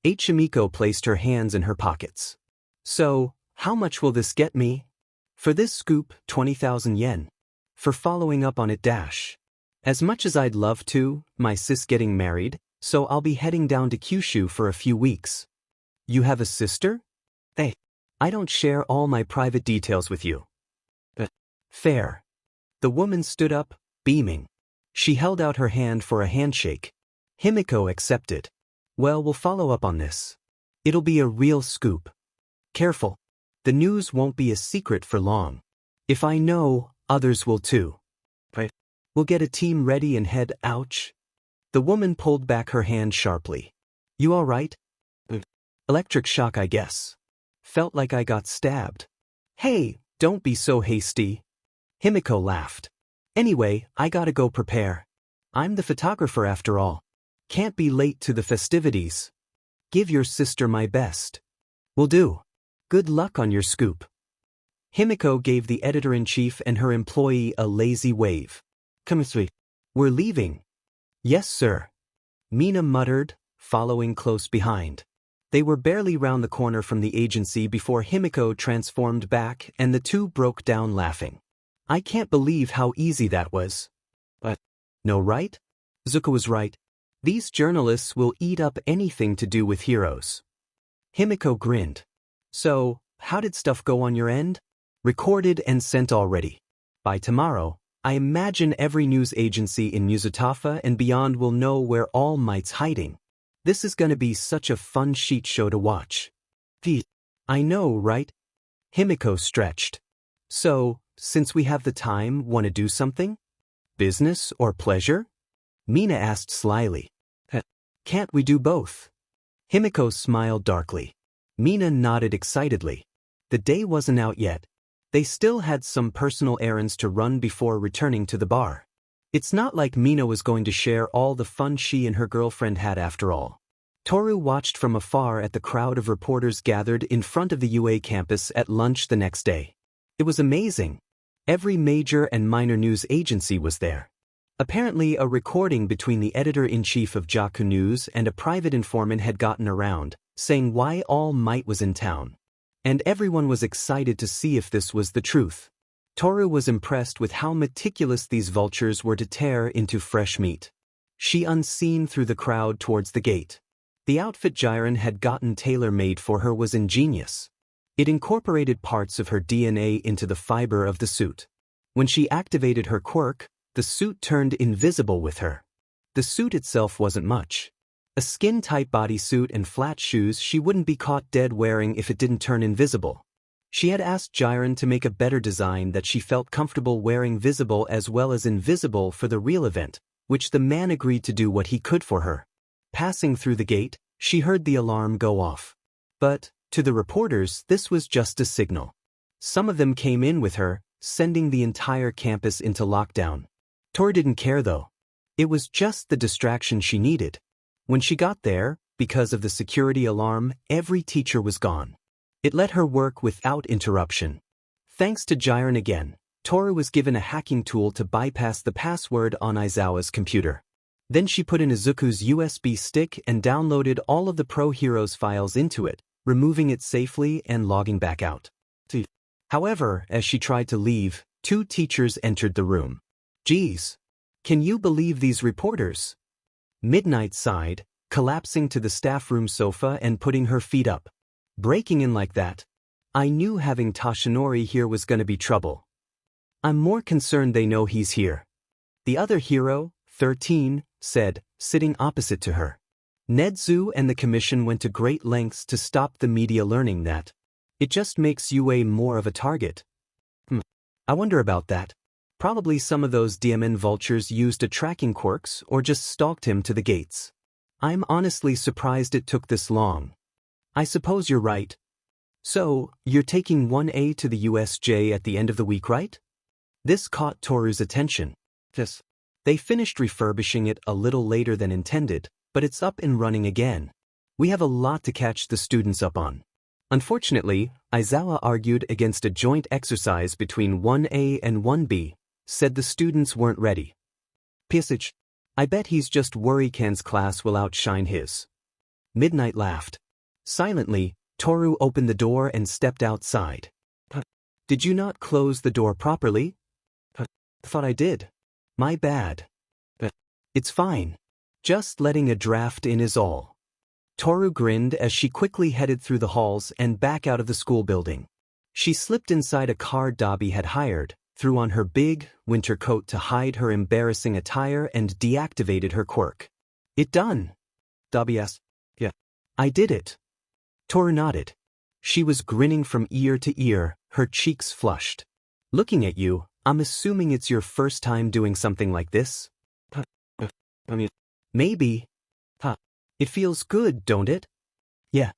Speaker 1: Himiko placed her hands in her pockets. "So, how much will this get me?" "For this scoop, 20,000 yen. For following up on it dash. As much as I'd love to, my sis getting married, so I'll be heading down to Kyushu for a few weeks." "You have a sister?" "Hey, I don't share all my private details with you." "Fair." The woman stood up, beaming. She held out her hand for a handshake. Himiko accepted. "Well, we'll follow up on this. It'll be a real scoop. Careful. The news won't be a secret for long. If I know, others will too." "Right. We'll get a team ready and head." "Ouch." The woman pulled back her hand sharply. "You all right?" "Electric shock, I guess. Felt like I got stabbed." "Hey, don't be so hasty." Himiko laughed. "Anyway, I gotta go prepare. I'm the photographer after all. Can't be late to the festivities. Give your sister my best." "Will do. Good luck on your scoop." Himiko gave the editor-in-chief and her employee a lazy wave. "Come with me. We're leaving." "Yes, sir." Mina muttered, following close behind. They were barely round the corner from the agency before Himiko transformed back and the two broke down laughing. "I can't believe how easy that was." "But, no, right?" Zuko was right. "These journalists will eat up anything to do with heroes." Himiko grinned. "So, how did stuff go on your end?" "Recorded and sent already. By tomorrow, I imagine every news agency in Muzutafa and beyond will know where All Might's hiding. This is gonna be such a fun sheet show to watch." "I know, right?" Himiko stretched. "So, since we have the time, wanna do something? Business or pleasure?" Mina asked slyly. "Can't we do both?" Himiko smiled darkly. Mina nodded excitedly. The day wasn't out yet. They still had some personal errands to run before returning to the bar. It's not like Mina was going to share all the fun she and her girlfriend had after all. Toru watched from afar at the crowd of reporters gathered in front of the UA campus at lunch the next day. It was amazing. Every major and minor news agency was there. Apparently, a recording between the editor-in-chief of Jaku News and a private informant had gotten around, saying why All Might was in town. And everyone was excited to see if this was the truth. Toru was impressed with how meticulous these vultures were to tear into fresh meat. She unseen through the crowd towards the gate. The outfit Jiren had gotten tailor-made for her was ingenious. It incorporated parts of her DNA into the fiber of the suit. When she activated her quirk, the suit turned invisible with her. The suit itself wasn't much. A skin-tight bodysuit and flat shoes she wouldn't be caught dead wearing if it didn't turn invisible. She had asked Jiren to make a better design that she felt comfortable wearing visible as well as invisible for the real event, which the man agreed to do what he could for her. Passing through the gate, she heard the alarm go off. But, to the reporters, this was just a signal. Some of them came in with her, sending the entire campus into lockdown. Tor didn't care though. It was just the distraction she needed. When she got there, because of the security alarm, every teacher was gone. It let her work without interruption. Thanks to Jiren again, Toru was given a hacking tool to bypass the password on Aizawa's computer. Then she put in Izuku's USB stick and downloaded all of the Pro Heroes files into it, removing it safely and logging back out. However, as she tried to leave, 2 teachers entered the room. Geez, can you believe these reporters? Midnight sighed, collapsing to the staff room sofa and putting her feet up. Breaking in like that. I knew having Toshinori here was gonna be trouble. I'm more concerned they know he's here. The other hero, 13, said, sitting opposite to her. Nedzu and the commission went to great lengths to stop the media learning that. It just makes UA more of a target. I wonder about that. Probably some of those DMN vultures used a tracking quirks or just stalked him to the gates. I'm honestly surprised it took this long. I suppose you're right. So, you're taking 1A to the USJ at the end of the week, right? This caught Toru's attention. Yes. They finished refurbishing it a little later than intended, but it's up and running again. We have a lot to catch the students up on. Unfortunately, Aizawa argued against a joint exercise between 1A and 1B, said the students weren't ready. Pisage. I bet he's just worried Ken's class will outshine his. Midnight laughed. Silently, Toru opened the door and stepped outside. Did you not close the door properly? Thought I did. My bad. It's fine. Just letting a draft in is all. Toru grinned as she quickly headed through the halls and back out of the school building. She slipped inside a car Dabi had hired, threw on her big, winter coat to hide her embarrassing attire and deactivated her quirk. It done? Dabi asked. Yeah. I did it. Toru nodded. She was grinning from ear to ear, her cheeks flushed. Looking at you, I'm assuming it's your first time doing something like this? Maybe. It feels good, don't it? Yeah.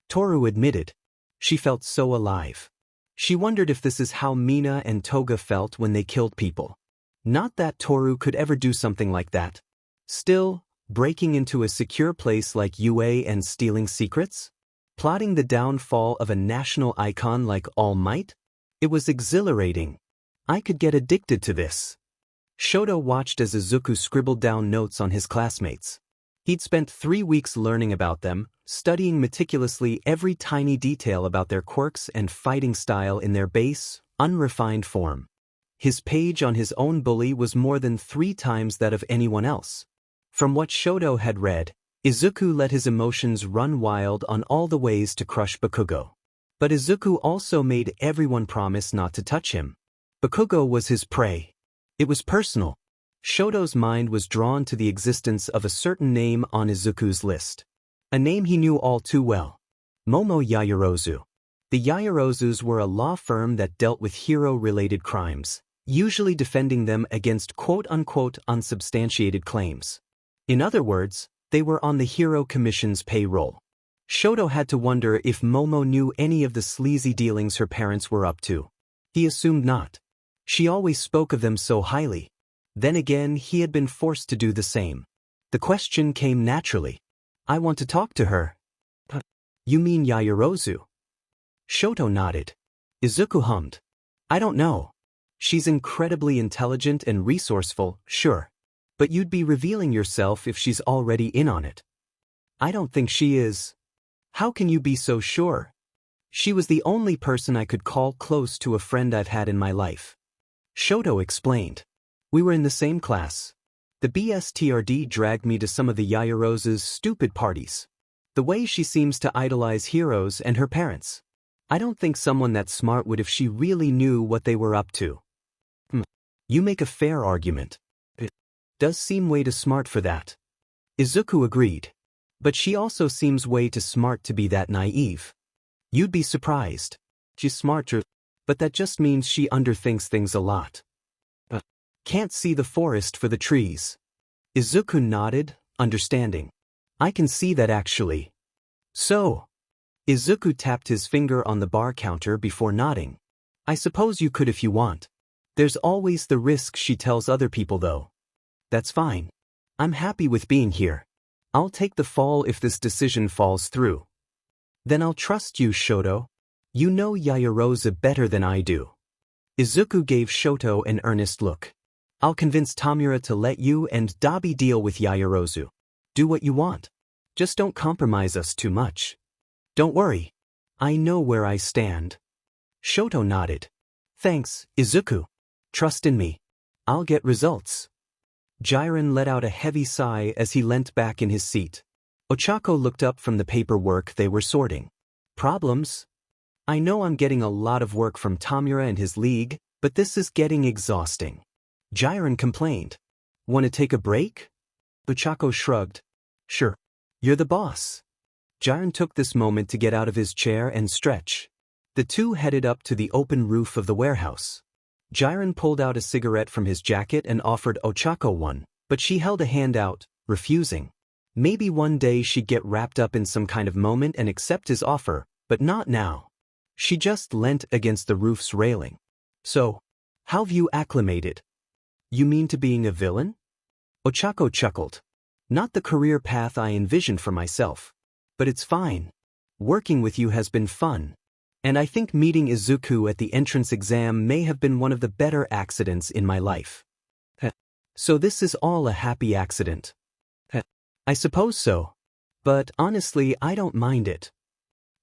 Speaker 1: Toru admitted. She felt so alive. She wondered if this is how Mina and Toga felt when they killed people. Not that Toru could ever do something like that. Still, breaking into a secure place like UA and stealing secrets? Plotting the downfall of a national icon like All Might? It was exhilarating. I could get addicted to this. Shoto watched as Izuku scribbled down notes on his classmates. He'd spent 3 weeks learning about them, studying meticulously every tiny detail about their quirks and fighting style in their base, unrefined form. His page on his own bully was more than 3 times that of anyone else. From what Shoto had read, Izuku let his emotions run wild on all the ways to crush Bakugo. But Izuku also made everyone promise not to touch him. Bakugo was his prey. It was personal. Shoto's mind was drawn to the existence of a certain name on Izuku's list. A name he knew all too well. Momo Yaoyorozu. The Yaoyorozus were a law firm that dealt with hero-related crimes, usually defending them against quote-unquote unsubstantiated claims. In other words, they were on the Hero Commission's payroll. Shoto had to wonder if Momo knew any of the sleazy dealings her parents were up to. He assumed not. She always spoke of them so highly. Then again, he had been forced to do the same. The question came naturally. I want to talk to her. You mean Yaoyorozu? Shoto nodded. Izuku hummed. I don't know. She's incredibly intelligent and resourceful, sure. But you'd be revealing yourself if she's already in on it. I don't think she is. How can you be so sure? She was the only person I could call close to a friend I've had in my life. Shoto explained. We were in the same class. The BSTRD dragged me to some of the Yaoyorozu's stupid parties. The way she seems to idolize heroes and her parents. I don't think someone that smart would if she really knew what they were up to. You make a fair argument. It does seem way too smart for that. Izuku agreed. But she also seems way too smart to be that naive. You'd be surprised. She's smarter, but that just means she underthinks things a lot. Can't see the forest for the trees. Izuku nodded, understanding. I can see that actually. So. Izuku tapped his finger on the bar counter before nodding. I suppose you could if you want. There's always the risk she tells other people though. That's fine. I'm happy with being here. I'll take the fall if this decision falls through. Then I'll trust you, Shoto. You know Yaoyorozu better than I do. Izuku gave Shoto an earnest look. I'll convince Tamura to let you and Dabi deal with Yaoyorozu. Do what you want. Just don't compromise us too much. Don't worry. I know where I stand. Shoto nodded. Thanks, Izuku. Trust in me. I'll get results. Jiren let out a heavy sigh as he leant back in his seat. Ochako looked up from the paperwork they were sorting. Problems? I know I'm getting a lot of work from Tamura and his league, but this is getting exhausting. Jiren complained. Want to take a break? Ochako shrugged. Sure. You're the boss. Jiren took this moment to get out of his chair and stretch. The two headed up to the open roof of the warehouse. Jiren pulled out a cigarette from his jacket and offered Ochako one, but she held a hand out, refusing. Maybe one day she'd get wrapped up in some kind of moment and accept his offer, but not now. She just leant against the roof's railing. So, how've you acclimated? You mean to being a villain? Ochako chuckled. Not the career path I envisioned for myself. But it's fine. Working with you has been fun. And I think meeting Izuku at the entrance exam may have been one of the better accidents in my life. So this is all a happy accident. I suppose so. But honestly, I don't mind it.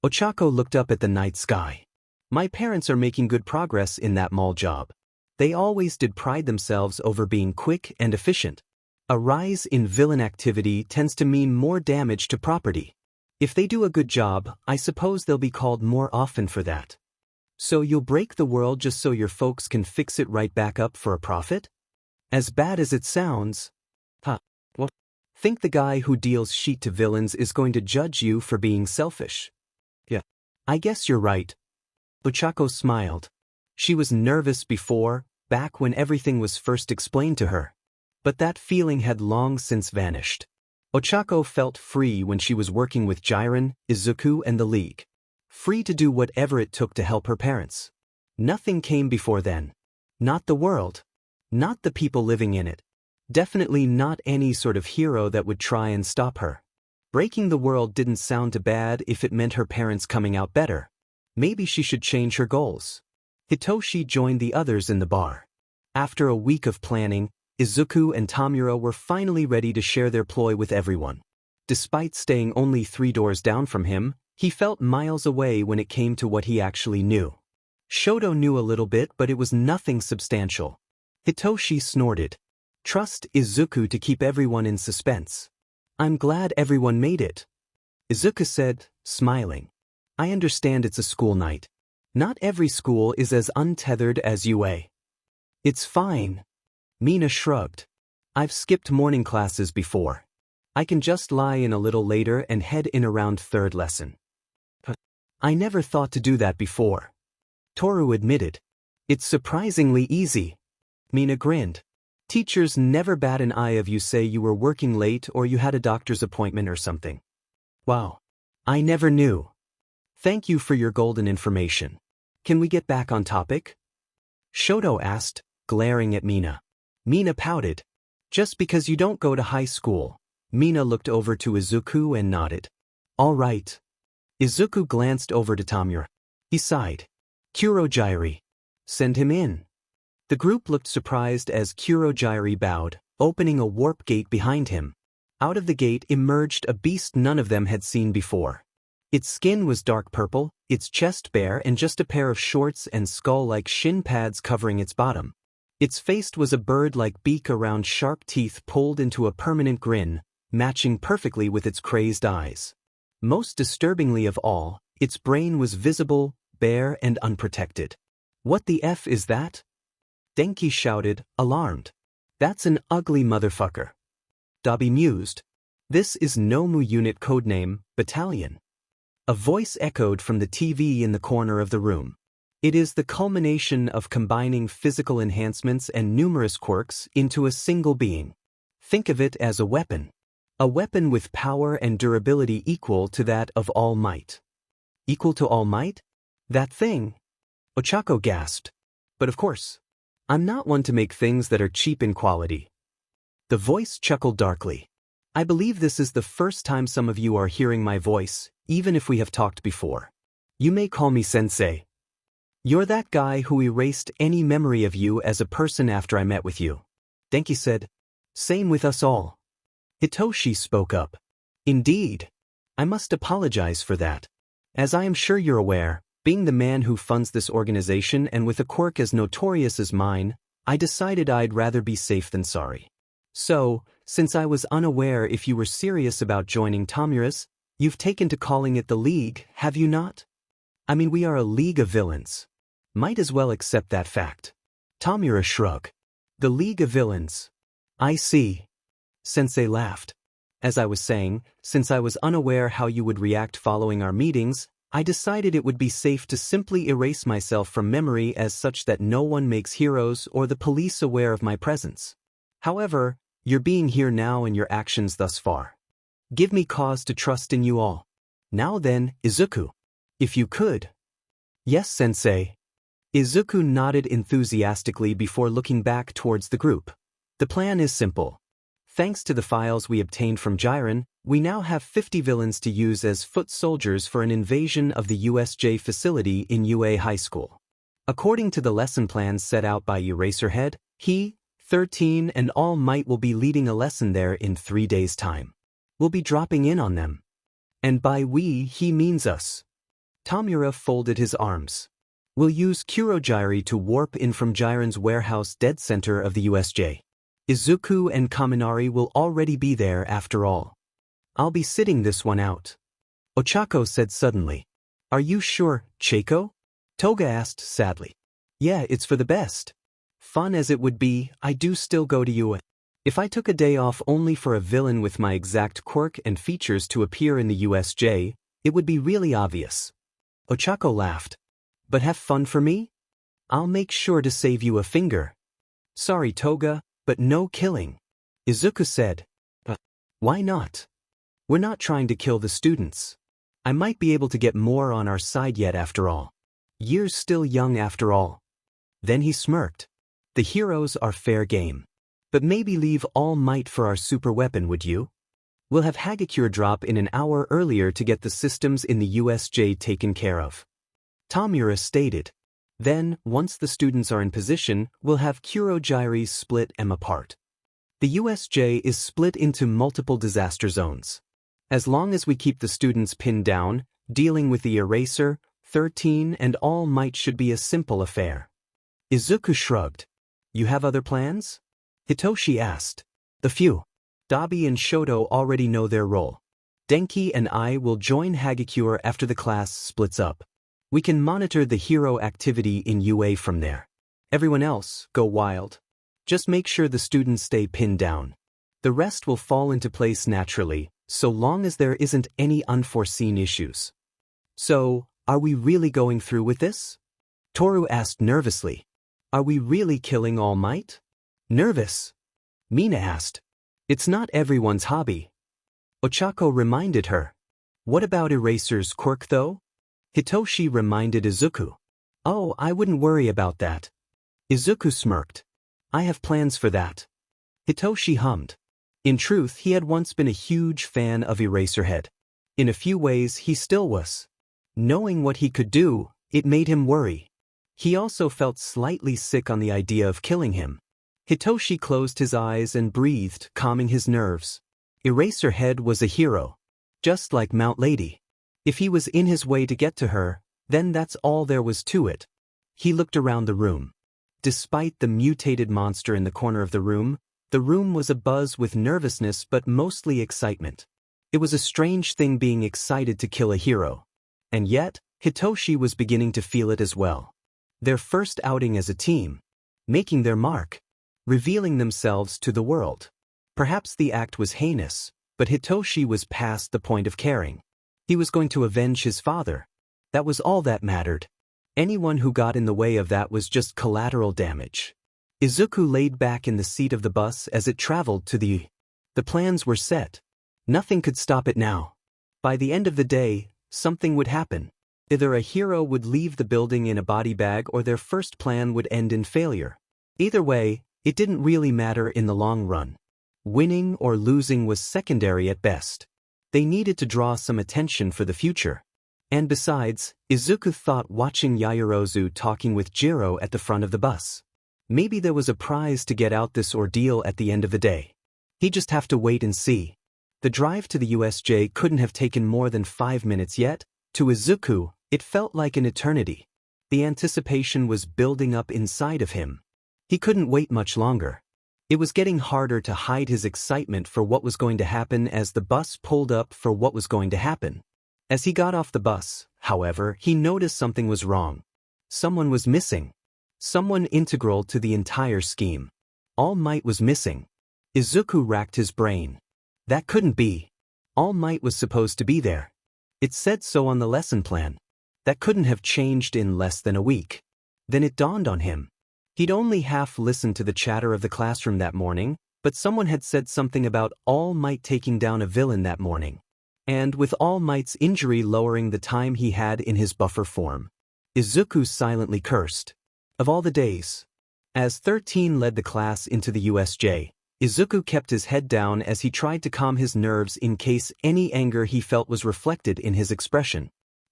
Speaker 1: Ochako looked up at the night sky. My parents are making good progress in that mall job. They always did pride themselves over being quick and efficient. A rise in villain activity tends to mean more damage to property. If they do a good job, I suppose they'll be called more often for that. So you'll break the world just so your folks can fix it right back up for a profit? As bad as it sounds. Well, think the guy who deals shit to villains is going to judge you for being selfish. Yeah, I guess you're right. Ochako smiled. She was nervous before, back when everything was first explained to her. But that feeling had long since vanished. Ochako felt free when she was working with Jiren, Izuku and the League. Free to do whatever it took to help her parents. Nothing came before then. Not the world. Not the people living in it. Definitely not any sort of hero that would try and stop her. Breaking the world didn't sound too bad if it meant her parents coming out better. Maybe she should change her goals. Hitoshi joined the others in the bar. After a week of planning, Izuku and Tamura were finally ready to share their ploy with everyone. Despite staying only 3 doors down from him, he felt miles away when it came to what he actually knew. Shoto knew a little bit, but it was nothing substantial. Hitoshi snorted. Trust Izuku to keep everyone in suspense. I'm glad everyone made it. Izuku said, smiling. I understand it's a school night. Not every school is as untethered as UA. It's fine. Mina shrugged. I've skipped morning classes before. I can just lie in a little later and head in around 3rd lesson. I never thought to do that before. Toru admitted. It's surprisingly easy. Mina grinned. Teachers never bat an eye if you say you were working late or you had a doctor's appointment or something. Wow. I never knew. Thank you for your golden information. Can we get back on topic? Shoto asked, glaring at Mina. Mina pouted. Just because you don't go to high school. Mina looked over to Izuku and nodded. All right. Izuku glanced over to Tamura. He sighed. Kurojiiri. Send him in. The group looked surprised as Kurojiiri bowed, opening a warp gate behind him. Out of the gate emerged a beast none of them had seen before. Its skin was dark purple, its chest bare and just a pair of shorts and skull-like shin pads covering its bottom. Its face was a bird-like beak around sharp teeth pulled into a permanent grin, matching perfectly with its crazed eyes. Most disturbingly of all, its brain was visible, bare and unprotected. What the F is that? Denki shouted, alarmed. That's an ugly motherfucker. Dabi mused. This is Nomu unit codename, Battalion. A voice echoed from the TV in the corner of the room. It is the culmination of combining physical enhancements and numerous quirks into a single being. Think of it as a weapon. A weapon with power and durability equal to that of All Might. Equal to All Might? That thing? Ochako gasped. But of course. I'm not one to make things that are cheap in quality. The voice chuckled darkly. I believe this is the first time some of you are hearing my voice, even if we have talked before. You may call me Sensei. You're that guy who erased any memory of you as a person after I met with you. Denki said. Same with us all. Hitoshi spoke up. Indeed. I must apologize for that. As I am sure you're aware, being the man who funds this organization and with a quirk as notorious as mine, I decided I'd rather be safe than sorry. So, since I was unaware if you were serious about joining Tamura's, you've taken to calling it the League, have you not? I mean, we are a league of villains. Might as well accept that fact. Tamura shrugged. The League of Villains. I see. Sensei laughed. As I was saying, since I was unaware how you would react following our meetings, I decided it would be safe to simply erase myself from memory as such that no one makes heroes or the police aware of my presence. However, your being here now and your actions thus far give me cause to trust in you all. Now then, Izuku. If you could. Yes, Sensei. Izuku nodded enthusiastically before looking back towards the group. The plan is simple. Thanks to the files we obtained from Jiren, we now have 50 villains to use as foot soldiers for an invasion of the USJ facility in UA High School. According to the lesson plans set out by Eraserhead, he, 13 and All Might will be leading a lesson there in 3 days' time. We'll be dropping in on them. And by we, he means us. Tamura folded his arms. We'll use Kurogiri to warp in from Jiren's warehouse dead center of the USJ. Izuku and Kaminari will already be there after all. I'll be sitting this one out. Ochako said suddenly. Are you sure, Chieko? Toga asked sadly. Yeah, it's for the best. Fun as it would be, I do still go to UA. If I took a day off only for a villain with my exact quirk and features to appear in the USJ, it would be really obvious. Ochako laughed. But have fun for me? I'll make sure to save you a finger. Sorry, Toga, but no killing. Izuku said. Why not? We're not trying to kill the students. I might be able to get more on our side yet after all. Year's still young after all. Then he smirked. The heroes are fair game. But maybe leave All Might for our super weapon, would you? We'll have Hagakure drop in an hour earlier to get the systems in the USJ taken care of. Tamura stated. Then, once the students are in position, we'll have Kurogiri split them apart. The USJ is split into multiple disaster zones. As long as we keep the students pinned down, dealing with the Eraser, 13 and All Might should be a simple affair. Izuku shrugged. You have other plans? Hitoshi asked. The few. Dabi and Shoto already know their role. Denki and I will join Hagakure after the class splits up. We can monitor the hero activity in UA from there. Everyone else, go wild. Just make sure the students stay pinned down. The rest will fall into place naturally, so long as there isn't any unforeseen issues. So, are we really going through with this? Toru asked nervously. Are we really killing All Might? Nervous? Mina asked. It's not everyone's hobby. Ochako reminded her. What about Eraser's quirk though? Hitoshi reminded Izuku. Oh, I wouldn't worry about that. Izuku smirked. I have plans for that. Hitoshi hummed. In truth, he had once been a huge fan of Eraserhead. In a few ways, he still was. Knowing what he could do, it made him worry. He also felt slightly sick on the idea of killing him. Hitoshi closed his eyes and breathed, calming his nerves. Eraserhead was a hero. Just like Mount Lady. If he was in his way to get to her, then that's all there was to it. He looked around the room. Despite the mutated monster in the corner of the room was abuzz with nervousness but mostly excitement. It was a strange thing being excited to kill a hero. And yet, Hitoshi was beginning to feel it as well. Their first outing as a team. Making their mark. Revealing themselves to the world. Perhaps the act was heinous, but Hitoshi was past the point of caring. He was going to avenge his father. That was all that mattered. Anyone who got in the way of that was just collateral damage. Izuku laid back in the seat of the bus as it traveled to the plans were set. Nothing could stop it now. By the end of the day, something would happen. Either a hero would leave the building in a body bag or their first plan would end in failure. Either way, it didn't really matter in the long run. Winning or losing was secondary at best. They needed to draw some attention for the future. And besides, Izuku thought watching Yaoyorozu talking with Jiro at the front of the bus. Maybe there was a prize to get out this ordeal at the end of the day. He'd just have to wait and see. The drive to the USJ couldn't have taken more than 5 minutes yet. To Izuku, it felt like an eternity. The anticipation was building up inside of him. He couldn't wait much longer. It was getting harder to hide his excitement for what was going to happen as the bus pulled up for what was going to happen. As he got off the bus, however, he noticed something was wrong. Someone was missing. Someone integral to the entire scheme. All Might was missing. Izuku racked his brain. That couldn't be. All Might was supposed to be there. It said so on the lesson plan. That couldn't have changed in less than a week. Then it dawned on him. He'd only half listened to the chatter of the classroom that morning, but someone had said something about All Might taking down a villain that morning. And with All Might's injury lowering the time he had in his buffer form. Izuku silently cursed. Of all the days. As 13 led the class into the USJ, Izuku kept his head down as he tried to calm his nerves in case any anger he felt was reflected in his expression.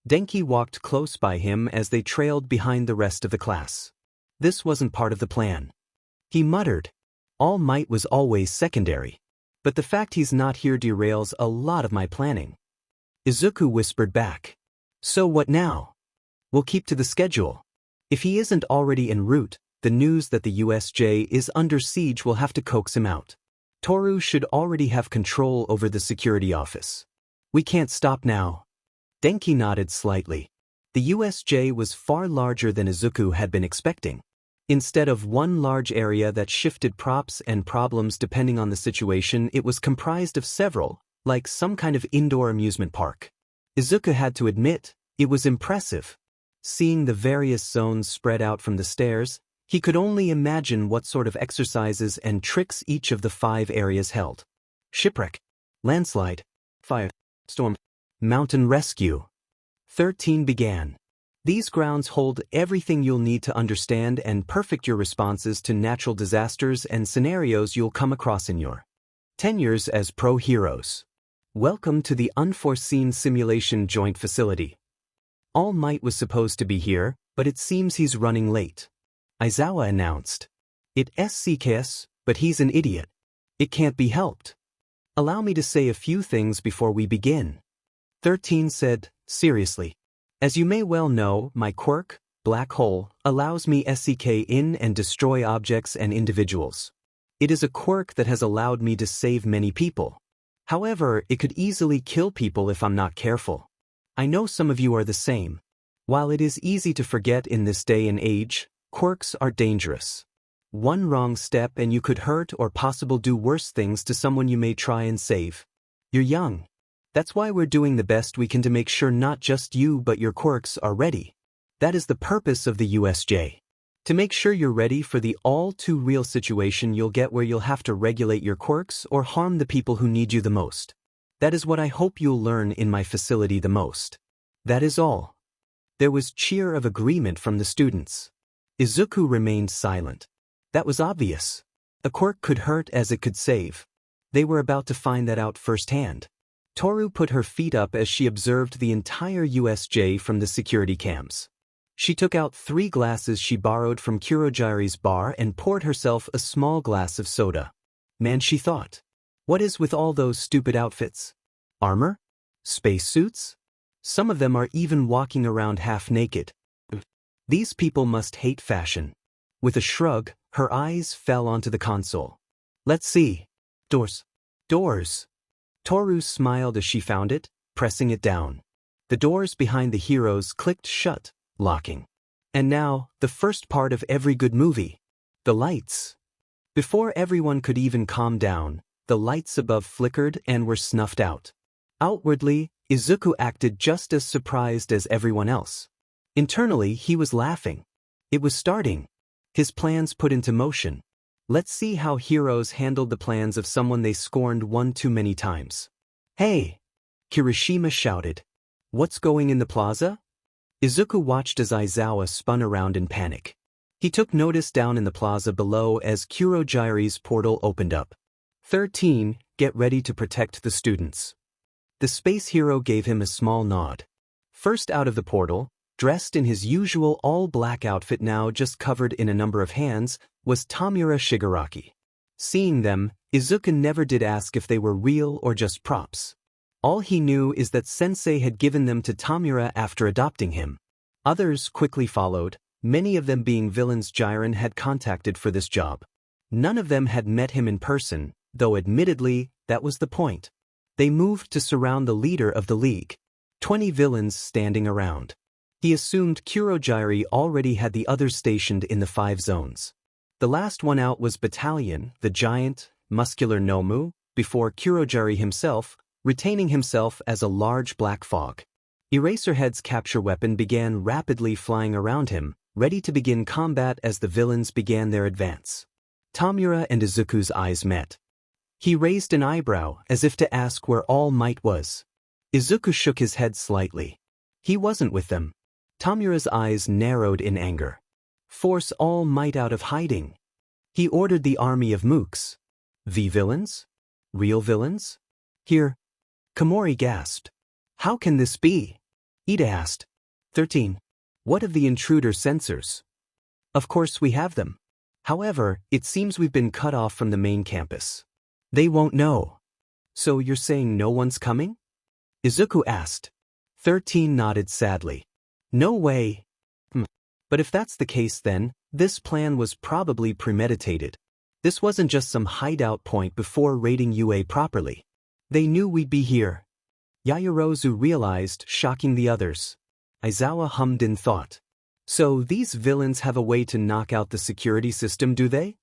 Speaker 1: Denki walked close by him as they trailed behind the rest of the class. This wasn't part of the plan. He muttered. All Might was always secondary. But the fact he's not here derails a lot of my planning. Izuku whispered back. So what now? We'll keep to the schedule. If he isn't already en route, the news that the USJ is under siege will have to coax him out. Toru should already have control over the security office. We can't stop now. Denki nodded slightly. The USJ was far larger than Izuku had been expecting. Instead of one large area that shifted props and problems depending on the situation, it was comprised of several, like some kind of indoor amusement park. Izuku had to admit, it was impressive. Seeing the various zones spread out from the stairs, he could only imagine what sort of exercises and tricks each of the 5 areas held. Shipwreck, landslide, fire, storm, mountain rescue. 13 began. These grounds hold everything you'll need to understand and perfect your responses to natural disasters and scenarios you'll come across in your tenures as pro heroes. Welcome to the Unforeseen Simulation Joint Facility. All Might was supposed to be here, but it seems he's running late. Aizawa announced. It's SCKS, but he's an idiot. It can't be helped. Allow me to say a few things before we begin. 13 said, seriously. As you may well know, my quirk, Black Hole, allows me SCK in and destroy objects and individuals. It is a quirk that has allowed me to save many people. However, it could easily kill people if I'm not careful. I know some of you are the same. While it is easy to forget in this day and age, quirks are dangerous. One wrong step and you could hurt or possibly do worse things to someone you may try and save. You're young. That's why we're doing the best we can to make sure not just you but your quirks are ready. That is the purpose of the USJ. To make sure you're ready for the all-too-real situation you'll get where you'll have to regulate your quirks or harm the people who need you the most. That is what I hope you'll learn in my facility the most. That is all. There was cheer of agreement from the students. Izuku remained silent. That was obvious. A quirk could hurt as it could save. They were about to find that out firsthand. Toru put her feet up as she observed the entire USJ from the security cams. She took out 3 glasses she borrowed from Kurojiri's bar and poured herself a small glass of soda. Man, she thought. What is with all those stupid outfits? Armor? Spacesuits? Some of them are even walking around half naked. These people must hate fashion. With a shrug, her eyes fell onto the console. Let's see. Doors. Doors. Toru smiled as she found it, pressing it down. The doors behind the heroes clicked shut, locking. And now, the first part of every good movie. The lights. Before everyone could even calm down, the lights above flickered and were snuffed out. Outwardly, Izuku acted just as surprised as everyone else. Internally, he was laughing. It was starting. His plans put into motion. Let's see how heroes handled the plans of someone they scorned one too many times. Hey! Kirishima shouted. What's going in the plaza? Izuku watched as Aizawa spun around in panic. He took notice down in the plaza below as Kurogyari's portal opened up. 13, get ready to protect the students. The space hero gave him a small nod. First out of the portal, dressed in his usual all-black outfit now just covered in a number of hands, was Tamura Shigaraki. Seeing them, Izuku never did ask if they were real or just props. All he knew is that Sensei had given them to Tamura after adopting him. Others quickly followed, many of them being villains Jiren had contacted for this job. None of them had met him in person, though admittedly, that was the point. They moved to surround the leader of the league. 20 villains standing around. He assumed Kurogyari already had the others stationed in the 5 zones. The last one out was Battalion, the giant, muscular Nomu, before Kurogyari himself, retaining himself as a large black fog. Eraserhead's capture weapon began rapidly flying around him, ready to begin combat as the villains began their advance. Tamura and Izuku's eyes met. He raised an eyebrow as if to ask where All Might was. Izuku shook his head slightly. He wasn't with them. Tamura's eyes narrowed in anger. Force All Might out of hiding. He ordered the army of mooks. The villains? Real villains? Here. Komori gasped. How can this be? Ida asked. 13. What of the intruder sensors? Of course we have them. However, it seems we've been cut off from the main campus. They won't know. So you're saying no one's coming? Izuku asked. 13 nodded sadly. No way. But if that's the case then, this plan was probably premeditated. This wasn't just some hideout point before raiding UA properly. They knew we'd be here. Yaoyorozu realized, shocking the others. Aizawa hummed in thought. So these villains have a way to knock out the security system, do they?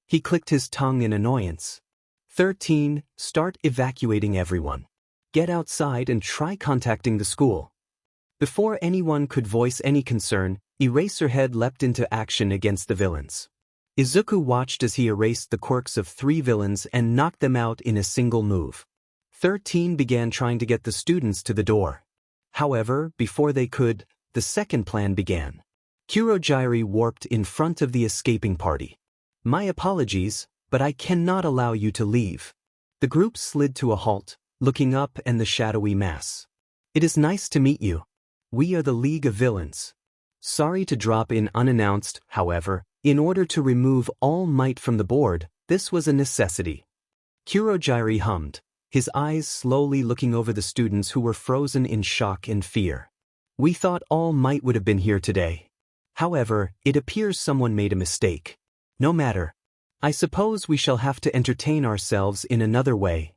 Speaker 1: He clicked his tongue in annoyance. 13, start evacuating everyone. Get outside and try contacting the school. Before anyone could voice any concern, Eraserhead leapt into action against the villains. Izuku watched as he erased the quirks of 3 villains and knocked them out in a single move. 13 began trying to get the students to the door. However, before they could, the second plan began. Kurogyari warped in front of the escaping party. My apologies, but I cannot allow you to leave. The group slid to a halt, looking up and the shadowy mass. It is nice to meet you. We are the League of Villains. Sorry to drop in unannounced, however, in order to remove All Might from the board, this was a necessity. Kurogyari hummed, his eyes slowly looking over the students who were frozen in shock and fear. We thought All Might would have been here today. However, it appears someone made a mistake. No matter. I suppose we shall have to entertain ourselves in another way.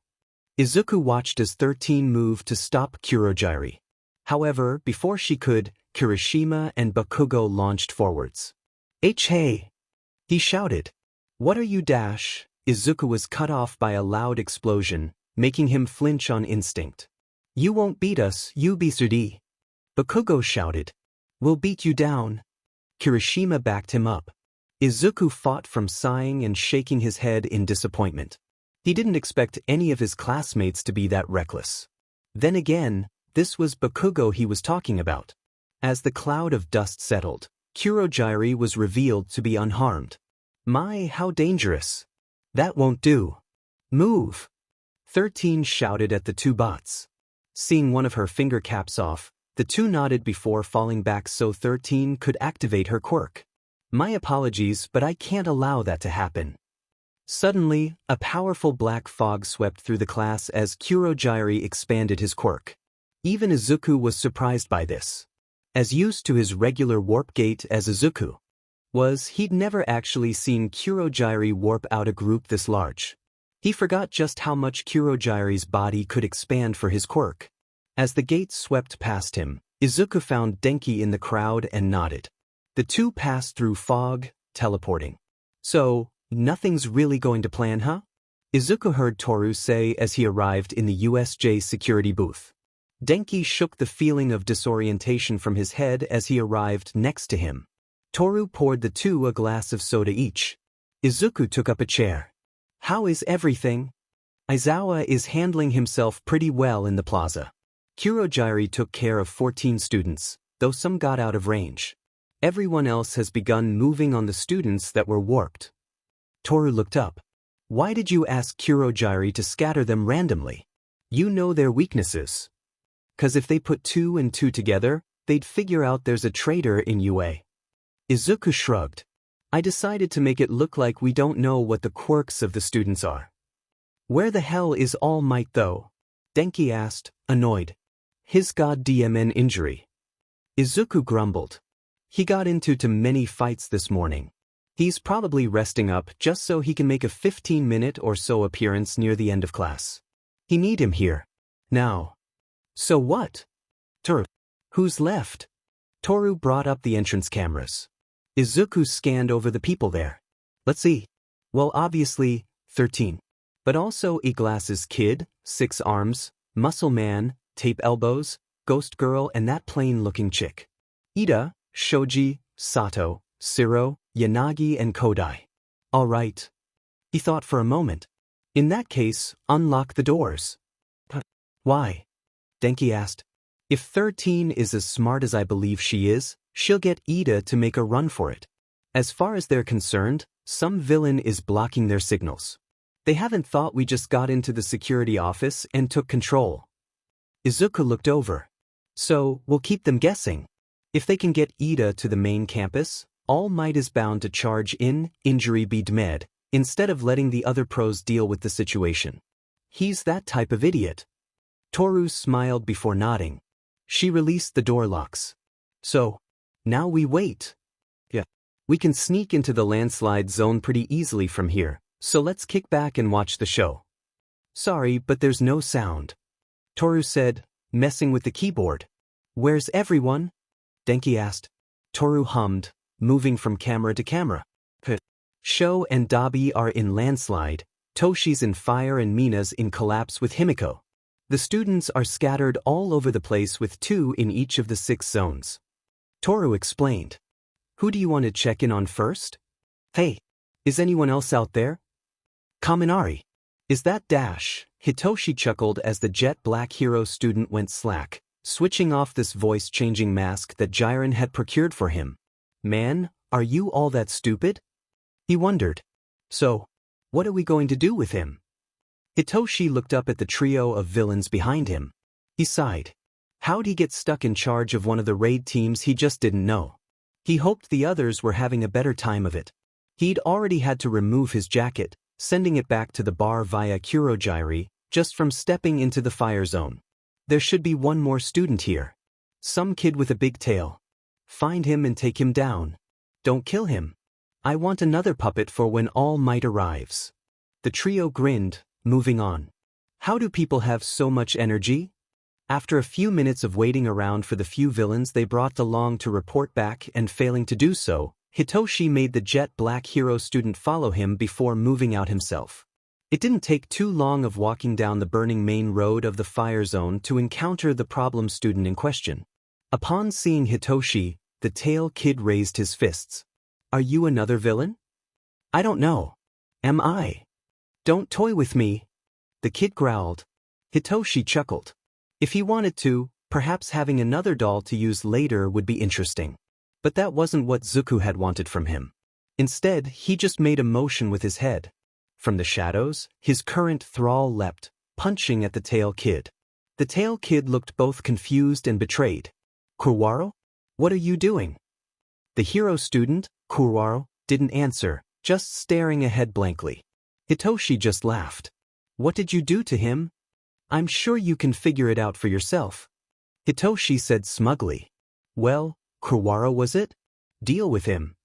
Speaker 1: Izuku watched as 13 moved to stop Kurogyari. However, before she could, Kirishima and Bakugo launched forwards. Hey! He shouted. What are you dash? Izuku was cut off by a loud explosion, making him flinch on instinct. You won't beat us, you Bisudi. Bakugo shouted. We'll beat you down. Kirishima backed him up. Izuku fought from sighing and shaking his head in disappointment. He didn't expect any of his classmates to be that reckless. Then again, this was Bakugo he was talking about. As the cloud of dust settled, Kurogyari was revealed to be unharmed. My, how dangerous. That won't do. Move. 13 shouted at the 2 bots. Seeing one of her finger caps off, the 2 nodded before falling back so 13 could activate her quirk. My apologies, but I can't allow that to happen. Suddenly, a powerful black fog swept through the class as Kurogyari expanded his quirk. Even Izuku was surprised by this. As used to his regular warp gate as Izuku was, he'd never actually seen Kurogyari warp out a group this large. He forgot just how much Kurojire's body could expand for his quirk. As the gate swept past him, Izuku found Denki in the crowd and nodded. The two passed through fog, teleporting. So, nothing's really going to plan, huh? Izuku heard Toru say as he arrived in the USJ security booth. Denki shook the feeling of disorientation from his head as he arrived next to him. Toru poured the two a glass of soda each. Izuku took up a chair. How is everything? Aizawa is handling himself pretty well in the plaza. Kurojire took care of 14 students, though some got out of range. Everyone else has begun moving on the students that were warped. Toru looked up. Why did you ask Kurojire to scatter them randomly? You know their weaknesses. 'Cause if they put 2 and 2 together, they'd figure out there's a traitor in UA. Izuku shrugged. I decided to make it look like we don't know what the quirks of the students are. Where the hell is All Might though? Denki asked, annoyed. His goddamn injury. Izuku grumbled. He got into too many fights this morning. He's probably resting up just so he can make a 15-minute or so appearance near the end of class. He need him here. Now. So what? Toru. Who's left? Toru brought up the entrance cameras. Izuku scanned over the people there. Let's see. Well, obviously, 13. But also E-Glasses Kid, 6 Arms, Muscle Man, Tape Elbows, Ghost Girl and that plain-looking chick. Ida, Shoji, Sato, Siro, Yanagi and Kodai. All right. He thought for a moment. In that case, unlock the doors. Why? Denki asked. If 13 is as smart as I believe she is, she'll get Ida to make a run for it. As far as they're concerned, some villain is blocking their signals. They haven't thought we just got into the security office and took control. Izuku looked over. So, we'll keep them guessing. If they can get Ida to the main campus, All Might is bound to charge in, injury be dmed, instead of letting the other pros deal with the situation. He's that type of idiot. Toru smiled before nodding. She released the door locks. So, now we wait. Yeah. We can sneak into the landslide zone pretty easily from here, so let's kick back and watch the show. Sorry, but there's no sound. Toru said, messing with the keyboard. Where's everyone? Denki asked. Toru hummed, moving from camera to camera. Sho and Dabi are in landslide, Toshi's in fire and Mina's in collapse with Himiko. The students are scattered all over the place with 2 in each of the 6 zones. Toru explained. Who do you want to check in on first? Hey, is anyone else out there? Kaminari. Is that Dash? Hitoshi chuckled as the jet black hero student went slack, switching off this voice-changing mask that Jiren had procured for him. Man, are you all that stupid? He wondered. So, what are we going to do with him? Hitoshi looked up at the trio of villains behind him. He sighed. How'd he get stuck in charge of one of the raid teams he just didn't know? He hoped the others were having a better time of it. He'd already had to remove his jacket, sending it back to the bar via Kurojire, just from stepping into the fire zone. There should be one more student here. Some kid with a big tail. Find him and take him down. Don't kill him. I want another puppet for when All Might arrives. The trio grinned, moving on. How do people have so much energy? After a few minutes of waiting around for the few villains they brought along to report back and failing to do so, Hitoshi made the jet black hero student follow him before moving out himself. It didn't take too long of walking down the burning main road of the fire zone to encounter the problem student in question. Upon seeing Hitoshi, the tail kid raised his fists. Are you another villain? I don't know. Am I? Don't toy with me. The kid growled. Hitoshi chuckled. If he wanted to, perhaps having another doll to use later would be interesting. But that wasn't what Zuko had wanted from him. Instead, he just made a motion with his head. From the shadows, his current thrall leapt, punching at the tail kid. The tail kid looked both confused and betrayed. Kurwaro? What are you doing? The hero student, Kurwaro, didn't answer, just staring ahead blankly. Hitoshi just laughed. What did you do to him? I'm sure you can figure it out for yourself. Hitoshi said smugly. Well, Kurwaro was it? Deal with him.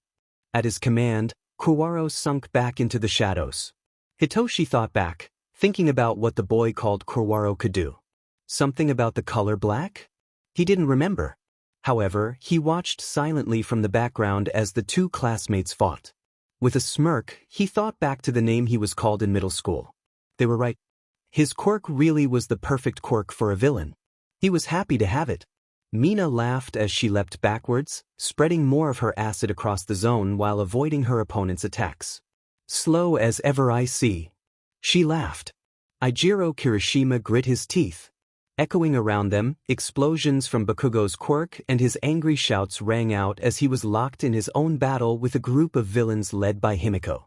Speaker 1: At his command, Kurwaro sunk back into the shadows. Hitoshi thought back, thinking about what the boy called Kurwaro could do. Something about the color black? He didn't remember. However, he watched silently from the background as the two classmates fought. With a smirk, he thought back to the name he was called in middle school. They were right. His quirk really was the perfect quirk for a villain. He was happy to have it. Mina laughed as she leapt backwards, spreading more of her acid across the zone while avoiding her opponent's attacks. Slow as ever I see. She laughed. Eijiro Kirishima grit his teeth. Echoing around them, explosions from Bakugo's quirk and his angry shouts rang out as he was locked in his own battle with a group of villains led by Himiko.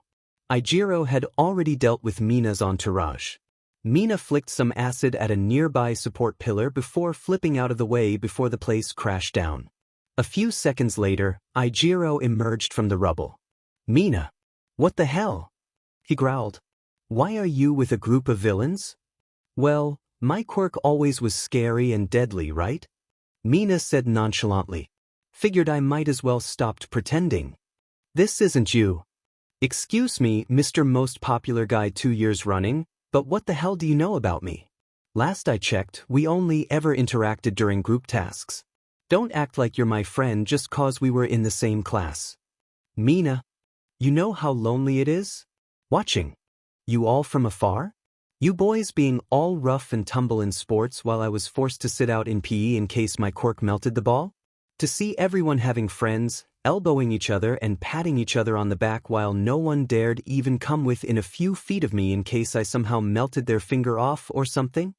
Speaker 1: Eijiro had already dealt with Mina's entourage. Mina flicked some acid at a nearby support pillar before flipping out of the way before the place crashed down. A few seconds later, Eijiro emerged from the rubble. Mina! What the hell? He growled. Why are you with a group of villains? Well, my quirk always was scary and deadly, right? Mina said nonchalantly. Figured I might as well stopped pretending. This isn't you. Excuse me, Mr. Most Popular Guy 2 years running, but what the hell do you know about me? Last I checked, we only ever interacted during group tasks. Don't act like you're my friend just cause we were in the same class. Mina, you know how lonely it is? Watching. You all from afar? You boys being all rough and tumble in sports while I was forced to sit out in PE in case my quirk melted the ball? To see everyone having friends, elbowing each other and patting each other on the back while no one dared even come within a few feet of me in case I somehow melted their finger off or something?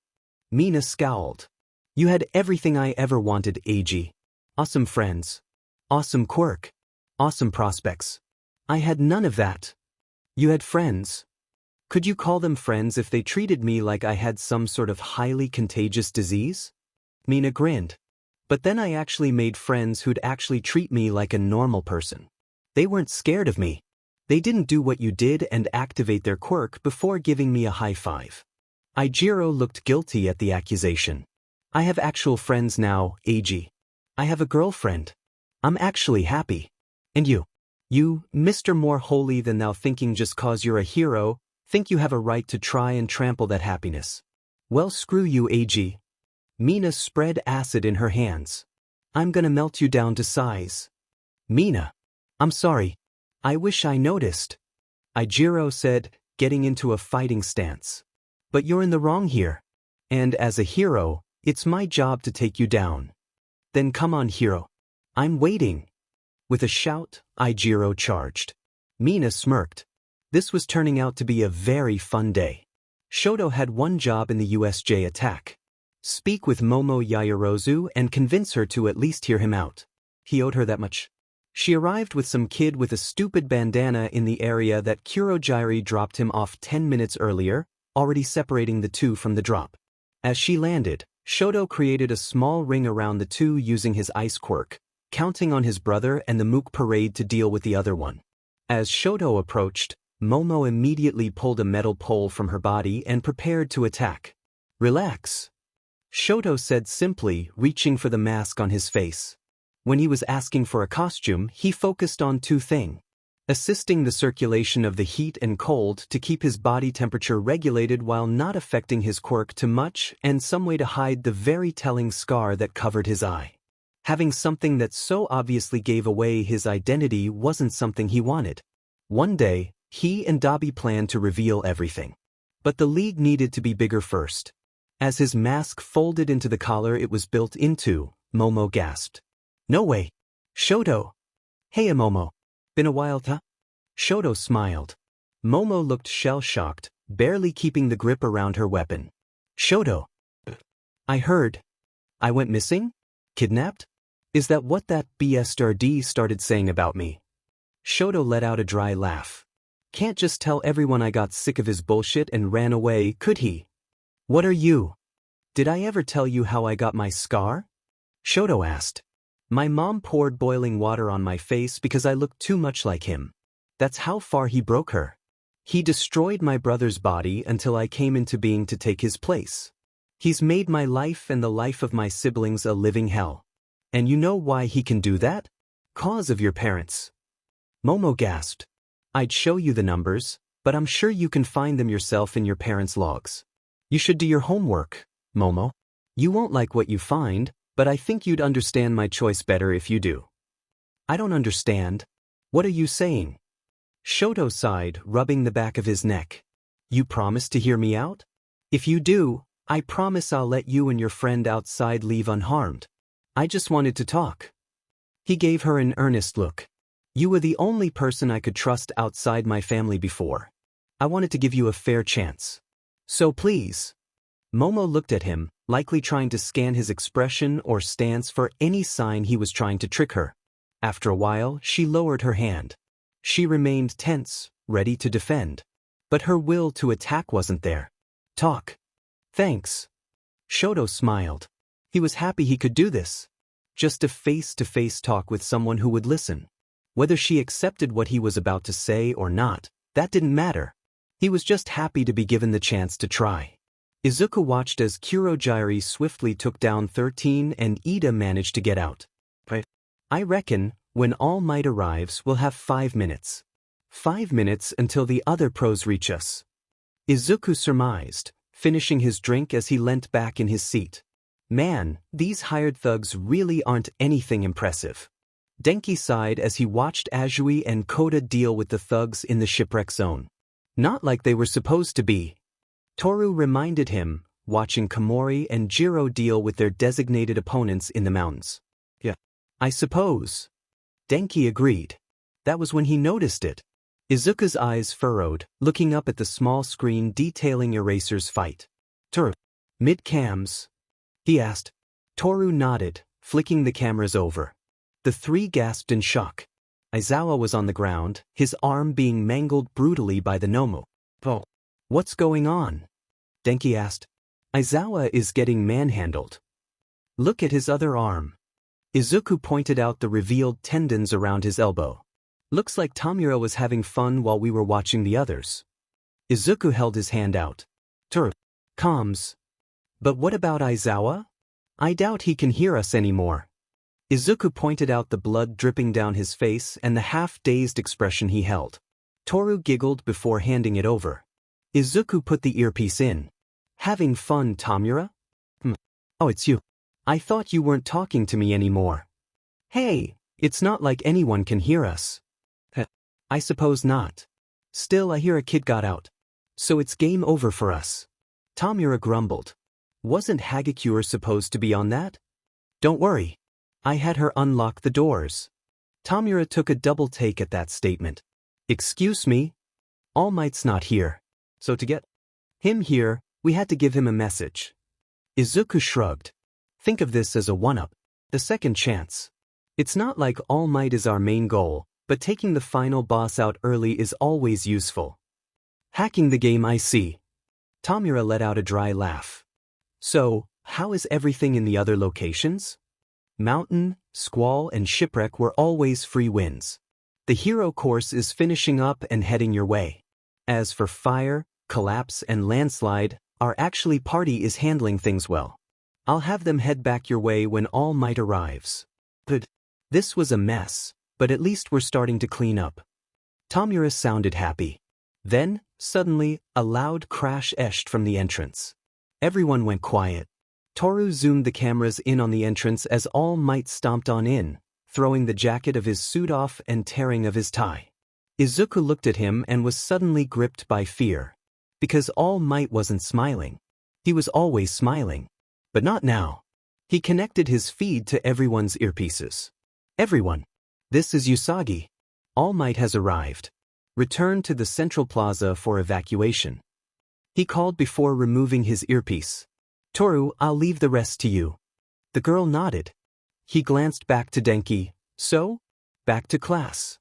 Speaker 1: Mina scowled. You had everything I ever wanted, Eiji. Awesome friends. Awesome quirk. Awesome prospects. I had none of that. You had friends. Could you call them friends if they treated me like I had some sort of highly contagious disease? Mina grinned. But then I actually made friends who'd actually treat me like a normal person. They weren't scared of me. They didn't do what you did and activate their quirk before giving me a high five. Eijiro looked guilty at the accusation. I have actual friends now, Eiji. I have a girlfriend. I'm actually happy. And you, Mr. More Holy Than Thou, thinking just cause you're a hero, think you have a right to try and trample that happiness. Well, screw you, Eiji. Mina spread acid in her hands. I'm gonna melt you down to size. Mina. I'm sorry. I wish I noticed. Eijiro said, getting into a fighting stance. But you're in the wrong here. And as a hero, it's my job to take you down. Then come on, hero. I'm waiting. With a shout, Eijiro charged. Mina smirked. This was turning out to be a very fun day. Shoto had one job in the USJ attack. Speak with Momo Yaoyorozu and convince her to at least hear him out. He owed her that much. She arrived with some kid with a stupid bandana in the area that Kurojairi dropped him off 10 minutes earlier, already separating the two from the drop. As she landed, Shoto created a small ring around the two using his ice quirk, counting on his brother and the Mook Parade to deal with the other one. As Shoto approached, Momo immediately pulled a metal pole from her body and prepared to attack. Relax. Shoto said simply, reaching for the mask on his face. When he was asking for a costume, he focused on two things: assisting the circulation of the heat and cold to keep his body temperature regulated while not affecting his quirk too much, and some way to hide the very telling scar that covered his eye. Having something that so obviously gave away his identity wasn't something he wanted. One day, he and Dabi planned to reveal everything. But the league needed to be bigger first. As his mask folded into the collar it was built into, Momo gasped. No way. Shoto. Hey Momo. Been a while, huh? Shoto smiled. Momo looked shell-shocked, barely keeping the grip around her weapon. Shoto. I heard. I went missing? Kidnapped? Is that what that BSRD started saying about me? Shoto let out a dry laugh. Can't just tell everyone I got sick of his bullshit and ran away, could he? What are you? Did I ever tell you how I got my scar? Shoto asked. My mom poured boiling water on my face because I looked too much like him. That's how far he broke her. He destroyed my brother's body until I came into being to take his place. He's made my life and the life of my siblings a living hell. And you know why he can do that? Cause of your parents. Momo gasped. I'd show you the numbers, but I'm sure you can find them yourself in your parents' logs. You should do your homework, Momo. You won't like what you find, but I think you'd understand my choice better if you do. I don't understand. What are you saying? Shoto sighed, rubbing the back of his neck. You promise to hear me out? If you do, I promise I'll let you and your friend outside leave unharmed. I just wanted to talk. He gave her an earnest look. You were the only person I could trust outside my family before. I wanted to give you a fair chance. So please. Momo looked at him, likely trying to scan his expression or stance for any sign he was trying to trick her. After a while, she lowered her hand. She remained tense, ready to defend. But her will to attack wasn't there. Talk. Thanks. Shoto smiled. He was happy he could do this. Just a face-to-face talk with someone who would listen. Whether she accepted what he was about to say or not, that didn't matter. He was just happy to be given the chance to try. Izuku watched as Kurogiri swiftly took down 13 and Ida managed to get out. I reckon, when All Might arrives, we'll have 5 minutes. 5 minutes until the other pros reach us. Izuku surmised, finishing his drink as he leant back in his seat. Man, these hired thugs really aren't anything impressive. Denki sighed as he watched Azui and Koda deal with the thugs in the shipwreck zone. Not like they were supposed to be. Toru reminded him, watching Komori and Jiro deal with their designated opponents in the mountains. Yeah, I suppose. Denki agreed. That was when he noticed it. Izuku's eyes furrowed, looking up at the small screen detailing Eraser's fight. Toru. Mid-cams? He asked. Toru nodded, flicking the cameras over. The three gasped in shock. Aizawa was on the ground, his arm being mangled brutally by the Nomu. Oh. What's going on? Denki asked. Aizawa is getting manhandled. Look at his other arm. Izuku pointed out the revealed tendons around his elbow. Looks like Tamura was having fun while we were watching the others. Izuku held his hand out. Toru. Comms. But what about Aizawa? I doubt he can hear us anymore. Izuku pointed out the blood dripping down his face and the half-dazed expression he held. Toru giggled before handing it over. Izuku put the earpiece in. Having fun, Tamura? Oh, it's you. I thought you weren't talking to me anymore. Hey, it's not like anyone can hear us. I suppose not. Still, I hear a kid got out. So it's game over for us. Tamura grumbled. Wasn't Hagakure supposed to be on that? Don't worry. I had her unlock the doors. Tamura took a double take at that statement. Excuse me? All Might's not here. So to get him here, we had to give him a message. Izuku shrugged. Think of this as a one-up. The second chance. It's not like All Might is our main goal, but taking the final boss out early is always useful. Hacking the game, I see. Tamura let out a dry laugh. So, how is everything in the other locations? Mountain, Squall, and Shipwreck were always free wins. The hero course is finishing up and heading your way. As for Fire, Collapse, and Landslide, our actually party is handling things well. I'll have them head back your way when All Might arrives. Good. This was a mess, but at least we're starting to clean up. Tamura sounded happy. Then, suddenly, a loud crash eshed from the entrance. Everyone went quiet. Toru zoomed the cameras in on the entrance as All Might stomped on in, throwing the jacket of his suit off and tearing of his tie. Izuku looked at him and was suddenly gripped by fear. Because All Might wasn't smiling. He was always smiling. But not now. He connected his feed to everyone's earpieces. Everyone. This is Usagi. All Might has arrived. Return to the central plaza for evacuation. He called before removing his earpiece. Toru, I'll leave the rest to you. The girl nodded. He glanced back to Denki. So? Back to class.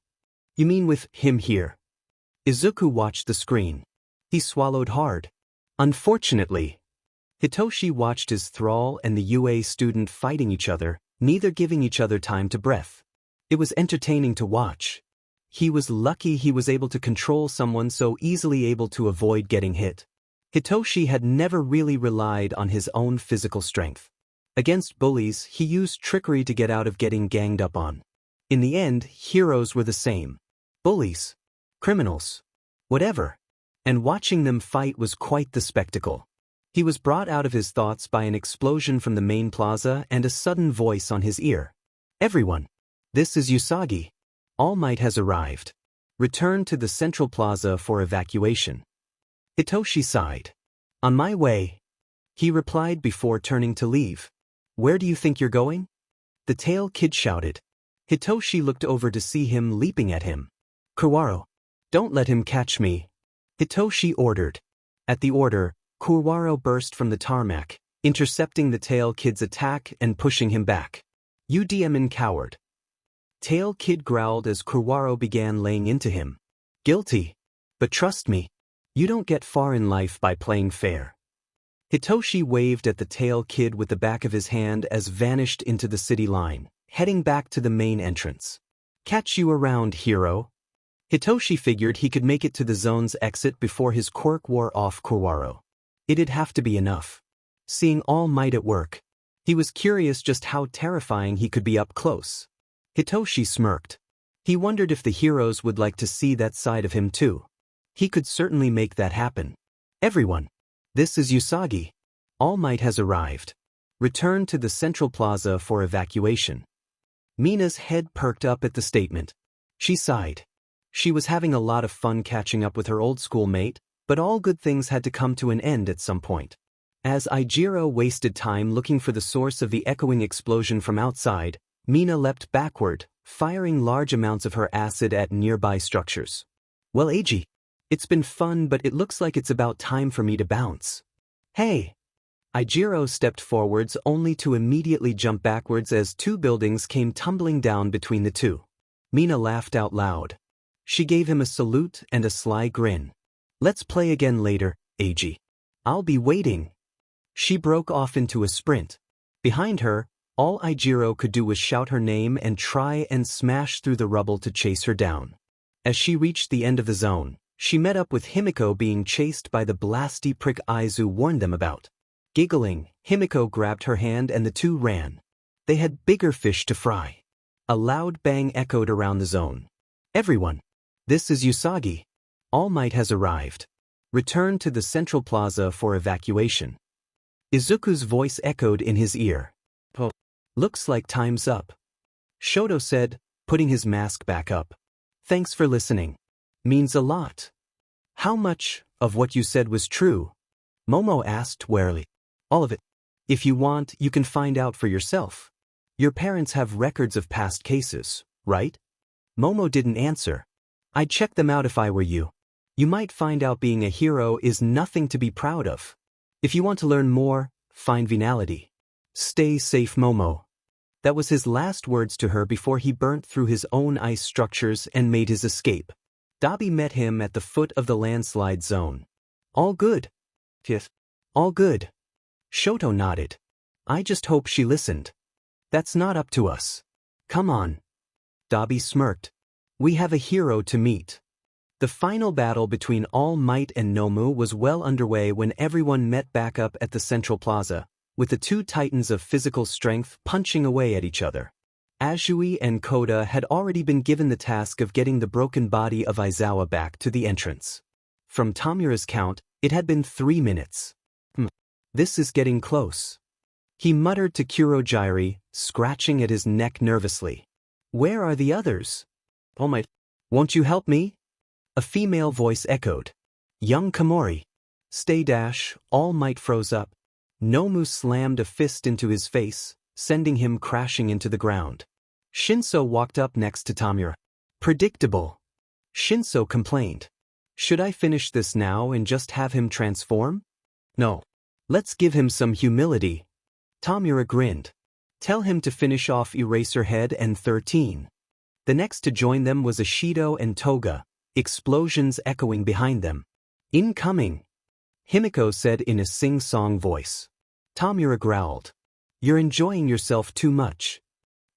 Speaker 1: You mean with him here? Izuku watched the screen. He swallowed hard. Unfortunately. Hitoshi watched his thrall and the UA student fighting each other, neither giving each other time to breath. It was entertaining to watch. He was lucky he was able to control someone so easily able to avoid getting hit. Hitoshi had never really relied on his own physical strength. Against bullies, he used trickery to get out of getting ganged up on. In the end, heroes were the same. Bullies. Criminals. Whatever. and watching them fight was quite the spectacle. He was brought out of his thoughts by an explosion from the main plaza and a sudden voice on his ear. Everyone! This is Usagi. All Might has arrived. Return to the central plaza for evacuation. Hitoshi sighed. On my way, he replied before turning to leave. Where do you think you're going? The tail kid shouted. Hitoshi looked over to see him leaping at him. Kurwaro, don't let him catch me, Hitoshi ordered. At the order, Kurwaro burst from the tarmac, intercepting the tail kid's attack and pushing him back. You demon coward. Tail kid growled as Kurwaro began laying into him. Guilty. But trust me, you don't get far in life by playing fair. Hitoshi waved at the tail kid with the back of his hand as vanished into the city line, heading back to the main entrance. Catch you around, hero. Hitoshi figured he could make it to the zone's exit before his quirk wore off Kurwaro. It'd have to be enough. Seeing All Might at work, he was curious just how terrifying he could be up close. Hitoshi smirked. He wondered if the heroes would like to see that side of him too. He could certainly make that happen. Everyone! This is Usagi. All Might has arrived. Return to the central plaza for evacuation. Mina's head perked up at the statement. She sighed. She was having a lot of fun catching up with her old schoolmate, but all good things had to come to an end at some point. As Ijiro wasted time looking for the source of the echoing explosion from outside, Mina leapt backward, firing large amounts of her acid at nearby structures. Well, Eiji, it's been fun, but it looks like it's about time for me to bounce. Hey! Ijiro stepped forwards only to immediately jump backwards as two buildings came tumbling down between the two. Mina laughed out loud. She gave him a salute and a sly grin. Let's play again later, Eiji. I'll be waiting. She broke off into a sprint. Behind her, all Ijiro could do was shout her name and try and smash through the rubble to chase her down. As she reached the end of the zone, she met up with Himiko being chased by the blasty prick Izu warned them about. Giggling, Himiko grabbed her hand and the two ran. They had bigger fish to fry. A loud bang echoed around the zone. Everyone! This is Usagi. All Might has arrived. Return to the central plaza for evacuation. Izuku's voice echoed in his ear. Looks like time's up. Shoto said, putting his mask back up. Thanks for listening. Means a lot. How much of what you said was true? Momo asked warily. All of it. If you want, you can find out for yourself. Your parents have records of past cases, right? Momo didn't answer. I'd check them out if I were you. You might find out being a hero is nothing to be proud of. If you want to learn more, find Venality. Stay safe, Momo. That was his last words to her before he burnt through his own ice structures and made his escape. Dabi met him at the foot of the landslide zone. All good. Yes. All good. Shoto nodded. I just hope she listened. That's not up to us. Come on. Dabi smirked. We have a hero to meet. The final battle between All Might and Nomu was well underway when everyone met back up at the central plaza, with the two titans of physical strength punching away at each other. Azui and Koda had already been given the task of getting the broken body of Aizawa back to the entrance. From Tamura's count, it had been 3 minutes. This is getting close. He muttered to Kurojairi, scratching at his neck nervously. Where are the others? All Might, won't you help me? A female voice echoed. Young Komori. Stay dash, All Might froze up. Nomu slammed a fist into his face, sending him crashing into the ground. Shinso walked up next to Tamura. Predictable. Shinso complained. Should I finish this now and just have him transform? No. Let's give him some humility. Tamura grinned. Tell him to finish off Eraserhead and 13. The next to join them was Ashido and Toga, explosions echoing behind them. Incoming. Himiko said in a sing-song voice. Tamura growled. You're enjoying yourself too much.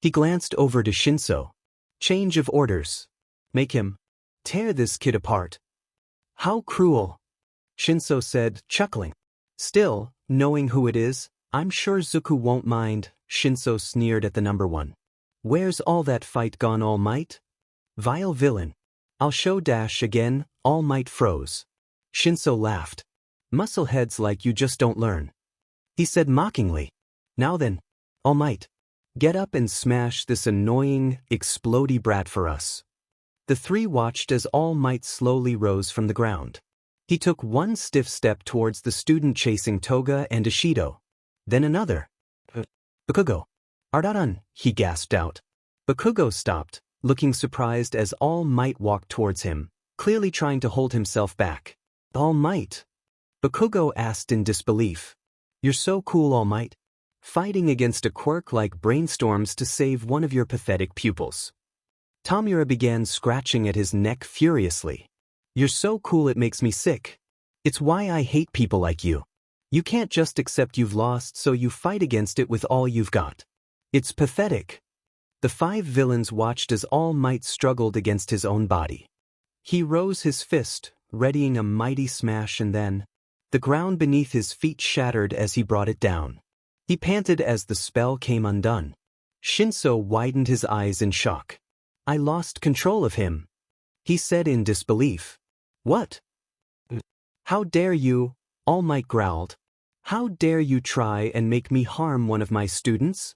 Speaker 1: He glanced over to Shinso. Change of orders. Make him tear this kid apart. How cruel. Shinso said, chuckling. Still, knowing who it is, I'm sure Zuku won't mind, Shinso sneered at the number one. Where's all that fight gone, All Might? Vile villain. I'll show dash again, All Might froze. Shinso laughed. Muscleheads like you just don't learn. He said mockingly. Now then, All Might, get up and smash this annoying, explodey brat for us. The three watched as All Might slowly rose from the ground. He took one stiff step towards the student chasing Toga and Ishido. Then another. Bakugo. Ardadan, he gasped out. Bakugo stopped, looking surprised as All Might walked towards him, clearly trying to hold himself back. All Might? Bakugo asked in disbelief. You're so cool, All Might. Fighting against a quirk like brainstorms to save one of your pathetic pupils. Tamura began scratching at his neck furiously. You're so cool it makes me sick. It's why I hate people like you. You can't just accept you've lost so you fight against it with all you've got. It's pathetic. The five villains watched as All Might struggled against his own body. He rose his fist, readying a mighty smash, and then the ground beneath his feet shattered as he brought it down. He panted as the spell came undone. Shinso widened his eyes in shock. I lost control of him, he said in disbelief. What? How dare you? All Might growled. How dare you try and make me harm one of my students?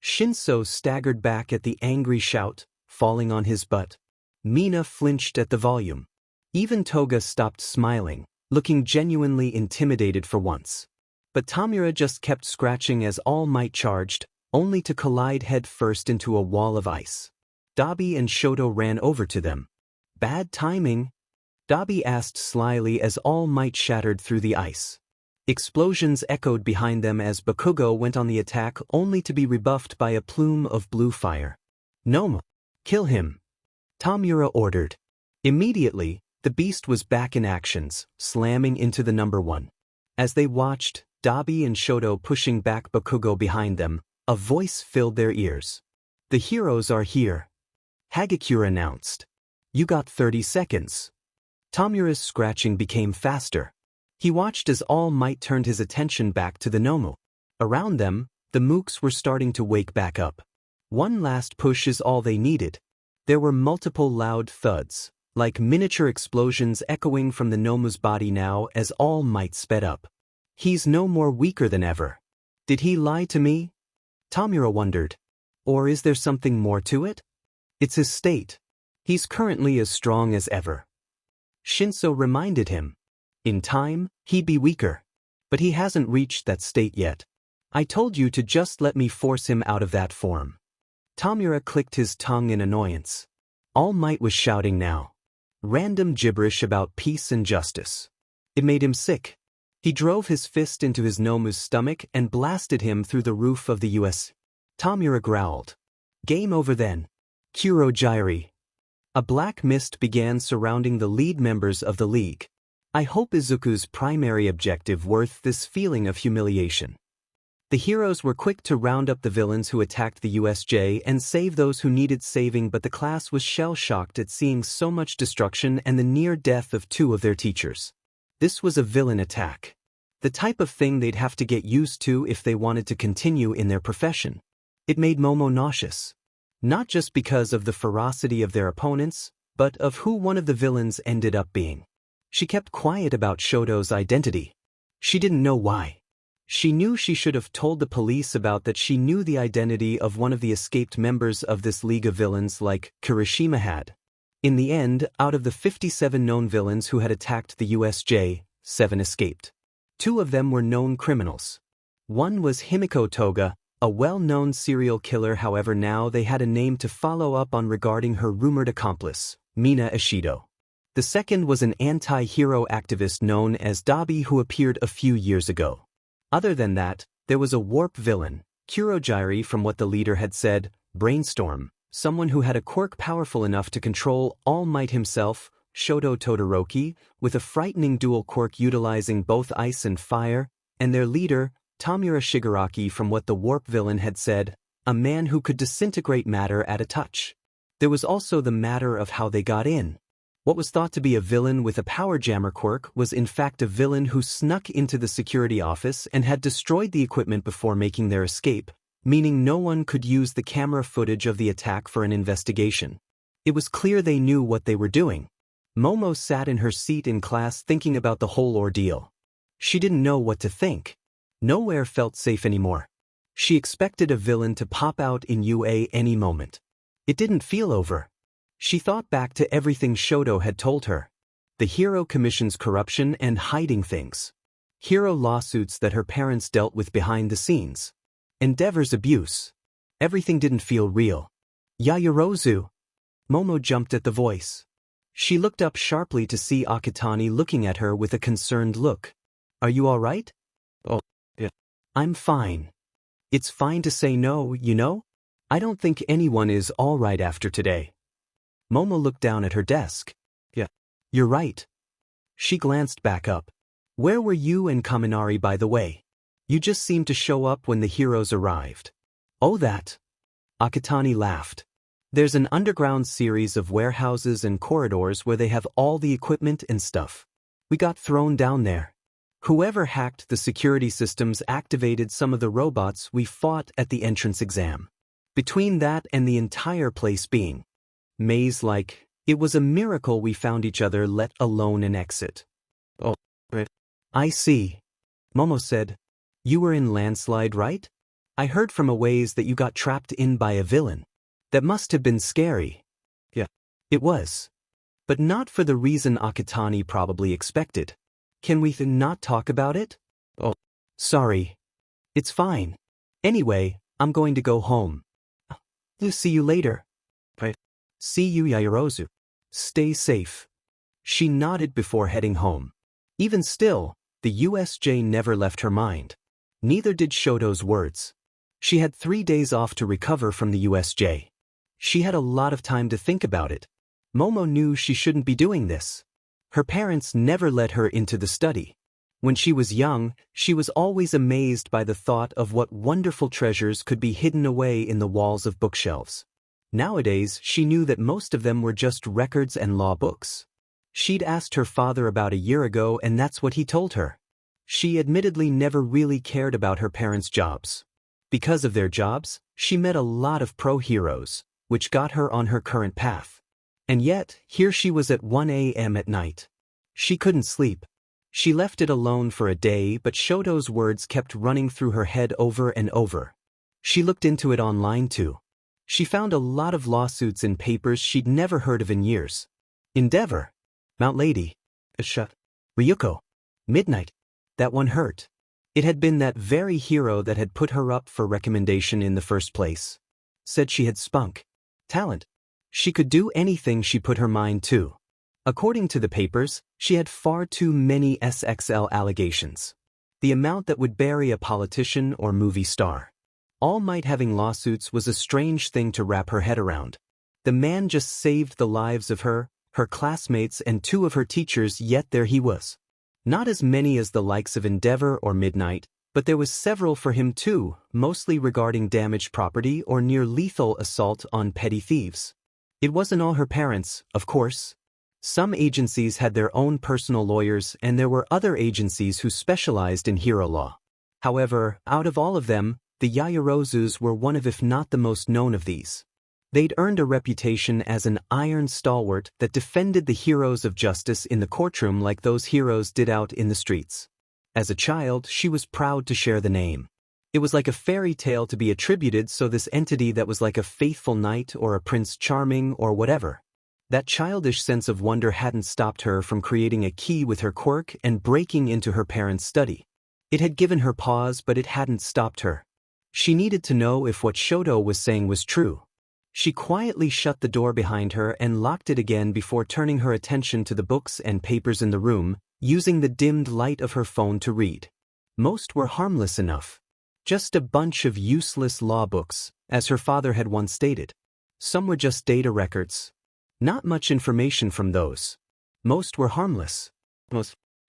Speaker 1: Shinso staggered back at the angry shout, falling on his butt. Mina flinched at the volume. Even Toga stopped smiling, looking genuinely intimidated for once. But Tamura just kept scratching as All Might charged, only to collide head-first into a wall of ice. Dabi and Shoto ran over to them. Bad timing? Dabi asked slyly as All Might shattered through the ice. Explosions echoed behind them as Bakugo went on the attack only to be rebuffed by a plume of blue fire. Noma, kill him, Tamura ordered. Immediately, the beast was back in actions, slamming into the number one. As they watched, Dabi and Shoto pushing back Bakugo behind them, a voice filled their ears. The heroes are here, Hagakure announced. You got 30 seconds. Tamura's scratching became faster. He watched as All Might turned his attention back to the Nomu. Around them, the mooks were starting to wake back up. One last push is all they needed. There were multiple loud thuds, like miniature explosions echoing from the Nomu's body now as All Might sped up. He's no more weaker than ever. Did he lie to me? Tamura wondered. Or is there something more to it? It's his state. He's currently as strong as ever. Shinso reminded him. In time, he'd be weaker. But he hasn't reached that state yet. I told you to just let me force him out of that form. Tamura clicked his tongue in annoyance. All Might was shouting now. Random gibberish about peace and justice. It made him sick. He drove his fist into his Nomu's stomach and blasted him through the roof of the US. Tamura growled. Game over then. Kurogyri. A black mist began surrounding the lead members of the league. I hope Izuku's primary objective worth this feeling of humiliation. The heroes were quick to round up the villains who attacked the USJ and save those who needed saving, but the class was shell-shocked at seeing so much destruction and the near death of two of their teachers. This was a villain attack. The type of thing they'd have to get used to if they wanted to continue in their profession. It made Momo nauseous. Not just because of the ferocity of their opponents, but of who one of the villains ended up being. She kept quiet about Shoto's identity. She didn't know why. She knew she should have told the police about that. She knew the identity of one of the escaped members of this League of Villains like Kirishima had. In the end, out of the 57 known villains who had attacked the USJ, 7 escaped. 2 of them were known criminals. One was Himiko Toga, a well-known serial killer. However, now they had a name to follow up on regarding her rumored accomplice, Mina Ishido. The second was an anti-hero activist known as Dabi who appeared a few years ago. Other than that, there was a warp villain, Kurogyri, from what the leader had said, Brainstorm, someone who had a quirk powerful enough to control All Might himself, Shoto Todoroki, with a frightening dual quirk utilizing both ice and fire, and their leader, Tamura Shigaraki, from what the warp villain had said, a man who could disintegrate matter at a touch. There was also the matter of how they got in. What was thought to be a villain with a power jammer quirk was in fact a villain who snuck into the security office and had destroyed the equipment before making their escape, meaning no one could use the camera footage of the attack for an investigation. It was clear they knew what they were doing. Momo sat in her seat in class thinking about the whole ordeal. She didn't know what to think. Nowhere felt safe anymore. She expected a villain to pop out in UA any moment. It didn't feel over. She thought back to everything Shoto had told her. The Hero Commission's corruption and hiding things. Hero lawsuits that her parents dealt with behind the scenes. Endeavor's abuse. Everything didn't feel real. Yaoyorozu. Momo jumped at the voice. She looked up sharply to see Akutami looking at her with a concerned look. Are you all right?
Speaker 2: Oh, yeah.
Speaker 1: I'm fine. It's fine to say no, you know? I don't think anyone is all right after today. Momo looked down at her desk.
Speaker 2: Yeah.
Speaker 1: You're right. She glanced back up. Where were you and Kaminari, by the way? You just seemed to show up when the heroes arrived. Oh, that. Akutami laughed. There's an underground series of warehouses and corridors where they have all the equipment and stuff. We got thrown down there. Whoever hacked the security systems activated some of the robots we fought at the entrance exam. Between that and the entire place being maze-like, it was a miracle we found each other, let alone an exit.
Speaker 2: Oh, right.
Speaker 1: I see. Momo said. You were in Landslide, right? I heard from a ways that you got trapped in by a villain. That must have been scary.
Speaker 2: Yeah.
Speaker 1: It was. But not for the reason Akutami probably expected. Can we not talk about it?
Speaker 2: Oh.
Speaker 1: Sorry. It's fine. Anyway, I'm going to go home. I'll see you later.
Speaker 2: Bye.
Speaker 1: See you, Yaoyorozu. Stay safe. She nodded before heading home. Even still, the USJ never left her mind. Neither did Shoto's words. She had 3 days off to recover from the USJ. She had a lot of time to think about it. Momo knew she shouldn't be doing this. Her parents never let her into the study. When she was young, she was always amazed by the thought of what wonderful treasures could be hidden away in the walls of bookshelves. Nowadays, she knew that most of them were just records and law books. She'd asked her father about a year ago, and that's what he told her. She admittedly never really cared about her parents' jobs. Because of their jobs, she met a lot of pro-heroes, which got her on her current path. And yet, here she was at 1 a.m. at night. She couldn't sleep. She left it alone for a day, but Shoto's words kept running through her head over and over. She looked into it online too. She found a lot of lawsuits in papers she'd never heard of in years. Endeavor. Mount Lady. Ryuko. Midnight. That one hurt. It had been that very hero that had put her up for recommendation in the first place. Said she had spunk. Talent. She could do anything she put her mind to. According to the papers, she had far too many SXL allegations. The amount that would bury a politician or movie star. All Might having lawsuits was a strange thing to wrap her head around. The man just saved the lives of her classmates and 2 of her teachers, yet there he was. Not as many as the likes of Endeavor or Midnight, but there was several for him too, mostly regarding damaged property or near-lethal assault on petty thieves. It wasn't all her parents, of course. Some agencies had their own personal lawyers, and there were other agencies who specialized in hero law. However, out of all of them, the Yaoyorozus were one of, if not the most known of these. They'd earned a reputation as an iron stalwart that defended the heroes of justice in the courtroom like those heroes did out in the streets. As a child, she was proud to share the name. It was like a fairy tale to be attributed, so this entity that was like a faithful knight or a Prince Charming or whatever. That childish sense of wonder hadn't stopped her from creating a key with her quirk and breaking into her parents' study. It had given her pause, but it hadn't stopped her. She needed to know if what Shoto was saying was true. She quietly shut the door behind her and locked it again before turning her attention to the books and papers in the room, using the dimmed light of her phone to read. Most were harmless enough. Just a bunch of useless law books, as her father had once stated. Some were just data records. Not much information from those. Most were harmless.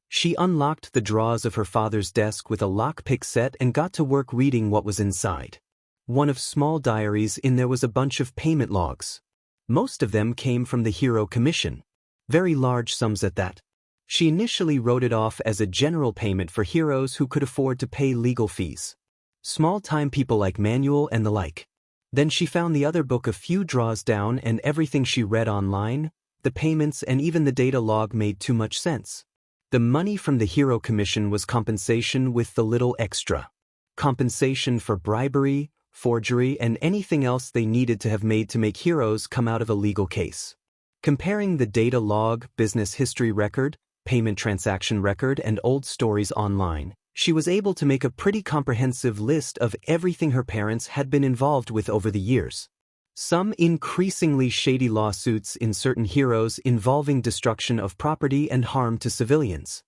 Speaker 1: She unlocked the drawers of her father's desk with a lockpick set and got to work reading what was inside. One of small diaries in there was a bunch of payment logs. Most of them came from the Hero Commission. Very large sums at that. She initially wrote it off as a general payment for heroes who could afford to pay legal fees. Small-time people like Manuel and the like. Then she found the other book a few draws down, and everything she read online the payments and even the data log made too much sense. The money from the hero commission was compensation with the little extra. Compensation for bribery, forgery, and anything else they needed to have made to make heroes come out of a legal case. Comparing the data log, business history record, payment transaction record, and old stories online, she was able to make a pretty comprehensive list of everything her parents had been involved with over the years. Some increasingly shady lawsuits in certain heroes involving destruction of property and harm to civilians.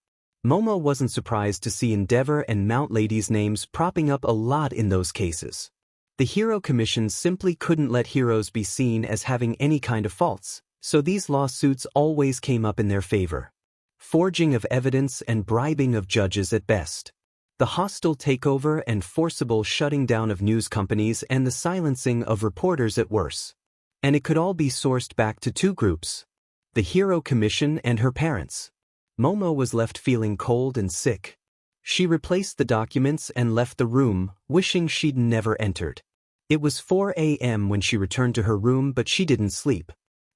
Speaker 1: Momo wasn't surprised to see Endeavor and Mount Lady's names propping up a lot in those cases. The hero commission simply couldn't let heroes be seen as having any kind of faults, so these lawsuits always came up in their favor. Forging of evidence and bribing of judges at best. The hostile takeover and forcible shutting down of news companies and the silencing of reporters at worst. And it could all be sourced back to two groups: the hero commission and her parents. Momo was left feeling cold and sick. She replaced the documents and left the room, wishing she'd never entered. It was 4 a.m. when she returned to her room, but she didn't sleep.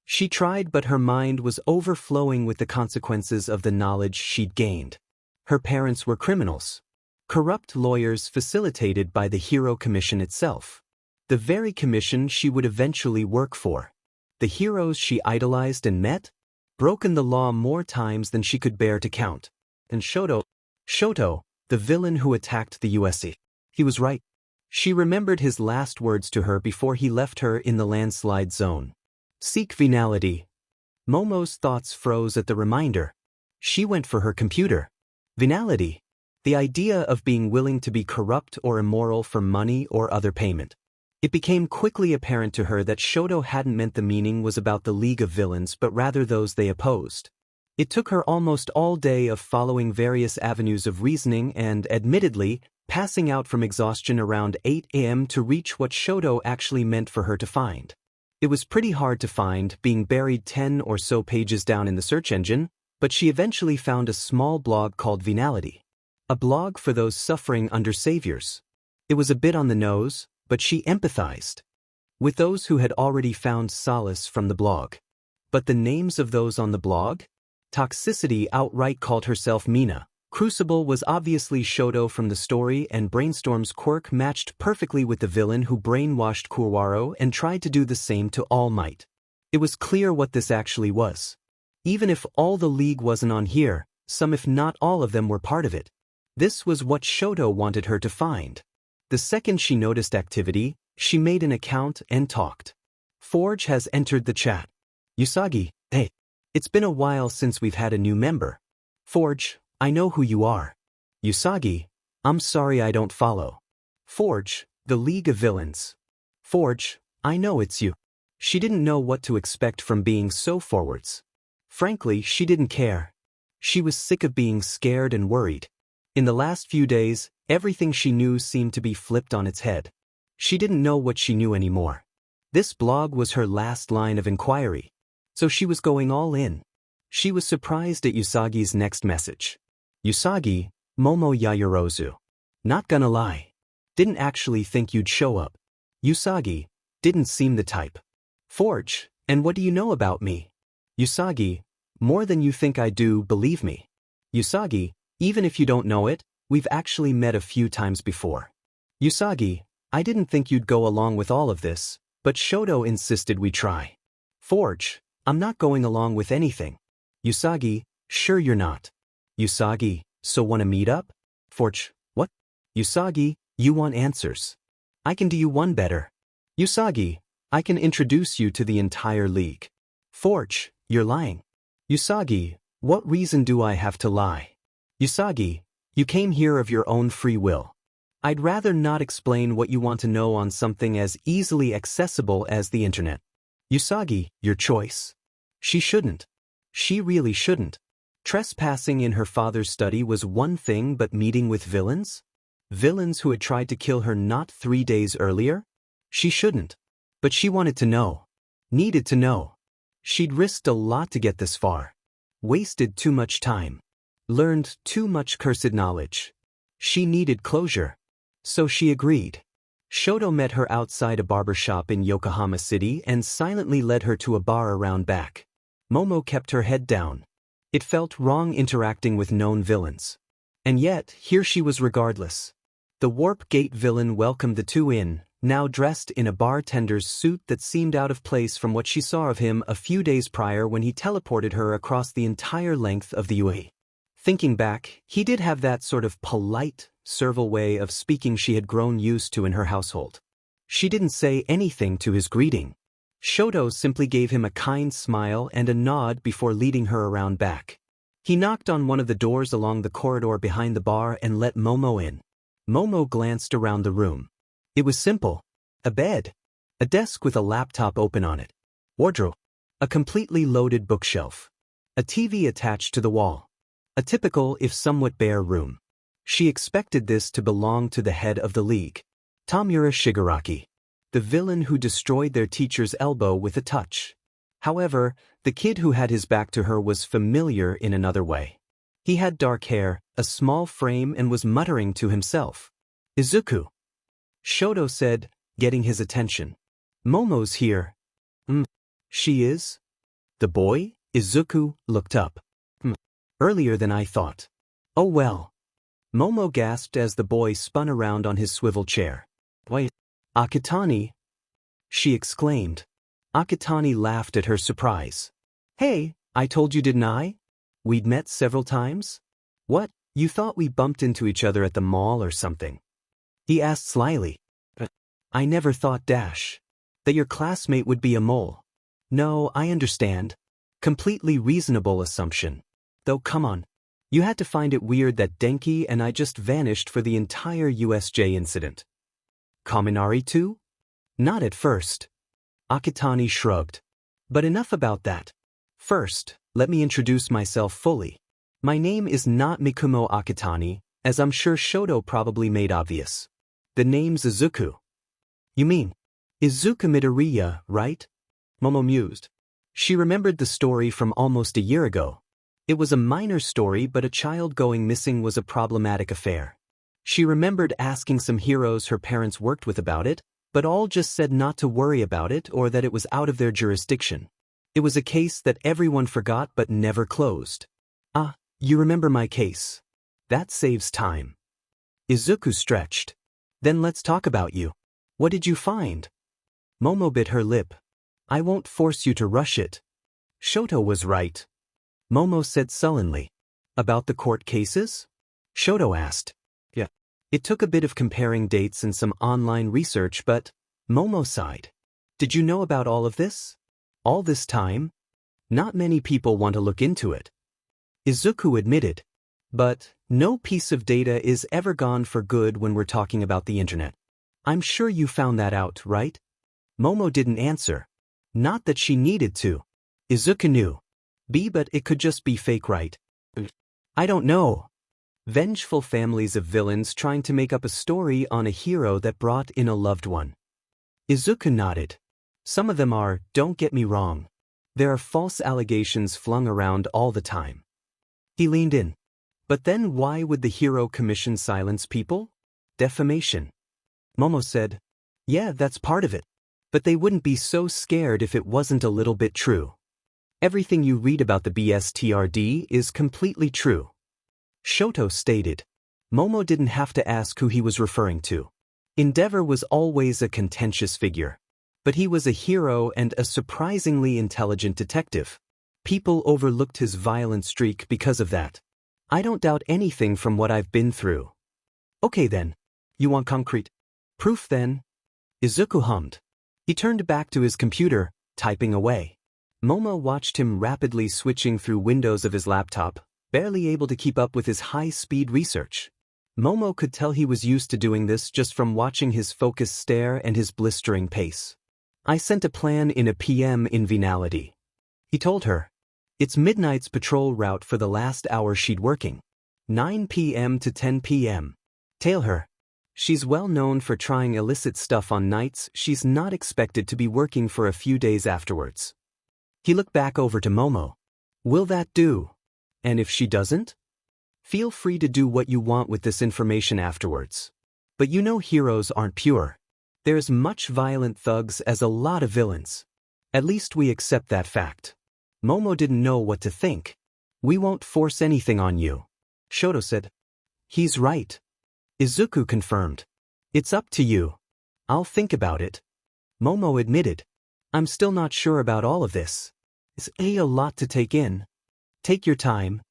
Speaker 1: She tried, but her mind was overflowing with the consequences of the knowledge she'd gained. Her parents were criminals. Corrupt lawyers facilitated by the hero commission itself. The very commission she would eventually work for. The heroes she idolized and met? Broken the law more times than she could bear to count. And Shoto, the villain who attacked the USC. He was right. She remembered his last words to her before he left her in the landslide zone. Seek venality. Momo's thoughts froze at the reminder. She went for her computer. Venality. The idea of being willing to be corrupt or immoral for money or other payment. It became quickly apparent to her that Shoto hadn't meant the meaning was about the League of Villains but rather those they opposed. It took her almost all day of following various avenues of reasoning and, admittedly, passing out from exhaustion around 8 a.m. to reach what Shoto actually meant for her to find. It was pretty hard to find, being buried 10 or so pages down in the search engine, but she eventually found a small blog called Venality. A blog for those suffering under saviors. It was a bit on the nose, but she empathized with those who had already found solace from the blog. But the names of those on the blog? Toxicity outright called herself Mina. Crucible was obviously Shoto from the story, and Brainstorm's quirk matched perfectly with the villain who brainwashed Kurwaro and tried to do the same to All Might. It was clear what this actually was. Even if all the League wasn't on here, some if not all of them were part of it. This was what Shoto wanted her to find. The second she noticed activity, she made an account and talked. Forge has entered the chat. Usagi, hey. It's been a while since we've had a new member. Forge, I know who you are. Usagi, I'm sorry I don't follow. Forge, the League of Villains. Forge, I know it's you. She didn't know what to expect from being so forwards. Frankly, she didn't care. She was sick of being scared and worried. In the last few days, everything she knew seemed to be flipped on its head. She didn't know what she knew anymore. This blog was her last line of inquiry. So she was going all in. She was surprised at Usagi's next message. Usagi, Momo Yayorozu. Not gonna lie. Didn't actually think you'd show up. Usagi, didn't seem the type. Forge, and what do you know about me? Usagi, more than you think I do, believe me. Usagi, even if you don't know it, we've actually met a few times before. Usagi, I didn't think you'd go along with all of this, but Shoto insisted we try. Forge, I'm not going along with anything. Usagi, sure you're not. Usagi, so wanna meet up? Forge, what? Usagi, you want answers. I can do you one better. Usagi, I can introduce you to the entire League. Forge, you're lying. Usagi, what reason do I have to lie? Usagi, you came here of your own free will. I'd rather not explain what you want to know on something as easily accessible as the internet. Usagi, your choice. She shouldn't. She really shouldn't. Trespassing in her father's study was one thing, but meeting with villains? Villains who had tried to kill her not 3 days earlier? She shouldn't. But she wanted to know. Needed to know. She'd risked a lot to get this far. Wasted too much time. Learned too much cursed knowledge. She needed closure. So she agreed. Shoto met her outside a barber shop in Yokohama City and silently led her to a bar around back. Momo kept her head down. It felt wrong interacting with known villains. And yet, here she was regardless. The Warp Gate villain welcomed the two in, now dressed in a bartender's suit that seemed out of place from what she saw of him a few days prior when he teleported her across the entire length of the UAE. Thinking back, he did have that sort of polite, servile way of speaking she had grown used to in her household. She didn't say anything to his greeting. Shoto simply gave him a kind smile and a nod before leading her around back. He knocked on one of the doors along the corridor behind the bar and let Momo in. Momo glanced around the room. It was simple. A bed. A desk with a laptop open on it. Wardrobe. A completely loaded bookshelf. A TV attached to the wall. A typical, if somewhat bare room. She expected this to belong to the head of the league. Tamura Shigaraki. The villain who destroyed their teacher's elbow with a touch. However, the kid who had his back to her was familiar in another way. He had dark hair, a small frame, and was muttering to himself. Izuku. Shoto said, getting his attention. Momo's here. She is? The boy? Izuku looked up. Earlier than I thought. Oh well. Momo gasped as the boy spun around on his swivel chair. Wait. Akitani? She exclaimed. Akitani laughed at her surprise. Hey, I told you, didn't I? We'd met several times? What, you thought we bumped into each other at the mall or something? He asked slyly. I never thought that your classmate would be a mole. No, I understand. Completely reasonable assumption. Though come on. You had to find it weird that Denki and I just vanished for the entire USJ incident. Kaminari too? Not at first. Akitani shrugged. But enough about that. First, let me introduce myself fully. My name is not Mikumo Akitani, as I'm sure Shoto probably made obvious. The name's Izuku. You mean Izuku Midoriya, right? Momo mused. She remembered the story from almost a year ago. It was a minor story, but a child going missing was a problematic affair. She remembered asking some heroes her parents worked with about it, but all just said not to worry about it or that it was out of their jurisdiction. It was a case that everyone forgot but never closed. Ah, you remember my case. That saves time. Izuku stretched. Then let's talk about you. What did you find? Momo bit her lip. I won't force you to rush it. Shoto was right. Momo said sullenly. About the court cases? Shoto asked. Yeah. It took a bit of comparing dates and some online research, but Momo sighed. Did you know about all of this? All this time? Not many people want to look into it. Izuku admitted. But no piece of data is ever gone for good when we're talking about the internet. I'm sure you found that out, right? Momo didn't answer. Not that she needed to. Izuku knew. But it could just be fake, right? I don't know. Vengeful families of villains trying to make up a story on a hero that brought in a loved one. Izuku nodded. Some of them are, don't get me wrong. There are false allegations flung around all the time. He leaned in. But then why would the hero commission silence people? Defamation. Momo said, yeah, that's part of it. But they wouldn't be so scared if it wasn't a little bit true. Everything you read about the BSTRD is completely true. Shoto stated. Momo didn't have to ask who he was referring to. Endeavor was always a contentious figure. But he was a hero and a surprisingly intelligent detective. People overlooked his violent streak because of that. I don't doubt anything from what I've been through. Okay then. You want concrete proof then? Izuku hummed. He turned back to his computer, typing away. Momo watched him rapidly switching through windows of his laptop, barely able to keep up with his high-speed research. Momo could tell he was used to doing this just from watching his focused stare and his blistering pace. I sent a plan in a PM in Venality. He told her. It's Midnight's patrol route for the last hour she'd working. 9 p.m. to 10 p.m. Tell her. She's well known for trying illicit stuff on nights. She's not expected to be working for a few days afterwards. He looked back over to Momo. Will that do? And if she doesn't? Feel free to do what you want with this information afterwards. But you know heroes aren't pure. There's much violent thugs as a lot of villains. At least we accept that fact. Momo didn't know what to think. We won't force anything on you, Shoto said. He's right, Izuku confirmed. It's up to you. I'll think about it, Momo admitted. I'm still not sure about all of this. It's a lot to take in. Take your time.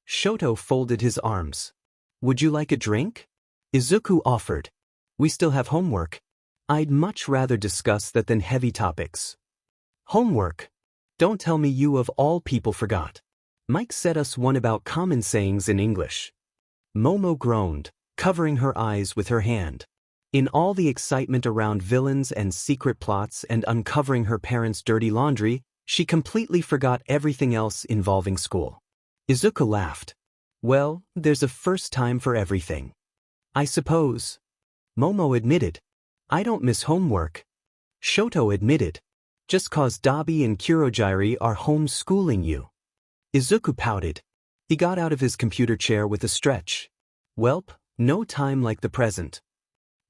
Speaker 1: Shoto folded his arms. Would you like a drink? Izuku offered. We still have homework. I'd much rather discuss that than heavy topics. Homework? Don't tell me you of all people forgot. Mike said us one about common sayings in English. Momo groaned, covering her eyes with her hand. In all the excitement around villains and secret plots and uncovering her parents' dirty laundry, she completely forgot everything else involving school. Izuku laughed. Well, there's a first time for everything. I suppose. Momo admitted. I don't miss homework. Shoto admitted. Just cause Dabi and Kurogiri are homeschooling you. Izuku pouted. He got out of his computer chair with a stretch. Welp, no time like the present.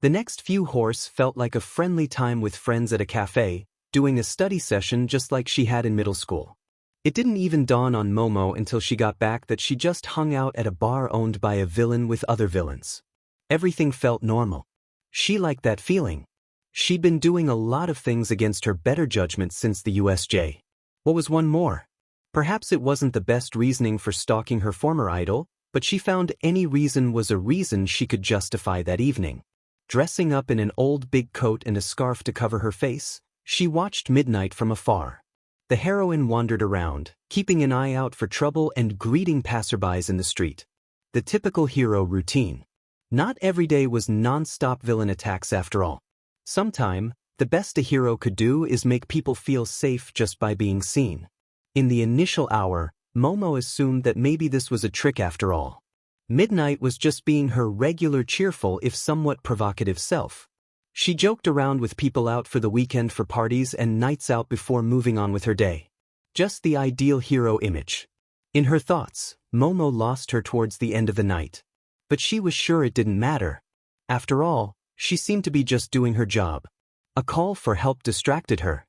Speaker 1: The next few horse felt like a friendly time with friends at a cafe, doing a study session just like she had in middle school. It didn't even dawn on Momo until she got back that she just hung out at a bar owned by a villain with other villains. Everything felt normal. She liked that feeling. She'd been doing a lot of things against her better judgment since the USJ. What was one more? Perhaps it wasn't the best reasoning for stalking her former idol, but she found any reason was a reason she could justify that evening. Dressing up in an old big coat and a scarf to cover her face, she watched midnight from afar. The heroine wandered around, keeping an eye out for trouble and greeting passerbys in the street. The typical hero routine. Not every day was non-stop villain attacks after all. Sometime, the best a hero could do is make people feel safe just by being seen. In the initial hour, Momo assumed that maybe this was a trick after all. Midnight was just being her regular cheerful if somewhat provocative self. She joked around with people out for the weekend for parties and nights out before moving on with her day. Just the ideal hero image. In her thoughts, Momo lost her towards the end of the night. But she was sure it didn't matter. After all, she seemed to be just doing her job. A call for help distracted her.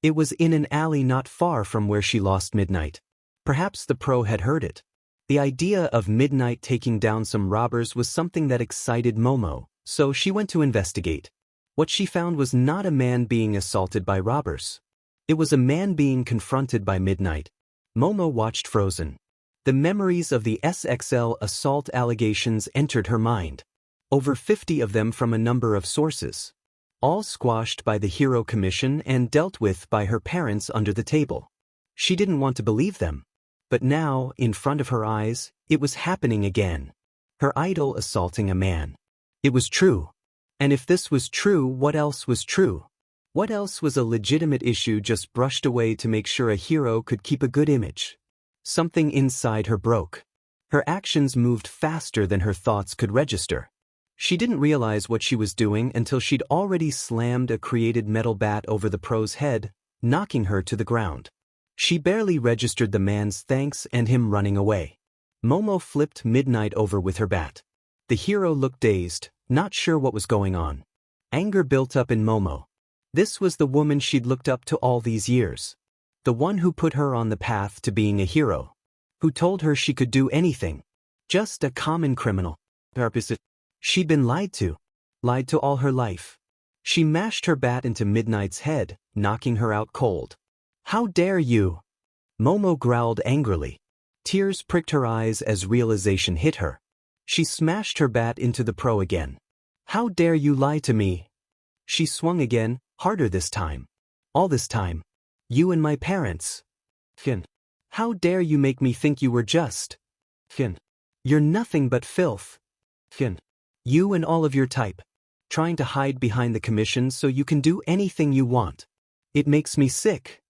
Speaker 1: It was in an alley not far from where she lost Midnight. Perhaps the pro had heard it. The idea of Midnight taking down some robbers was something that excited Momo, so she went to investigate. What she found was not a man being assaulted by robbers. It was a man being confronted by Midnight. Momo watched frozen. The memories of the SXL assault allegations entered her mind. Over 50 of them from a number of sources. All squashed by the Hero Commission and dealt with by her parents under the table. She didn't want to believe them. But now, in front of her eyes, it was happening again. Her idol assaulting a man. It was true. And if this was true, what else was true? What else was a legitimate issue just brushed away to make sure a hero could keep a good image? Something inside her broke. Her actions moved faster than her thoughts could register. She didn't realize what she was doing until she'd already slammed a created metal bat over the pro's head, knocking her to the ground. She barely registered the man's thanks and him running away. Momo flipped Midnight over with her bat. The hero looked dazed, not sure what was going on. Anger built up in Momo. This was the woman she'd looked up to all these years. The one who put her on the path to being a hero. Who told her she could do anything. Just a common criminal. She'd been lied to. Lied to all her life. She mashed her bat into Midnight's head, knocking her out cold. How dare you? Momo growled angrily. Tears pricked her eyes as realization hit her. She smashed her bat into the pro again. How dare you lie to me? She swung again, harder this time. All this time. You and my parents. Finn. How dare you make me think you were just? Finn. You're nothing but filth. Finn. You and all of your type. Trying to hide behind the commission so you can do anything you want. It makes me sick.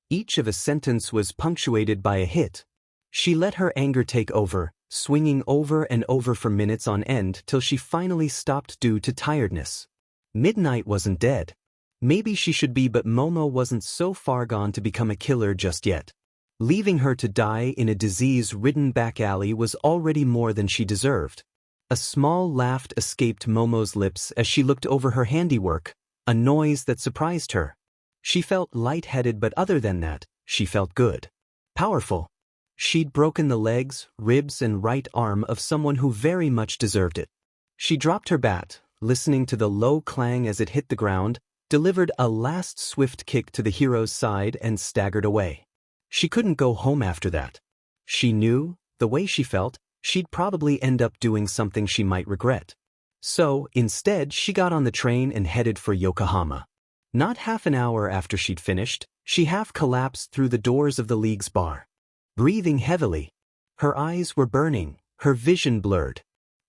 Speaker 1: Each of a sentence was punctuated by a hit. She let her anger take over, swinging over and over for minutes on end till she finally stopped due to tiredness. Midnight wasn't dead. Maybe she should be, but Momo wasn't so far gone to become a killer just yet. Leaving her to die in a disease-ridden back alley was already more than she deserved. A small laugh escaped Momo's lips as she looked over her handiwork, a noise that surprised her. She felt lightheaded, but other than that, she felt good. Powerful. She'd broken the legs, ribs, and right arm of someone who very much deserved it. She dropped her bat, listening to the low clang as it hit the ground, delivered a last swift kick to the hero's side and staggered away. She couldn't go home after that. She knew, the way she felt, she'd probably end up doing something she might regret. So, instead, she got on the train and headed for Yokohama. Not half an hour after she'd finished, she half collapsed through the doors of the league's bar. Breathing heavily. Her eyes were burning, her vision blurred.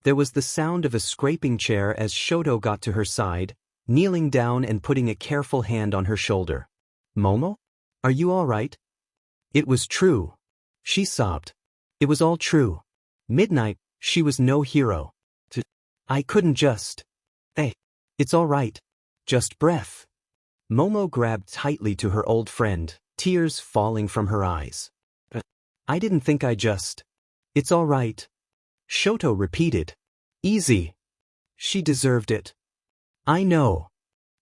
Speaker 1: There was the sound of a scraping chair as Shoto got to her side, kneeling down and putting a careful hand on her shoulder. "Momo? Are you all right?" It was true. She sobbed. It was all true. Midnight, she was no hero. I couldn't just. Hey, it's all right. Just breath. Momo grabbed tightly to her old friend, tears falling from her eyes. I didn't think I just. It's all right. Shoto repeated. Easy. She deserved it. I know.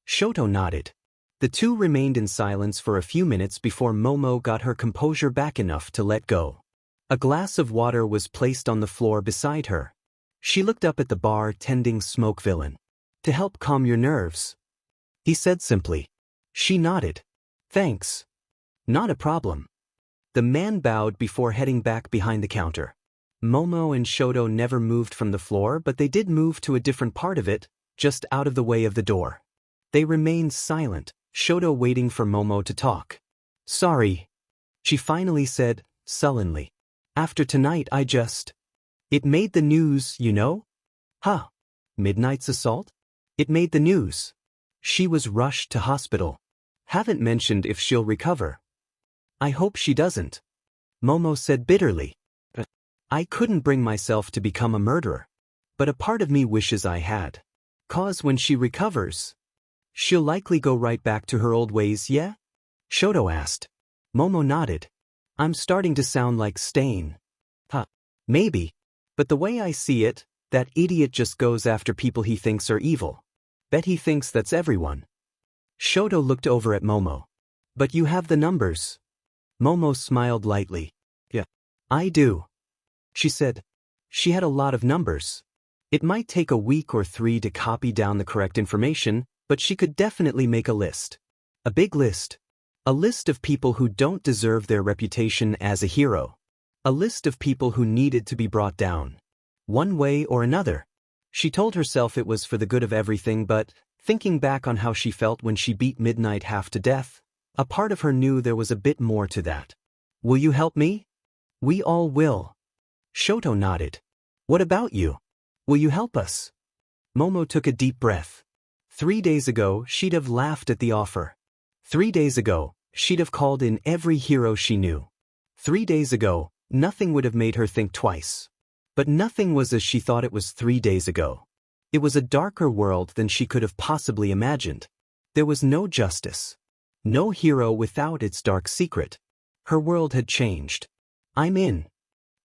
Speaker 1: Shoto nodded. The two remained in silence for a few minutes before Momo got her composure back enough to let go. A glass of water was placed on the floor beside her. She looked up at the bar-tending smoke villain. To help calm your nerves. He said simply. She nodded. Thanks. Not a problem. The man bowed before heading back behind the counter. Momo and Shoto never moved from the floor, but they did move to a different part of it, just out of the way of the door. They remained silent, Shoto waiting for Momo to talk. Sorry. She finally said, sullenly. After tonight I just. It made the news, you know? Huh. Midnight's assault? It made the news. She was rushed to hospital. Haven't mentioned if she'll recover. I hope she doesn't. Momo said bitterly. I couldn't bring myself to become a murderer. But a part of me wishes I had. 'Cause when she recovers, she'll likely go right back to her old ways, yeah? Shoto asked. Momo nodded. I'm starting to sound like Stain. Huh. Maybe. But the way I see it, that idiot just goes after people he thinks are evil. Bet he thinks that's everyone. Shoto looked over at Momo. But you have the numbers. Momo smiled lightly. Yeah. I do. She said. She had a lot of numbers. It might take a week or 3 to copy down the correct information, but she could definitely make a list. A big list. A list of people who don't deserve their reputation as a hero. A list of people who needed to be brought down. One way or another. She told herself it was for the good of everything, but, thinking back on how she felt when she beat Midnight half to death, a part of her knew there was a bit more to that. Will you help me? We all will. Shoto nodded. What about you? Will you help us? Momo took a deep breath. 3 days ago, she'd have laughed at the offer. 3 days ago, she'd have called in every hero she knew. 3 days ago, nothing would have made her think twice. But nothing was as she thought it was 3 days ago. It was a darker world than she could have possibly imagined. There was no justice. No hero without its dark secret. Her world had changed. I'm in.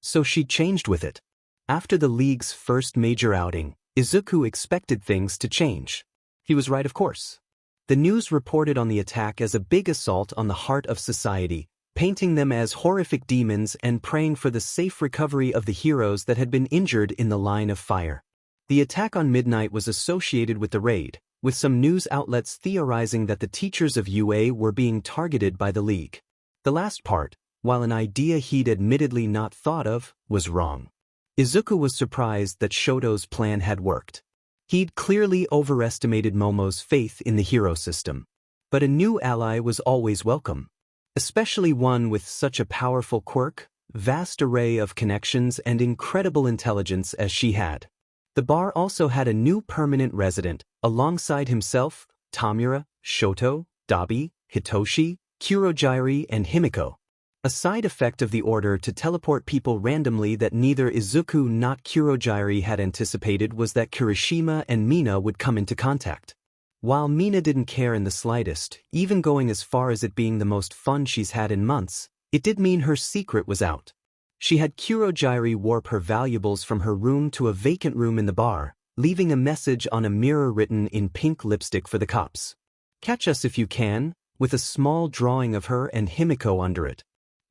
Speaker 1: So she changed with it. After the League's first major outing, Izuku expected things to change. He was right, of course. The news reported on the attack as a big assault on the heart of society, painting them as horrific demons and praying for the safe recovery of the heroes that had been injured in the line of fire. The attack on Midnight was associated with the raid, with some news outlets theorizing that the teachers of UA were being targeted by the League. The last part, while an idea he'd admittedly not thought of, was wrong. Izuku was surprised that Shoto's plan had worked. He'd clearly overestimated Momo's faith in the hero system. But a new ally was always welcome. Especially one with such a powerful quirk, vast array of connections and incredible intelligence as she had. The bar also had a new permanent resident, alongside himself, Tamura, Shoto, Dabi, Hitoshi, Kurojairi and Himiko. A side effect of the order to teleport people randomly that neither Izuku nor Kurojairi had anticipated was that Kirishima and Mina would come into contact. While Mina didn't care in the slightest, even going as far as it being the most fun she's had in months, it did mean her secret was out. She had Kurojairi warp her valuables from her room to a vacant room in the bar, leaving a message on a mirror written in pink lipstick for the cops. Catch us if you can, with a small drawing of her and Himiko under it.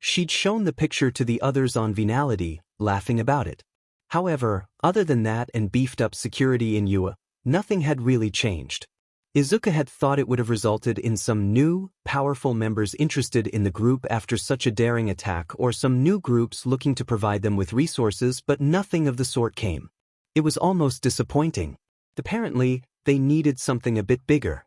Speaker 1: She'd shown the picture to the others on Venality, laughing about it. However, other than that and beefed-up security in UA, nothing had really changed. Izuku had thought it would have resulted in some new, powerful members interested in the group after such a daring attack or some new groups looking to provide them with resources, but nothing of the sort came. It was almost disappointing. Apparently, they needed something a bit bigger.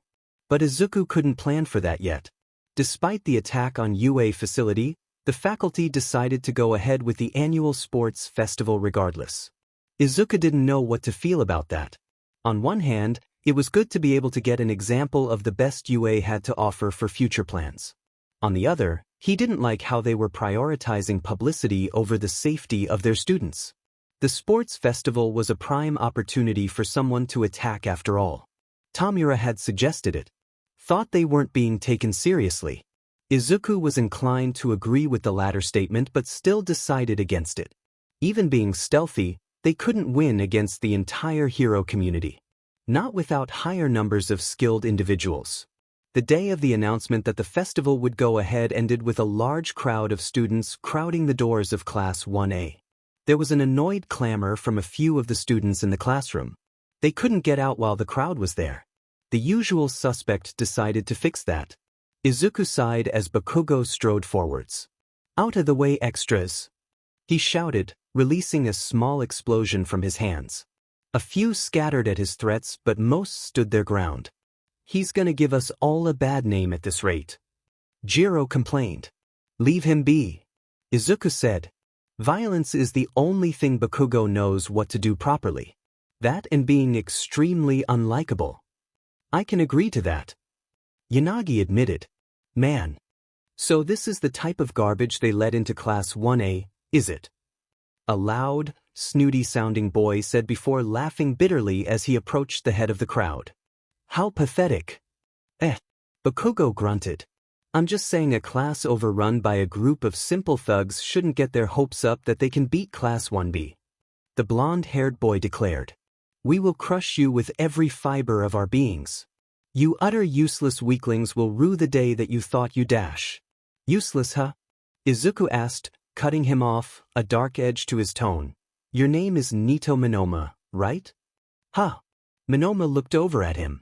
Speaker 1: But Izuku couldn't plan for that yet. Despite the attack on UA facility, the faculty decided to go ahead with the annual sports festival regardless. Izuku didn't know what to feel about that. On one hand, it was good to be able to get an example of the best UA had to offer for future plans. On the other, he didn't like how they were prioritizing publicity over the safety of their students. The sports festival was a prime opportunity for someone to attack after all. Tamura had suggested it. Thought they weren't being taken seriously. Izuku was inclined to agree with the latter statement but still decided against it. Even being stealthy, they couldn't win against the entire hero community. Not without higher numbers of skilled individuals. The day of the announcement that the festival would go ahead ended with a large crowd of students crowding the doors of Class 1A. There was an annoyed clamor from a few of the students in the classroom. They couldn't get out while the crowd was there. The usual suspect decided to fix that. Izuku sighed as Bakugo strode forwards. "Out of the way, extras!" he shouted, releasing a small explosion from his hands. A few scattered at his threats, but most stood their ground. "He's gonna give us all a bad name at this rate," Jiro complained. "Leave him be," Izuku said. Violence is the only thing Bakugo knows what to do properly. That and being extremely unlikable. "I can agree to that," Yanagi admitted. "Man. So this is the type of garbage they let into Class 1A, is it?" A loud, snooty-sounding boy said before laughing bitterly as he approached the head of the crowd. "How pathetic." Bakugo grunted. "I'm just saying a class overrun by a group of simple thugs shouldn't get their hopes up that they can beat Class 1B. The blonde-haired boy declared. "We will crush you with every fiber of our beings. You utter useless weaklings will rue the day that you thought you dash." "Useless, huh?" Izuku asked, cutting him off, a dark edge to his tone. "Your name is Nito Minoma, right?" "Huh." Minoma looked over at him.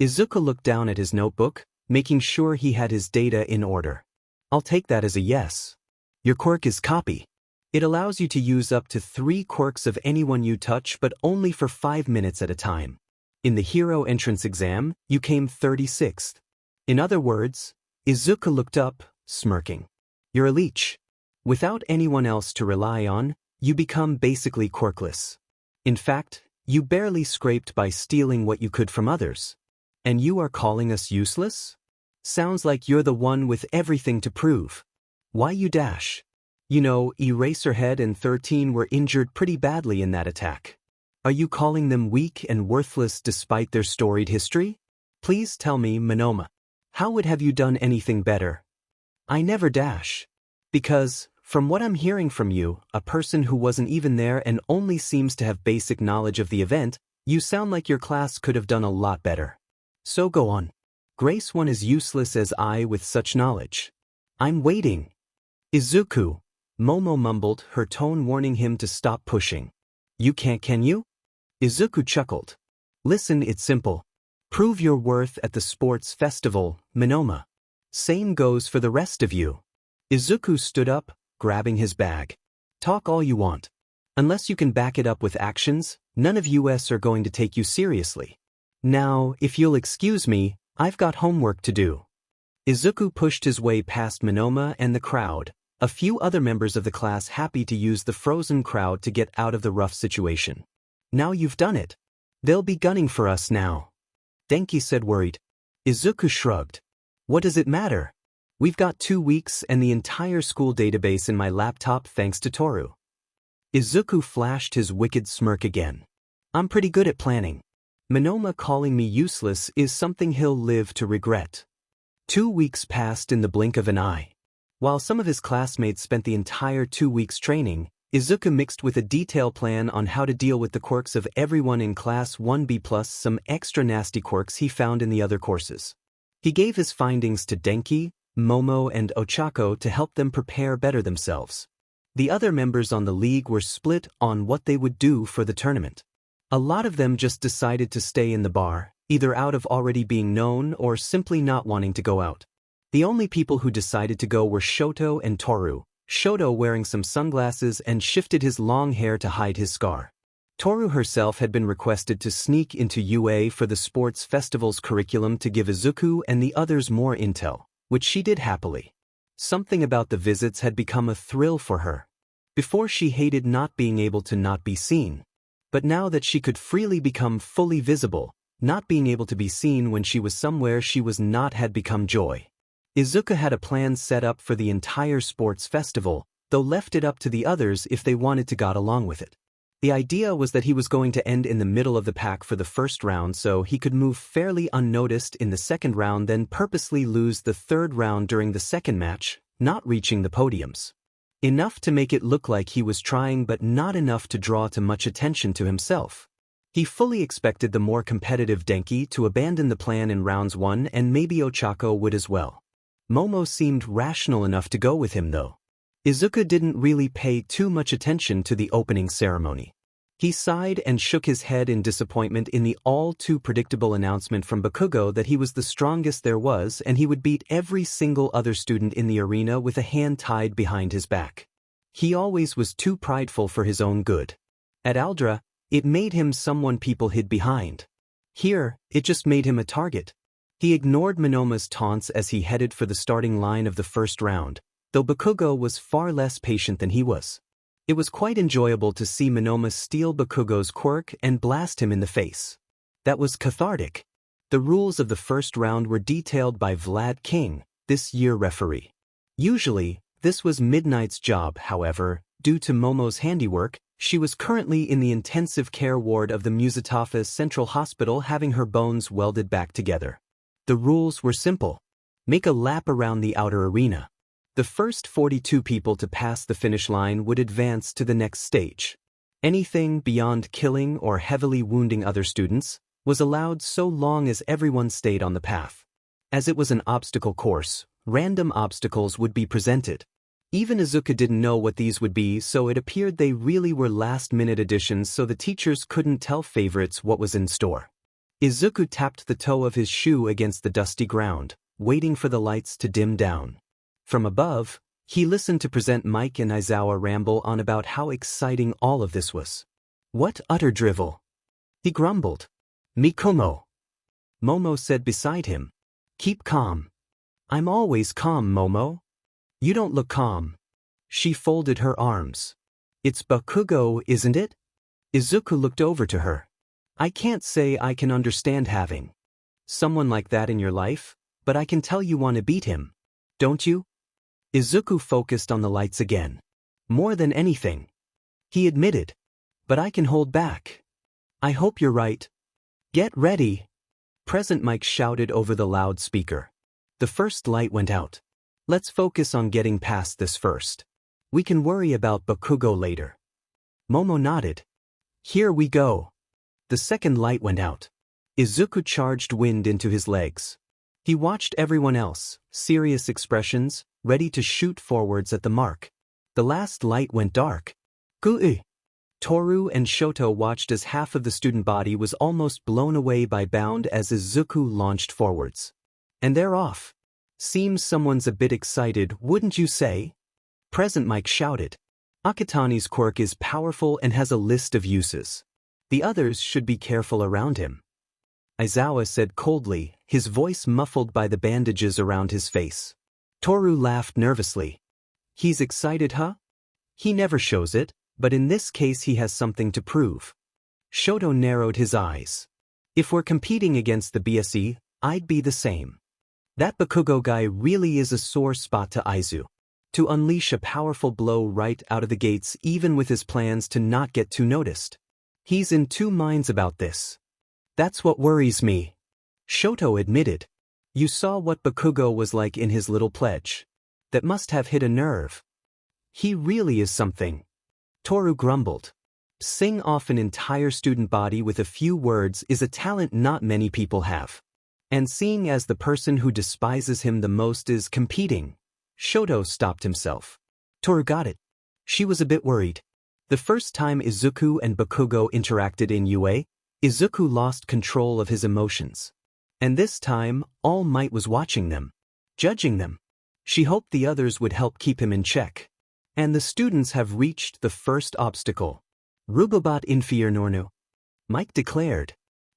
Speaker 1: Izuku looked down at his notebook, making sure he had his data in order. "I'll take that as a yes. Your quirk is copy. It allows you to use up to 3 quirks of anyone you touch but only for 5 minutes at a time. In the hero entrance exam, you came 36th. In other words," Izuku looked up, smirking. "You're a leech. Without anyone else to rely on, you become basically quirkless. In fact, you barely scraped by stealing what you could from others. And you are calling us useless? Sounds like you're the one with everything to prove. Why you dash? You know, Eraserhead and 13 were injured pretty badly in that attack. Are you calling them weak and worthless despite their storied history? Please tell me, Minoma. How would have you done anything better?" "I never dash. Because, from what I'm hearing from you, a person who wasn't even there and only seems to have basic knowledge of the event, you sound like your class could have done a lot better. So go on. Grace one as useless as I with such knowledge. I'm waiting." "Izuku," Momo mumbled, her tone warning him to stop pushing. "You can't, can you?" Izuku chuckled. "Listen, it's simple. Prove your worth at the sports festival, Minoma. Same goes for the rest of you." Izuku stood up, grabbing his bag. "Talk all you want. Unless you can back it up with actions, none of us are going to take you seriously. Now, if you'll excuse me, I've got homework to do." Izuku pushed his way past Minoma and the crowd, a few other members of the class happy to use the frozen crowd to get out of the rough situation. "Now you've done it. They'll be gunning for us now," Denki said worried. Izuku shrugged. "What does it matter? We've got 2 weeks and the entire school database in my laptop thanks to Toru." Izuku flashed his wicked smirk again. "I'm pretty good at planning. Minoma calling me useless is something he'll live to regret." 2 weeks passed in the blink of an eye. While some of his classmates spent the entire 2 weeks training, Izuku mixed with a detailed plan on how to deal with the quirks of everyone in Class 1B plus some extra nasty quirks he found in the other courses. He gave his findings to Denki, Momo and Ochako to help them prepare better themselves. The other members on the league were split on what they would do for the tournament. A lot of them just decided to stay in the bar, either out of already being known or simply not wanting to go out. The only people who decided to go were Shoto and Toru, Shoto wearing some sunglasses and shifted his long hair to hide his scar. Toru herself had been requested to sneak into UA for the sports festival's curriculum to give Izuku and the others more intel, which she did happily. Something about the visits had become a thrill for her. Before she hated not being able to not be seen. But now that she could freely become fully visible, not being able to be seen when she was somewhere she was not had become joy. Izuku had a plan set up for the entire sports festival, though left it up to the others if they wanted to get along with it. The idea was that he was going to end in the middle of the pack for the first round so he could move fairly unnoticed in the second round, then purposely lose the third round during the second match, not reaching the podiums. Enough to make it look like he was trying but not enough to draw too much attention to himself. He fully expected the more competitive Denki to abandon the plan in rounds 1 and maybe Ochako would as well. Momo seemed rational enough to go with him though. Izuku didn't really pay too much attention to the opening ceremony. He sighed and shook his head in disappointment in the all-too predictable announcement from Bakugo that he was the strongest there was and he would beat every single other student in the arena with a hand tied behind his back. He always was too prideful for his own good. At Aldra, it made him someone people hid behind. Here, it just made him a target. He ignored Monoma's taunts as he headed for the starting line of the first round, though Bakugo was far less patient than he was. It was quite enjoyable to see Monoma steal Bakugo's quirk and blast him in the face. That was cathartic. The rules of the first round were detailed by Vlad King, this year referee. Usually, this was Midnight's job, however, due to Momo's handiwork, she was currently in the intensive care ward of the Musatafa's Central Hospital having her bones welded back together. The rules were simple. Make a lap around the outer arena. The first 42 people to pass the finish line would advance to the next stage. Anything beyond killing or heavily wounding other students was allowed so long as everyone stayed on the path. As it was an obstacle course, random obstacles would be presented. Even Izuku didn't know what these would be, so it appeared they really were last-minute additions so the teachers couldn't tell favorites what was in store. Izuku tapped the toe of his shoe against the dusty ground, waiting for the lights to dim down. From above, he listened to Present Mike and Aizawa ramble on about how exciting all of this was. What utter drivel! He grumbled. Mikomo. Momo said beside him. Keep calm. I'm always calm, Momo. You don't look calm. She folded her arms. It's Bakugo, isn't it? Izuku looked over to her. I can't say I can understand having someone like that in your life, but I can tell you want to beat him. Don't you? Izuku focused on the lights again. More than anything. He admitted. But I can hold back. I hope you're right. Get ready. Present Mike shouted over the loudspeaker. The first light went out. Let's focus on getting past this first. We can worry about Bakugo later. Momo nodded. Here we go. The second light went out. Izuku charged wind into his legs. He watched everyone else, serious expressions, ready to shoot forwards at the mark. The last light went dark. Gui! Toru and Shoto watched as half of the student body was almost blown away by Bound as Izuku launched forwards. And they're off. Seems someone's a bit excited, wouldn't you say? Present Mike shouted. Akatani's quirk is powerful and has a list of uses. The others should be careful around him. Aizawa said coldly, his voice muffled by the bandages around his face. Toru laughed nervously. He's excited, huh? He never shows it, but in this case he has something to prove. Shoto narrowed his eyes. If we're competing against the BSE, I'd be the same. That Bakugo guy really is a sore spot to Aizu. To unleash a powerful blow right out of the gates even with his plans to not get too noticed. He's in two minds about this. That's what worries me. Shoto admitted. You saw what Bakugo was like in his little pledge. That must have hit a nerve. He really is something. Toru grumbled. Sing off an entire student body with a few words is a talent not many people have. And seeing as the person who despises him the most is competing, Shoto stopped himself. Toru got it. She was a bit worried. The first time Izuku and Bakugo interacted in UA, Izuku lost control of his emotions. And this time, All Might was watching them, judging them. She hoped the others would help keep him in check. And the students have reached the first obstacle. Rubobot Infiernornu, Mike declared.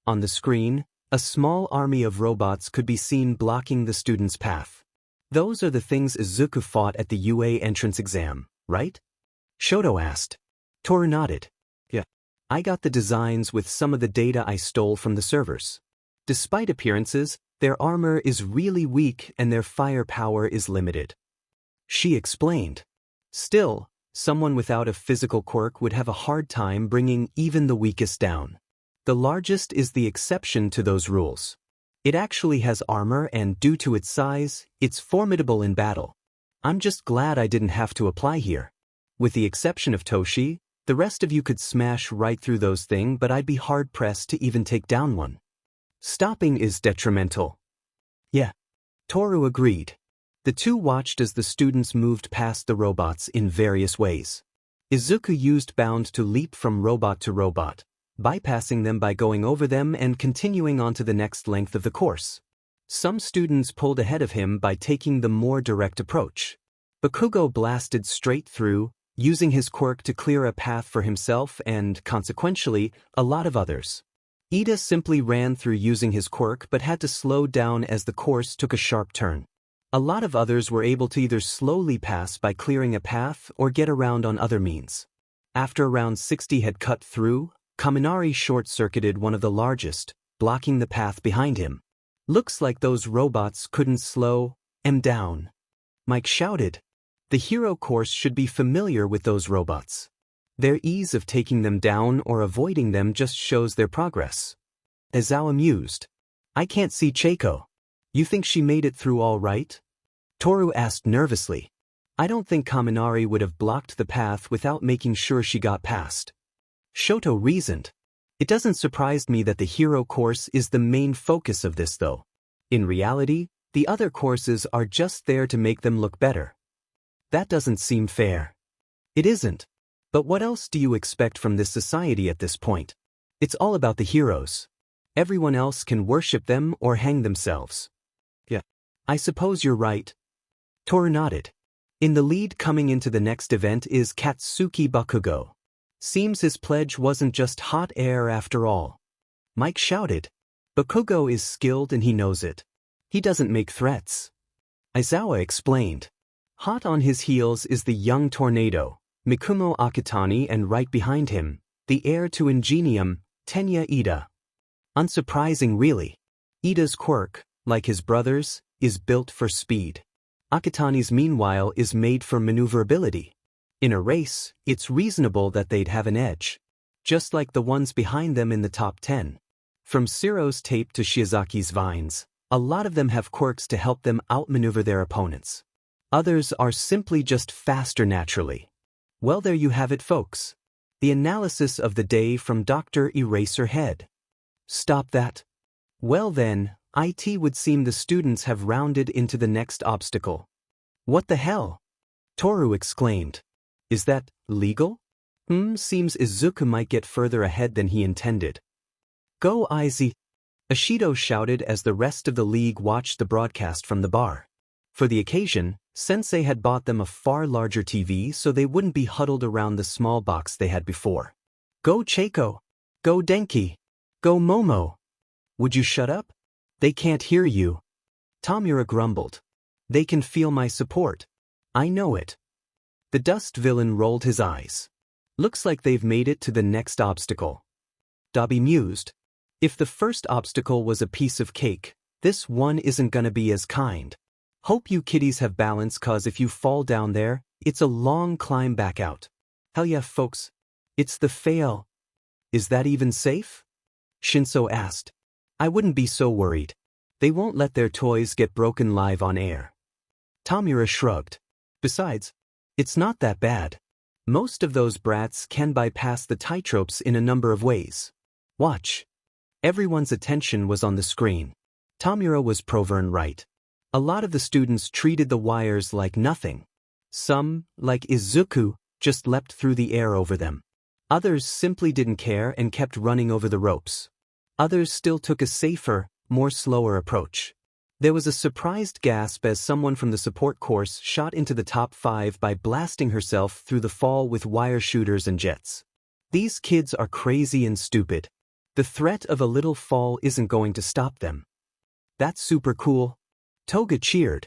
Speaker 1: On the screen, a small army of robots could be seen blocking the students' path. Those are the things Izuku fought at the UA entrance exam, right? Shoto asked. Toru nodded.
Speaker 2: Yeah.
Speaker 1: I got the designs with some of the data I stole from the servers. Despite appearances, their armor is really weak and their firepower is limited. She explained. Still, someone without a physical quirk would have a hard time bringing even the weakest down. The largest is the exception to those rules. It actually has armor and due to its size, it's formidable in battle. I'm just glad I didn't have to apply here. With the exception of Toshi, the rest of you could smash right through those things, but I'd be hard-pressed to even take down one. Stopping is detrimental. Yeah. Toru agreed. The two watched as the students moved past the robots in various ways. Izuku used bound to leap from robot to robot, bypassing them by going over them and continuing on to the next length of the course. Some students pulled ahead of him by taking the more direct approach. Bakugo blasted straight through, using his quirk to clear a path for himself and, consequentially, a lot of others. Ida simply ran through using his quirk but had to slow down as the course took a sharp turn. A lot of others were able to either slowly pass by clearing a path or get around on other means. After around 60 had cut through, Kaminari short-circuited one of the largest, blocking the path behind him. Looks like those robots couldn't slow him down. Mike shouted. The hero course should be familiar with those robots. Their ease of taking them down or avoiding them just shows their progress. Aizawa mused. I can't see Cheiko. You think she made it through all right? Toru asked nervously. I don't think Kaminari would have blocked the path without making sure she got past. Shoto reasoned. It doesn't surprise me that the hero course is the main focus of this though. In reality, the other courses are just there to make them look better. That doesn't seem fair. It isn't. But what else do you expect from this society at this point? It's all about the heroes. Everyone else can worship them or hang themselves.
Speaker 2: Yeah.
Speaker 1: I suppose you're right. Toru nodded. In the lead coming into the next event is Katsuki Bakugo. Seems his pledge wasn't just hot air after all. Mike shouted. Bakugo is skilled and he knows it. He doesn't make threats. Aizawa explained. Hot on his heels is the young tornado, Mikumo Akitani, and right behind him, the heir to Ingenium, Tenya Ida. Unsurprising really. Ida's quirk, like his brother's, is built for speed. Akitani's meanwhile is made for maneuverability. In a race, it's reasonable that they'd have an edge. Just like the ones behind them in the top 10. From Siro's tape to Shiozaki's vines, a lot of them have quirks to help them outmaneuver their opponents. Others are simply just faster naturally. Well, there you have it, folks. The analysis of the day from Dr. Eraserhead. Stop that. Well then, it would seem the students have rounded into the next obstacle. What the hell? Toru exclaimed. Is that legal? Seems Izuku might get further ahead than he intended. Go Izzy! Ashido shouted as the rest of the league watched the broadcast from the bar. For the occasion, Sensei had bought them a far larger TV so they wouldn't be huddled around the small box they had before. Go Cheiko! Go Denki! Go Momo! Would you shut up? They can't hear you. Tamura grumbled. They can feel my support. I know it. The dust villain rolled his eyes. Looks like they've made it to the next obstacle. Dabi mused. If the first obstacle was a piece of cake, this one isn't gonna be as kind. Hope you kiddies have balance, cause if you fall down there, it's a long climb back out. Hell yeah, folks. It's the fail. Is that even safe? Shinso asked. I wouldn't be so worried. They won't let their toys get broken live on air. Tamura shrugged. Besides, it's not that bad. Most of those brats can bypass the tightropes in a number of ways. Watch. Everyone's attention was on the screen. Tamura was proven right. A lot of the students treated the wires like nothing. Some, like Izuku, just leapt through the air over them. Others simply didn't care and kept running over the ropes. Others still took a safer, more slower approach. There was a surprised gasp as someone from the support course shot into the top 5 by blasting herself through the fall with wire shooters and jets. These kids are crazy and stupid. The threat of a little fall isn't going to stop them. That's super cool. Toga cheered.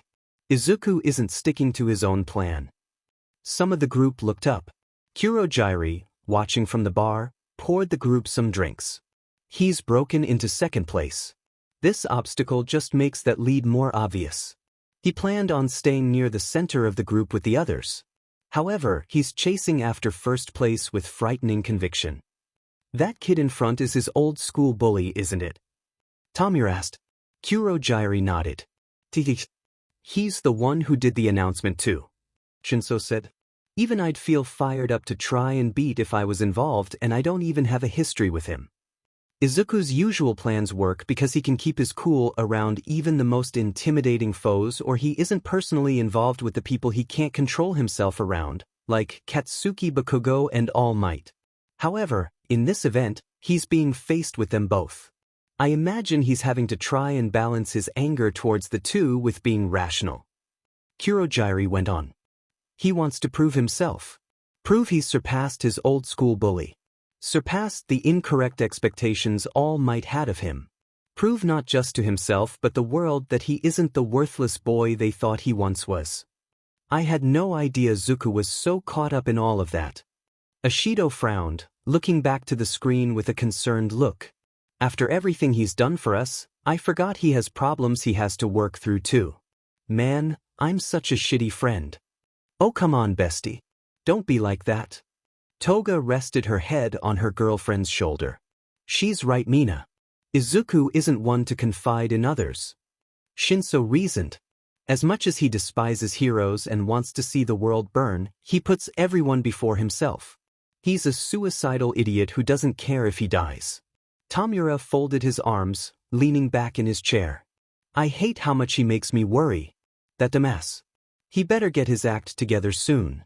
Speaker 1: Izuku isn't sticking to his own plan. Some of the group looked up. Kurogyri, watching from the bar, poured the group some drinks. He's broken into second place. This obstacle just makes that lead more obvious. He planned on staying near the center of the group with the others. However, he's chasing after first place with frightening conviction. That kid in front is his old school bully, isn't it? Tamura asked. Kurogyri nodded. He's the one who did the announcement too. Shinso said. Even I'd feel fired up to try and beat if I was involved, and I don't even have a history with him. Izuku's usual plans work because he can keep his cool around even the most intimidating foes, or he isn't personally involved with the people he can't control himself around, like Katsuki Bakugo and All Might. However, in this event, he's being faced with them both. I imagine he's having to try and balance his anger towards the two with being rational. Kurogyri went on. He wants to prove himself. Prove he's surpassed his old school bully. Surpassed the incorrect expectations All Might had of him. Prove not just to himself but the world that he isn't the worthless boy they thought he once was. I had no idea Zuko was so caught up in all of that. Ashido frowned, looking back to the screen with a concerned look. After everything he's done for us, I forgot he has problems he has to work through too. Man, I'm such a shitty friend. Oh come on bestie. Don't be like that. Toga rested her head on her girlfriend's shoulder. She's right, Mina. Izuku isn't one to confide in others. Shinso reasoned. As much as he despises heroes and wants to see the world burn, he puts everyone before himself. He's a suicidal idiot who doesn't care if he dies. Tamura folded his arms, leaning back in his chair. I hate how much he makes me worry. That dumbass. He better get his act together soon.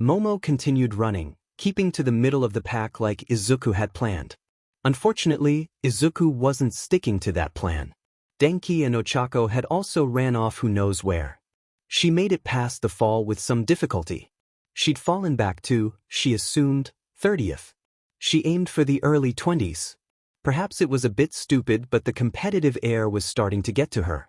Speaker 1: Momo continued running, keeping to the middle of the pack like Izuku had planned. Unfortunately, Izuku wasn't sticking to that plan. Denki and Ochako had also ran off who knows where. She made it past the fall with some difficulty. She'd fallen back to, she assumed, 30th. She aimed for the early 20s. Perhaps it was a bit stupid, but the competitive air was starting to get to her.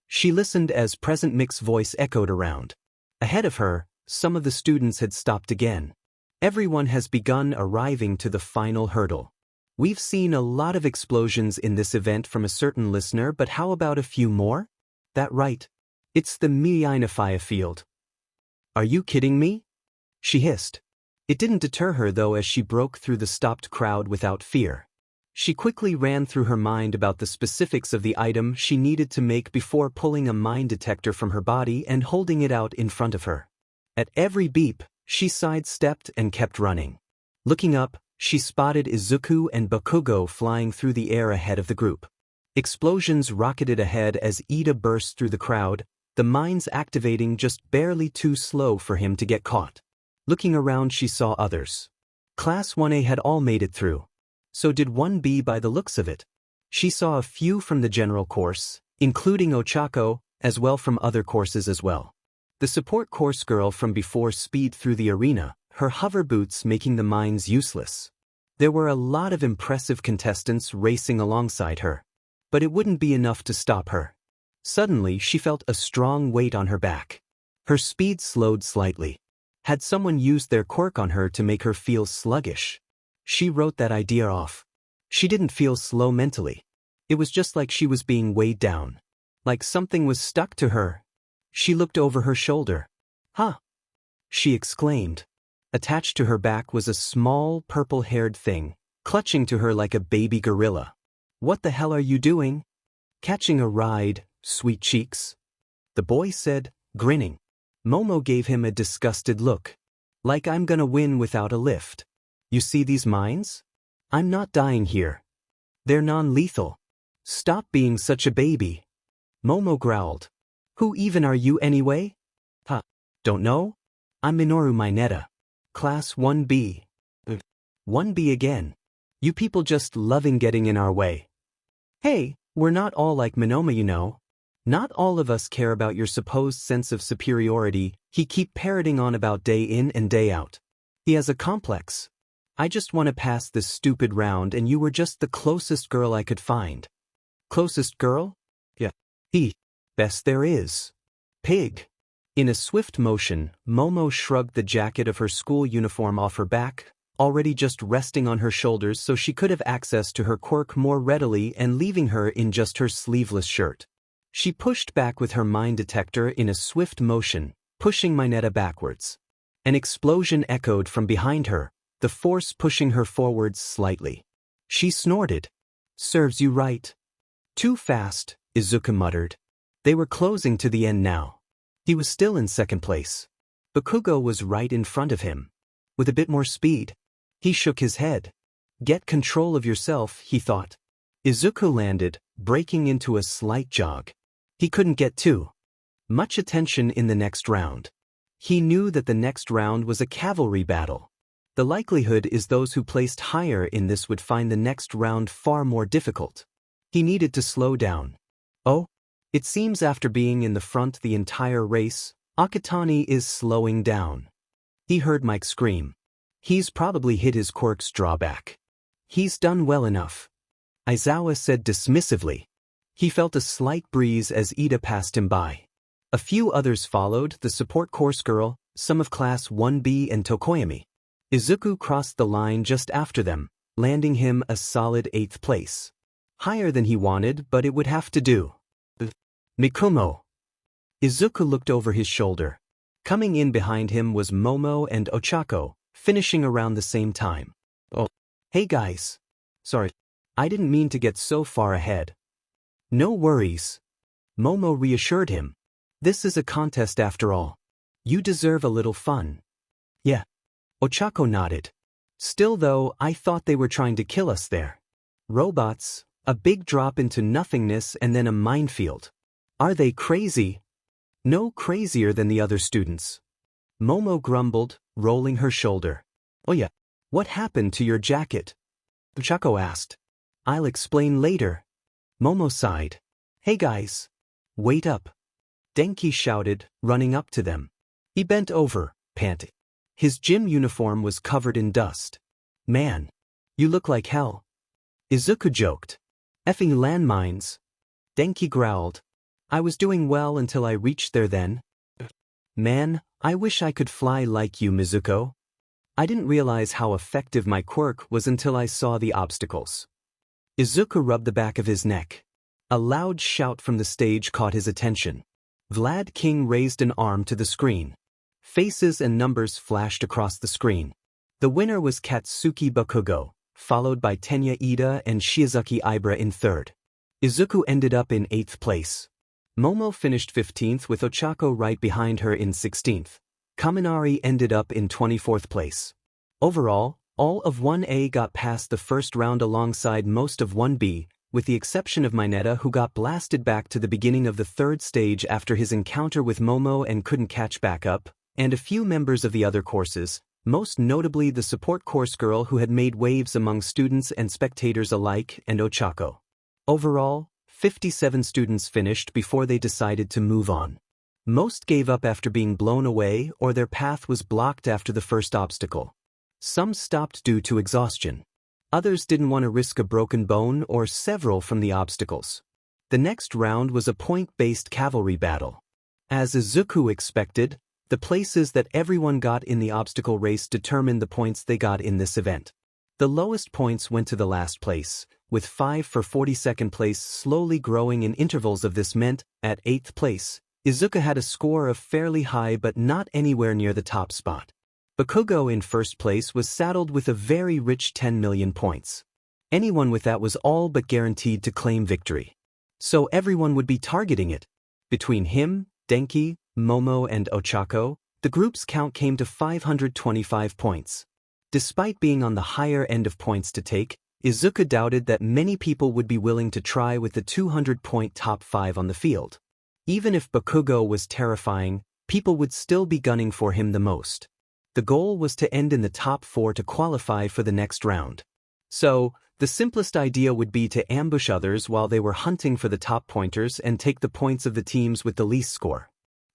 Speaker 1: She listened as Present Mic's voice echoed around. Ahead of her, some of the students had stopped again. Everyone has begun arriving to the final hurdle. We've seen a lot of explosions in this event from a certain listener, but how about a few more? That right. It's the Miinifia field. Are you kidding me? She hissed. It didn't deter her though as she broke through the stopped crowd without fear. She quickly ran through her mind about the specifics of the item she needed to make before pulling a mine detector from her body and holding it out in front of her. At every beep, she sidestepped and kept running. Looking up, she spotted Izuku and Bakugo flying through the air ahead of the group. Explosions rocketed ahead as Ida burst through the crowd, the mines activating just barely too slow for him to get caught. Looking around, she saw others. Class 1A had all made it through. So did 1B by the looks of it. She saw a few from the general course, including Ochako, as well from other courses as well. The support course girl from before speed through the arena, her hover boots making the mines useless. There were a lot of impressive contestants racing alongside her. But it wouldn't be enough to stop her. Suddenly she felt a strong weight on her back. Her speed slowed slightly. Had someone used their quirk on her to make her feel sluggish? She wrote that idea off. She didn't feel slow mentally. It was just like she was being weighed down. Like something was stuck to her. She looked over her shoulder. Huh! She exclaimed. Attached to her back was a small, purple-haired thing, clutching to her like a baby gorilla. What the hell are you doing? Catching a ride, sweet cheeks? The boy said, grinning. Momo gave him a disgusted look. Like I'm gonna win without a lift. You see these mines? I'm not dying here. They're non-lethal. Stop being such a baby. Momo growled. Who even are you anyway? Huh. Don't know? I'm Minoru Mineta. Class 1B. 1B again. You people just loving getting in our way. Hey, we're not all like Minoma, you know. Not all of us care about your supposed sense of superiority he keep parroting on about day in and day out. He has a complex. I just want to pass this stupid round and you were just the closest girl I could find. Closest girl?
Speaker 2: Yeah.
Speaker 1: Best there is. Pig. In a swift motion, Momo shrugged the jacket of her school uniform off her back, already just resting on her shoulders so she could have access to her quirk more readily and leaving her in just her sleeveless shirt. She pushed back with her mind detector in a swift motion, pushing Mineta backwards. An explosion echoed from behind her, the force pushing her forwards slightly. She snorted. Serves you right. Too fast, Izuku muttered. They were closing to the end now. He was still in second place. Bakugo was right in front of him. With a bit more speed. He shook his head. Get control of yourself, he thought. Izuku landed, breaking into a slight jog. He couldn't get too much attention in the next round. He knew that the next round was a cavalry battle. The likelihood is those who placed higher in this would find the next round far more difficult. He needed to slow down. Oh? It seems after being in the front the entire race, Akatani is slowing down. He heard Mike scream. He's probably hit his quirk's drawback. He's done well enough. Aizawa said dismissively. He felt a slight breeze as Ida passed him by. A few others followed, the support course girl, some of Class 1B and Tokoyami. Izuku crossed the line just after them, landing him a solid 8th place. Higher than he wanted, but it would have to do. Mikumo. Izuku looked over his shoulder. Coming in behind him was Momo and Ochako, finishing around the same time.
Speaker 2: Oh.
Speaker 1: Hey guys. Sorry. I didn't mean to get so far ahead. No worries. Momo reassured him. This is a contest after all. You deserve a little fun. Yeah. Ochako nodded. Still though, I thought they were trying to kill us there. Robots, a big drop into nothingness and then a minefield. Are they crazy? No crazier than the other students. Momo grumbled, rolling her shoulder. Oh yeah. What happened to your jacket? Ochako asked. I'll explain later. Momo sighed. Hey guys. Wait up. Denki shouted, running up to them. He bent over, panting. His gym uniform was covered in dust. Man. You look like hell. Izuku joked. Effing landmines. Denki growled. I was doing well until I reached there then. Man, I wish I could fly like you, Mizuko. I didn't realize how effective my quirk was until I saw the obstacles. Izuku rubbed the back of his neck. A loud shout from the stage caught his attention. Vlad King raised an arm to the screen. Faces and numbers flashed across the screen. The winner was Katsuki Bakugo, followed by Tenya Ida and Shiozaki Ibra in third. Izuku ended up in 8th place. Momo finished 15th with Ochako right behind her in 16th. Kaminari ended up in 24th place. Overall, all of 1A got past the first round alongside most of 1B, with the exception of Mineta who got blasted back to the beginning of the third stage after his encounter with Momo and couldn't catch back up, and a few members of the other courses, most notably the support course girl who had made waves among students and spectators alike, and Ochako. Overall, 57 students finished before they decided to move on. Most gave up after being blown away or their path was blocked after the first obstacle. Some stopped due to exhaustion. Others didn't want to risk a broken bone or several from the obstacles. The next round was a point-based cavalry battle. As Izuku expected, the places that everyone got in the obstacle race determined the points they got in this event. The lowest points went to the last place, with 5 for 42nd place slowly growing in intervals of this meant, at 8th place, Izuku had a score of fairly high but not anywhere near the top spot. Bakugo in first place was saddled with a very rich 10 million points. Anyone with that was all but guaranteed to claim victory. So everyone would be targeting it. Between him, Denki, Momo and Ochako, the group's count came to 525 points. Despite being on the higher end of points to take, Izuku doubted that many people would be willing to try with the 200-point top 5 on the field. Even if Bakugo was terrifying, people would still be gunning for him the most. The goal was to end in the top 4 to qualify for the next round. So, the simplest idea would be to ambush others while they were hunting for the top pointers and take the points of the teams with the least score.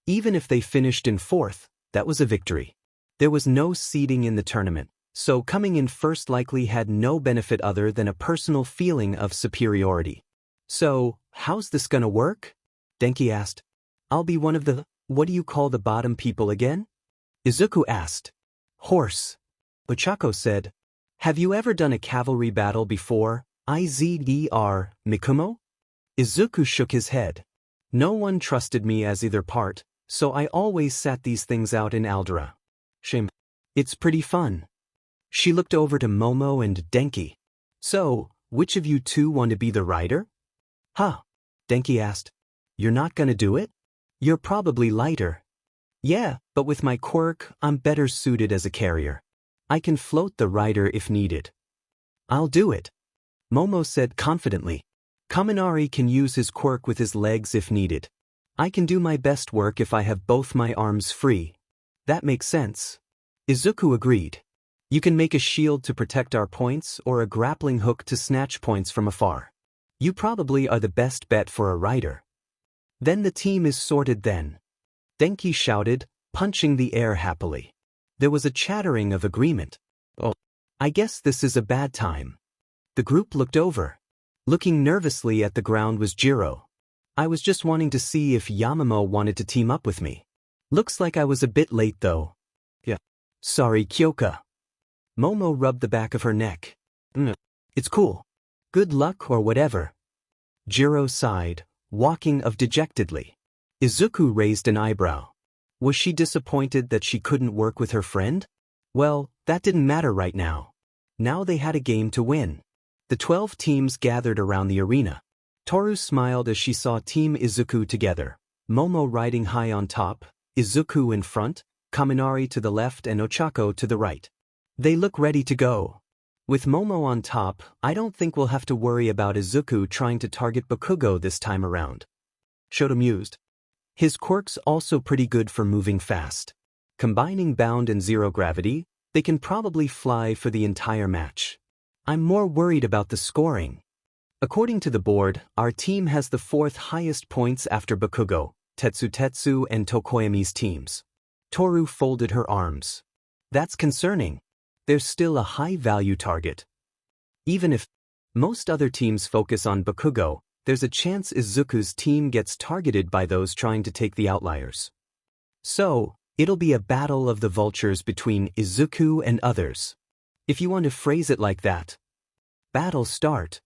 Speaker 1: Even if they finished in 4th, that was a victory. There was no seeding in the tournament, so coming in first likely had no benefit other than a personal feeling of superiority. So, how's this gonna work? Denki asked. I'll be one of the, what do you call the bottom people again? Izuku asked. Horse. Ochako said. Have you ever done a cavalry battle before, Izer, Mikumo? Izuku shook his head. No one trusted me as either part, so I always sat these things out in Aldera. Shame. It's pretty fun. She looked over to Momo and Denki. So, which of you two want to be the rider? Huh? Denki asked. You're not gonna do it? You're probably lighter. Yeah, but with my quirk, I'm better suited as a carrier. I can float the rider if needed. I'll do it. Momo said confidently. Kaminari can use his quirk with his legs if needed. I can do my best work if I have both my arms free. That makes sense. Izuku agreed. You can make a shield to protect our points or a grappling hook to snatch points from afar. You probably are the best bet for a rider. Then the team is sorted then. Denki shouted, punching the air happily. There was a chattering of agreement. Oh, I guess this is a bad time. The group looked over. Looking nervously at the ground was Jiro. I was just wanting to see if Yamamo wanted to team up with me. Looks like I was a bit late though. Yeah. Sorry, Kyoka. Momo rubbed the back of her neck. It's cool. Good luck or whatever. Jiro sighed, walking off dejectedly. Izuku raised an eyebrow. Was she disappointed that she couldn't work with her friend? Well, that didn't matter right now. Now they had a game to win. The 12 teams gathered around the arena. Toru smiled as she saw Team Izuku together. Momo riding high on top, Izuku in front, Kaminari to the left and Ochako to the right. They look ready to go. With Momo on top, I don't think we'll have to worry about Izuku trying to target Bakugo this time around. Shoto mused. His quirk's also pretty good for moving fast. Combining bound and zero gravity, they can probably fly for the entire match. I'm more worried about the scoring. According to the board, our team has the 4th highest points after Bakugo, Tetsu and Tokoyami's teams. Toru folded her arms. That's concerning. There's still a high-value target. Even if most other teams focus on Bakugo, there's a chance Izuku's team gets targeted by those trying to take the outliers. So, it'll be a battle of the vultures between Izuku and others. If you want to phrase it like that. Battle start.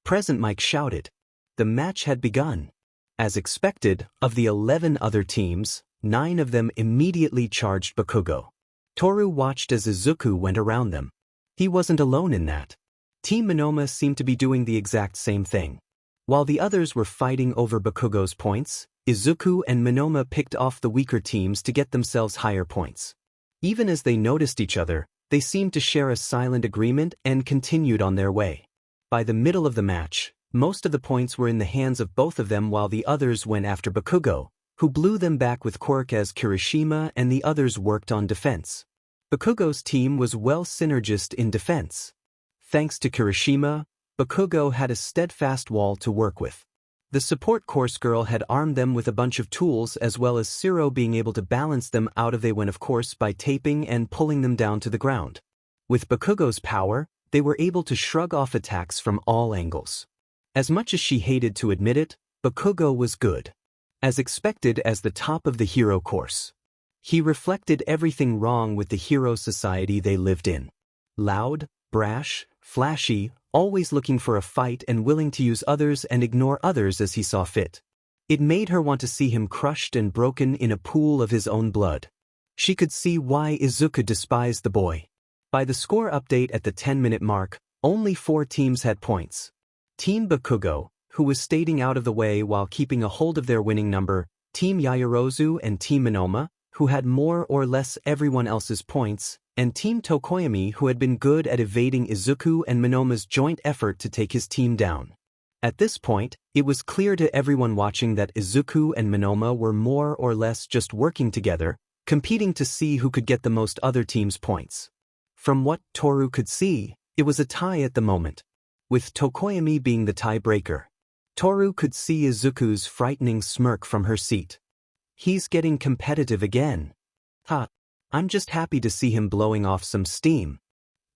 Speaker 1: Present Mike shouted. The match had begun. As expected, of the 11 other teams, 9 of them immediately charged Bakugo. Toru watched as Izuku went around them. He wasn't alone in that. Team Monoma seemed to be doing the exact same thing. While the others were fighting over Bakugo's points, Izuku and Monoma picked off the weaker teams to get themselves higher points. Even as they noticed each other, they seemed to share a silent agreement and continued on their way. By the middle of the match, most of the points were in the hands of both of them while the others went after Bakugo, who blew them back with quirk as Kirishima and the others worked on defense. Bakugo's team was well synergist in defense. Thanks to Kirishima, Bakugo had a steadfast wall to work with. The support course girl had armed them with a bunch of tools as well as Siro being able to balance them out of they went of course by taping and pulling them down to the ground. With Bakugo's power, they were able to shrug off attacks from all angles. As much as she hated to admit it, Bakugo was good. As expected as the top of the hero course. He reflected everything wrong with the hero society they lived in. Loud, brash, flashy, always looking for a fight and willing to use others and ignore others as he saw fit. It made her want to see him crushed and broken in a pool of his own blood. She could see why Izuku despised the boy. By the score update at the 10-minute mark, only 4 teams had points. Team Bakugo, who was staying out of the way while keeping a hold of their winning number, Team Yaoyorozu and Team Monoma, who had more or less everyone else's points, and Team Tokoyami, who had been good at evading Izuku and Monoma's joint effort to take his team down. At this point, it was clear to everyone watching that Izuku and Monoma were more or less just working together, competing to see who could get the most other team's points. From what Toru could see, it was a tie at the moment, with Tokoyami being the tiebreaker. Toru could see Izuku's frightening smirk from her seat. He's getting competitive again. I'm just happy to see him blowing off some steam.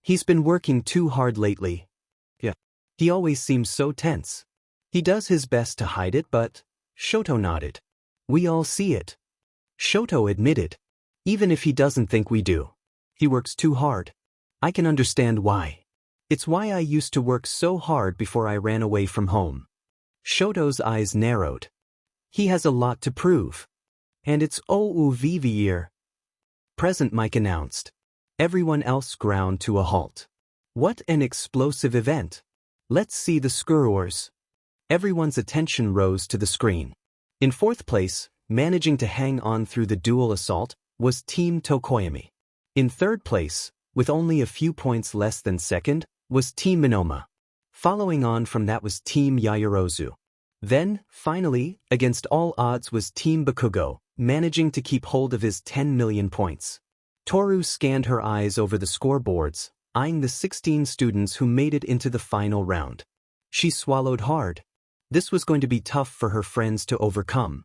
Speaker 1: He's been working too hard lately.
Speaker 2: Yeah.
Speaker 1: He always seems so tense. He does his best to hide it, but Shoto nodded. We all see it. Shoto admitted. Even if he doesn't think we do. He works too hard. I can understand why. It's why I used to work so hard before I ran away from home. Shoto's eyes narrowed. He has a lot to prove. And it's OUVV. Present Mike announced. Everyone else ground to a halt. What an explosive event. Let's see the scorers. Everyone's attention rose to the screen. In fourth place, managing to hang on through the dual assault, was Team Tokoyami. In third place, with only a few points less than second, was Team Monoma. Following on from that was Team Yaoyorozu. Then, finally, against all odds was Team Bakugo, managing to keep hold of his 10 million points. Toru scanned her eyes over the scoreboards, eyeing the 16 students who made it into the final round. She swallowed hard. This was going to be tough for her friends to overcome.